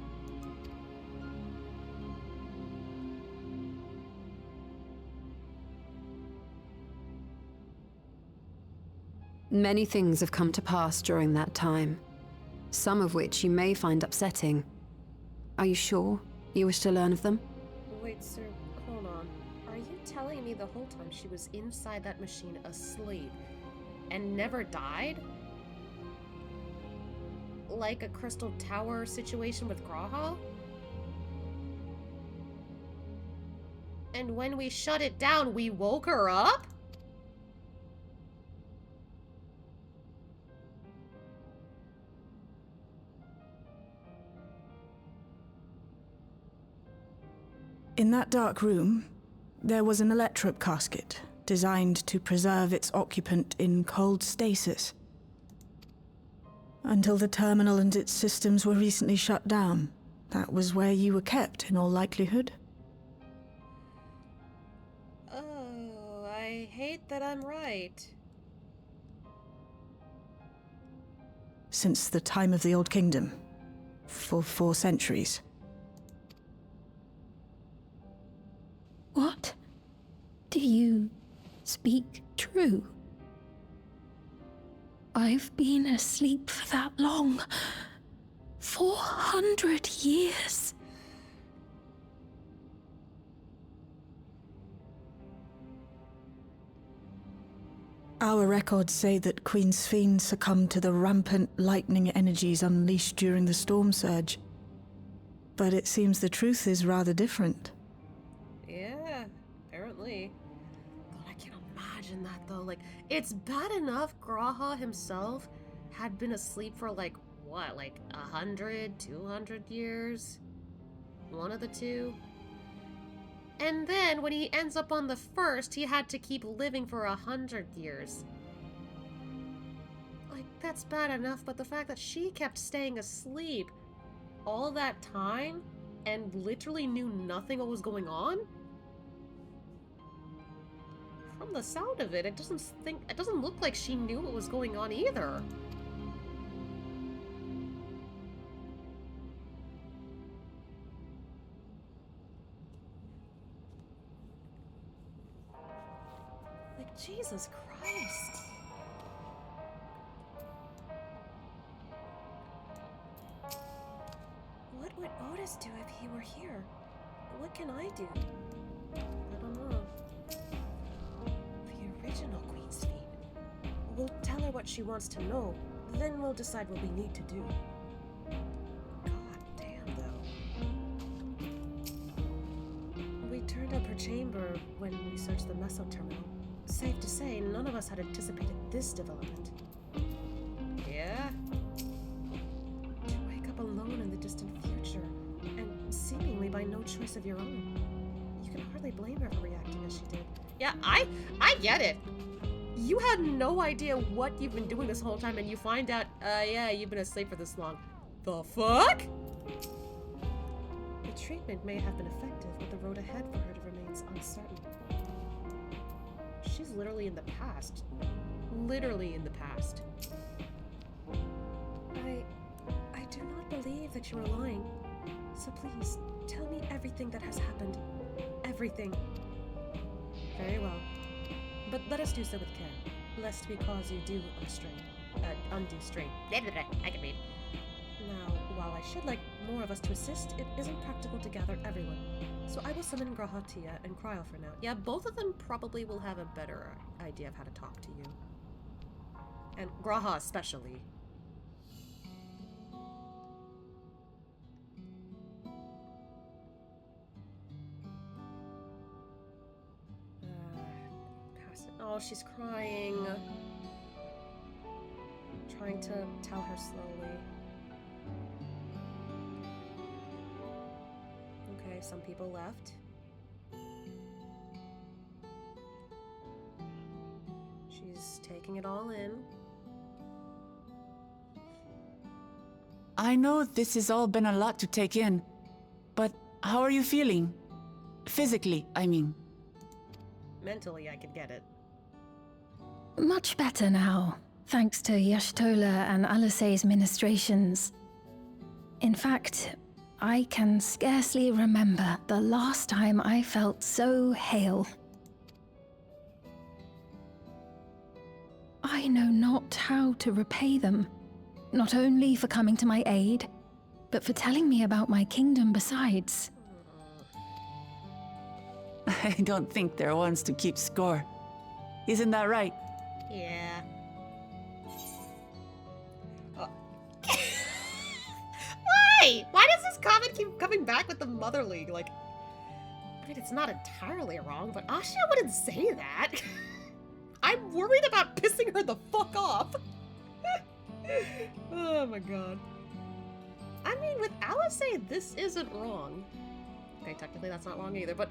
S4: Many things have come to pass during that time, some of which you may find upsetting. Are you sure you wish to learn of them?
S2: Wait, sir, hold on. Are you telling me the whole time she was inside that machine asleep and never died? Like a Crystal Tower situation with Graha? And when we shut it down, we woke her up?
S19: In that dark room, there was an electrope casket designed to preserve its occupant in cold stasis. Until the terminal and its systems were recently shut down. That was where you were kept, in all likelihood.
S2: Oh, I hate that I'm right.
S19: since the time of the Old Kingdom. For 4 centuries.
S26: What? Do you speak true? I've been asleep for that long. 400 years.
S19: Our records say that Queen Sphene succumbed to the rampant lightning energies unleashed during the storm surge. But it seems the truth is rather different.
S2: Yeah, apparently. God, I can't imagine that though. Like, it's bad enough Graha himself had been asleep for like, what, like 100, 200 years? One of the two. And then, when he ends up on the first, he had to keep living for 100 years. Like, that's bad enough, but the fact that she kept staying asleep all that time and literally knew nothing what was going on? From the sound of it, it doesn't look like she knew what was going on either. Jesus Christ. What would Otis do if he were here? What can I do? I don't know. The original Queen Sphene. We'll tell her what she wants to know, then we'll decide what we need to do. God damn, though. We turned up her chamber when we searched the meso terminal. Safe to say, none of us had anticipated this development. Yeah? To wake up alone in the distant future, and seemingly by no choice of your own. You can hardly blame her for reacting as she did. Yeah, I get it. You had no idea what you've been doing this whole time, and you find out, yeah, you've been asleep for this long. The fuck? The treatment may have been effective, but the road ahead for her remains uncertain. She's literally in the past. Literally in the past. I do not believe that you are lying. So please, tell me everything that has happened. Everything. Very well. But let us do so with care, lest we cause you undue strain. I can read. Now, while I should like more of us to assist, it isn't practical to gather everyone. So I will summon Graha, Tia, and Cryo for now. Yeah, both of them probably will have a better idea of how to talk to you. And Graha especially. Pass it. Oh, she's crying. Trying to tell her slowly. Okay, some people left. She's taking it all in.
S22: I know this has all been a lot to take in, but how are you feeling? Physically, I mean.
S2: Mentally, I could get it.
S26: Much better now, thanks to Y'shtola and Alisei's ministrations. In fact, I can scarcely remember the last time I felt so hale. I know not how to repay them, not only for coming to my aid, but for telling me about my kingdom besides.
S22: I don't think they're ones to keep score. Isn't that right?
S2: Yeah. Why? Why does this comment keep coming back with the motherly? Like, I mean, it's not entirely wrong, but Asha wouldn't say that. I'm worried about pissing her the fuck off. Oh my god. I mean, with Alisei, this isn't wrong. Okay, technically that's not wrong either, but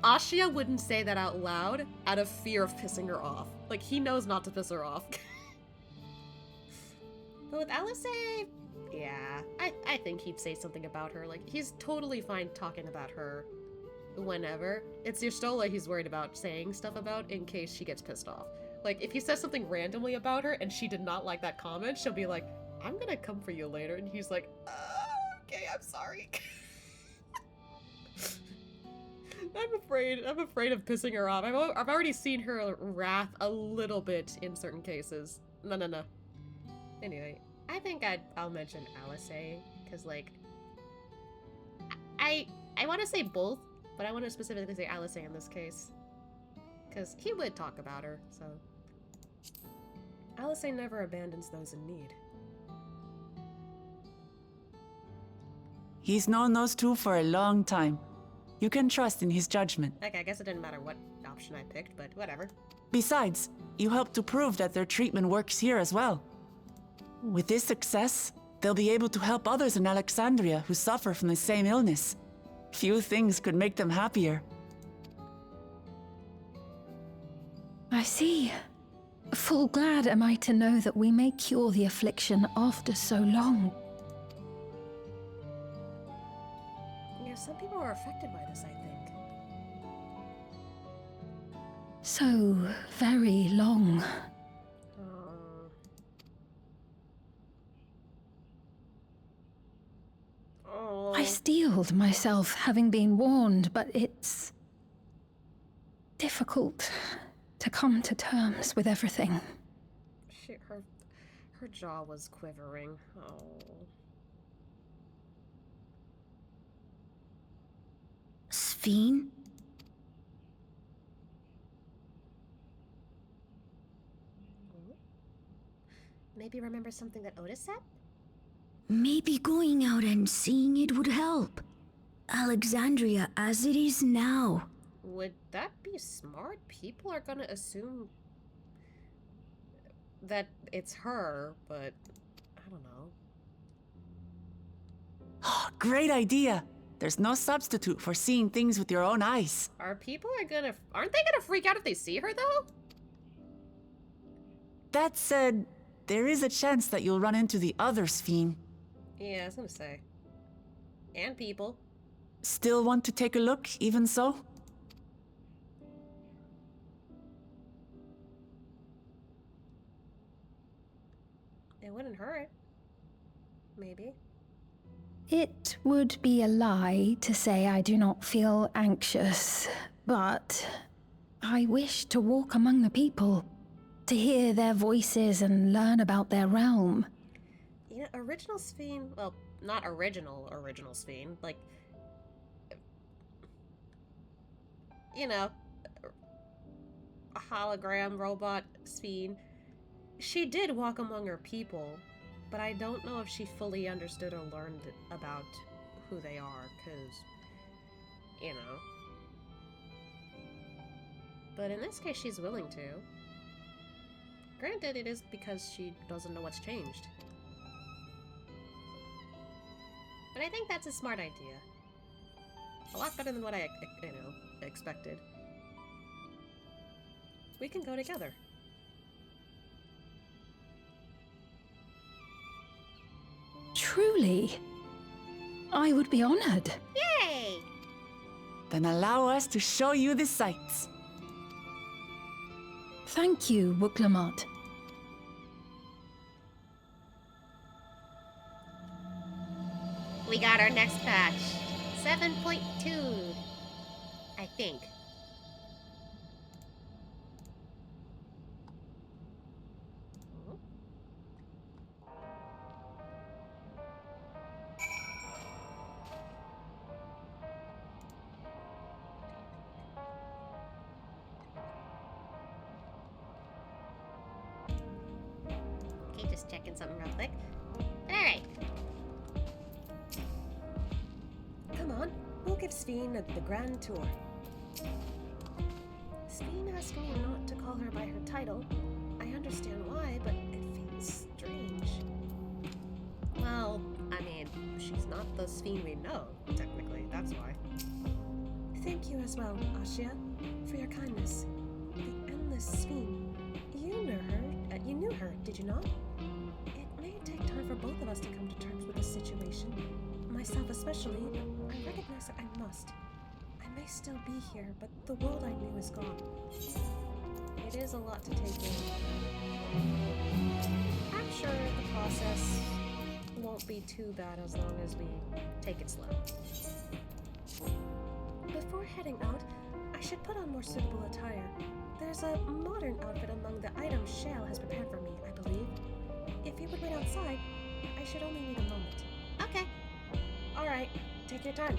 S2: Ashia wouldn't say that out loud out of fear of pissing her off. Like, he knows not to piss her off. But with Alisei, yeah, I think he'd say something about her. Like, he's totally fine talking about her whenever. It's Y'shtola he's worried about saying stuff about in case she gets pissed off. Like, if he says something randomly about her and she did not like that comment, she'll be like, I'm gonna come for you later. And he's like, okay, I'm sorry. I'm afraid of pissing her off. I've already seen her wrath a little bit in certain cases. No. Anyway, I think I'll mention Alice, because, like, I want to say both, but I want to specifically say Alice in this case. Because he would talk about her, so.
S7: Alice never abandons those in need.
S22: He's known those two for a long time. You can trust in his judgment.
S2: Okay, I guess it didn't matter what option I picked, but whatever.
S22: Besides, you helped to prove that their treatment works here as well. With this success, they'll be able to help others in Alexandria who suffer from the same illness. Few things could make them happier.
S26: I see. Full glad am I to know that we may cure the affliction after so long.
S7: Yeah, some people are affected by this, I think.
S26: So very long. I steeled myself, having been warned, but it's difficult to come to terms with everything.
S2: Her jaw was quivering. Oh.
S5: Sphene?
S1: Maybe remember something that Otis said?
S20: Maybe going out and seeing it would help. Alexandria as it is now.
S2: Would that be smart? People are gonna assume that it's her, but I don't know.
S22: Great idea! There's no substitute for seeing things with your own eyes.
S2: Aren't they gonna freak out if they see her, though?
S22: That said, there is a chance that you'll run into the other Sphene.
S2: Yeah, I was gonna say. And people.
S22: Still want to take a look, even so?
S2: It wouldn't hurt. Maybe.
S26: It would be a lie to say I do not feel anxious, but I wish to walk among the people, to hear their voices and learn about their realm.
S2: You know, original Sphene, well, not original Sphene, like, you know, a hologram robot Sphene. She did walk among her people, but I don't know if she fully understood or learned about who they are, because, you know. But in this case, she's willing to. Granted, it is because she doesn't know what's changed. But I think that's a smart idea. A lot better than what I, expected. We can go together.
S26: Truly, I would be honored.
S1: Yay!
S22: Then allow us to show you the sights.
S26: Thank you, Wuklamat.
S1: We got our next patch. 7.2. I think. Okay, just checking something real quick. Alright.
S7: Come on, we'll give Sphene the grand tour. Sphene asked me not to call her by her title. I understand why, but it feels strange.
S2: Well, I mean, she's not the Sphene we know, technically, that's why.
S7: Thank you as well, Ashia, for your kindness. The endless Sphene. You knew her, did you not? It may take time for both of us to come to terms with this situation. Myself especially, but I recognize that I must. I may still be here, but the world I knew is gone. It is a lot to take in. I'm sure the process won't be too bad as long as we take it slow. Before heading out, I should put on more suitable attire. There's a modern outfit among the items Shale has prepared for me, I believe. If you would wait outside, I should only need a moment.
S1: Okay.
S7: Alright, take your time.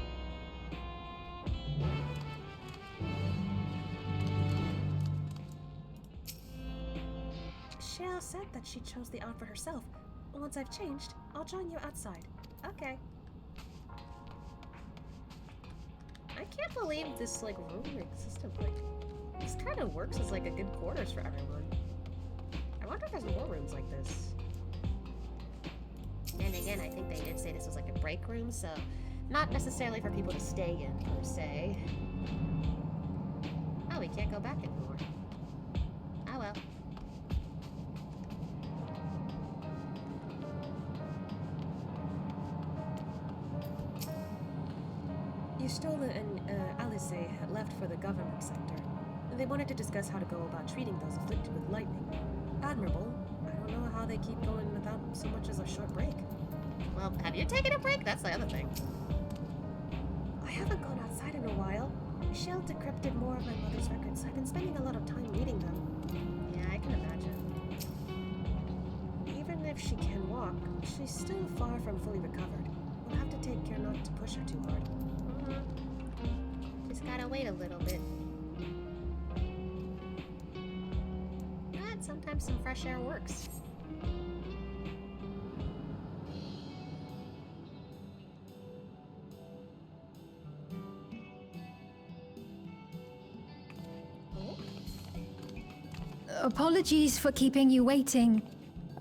S7: Shale said that she chose the outfit herself. Once I've changed, I'll join you outside. Okay.
S1: I can't believe this like room system this kind of works as like a good quarters for everyone. I wonder if there's more rooms like this. And again, I think they did say this was like a break room, so not necessarily for people to stay in per se. Oh, we can't go back anymore. Oh well.
S7: Yustola and Alice had left for the government sector. They wanted to discuss how to go about treating those afflicted with lightning. Admirable. I don't know how they keep going without so much as a short break.
S1: Well, have you taken a break? That's the other thing.
S7: I haven't gone outside in a while. Shale decrypted more of my mother's records. I've been spending a lot of time reading them.
S1: Yeah, I can imagine.
S7: Even if she can walk, she's still far from fully recovered. We'll have to take care not to push her too hard.
S1: Just gotta wait a little bit. But sometimes some fresh air works.
S26: Apologies for keeping you waiting.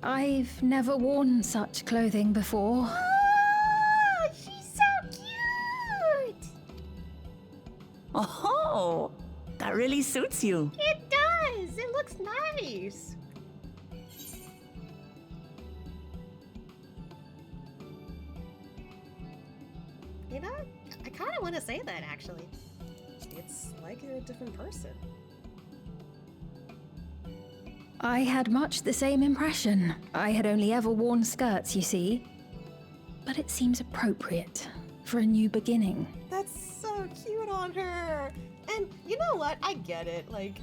S26: I've never worn such clothing before.
S1: Oh, she's so cute!
S22: Oh, that really suits you.
S1: It does! It looks nice! You know, I kind of want to say that, actually.
S7: It's like you're a different person.
S26: I had much the same impression. I had only ever worn skirts, you see. But it seems appropriate for a new beginning.
S2: That's so cute on her. And you know what? I get it. Like,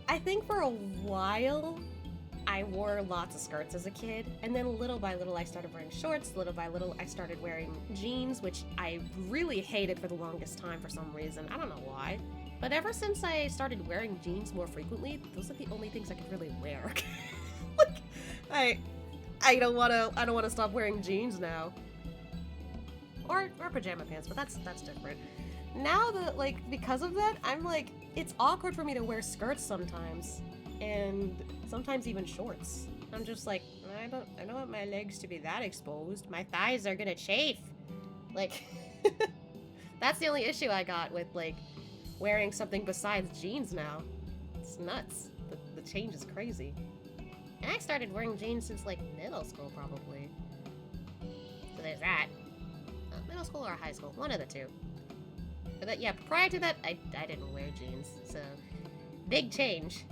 S2: I think for a while, I wore lots of skirts as a kid. And then little by little, I started wearing shorts. Little by little, I started wearing jeans, which I really hated for the longest time for some reason. I don't know why. But ever since I started wearing jeans more frequently, those are the only things I could really wear. Like, I don't wanna stop wearing jeans now. Or pajama pants, but that's different. Now that, like, because of that, I'm like, it's awkward for me to wear skirts sometimes. And sometimes even shorts. I'm just like, I don't want my legs to be that exposed. My thighs are gonna chafe. Like, that's the only issue I got with, like, wearing something besides jeans now. It's nuts. The change is crazy.
S1: And I started wearing jeans since like middle school, probably. So there's that. Middle school or high school, one of the two. But yeah, prior to that, I didn't wear jeans, so big change.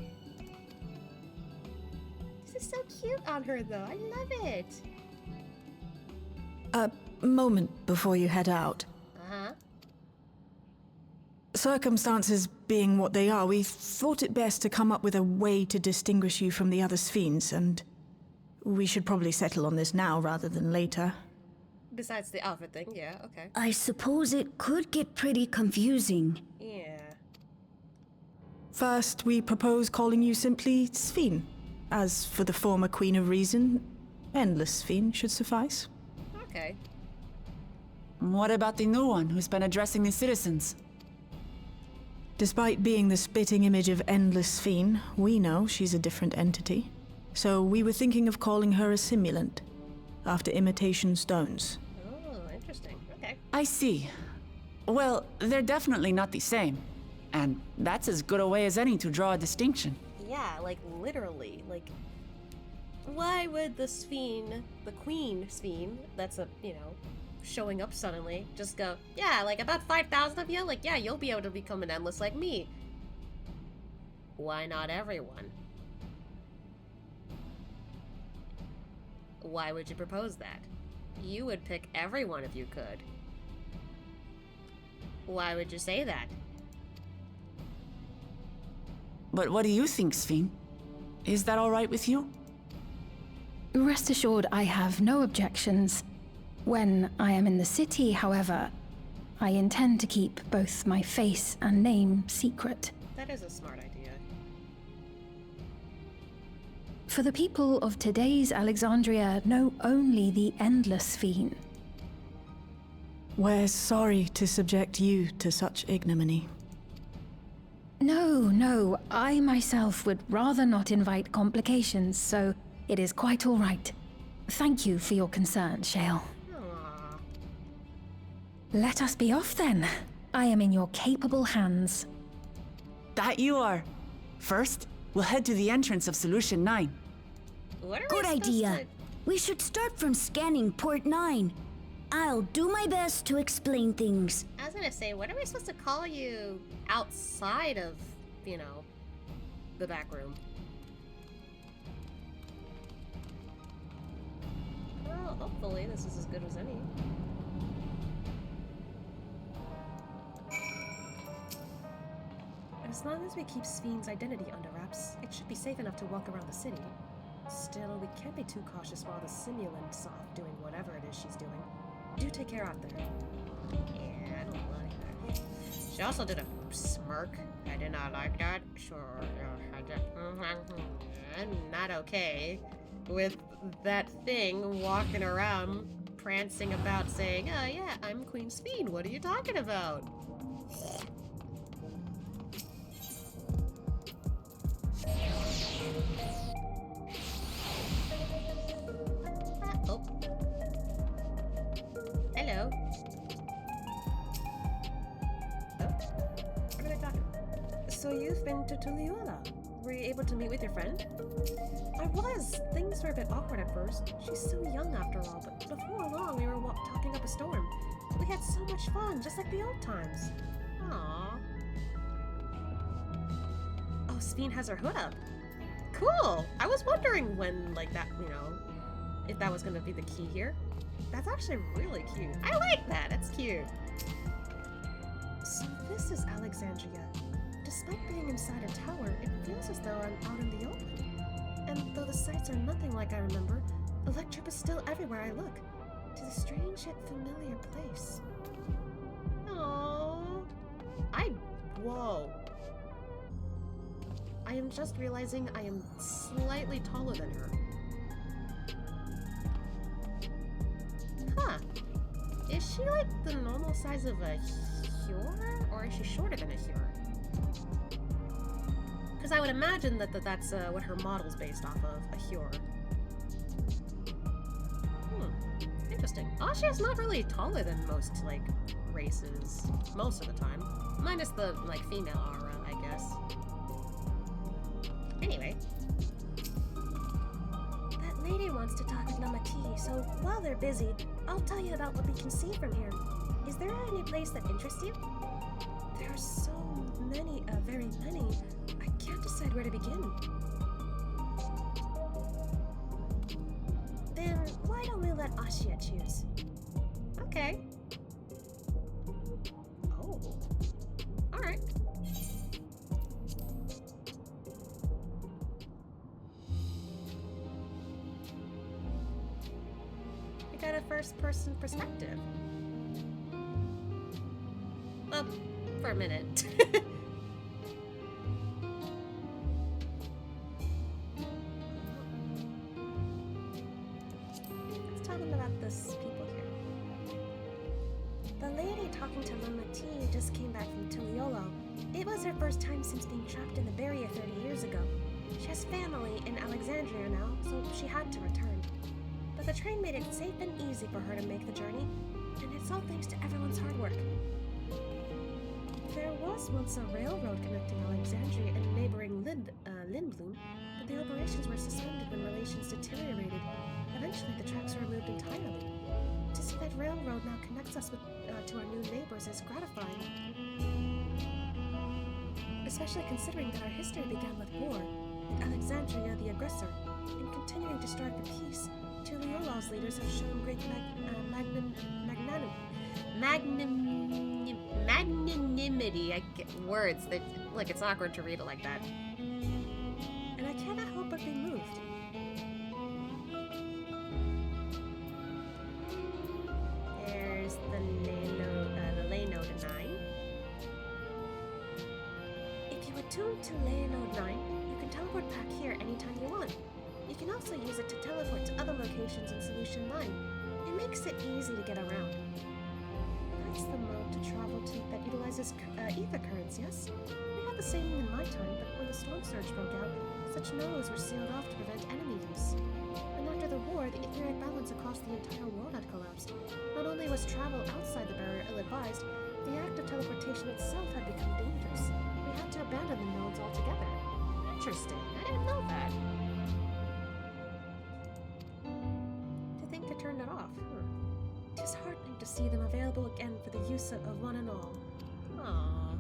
S1: This is so cute on her, though. I love it.
S19: A moment before you head out.
S1: Uh-huh.
S19: Circumstances being what they are, we thought it best to come up with a way to distinguish you from the other Sphenes, and we should probably settle on this now rather than later.
S2: Besides the outfit thing, yeah, okay.
S20: I suppose it could get pretty confusing.
S2: Yeah.
S19: First, we propose calling you simply Sphene. As for the former Queen of Reason, Endless Sphene should suffice.
S2: Okay.
S22: What about the new one who's been addressing the citizens?
S19: Despite being the spitting image of Endless Sphene, we know she's a different entity. So we were thinking of calling her a simulant, after imitation stones.
S2: Oh, interesting. Okay.
S22: I see. Well, they're definitely not the same. And that's as good a way as any to draw a distinction.
S2: Yeah, like literally. Like, why would the Sphene, the Queen Sphene, that's showing up suddenly, just go, yeah, like about 5,000 of you, like, yeah, you'll be able to become an endless like me.
S1: Why not everyone? Why would you propose that? You would pick everyone if you could. Why would you say that?
S22: But what do you think, Sven? Is that all right with you?
S26: Rest assured, I have no objections. When I am in the city, however, I intend to keep both my face and name secret.
S2: That is a smart idea.
S26: For the people of today's Alexandria know only the endless Sven.
S19: We're sorry to subject you to such ignominy.
S26: No, I myself would rather not invite complications, so it is quite all right. Thank you for your concern, Shale. Let us be off then. I am in your capable hands.
S22: That you are. First, we'll head to the entrance of Solution 9.
S5: Good idea. We should start from scanning Port 9. I'll do my best to explain things.
S1: I was gonna say, what are we supposed to call you outside of, you know, the back room?
S2: Well, hopefully this is as good as any. As long as we keep Sven's identity under wraps, it should be safe enough to walk around the city. Still, we can't be too cautious while the simulant's off doing whatever it is she's doing. Do take care out there.
S1: Yeah, I don't like that. She also did a smirk. I did not like that. Sure, I'm not okay with that thing walking around, prancing about saying, oh yeah, I'm Queen Sven. What are you talking about? Oh. Hello.
S2: Oh. What are they talking? So you've been to Tural? Were you able to meet with your friend? I was. Things were a bit awkward at first. She's so young after all, but before long we were talking up a storm. We had so much fun, just like the old times.
S1: Aww.
S2: Oh, Sven has her hood up. Cool! I was wondering when, like, that, you know, if that was gonna be the key here. That's actually really cute.
S1: I like that. It's cute.
S2: So this is Alexandria. Despite being inside a tower, it feels as though I'm out in the open. And though the sights are nothing like I remember, electric is still everywhere I look. To the strange yet familiar place.
S1: Aww. Whoa. I am just realizing I am slightly taller than her. Huh. Is she like the normal size of a Hyur? Or is she shorter than a Hyur? Because I would imagine that that's what her model's based off of, a Hyur. Interesting. Ashia's not really taller than most, like, races. Most of the time. Minus the, like, female aura, I guess. Anyway.
S7: That lady wants to talk with Namati, so while they're busy, I'll tell you about what we can see from here. Is there any place that interests you?
S2: There are so many, very many. I can't decide where to begin.
S7: Then why don't we let Ashia choose?
S1: Okay. Oh. Alright. We got a first-person perspective. Well, for a minute.
S7: Let's tell them about this people here. The lady talking to Namati just came back from Tuliolo. It was her first time since being trapped in the barrier 30 years ago. She has family in Alexandria now, so she had to return. But the train made it safe and easy for her to make the journey, and it's all thanks to everyone's hard work. There was once a railroad connecting Alexandria and neighboring Lindblom, but the operations were suspended when relations deteriorated. Eventually, the tracks were removed entirely. To see that railroad now connects us with, to our new neighbors is gratifying. especially considering that our history began with war, with Alexandria the aggressor, and continuing to strive for peace. Tuliola's leaders have shown great
S1: magnanimity. I get words that, look, it's awkward to read it like that.
S7: And I cannot help but be moved.
S1: There's the lay node 9.
S7: If you attune to lay node 9, you can teleport back here anytime you want. You can also use it to teleport to other locations in Solution 9. It makes it easy to get around. That's the mode to travel to that utilizes ether currents, yes? We had the same in my time, but when the storm surge broke out, such nodes were sealed off to prevent enemy use. And after the war, the etheric balance across the entire world had collapsed. Not only was travel outside the barrier ill-advised, the act of teleportation itself had become dangerous. We had to abandon the nodes altogether.
S1: Interesting. I didn't know that.
S7: To think I turned it off. It is heartening to see them available again for the use of one and all.
S1: Aww.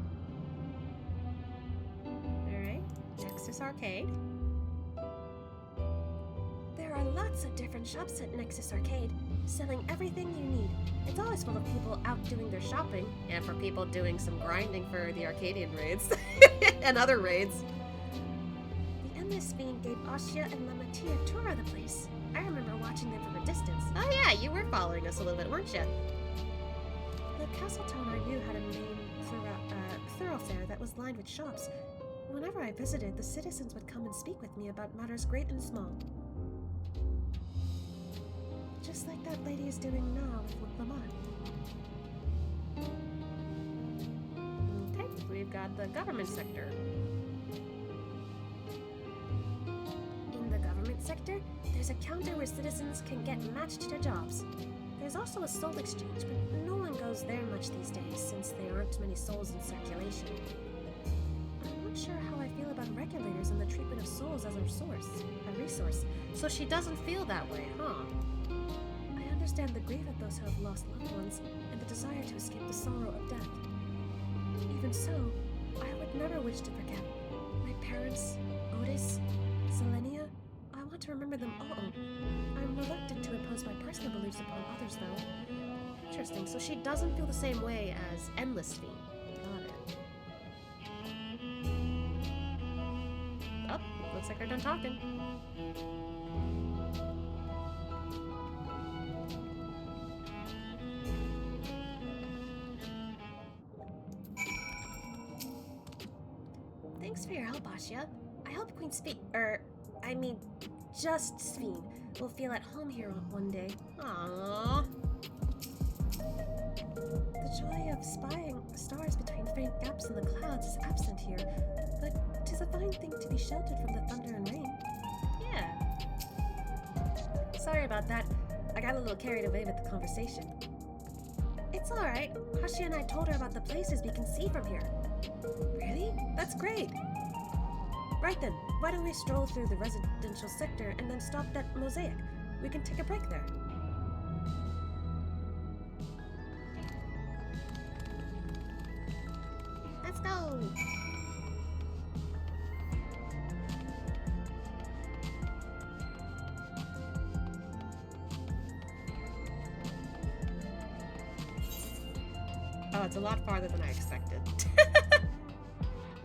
S1: Alright, Nexus Arcade.
S7: There are lots of different shops at Nexus Arcade, selling everything you need. It's always full of people out doing their shopping.
S1: And for people doing some grinding for the Arcadian raids. And other raids.
S7: The Endless Fiend gave Ashia and Lamatia a tour of the place. I remember watching them from a distance.
S1: Oh yeah, you were following us a little bit, weren't you?
S7: The castle town I knew had a main thoroughfare that was lined with shops. Whenever I visited, the citizens would come and speak with me about matters great and small. Just like that lady is doing now with Lamont.
S1: Okay, we've got the government sector.
S7: In the government sector, there's a counter where citizens can get matched to jobs. There's also a soul exchange, but no one goes there much these days since there aren't many souls in circulation. I'm not sure how I feel about regulators and the treatment of souls as a resource.
S1: So she doesn't feel that way, huh?
S7: I understand the grief of those who have lost loved ones and the desire to escape the sorrow of death. Even so, I would never wish to forget my parents, Otis, Selenia. I want to remember them all. I'm reluctant to impose my personal beliefs upon others, though.
S1: Interesting, so she doesn't feel the same way as Endless Fiend. Got it. Oh, looks like they're done talking.
S7: Thanks for your help, Ashia. I hope Queen just Sphene will feel at home here one day.
S1: Aww.
S7: The joy of spying stars between faint gaps in the clouds is absent here, but 'tis a fine thing to be sheltered from the thunder and rain.
S1: Yeah.
S7: Sorry about that. I got a little carried away with the conversation. It's alright. Ashia and I told her about the places we can see from here. Really? That's great. Right then, why don't we stroll through the residential sector and then stop at Mosaic? We can take a break there.
S1: Let's go! Oh, it's a lot farther than I expected.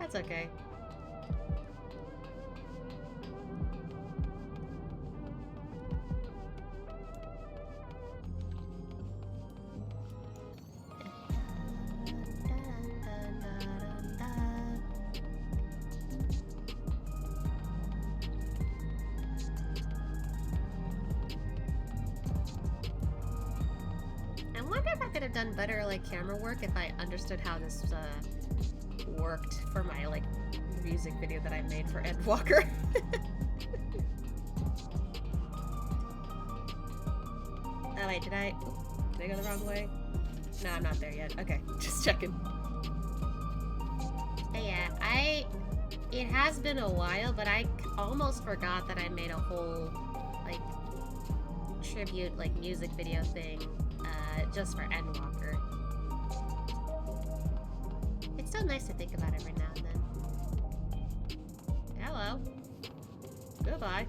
S1: That's okay. I wonder if I could have done better like camera work if I understood how this worked for my like music video that I made for Endwalker. Oh wait, did I go the wrong way? No, I'm not there yet. Okay, just checking. But yeah, it has been a while, but I almost forgot that I made a whole like tribute like music video thing just for Endwalker. It's so nice to think about every now and then.
S2: Hello. Goodbye.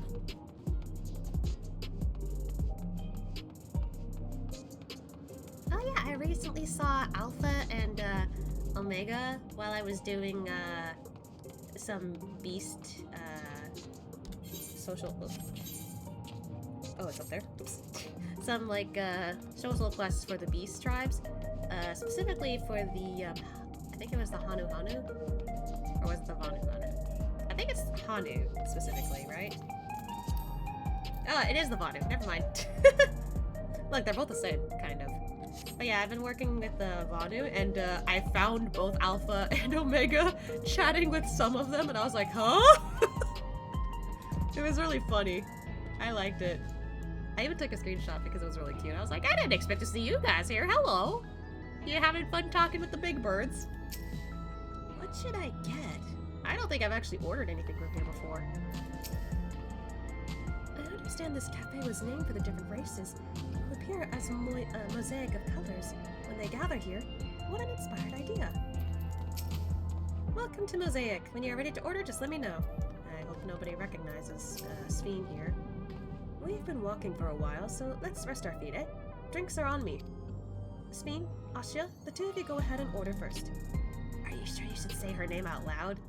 S2: Oh yeah, I recently saw Alpha and Omega while I was doing some beast social. Oh, it's up there. Oops. Some like social quests for the beast tribes, specifically for the I think it was the Hanu Hanu, or was it the Vanu Vanu? I think it's Hanu specifically, right? Oh, it is the Vanu. Never mind. Look, they're both the same, kind of. But yeah, I've been working with the Vanu, and I found both Alpha and Omega chatting with some of them, and I was like, huh? It was really funny. I liked it. I even took a screenshot because it was really cute. I was like, I didn't expect to see you guys here. Hello. You having fun talking with the big birds? What should I get? I don't think I've actually ordered anything from here before. I understand this cafe was named for the different races who appear as a mosaic of colors when they gather here. What an inspired idea. Welcome to Mosaic. When you're ready to order, just let me know. I hope nobody recognizes Sphene here. We've been walking for a while, so let's rest our feet, eh? Drinks are on me. Sphene, Asya, the two of you go ahead and order first. Are you sure you should say her name out loud?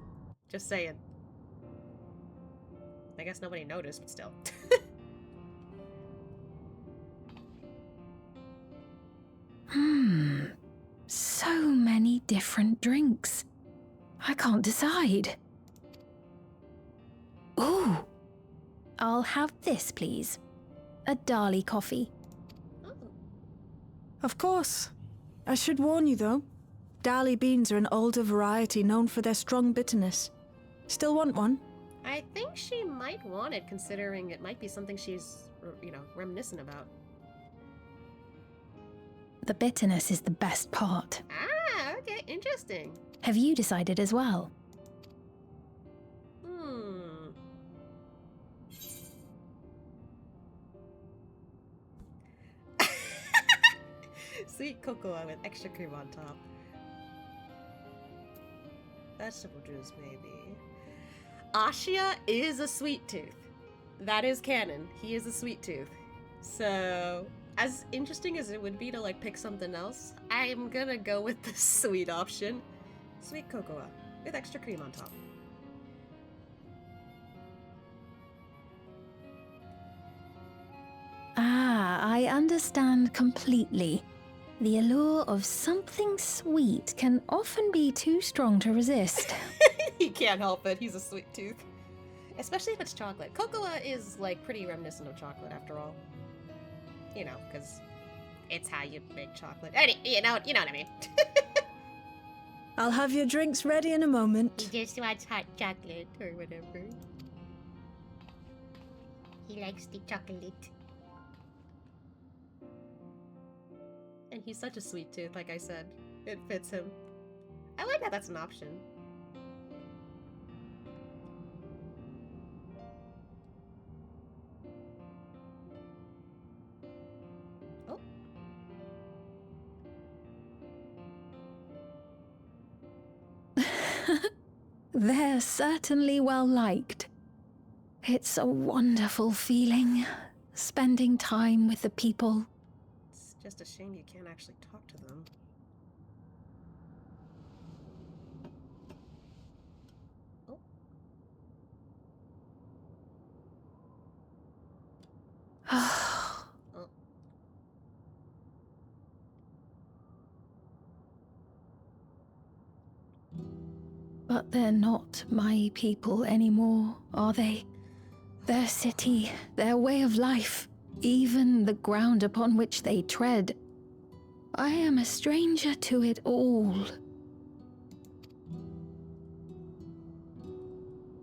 S2: Just saying. I guess nobody noticed, but still.
S24: So many different drinks. I can't decide. Ooh. I'll have this, please. A Dali coffee.
S19: Of course. I should warn you, though. Dali beans are an older variety known for their strong bitterness. Still want one?
S2: I think she might want it, considering it might be something she's, you know, reminiscent about.
S24: The bitterness is the best part.
S2: Ah, okay, interesting.
S24: Have you decided as well?
S2: Sweet cocoa with extra cream on top. Vegetable juice, maybe. Asya is a sweet tooth. That is canon. He is a sweet tooth. So, as interesting as it would be to like pick something else, I'm gonna go with the sweet option. Sweet cocoa with extra cream on top.
S24: Ah, I understand completely. The allure of something sweet can often be too strong to resist.
S2: He can't help it. He's a sweet tooth. Especially if it's chocolate. Cocoa is like pretty reminiscent of chocolate after all. You know, because it's how you make chocolate. You know what I mean.
S19: I'll have your drinks ready in a moment.
S2: He just wants hot chocolate or whatever. He likes the chocolate. And he's such a sweet tooth, like I said. It fits him. I like that that's an option. Oh.
S24: They're certainly well liked. It's a wonderful feeling, spending time with the people.
S2: Just a shame you can't actually talk to them.
S24: Oh.
S2: Oh.
S24: But they're not my people anymore, are they? Their city, their way of life, even the ground upon which they tread. I am a stranger to it all.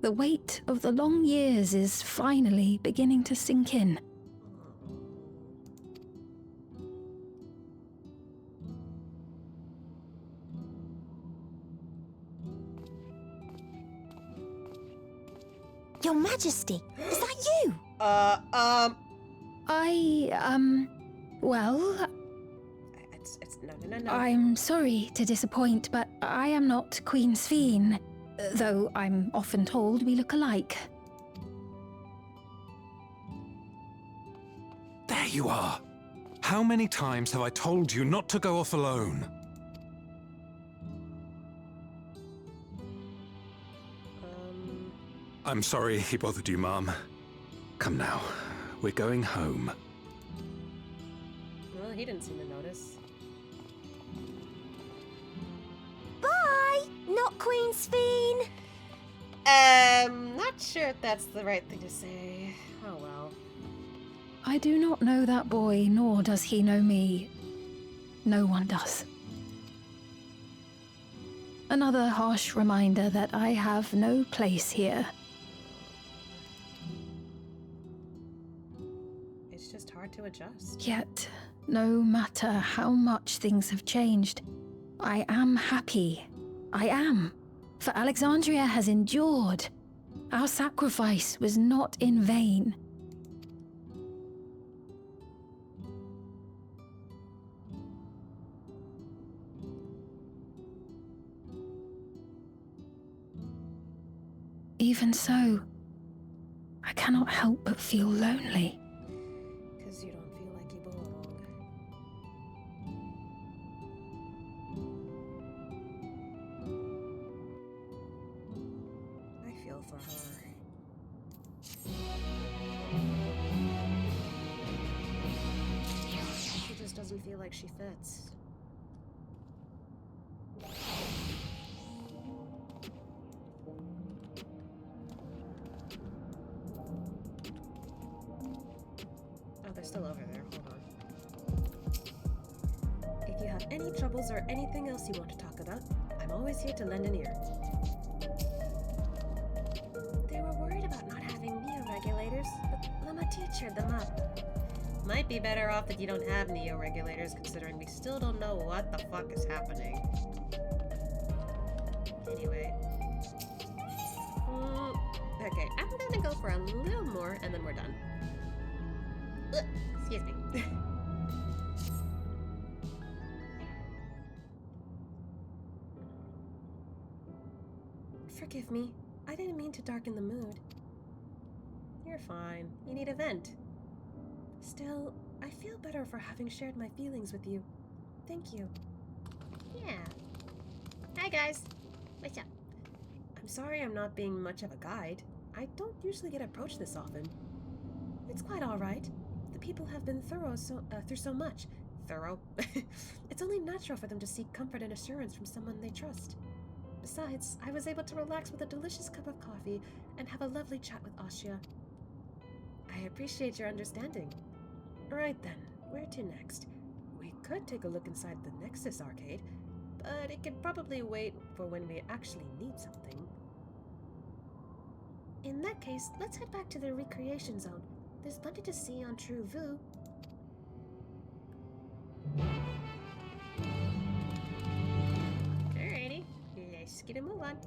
S24: The weight of the long years is finally beginning to sink in.
S12: Your Majesty, is that you?
S24: Well...
S2: No.
S24: I'm sorry to disappoint, but I am not Queen Sphene. Though I'm often told we look alike.
S8: There you are. How many times have I told you not to go off alone? I'm sorry he bothered you, Mom. Come now. We're going home.
S2: Well, he didn't seem to notice.
S12: Bye! Not Queen Sphene!
S2: Not sure if that's the right thing to say. Oh well.
S24: I do not know that boy, nor does he know me. No one does. Another harsh reminder that I have no place here.
S2: It's just hard to adjust.
S24: Yet, no matter how much things have changed, I am happy. I am. For Alexandria has endured. Our sacrifice was not in vain. Even so, I cannot help but feel lonely.
S2: Because you don't feel like you belong. I feel for her. She just doesn't feel like she fits. They're still over there. Hold on. If you have any troubles or anything else you want to talk about, I'm always here to lend an ear. They were worried about not having neo-regulators, but Lamatier cheered them up. Might be better off that you don't have neo-regulators, considering we still don't know what the fuck is happening. Anyway. Okay, I'm gonna go for a little more, and then we're done. Excuse me. Forgive me. I didn't mean to darken the mood. You're fine. You need a vent. Still, I feel better for having shared my feelings with you. Thank you. Yeah. Hi, guys. What's up? I'm sorry I'm not being much of a guide. I don't usually get approached this often. It's quite all right. The people have been through so much. Thorough? It's only natural for them to seek comfort and assurance from someone they trust. Besides, I was able to relax with a delicious cup of coffee and have a lovely chat with Asya. I appreciate your understanding. Right then, where to next? We could take a look inside the Nexus arcade, but it could probably wait for when we actually need something. In that case, let's head back to the recreation zone. There's plenty to see on True Vu. Alrighty, let's get a move on.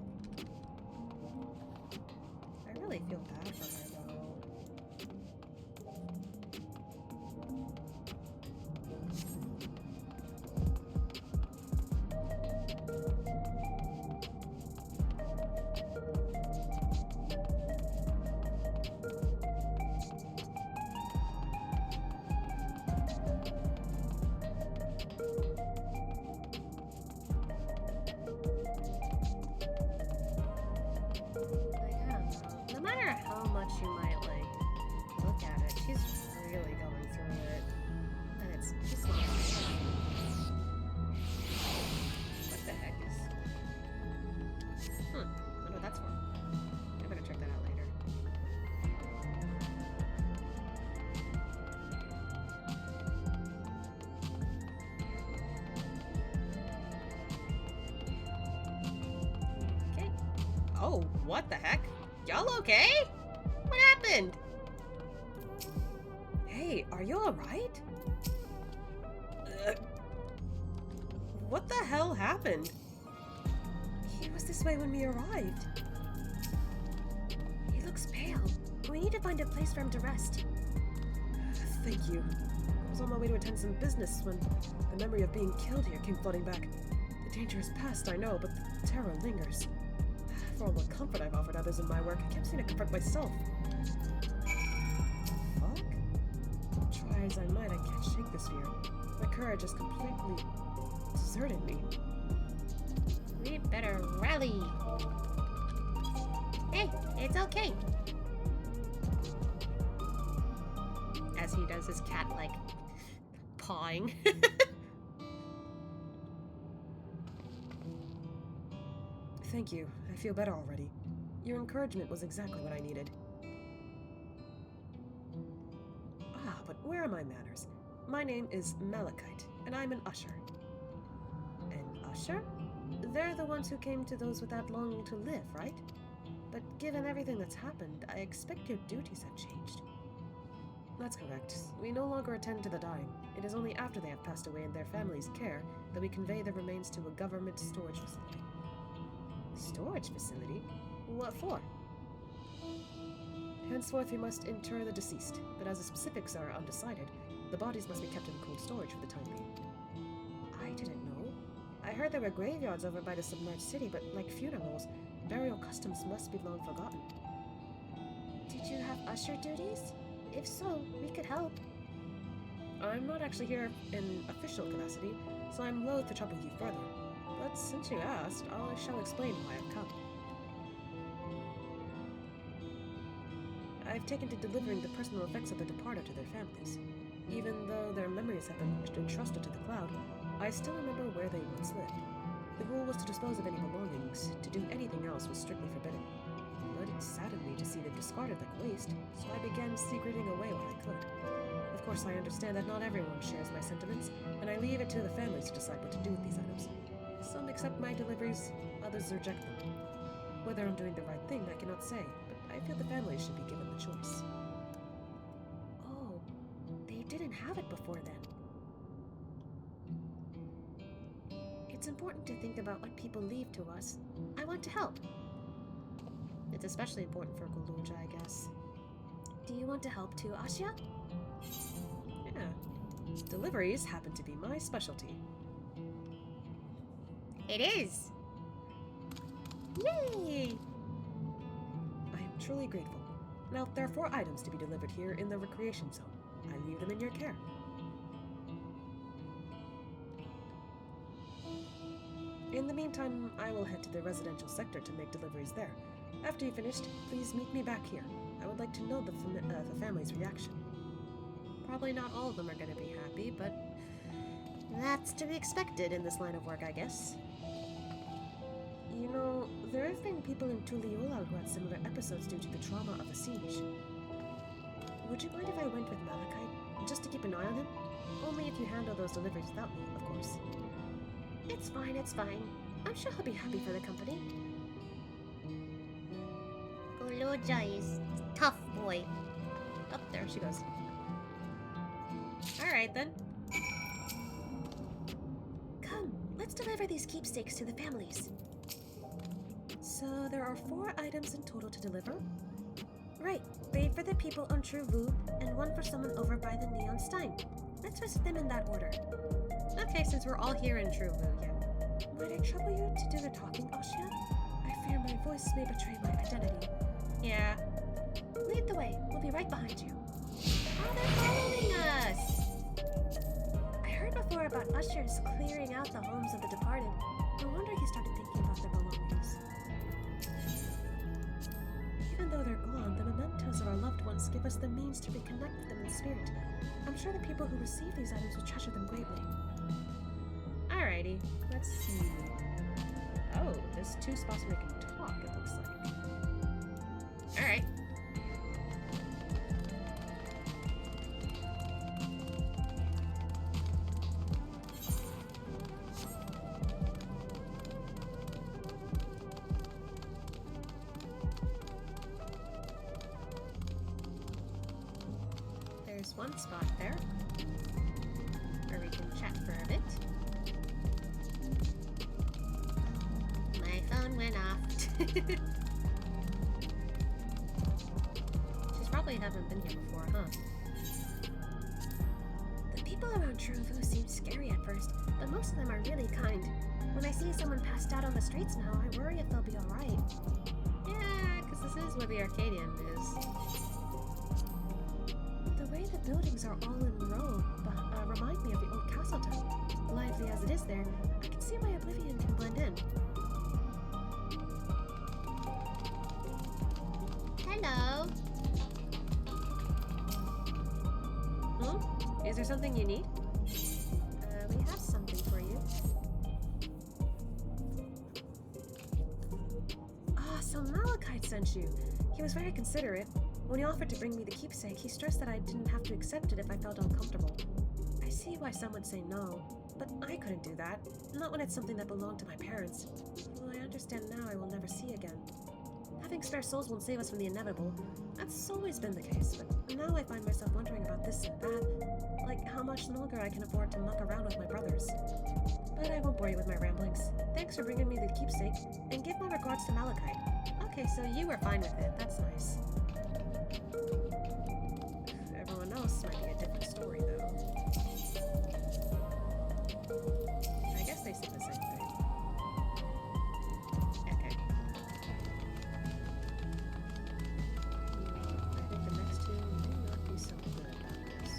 S2: I really feel bad for her though. No matter how much you might look at it, she's really going through it, and it's just not. What the heck is? Wonder what that's for. I better check that out later. Okay. Oh, what the heck? Y'all okay? What happened? Hey, are you alright? What the hell happened? He was this way when we arrived. He looks pale. We need to find a place for him to rest. Thank you. I was on my way to attend some business when the memory of being killed here came flooding back. The danger is past, I know, but the terror lingers.
S7: For all the comfort I've offered others in my work, I can't seem to comfort myself. Fuck? Try as I might, I can't shake this fear. My courage has completely deserted me.
S1: We better rally. Hey, it's okay. As he does his cat, like, pawing.
S7: Thank you. I feel better already. Your encouragement was exactly what I needed. Ah, but where are my manners? My name is Malachite, and I'm an usher. An usher? They're the ones who came to those without longing to live, right? But given everything that's happened, I expect your duties have changed. That's correct. We no longer attend to the dying. It is only after they have passed away in their family's care that we convey their remains to a government storage facility. Storage facility? What for? Henceforth, we must inter the deceased, but as the specifics are undecided, the bodies must be kept in cold storage for the time being. I didn't know. I heard there were graveyards over by the submerged city, but like funerals, burial customs must be long forgotten.
S2: Did you have usher duties? If so, we could help.
S7: I'm not actually here in official capacity, so I'm loath to trouble you further. But since you asked, I shall explain why I've come. I've taken to delivering the personal effects of the departed to their families. Even though their memories have been entrusted to the cloud, I still remember where they once lived. The rule was to dispose of any belongings. To do anything else was strictly forbidden. But it saddened me to see them discarded like waste, so I began secreting away what I could. Of course, I understand that not everyone shares my sentiments, and I leave it to the families to decide what to do with these items. Some accept my deliveries, others reject them. Whether I'm doing the right thing, I cannot say, but I feel the families should be given the choice.
S2: Oh, they didn't have it before then. It's important to think about what people leave to us. I want to help.
S1: It's especially important for Gulool Ja, I guess.
S2: Do you want to help too, Asya?
S7: Yeah. Deliveries happen to be my specialty.
S1: It is!
S2: Yay!
S7: I am truly grateful. Now, there are 4 items to be delivered here in the recreation zone. I leave them in your care. In the meantime, I will head to the residential sector to make deliveries there. After you've finished, please meet me back here. I would like to know the family's reaction.
S1: Probably not all of them are going to be happy, but that's to be expected in this line of work, I guess.
S7: You know, there have been people in Tural who had similar episodes due to the trauma of the siege. Would you mind if I went with Malachite, just to keep an eye on him? Only if you handle those deliveries without me, of course.
S2: It's fine, it's fine. I'm sure he'll be happy for the company.
S1: Gulool Ja is tough boy. Up there she goes. Alright then.
S2: Come, let's deliver these keepsakes to the families.
S7: So there are 4 items in total to deliver?
S2: Right, 3 for the people on True Vu, and 1 for someone over by the Neon Stein. Let's visit them in that order.
S1: Okay, since we're all here in True Vu, yeah.
S2: Might I trouble you to do the talking, Asya? I fear my voice may betray my identity.
S1: Yeah.
S2: Lead the way. We'll be right behind you.
S1: Oh, they're following us!
S2: I heard before about ushers clearing out the homes of the departed. No wonder he started thinking about their belongings.
S7: Even though they're gone, the mementos of our loved ones give us the means to reconnect with them in spirit. I'm sure the people who receive these items will treasure them greatly.
S1: Alrighty, let's see. Oh, there's 2 spots where we can talk, it looks like. Alright. There's 1 spot there, where we can chat for a bit. My phone went off. She's probably haven't been here before, huh?
S2: The people around True Vu seem scary at first, but most of them are really kind.
S7: When I see someone passed out on the streets now, I worry if they'll be alright.
S1: Yeah, because this is where the Arcadian is.
S7: The way the buildings are all in a row remind me of the old castle town. Lively as it is there, I can see why Oblivion can blend in.
S1: Hello.
S7: Hmm? Is there something you need? We have something for you. Ah, so Malachite sent you. He was very considerate. When he offered to bring me the keepsake, he stressed that I didn't have to accept it if I felt uncomfortable. I see why some would say no, but I couldn't do that. Not when it's something that belonged to my parents. Well, I understand now I will never see again. Having spare souls won't save us from the inevitable. That's always been the case, but now I find myself wondering about this and that, like how much longer I can afford to muck around with my brothers. But I won't bore you with my ramblings. Thanks for bringing me the keepsake, and give my regards to Malachite.
S1: Okay, so you were fine with it. That's nice.
S7: Everyone else might be a different story, though. I guess they said the same thing.
S1: Okay.
S7: I think the next two may not be so good about this.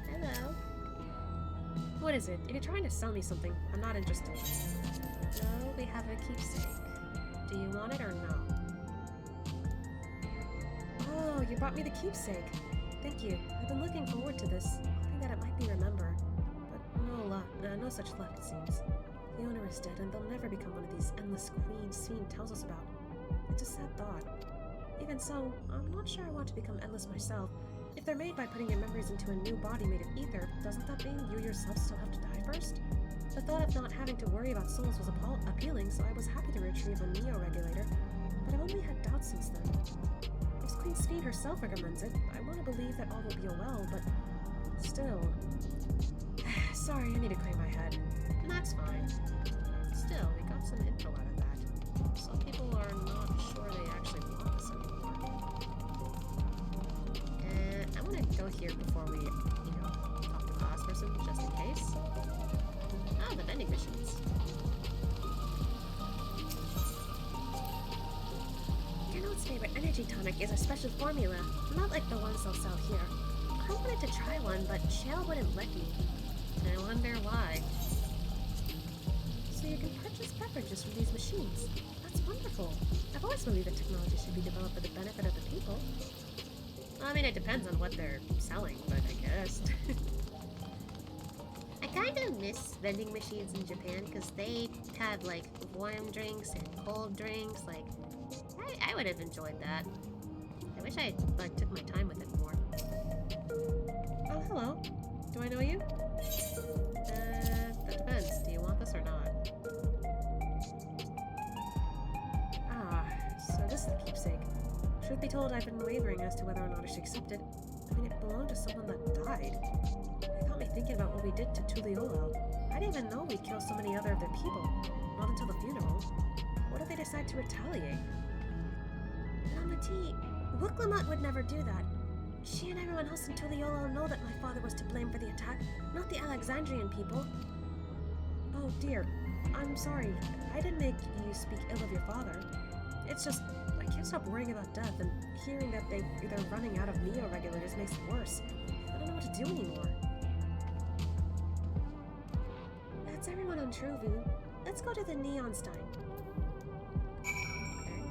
S1: Hello.
S7: What is it? If you're trying to sell me something, I'm not interested.
S1: No, we have a keepsake. Do you want it or no?
S7: Oh, you brought me the keepsake. Thank you. I've been looking forward to this, hoping that it might be remembered. But no luck, no such luck, it seems. The owner is dead, and they'll never become one of these endless queens Sven tells us about. It's a sad thought. Even so, I'm not sure I want to become endless myself. If they're made by putting your memories into a new body made of ether, doesn't that mean you yourself still have to die first? The thought of not having to worry about souls was appealing, so I was happy to retrieve a neo-regulator. But I've only had doubts since then. If Queen Sven herself recommends it, I want to believe that all will be well, but still. Sorry, I need to clear my head.
S1: That's fine. Still, we got some info out of that. Some people are not sure they actually want this anymore. I want to go here before we, talk to the last person, just in case. Oh, the vending machines.
S7: Gernot's favorite energy tonic is a special formula, not like the ones they'll sell here. I wanted to try one, but Shale wouldn't let me.
S1: I wonder why.
S7: So you can purchase beverages from these machines. That's wonderful. I've always believed that technology should be developed for the benefit of the people.
S1: Well, I mean, it depends on what they're selling, but I guess. I kind of miss vending machines in Japan because they had like warm drinks and cold drinks. Like, I would have enjoyed that. I wish I took my time with it more.
S7: Oh, hello. Do I know you?
S1: That depends. Do you want this or not?
S7: Ah, so this is the keepsake. Truth be told, I've been wavering as to whether or not I should accept it. I mean, it belonged to someone that died. It got me thinking about what we did to Tural. I didn't even know we'd kill so many other of their people. Not until the funeral. What if they decide to retaliate? Namati, Wuklamut would never do that. She and everyone else in Tuliolo know that my father was to blame for the attack, not the Alexandrian people. Oh dear, I'm sorry. I didn't make you speak ill of your father. It's just, I can't stop worrying about death, and hearing that they're running out of neo-regulators makes it worse. I don't know what to do anymore. That's everyone on Truvu. Let's go to the Neonstein.
S1: Okay.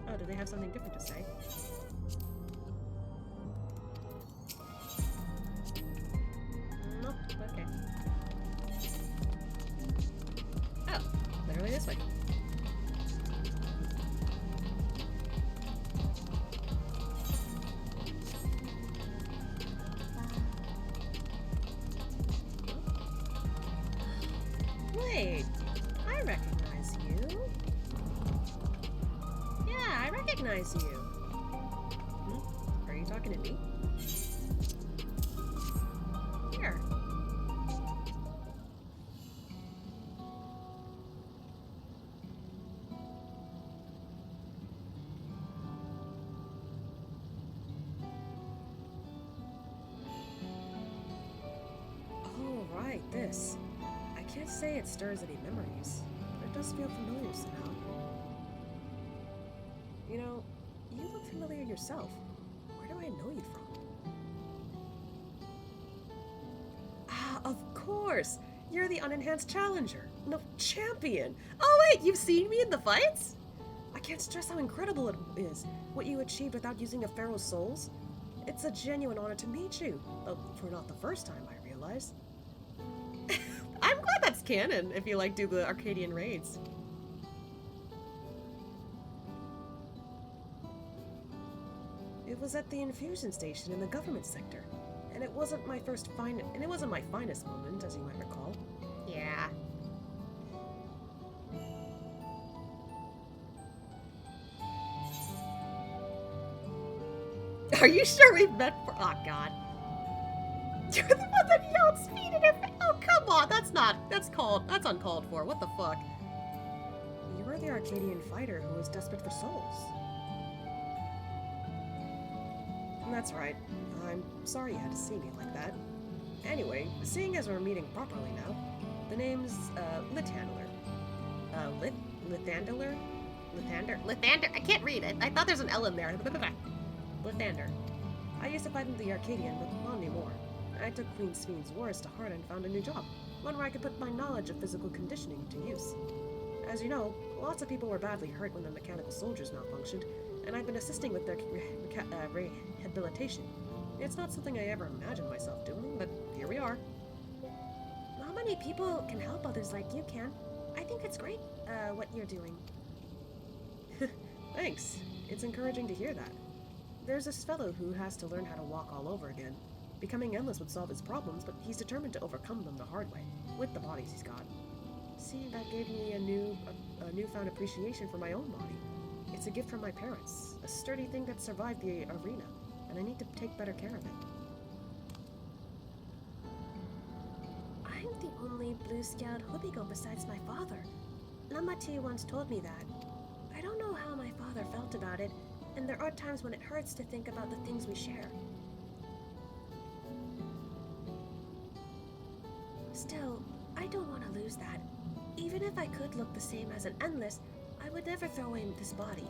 S7: Oh, do they have something different to say?
S1: Nope, okay. Oh, literally this way.
S7: Wait, I recognize you. Yeah, I recognize you. Are you talking to me? Here. Oh, right, this. I can't say it stirs any memories, but it does feel familiar somehow. You know, you look familiar yourself. Where do I know you from? Ah, of course! You're the unenhanced challenger. No, champion! Oh wait, you've seen me in the fights? I can't stress how incredible it is, what you achieved without using a pharaoh's souls. It's a genuine honor to meet you, though for not the first time, I realize.
S2: I'm glad that's canon, if you, like, do the Arcadian raids.
S7: It was at the infusion station in the government sector, and it wasn't my finest moment, as you might recall.
S2: Yeah. Are you sure we've met for— oh god. You're the one that yelled speed in her face. Oh, come on, that's uncalled for. What the fuck?
S7: You were the Arcadian fighter who was desperate for souls. That's right. I'm sorry you had to see me like that. Anyway, seeing as we're meeting properly now, the name's, Lithandler.
S2: Lithander? I can't read it. I thought there's an L in there.
S7: Lithander. I used to fight in the Arcadian, but not anymore. I took Queen Sveen's wars to heart and found a new job, one where I could put my knowledge of physical conditioning to use. As you know, lots of people were badly hurt when the mechanical soldiers malfunctioned, and I've been assisting with their rehabilitation. It's not something I ever imagined myself doing, but here we are. Not many people can help others like you can. I think it's great, what you're doing. Thanks. It's encouraging to hear that. There's this fellow who has to learn how to walk all over again. Becoming endless would solve his problems, but he's determined to overcome them the hard way, with the bodies he's got. Seeing that gave me a newfound appreciation for my own body. It's a gift from my parents, a sturdy thing that survived the arena, and I need to take better care of it. I'm the only blue-scaled Hubigo besides my father. Lamati once told me that. I don't know how my father felt about it, and there are times when it hurts to think about the things we share. Still, I don't want to lose that. Even if I could look the same as an endless, I would never throw away this body.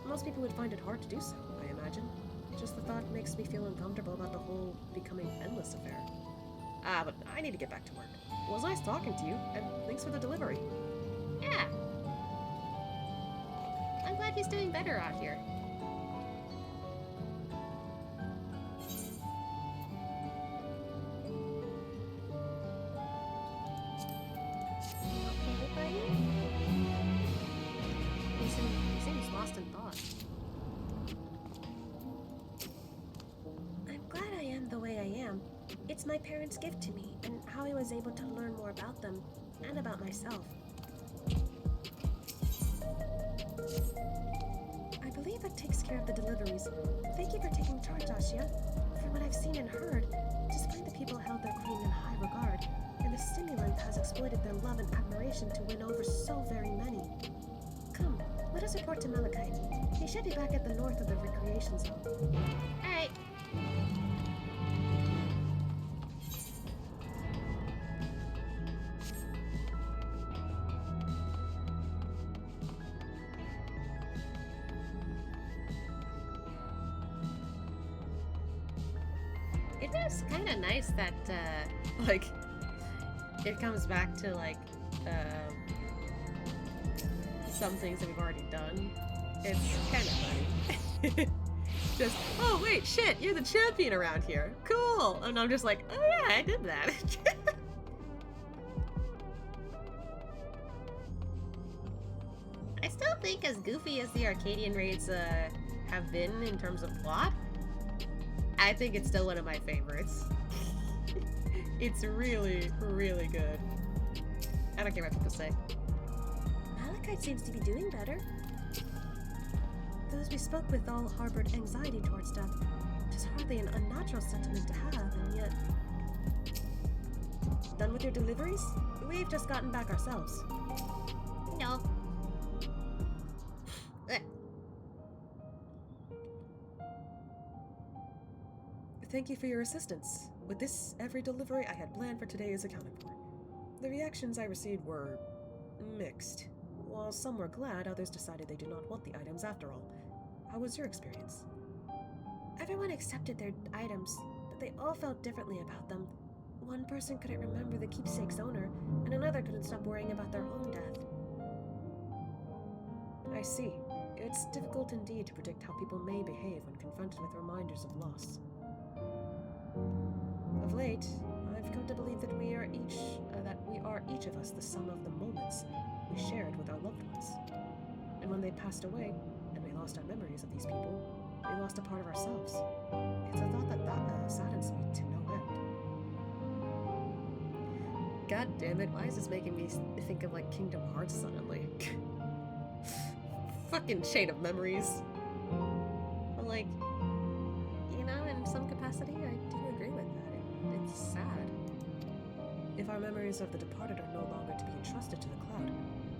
S7: Most people would find it hard to do so, I imagine. Just the thought makes me feel uncomfortable about the whole becoming endless affair. But I need to get back to work. It was nice talking to you, and thanks for the delivery.
S2: Yeah. I'm glad he's doing better out here. He seems lost in thought.
S7: I'm glad I am the way I am. It's my parents' gift to me, and how I was able to learn more about them, and about myself. I believe that takes care of the deliveries. Thank you for taking charge, Ashia. From what I've seen and heard, despite the people held their queen in high regard, and the stimulant has exploited their love and admiration to win over so very many. Come, let us report to Malachite. He should be back at the north of the recreation zone.
S2: Alright. It is kind of nice that, like, it comes back to, like, some things that we've already done. It's kind of funny. Just, oh wait, shit, you're the champion around here. Cool! And I'm just like, oh yeah, I did that. I still think as goofy as the Arcadian raids have been in terms of plot, I think it's still one of my favorites. It's really, really good. I don't care what people say.
S7: Malachite seems to be doing better. Those we spoke with all harbored anxiety towards death, which is hardly an unnatural sentiment to have, and yet... Done with your deliveries? We've just gotten back ourselves.
S2: No.
S7: Thank you for your assistance. With this, every delivery I had planned for today is accounted for. The reactions I received were mixed. While some were glad, others decided they did not want the items after all. How was your experience?
S2: Everyone accepted their items, but they all felt differently about them. One person couldn't remember the keepsake's owner, and another couldn't stop worrying about their own death.
S7: I see. It's difficult indeed to predict how people may behave when confronted with reminders of loss. Of late, I've come to believe that we are each of us the sum of the moments we shared with our loved ones. And when they passed away, and we lost our memories of these people, we lost a part of ourselves. It's a thought that saddens me to no end.
S2: God damn it, why is this making me think of like Kingdom Hearts suddenly? Fucking chain of memories. But like, you know, in some capacity, I do agree with that. It's sad.
S7: If our memories of the departed are no longer to be entrusted to the cloud,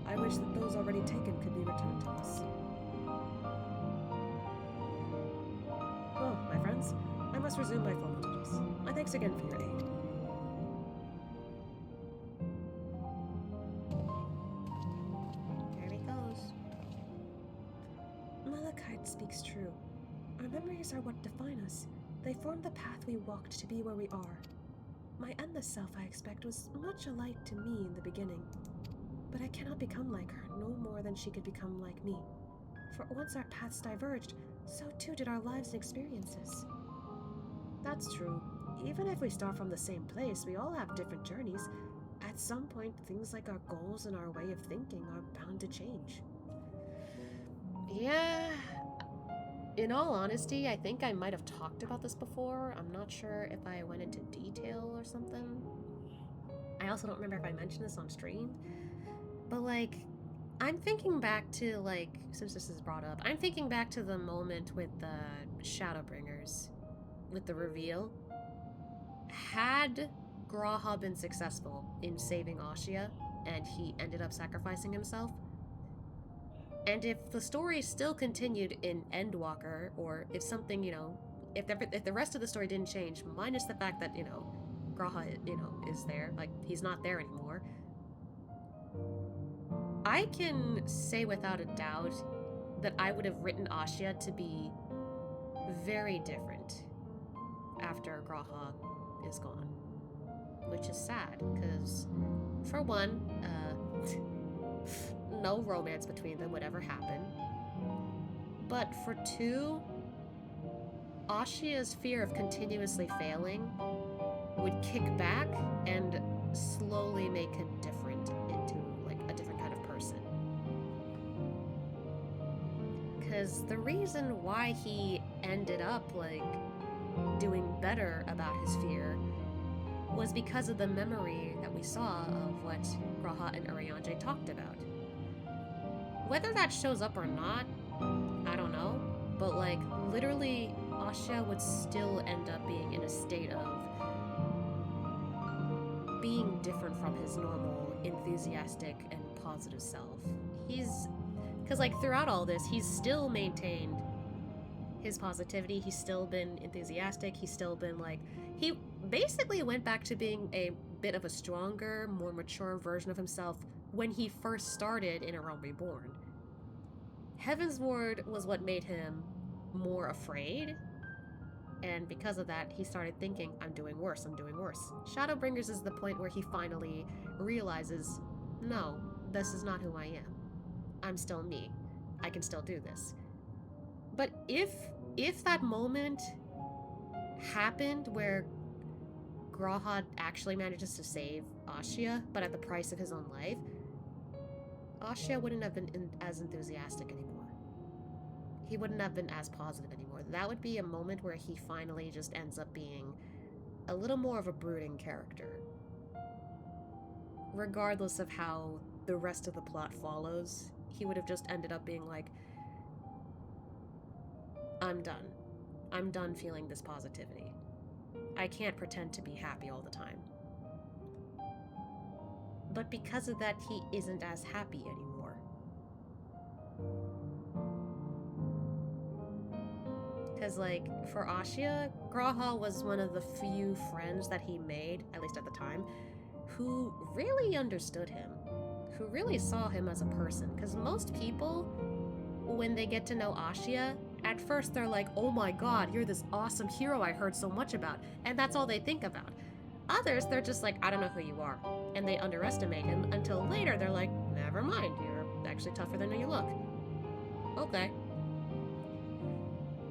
S7: I wish that those already taken could be returned to us. Well, my friends, I must resume my formal duties. My thanks again for your aid.
S2: There he goes.
S7: Malachite speaks true. Our memories are what define us. They form the path we walked to be where we are. My endless self, I expect, was much alike to me in the beginning. But I cannot become like her, no more than she could become like me. For once our paths diverged, so too did our lives and experiences. That's true. Even if we start from the same place, we all have different journeys. At some point, things like our goals and our way of thinking are bound to change.
S2: Yeah. In all honesty, I think I might have talked about this before. I'm not sure if I went into detail or something. I also don't remember if I mentioned this on stream. But like, I'm thinking back to like, since this is brought up, I'm thinking back to the moment with the Shadowbringers, with the reveal. Had Graha been successful in saving Ashia, and he ended up sacrificing himself, and if the story still continued in Endwalker, or if something, you know, if the rest of the story didn't change, minus the fact that, you know, Graha, you know, is there, like, he's not there anymore, I can say without a doubt that I would have written Ashia to be very different after Graha is gone. Which is sad, because, for one, no romance between them would ever happen. But for two, Ashia's fear of continuously failing would kick back and slowly make him different into, like, a different kind of person. Because the reason why he ended up, like, doing better about his fear was because of the memory that we saw of what Graha and Urianger talked about. Whether that shows up or not, I don't know, but like, literally, Ashia would still end up being in a state of being different from his normal, enthusiastic, and positive self. Because like, throughout all this, he's still maintained his positivity, he's still been enthusiastic, he's still been like, he basically went back to being a bit of a stronger, more mature version of himself when he first started in A Realm Reborn. Heavensward was what made him more afraid, and because of that, he started thinking, I'm doing worse, I'm doing worse. Shadowbringers is the point where he finally realizes, no, this is not who I am. I'm still me. I can still do this. But if that moment happened where Graha actually manages to save Ashia, but at the price of his own life, Ashia wouldn't have been as enthusiastic anymore. He wouldn't have been as positive anymore. That would be a moment where he finally just ends up being a little more of a brooding character. Regardless of how the rest of the plot follows, he would have just ended up being like, I'm done. I'm done feeling this positivity. I can't pretend to be happy all the time. But because of that, he isn't as happy anymore. Because, like, for Ashia, Graha was one of the few friends that he made, at least at the time, who really understood him, who really saw him as a person. Because most people, when they get to know Ashia, at first they're like, oh my god, you're this awesome hero I heard so much about, and that's all they think about. Others, they're just like, I don't know who you are, and they underestimate him until later they're like, never mind, you're actually tougher than you look. Okay.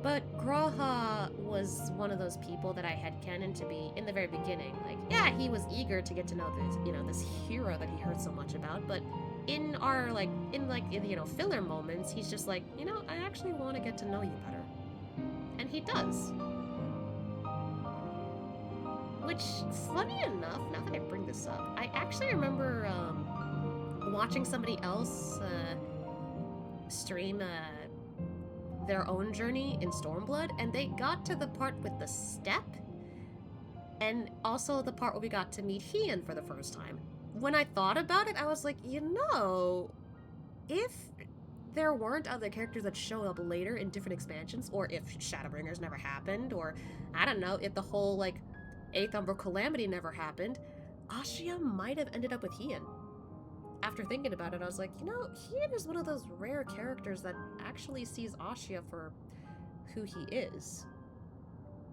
S2: But Graha was one of those people that I had canon to be in the very beginning. Like, yeah, he was eager to get to know this, this hero that he heard so much about, but in our, filler moments, he's just like, I actually want to get to know you better. And he does. Which, funny enough, now that I bring this up, I actually remember watching somebody else stream their own journey in Stormblood, and they got to the part with the step, and also the part where we got to meet Hien for the first time. When I thought about it, I was like, if there weren't other characters that show up later in different expansions, or if Shadowbringers never happened, or, I don't know, if the whole, 8th Umbral Calamity never happened, Ashia might have ended up with Hien. After thinking about it, I was like, Hien is one of those rare characters that actually sees Ashia for who he is.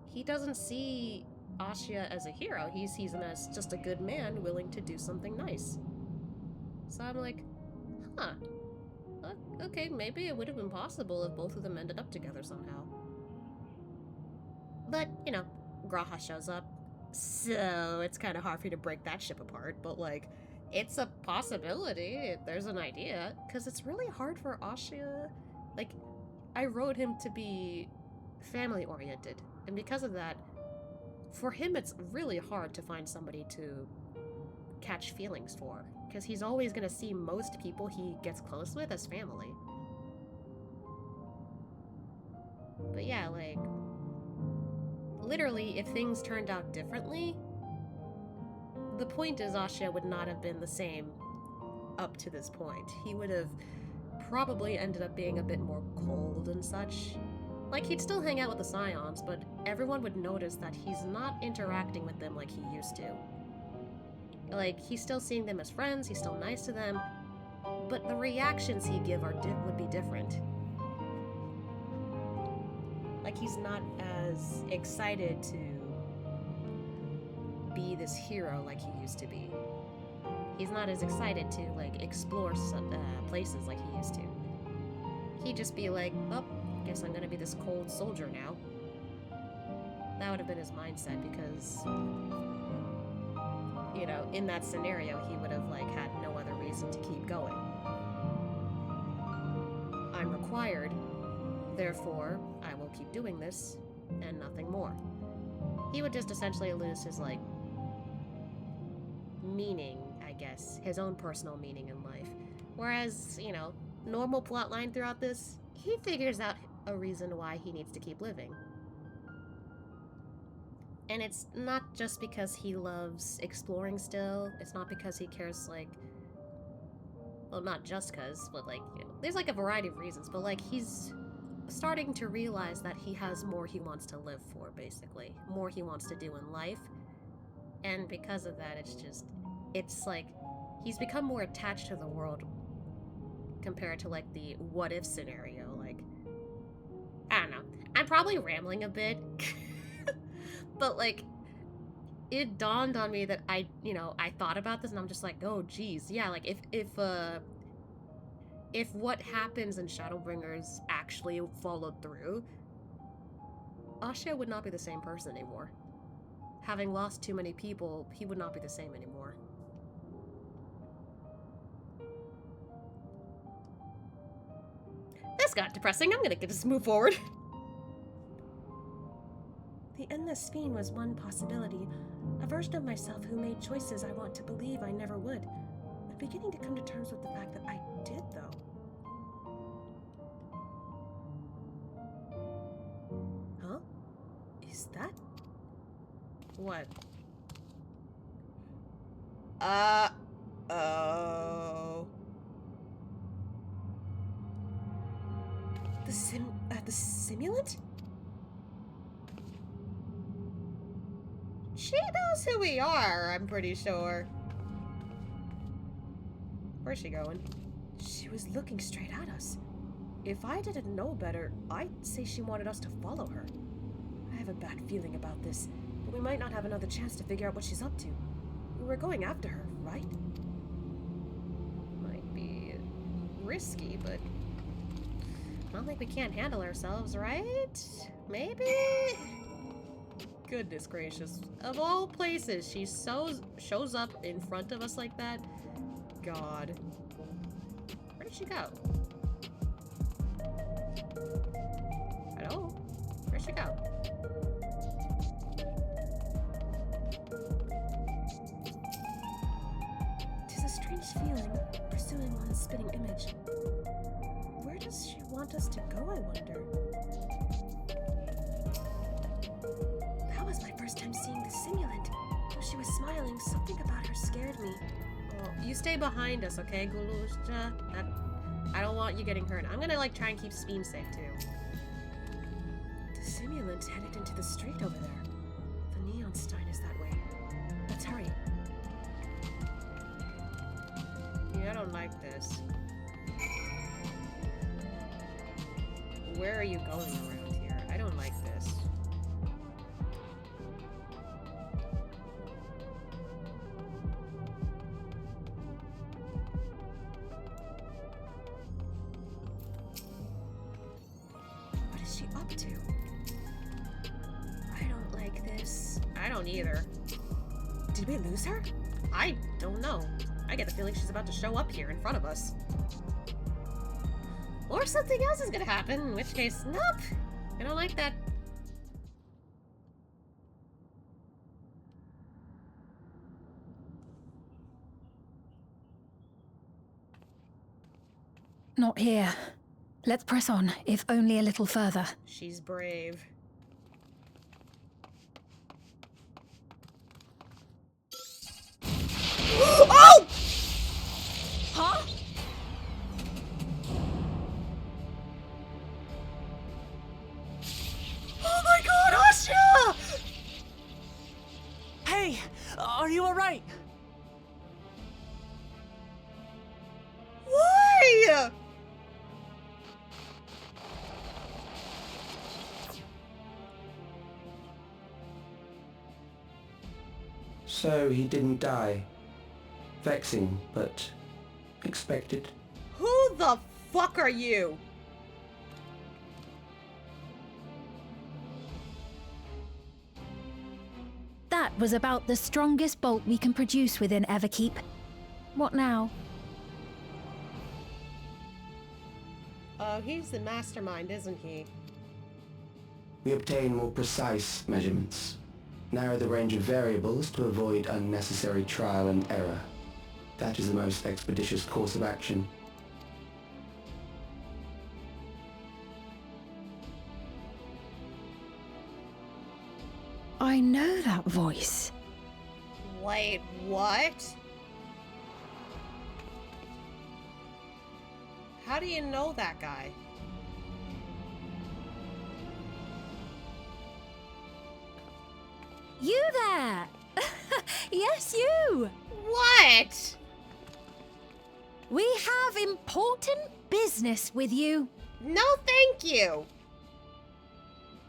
S2: He doesn't see Ashia as a hero, he sees him as just a good man willing to do something nice. So I'm like, huh. Okay, maybe it would have been possible if both of them ended up together somehow. But, Graha shows up, so it's kind of hard for you to break that ship apart, but, it's a possibility, there's an idea, because it's really hard for Ashia. I wrote him to be family-oriented, and because of that, for him it's really hard to find somebody to catch feelings for, because he's always going to see most people he gets close with as family. But yeah, literally, if things turned out differently, the point is Ashia would not have been the same up to this point. He would have probably ended up being a bit more cold and such. He'd still hang out with the Scions, but everyone would notice that he's not interacting with them like he used to. He's still seeing them as friends, he's still nice to them, but the reactions he give would be different. He's not as excited to be this hero like he used to be. He's not as excited to, explore places like he used to. He'd just be like, oh, guess I'm gonna be this cold soldier now. That would have been his mindset, because, in that scenario, he would have, had no other reason to keep going. I'm required, therefore, I will keep doing this, and nothing more. He would just essentially lose his, meaning, I guess, his own personal meaning in life. Whereas, normal plotline throughout this, he figures out a reason why he needs to keep living. And it's not just because he loves exploring still, it's not because he cares, well, not just because, but, there's, a variety of reasons, but, he's starting to realize that he has more he wants to live for, basically. More he wants to do in life. And because of that, it's he's become more attached to the world compared to, the what-if scenario. I don't know. I'm probably rambling a bit, but, it dawned on me that I thought about this, and I'm just like, oh, geez, yeah, if what happens in Shadowbringers actually followed through, Ashia would not be the same person anymore. Having lost too many people, he would not be the same anymore. This got depressing. I'm gonna just move forward.
S7: The Endless Fiend was one possibility, a version of myself who made choices I want to believe I never would. I'm beginning to come to terms with the fact that I did, though. Huh? Is that?
S2: What? Oh.
S7: The simulant?
S2: She knows who we are, I'm pretty sure. Where's she going?
S7: She was looking straight at us. If I didn't know better, I'd say she wanted us to follow her. I have a bad feeling about this, but we might not have another chance to figure out what she's up to. We're going after her, right?
S2: Might be risky, but I don't think we can't handle ourselves, right? Maybe? Goodness gracious. Of all places, she shows up in front of us like that. God. Where did she go? Hello? Where'd she go?
S7: Tis a strange feeling, pursuing one's spitting image. Where does she want us to go, I wonder? That was my first time seeing the simulant. Though she was smiling, something about her scared me.
S2: Well, you stay behind us, okay, Gulool Ja? I don't want you getting hurt. I'm gonna, like, try and keep Speem safe, too.
S7: The simulant headed into the street over there. The neon stein is that way. Let's hurry.
S2: Yeah, I don't like this. Where are you going around here? I don't like this.
S7: What is she up to? I don't like this.
S2: I don't either.
S7: Did we lose her?
S2: I don't know. I get the feeling she's about to show up here in front of us. Or something else is gonna happen, in which case, nope! I don't like that.
S24: Not here. Let's press on, if only a little further.
S2: She's brave. Oh!
S24: Huh?
S2: Oh my god, Asya!
S22: Hey, are you alright?
S2: Why?
S9: So he didn't die. Vexing, but expected.
S2: Who the fuck are you?
S24: That was about the strongest bolt we can produce within Everkeep. What now?
S2: Oh, he's the mastermind, isn't he?
S9: We obtain more precise measurements. Narrow the range of variables to avoid unnecessary trial and error. That is the most expeditious course of action.
S24: I know that voice.
S2: Wait, what? How do you know that guy?
S24: You there! Yes, you!
S2: What?
S24: We have important business with you.
S2: No, thank you!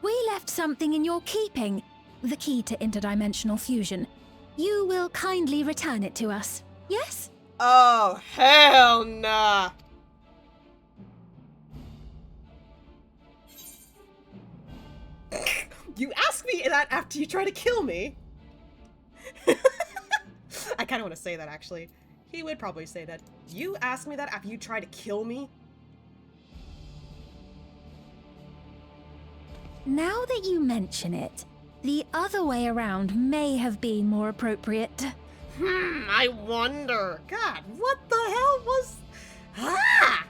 S24: We left something in your keeping. The key to interdimensional fusion. You will kindly return it to us, yes?
S2: Oh, hell nah! You asked me that after you try to kill me? I kind of want to say that, actually. He would probably say that. You asked me that after you tried to kill me?
S24: Now that you mention it, the other way around may have been more appropriate.
S2: I wonder. God, what the hell was... Ah!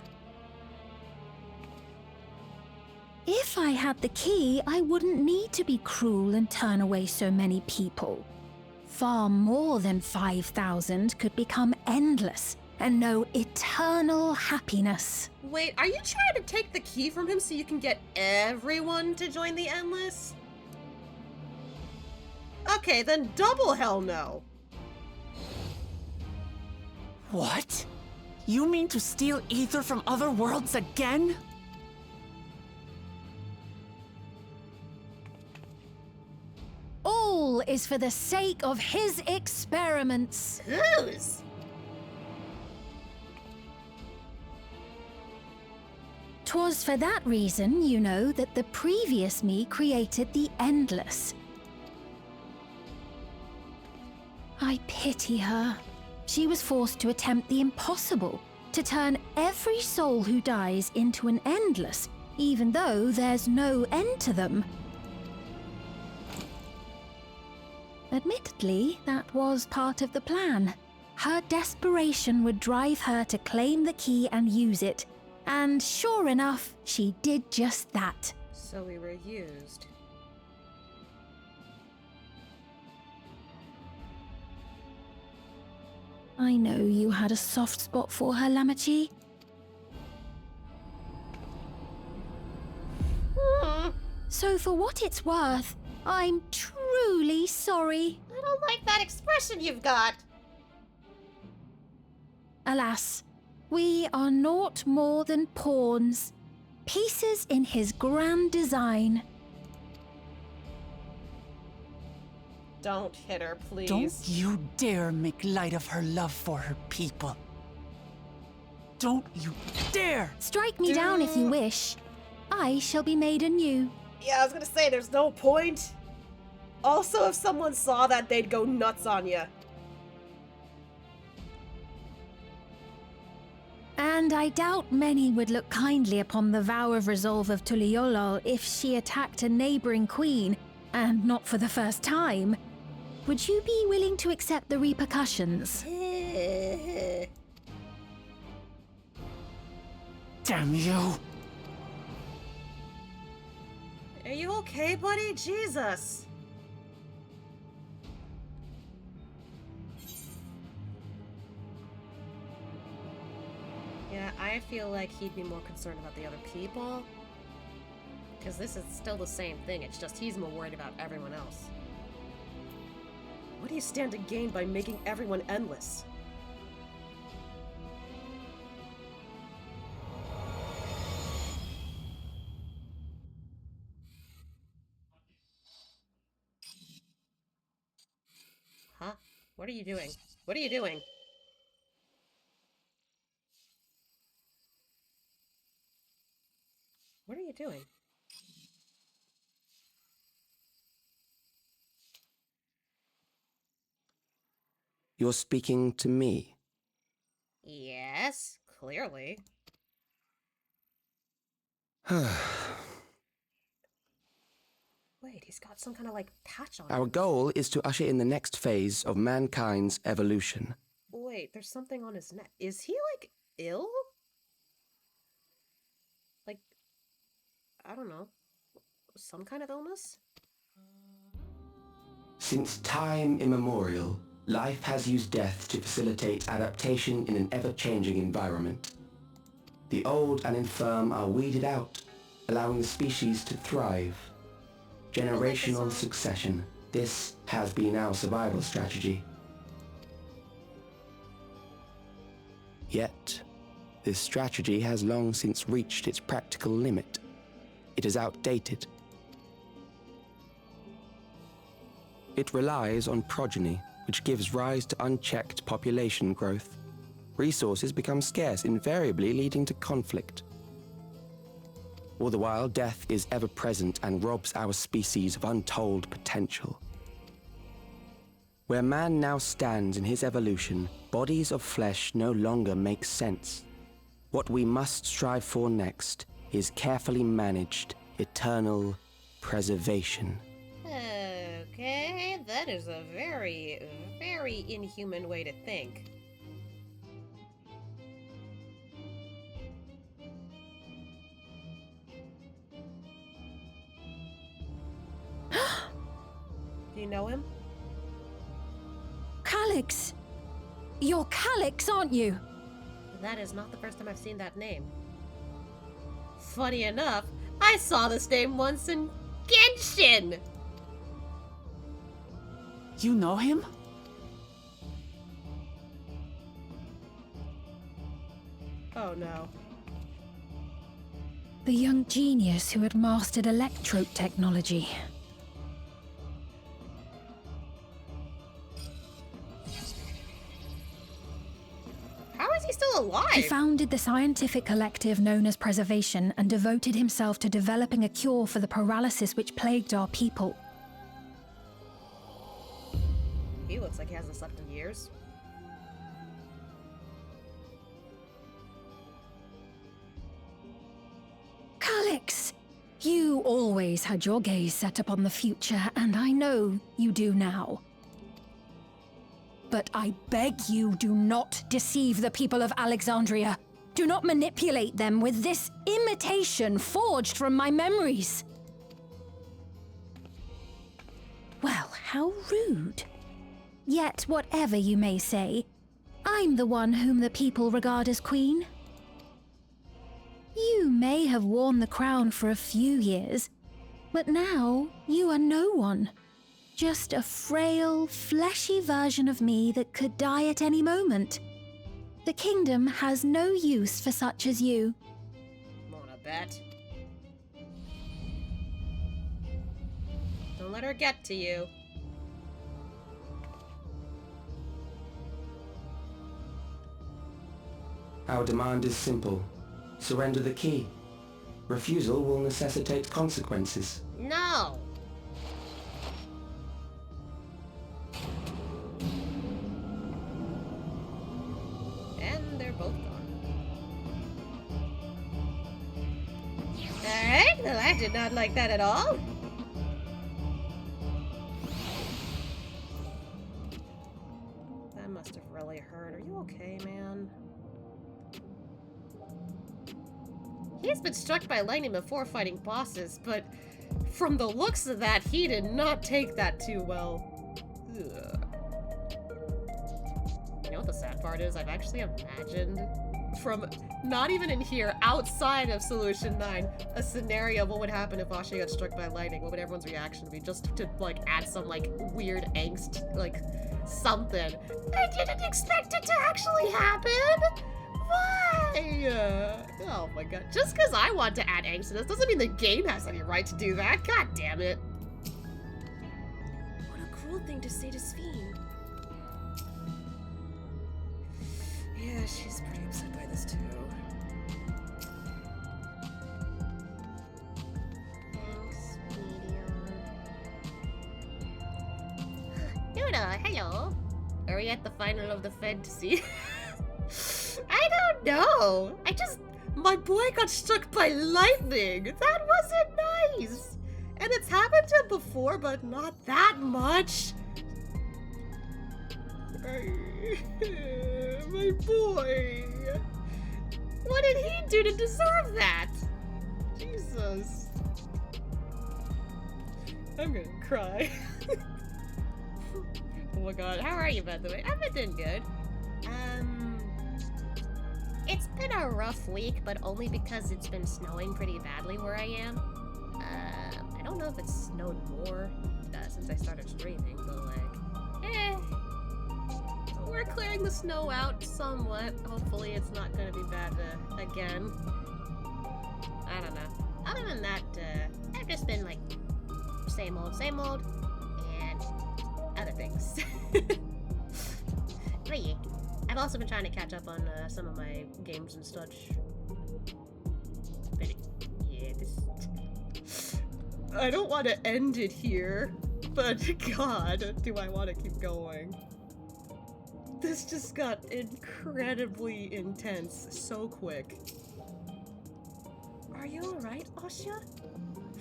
S24: If I had the key, I wouldn't need to be cruel and turn away so many people. Far more than 5,000 could become endless and know eternal happiness.
S2: Wait, are you trying to take the key from him so you can get everyone to join the Endless? Okay, then double hell no.
S22: What? You mean to steal ether from other worlds again?
S26: All is for the sake of his experiments.
S1: Whose?
S26: Twas for that reason, you know, that the previous me created the Endless. I pity her. She was forced to attempt the impossible, to turn every soul who dies into an Endless, even though there's no end to them. Admittedly, that was part of the plan. Her desperation would drive her to claim the key and use it, and sure enough, she did just that.
S2: So we were used.
S26: I know you had a soft spot for her, Lamachi. So for what it's worth, I'm truly sorry.
S1: I don't like that expression you've got.
S26: Alas, we are naught more than pawns, pieces in his grand design.
S2: Don't hit her, please.
S22: Don't you dare make light of her love for her people. Don't you dare!
S26: Strike me down if you wish. I shall be made anew.
S2: Yeah, I was gonna say, there's no point. Also, if someone saw that, they'd go nuts on you.
S26: And I doubt many would look kindly upon the vow of resolve of Tuliolol if she attacked a neighboring queen, and not for the first time. Would you be willing to accept the repercussions?
S22: Damn you!
S2: Are you okay, buddy? Jesus! Yeah, I feel like he'd be more concerned about the other people. Because this is still the same thing, it's just he's more worried about everyone else. What do you stand to gain by making everyone endless? Huh? What are you doing? What are you doing? What are you doing?
S9: You're speaking to me.
S2: Yes, clearly. Wait, he's got some kind of like patch on
S9: Our
S2: him.
S9: goal is to usher in the next phase of mankind's evolution.
S2: Wait, there's something on his neck. Is he like ill? Like, I don't know. Some kind of illness?
S9: Since time immemorial, life has used death to facilitate adaptation in an ever-changing environment. The old and infirm are weeded out, allowing the species to thrive. Generational succession. This has been our survival strategy. Yet, this strategy has long since reached its practical limit. It is outdated. It relies on progeny, which gives rise to unchecked population growth. Resources become scarce, invariably leading to conflict. All the while, death is ever present and robs our species of untold potential. Where man now stands in his evolution, bodies of flesh no longer make sense. What we must strive for next is carefully managed, eternal preservation.
S2: Okay, that is a very, very inhuman way to think. Do you know him?
S26: Calyx! You're Calyx, aren't you?
S2: That is not the first time I've seen that name. Funny enough, I saw this name once in Genshin!
S22: You know him?
S2: Oh no.
S26: The young genius who had mastered electrode technology.
S2: How is he still alive?
S26: He founded the scientific collective known as Preservation and devoted himself to developing a cure for the paralysis which plagued our people.
S2: He looks like he hasn't slept in years.
S26: Calix! You always had your gaze set upon the future, and I know you do now. But I beg you, do not deceive the people of Alexandria. Do not manipulate them with this imitation forged from my memories. Well, how rude. Yet, whatever you may say, I'm the one whom the people regard as queen. You may have worn the crown for a few years, but now you are no one. Just a frail, fleshy version of me that could die at any moment. The kingdom has no use for such as you.
S2: Wanna bet? Don't let her get to you.
S9: Our demand is simple. Surrender the key. Refusal will necessitate consequences.
S2: No! And they're both gone. Alright, well I did not like that at all. That must have really hurt. Are you okay, man? He's been struck by lightning before fighting bosses, but from the looks of that, he did not take that too well. Ugh. You know what the sad part is? I've actually imagined, from not even in here, outside of Solution 9, a scenario of what would happen if Asha got struck by lightning. What would everyone's reaction be? Just to, like, add some, like, weird angst, like, something. I didn't expect it to actually happen! Why? Oh my god. Just because I want to add angst to this doesn't mean the game has any right to do that. God damn it.
S7: What a cruel thing to say to Sphene. Yeah, she's pretty upset by this too.
S2: Thanks, Meteor. Noodle, hello. Are we at the final of the fantasy? I don't know. My boy got struck by lightning. That wasn't nice. And it's happened to him before, but not that much. My boy. What did he do to deserve that? Jesus. I'm gonna cry. Oh my god. How are you, by the way? I've been doing good. It's been a rough week, but only because it's been snowing pretty badly where I am. I don't know if it's snowed more since I started streaming, but like, we're clearing the snow out somewhat. Hopefully it's not gonna be bad again. I don't know. Other than that, I've just been like, same old, and other things. But yeah. I've also been trying to catch up on some of my games and such. But yeah, this... I don't want to end it here, but god, do I want to keep going. This just got incredibly intense so quick.
S7: Are you alright, Asha?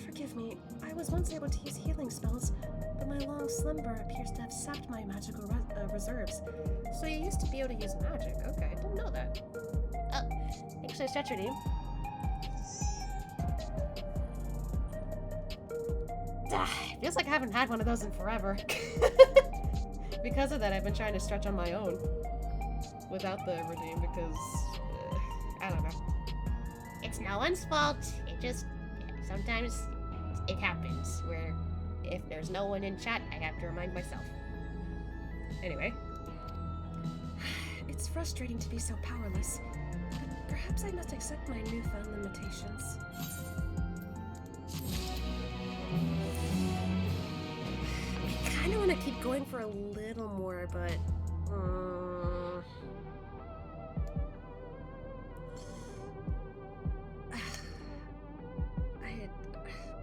S7: Forgive me, I was once able to use healing spells, but my long slumber appears to have sapped my magical reserves.
S2: So you used to be able to use magic. Okay, I didn't know that. Thanks for the your name. Feels like I haven't had one of those in forever. Because of that, I've been trying to stretch on my own without the redeem because, I don't know. It's no one's fault. It just, sometimes it happens where if there's no one in chat, I have to remind myself. Anyway.
S7: It's frustrating to be so powerless, but Perhaps I must accept my newfound limitations. I kind of want to keep going for a little more, but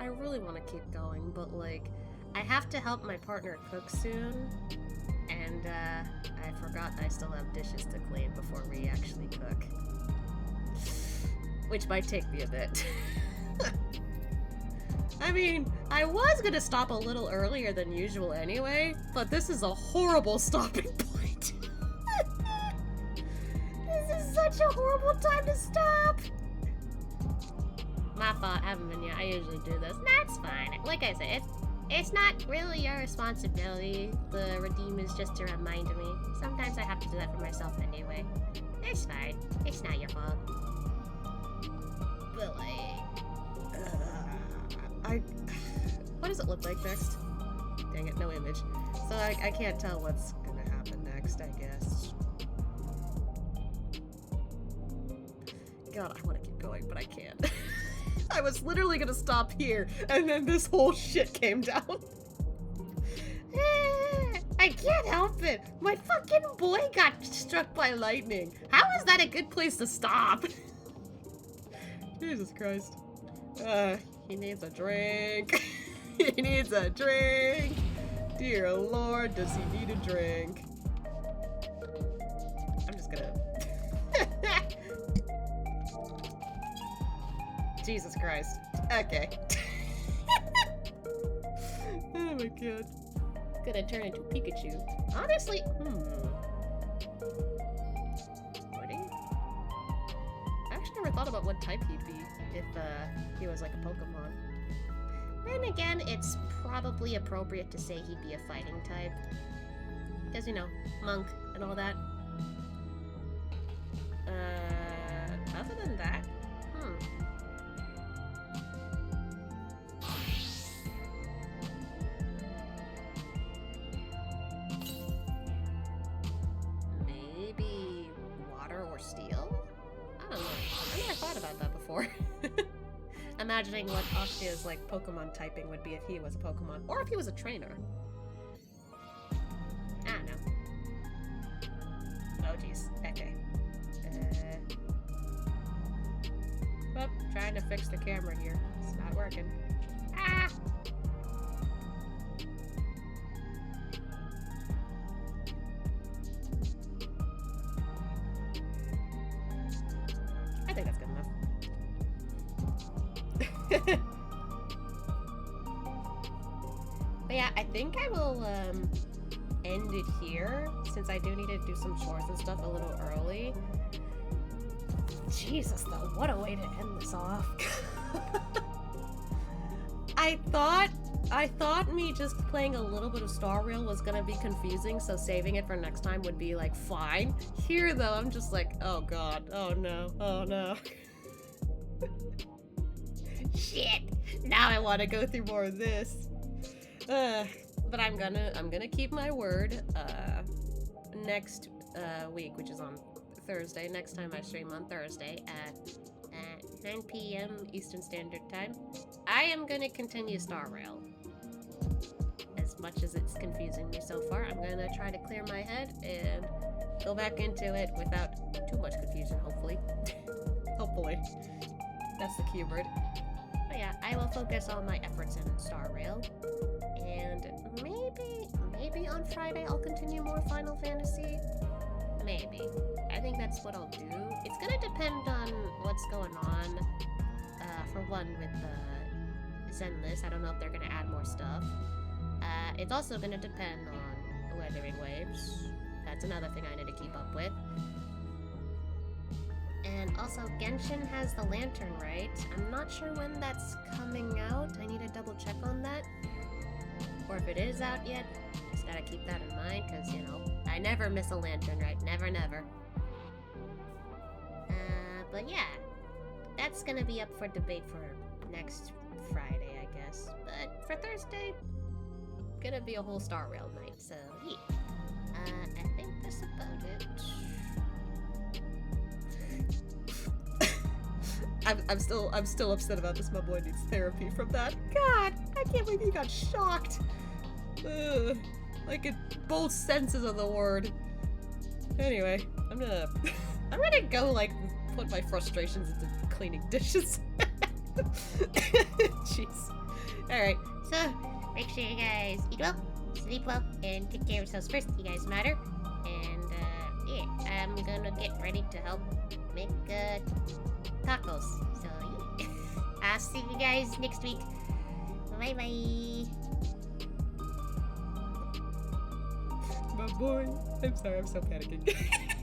S2: I really want to keep going, but like, I have to help my partner cook soon, and I forgot I still have dishes to clean before we actually cook. Which might take me a bit. I mean, I was gonna stop a little earlier than usual anyway, but this is a horrible stopping point. This is such a horrible time to stop! My fault, I haven't been yet. I usually do this. That's fine. Like I said, it's not really your responsibility. The redeem is just to remind me. Sometimes I have to do that for myself anyway. It's fine. It's not your fault. But like, what does it look like next? Dang it, no image. So I can't tell what's gonna happen next, I guess. God, I want to keep going, but I can't. I was literally gonna stop here, and then this whole shit came down. I can't help it. My fucking boy got struck by lightning. How is that a good place to stop? Jesus Christ. He needs a drink. He needs a drink. Dear Lord, does he need a drink? I'm just gonna... Jesus Christ. Okay. Oh my god. Gonna turn into Pikachu. Honestly, Woody? I actually never thought about what type he'd be if he was like a Pokemon. Then again, it's probably appropriate to say he'd be a fighting type. Because, you know, monk and all that. Other than that, maybe water or steel? I don't know. I never thought about that before. Imagining what Ashia's like Pokemon typing would be if he was a Pokemon, or if he was a trainer. I don't know. Oh jeez. Okay. Well, trying to fix the camera here. It's not working. Ah! I think that's good enough. But yeah, I think I will end it here, since I do need to do some chores and stuff a little early. Jesus though, what a way to end this off. I thought me just playing a little bit of Star Rail was gonna be confusing, so saving it for next time would be like fine. Here though, I'm just like, oh god, oh no, oh no. Shit! Now I want to go through more of this. But I'm gonna keep my word. Next week, which is on Thursday. Next time I stream on Thursday at 9 p.m. Eastern Standard Time. I am gonna continue Star Rail. As much as it's confusing me so far, I'm gonna try to clear my head and go back into it without too much confusion. Hopefully. Hopefully. That's the keyword. But yeah, I will focus all my efforts in Star Rail, and maybe on Friday I'll continue more Final Fantasy. Maybe. I think that's what I'll do. It's gonna depend on what's going on. For one, with the Zenless, I don't know if they're gonna add more stuff. It's also gonna depend on Weathering Waves. That's another thing I need to keep up with. And also, Genshin has the lantern, right? I'm not sure when that's coming out. I need to double check on that. Or if it is out yet. Just gotta keep that in mind, because, you know, I never miss a lantern, right? Never, never. But yeah. That's gonna be up for debate for next Friday, I guess. But for Thursday, gonna be a whole Star Rail night, so yeah. I think that's about it. I'm still upset about this. My boy needs therapy from that. God, I can't believe he got shocked. Ugh. Like in both senses of the word. Anyway, I'm gonna go like put my frustrations into cleaning dishes. Jeez. Alright, so make sure you guys eat well, sleep well, and take care of yourselves first. You guys matter. And yeah, I'm gonna get ready to help make tacos. So yeah. I'll see you guys next week. Bye bye. My boy. I'm sorry, I'm so panicking.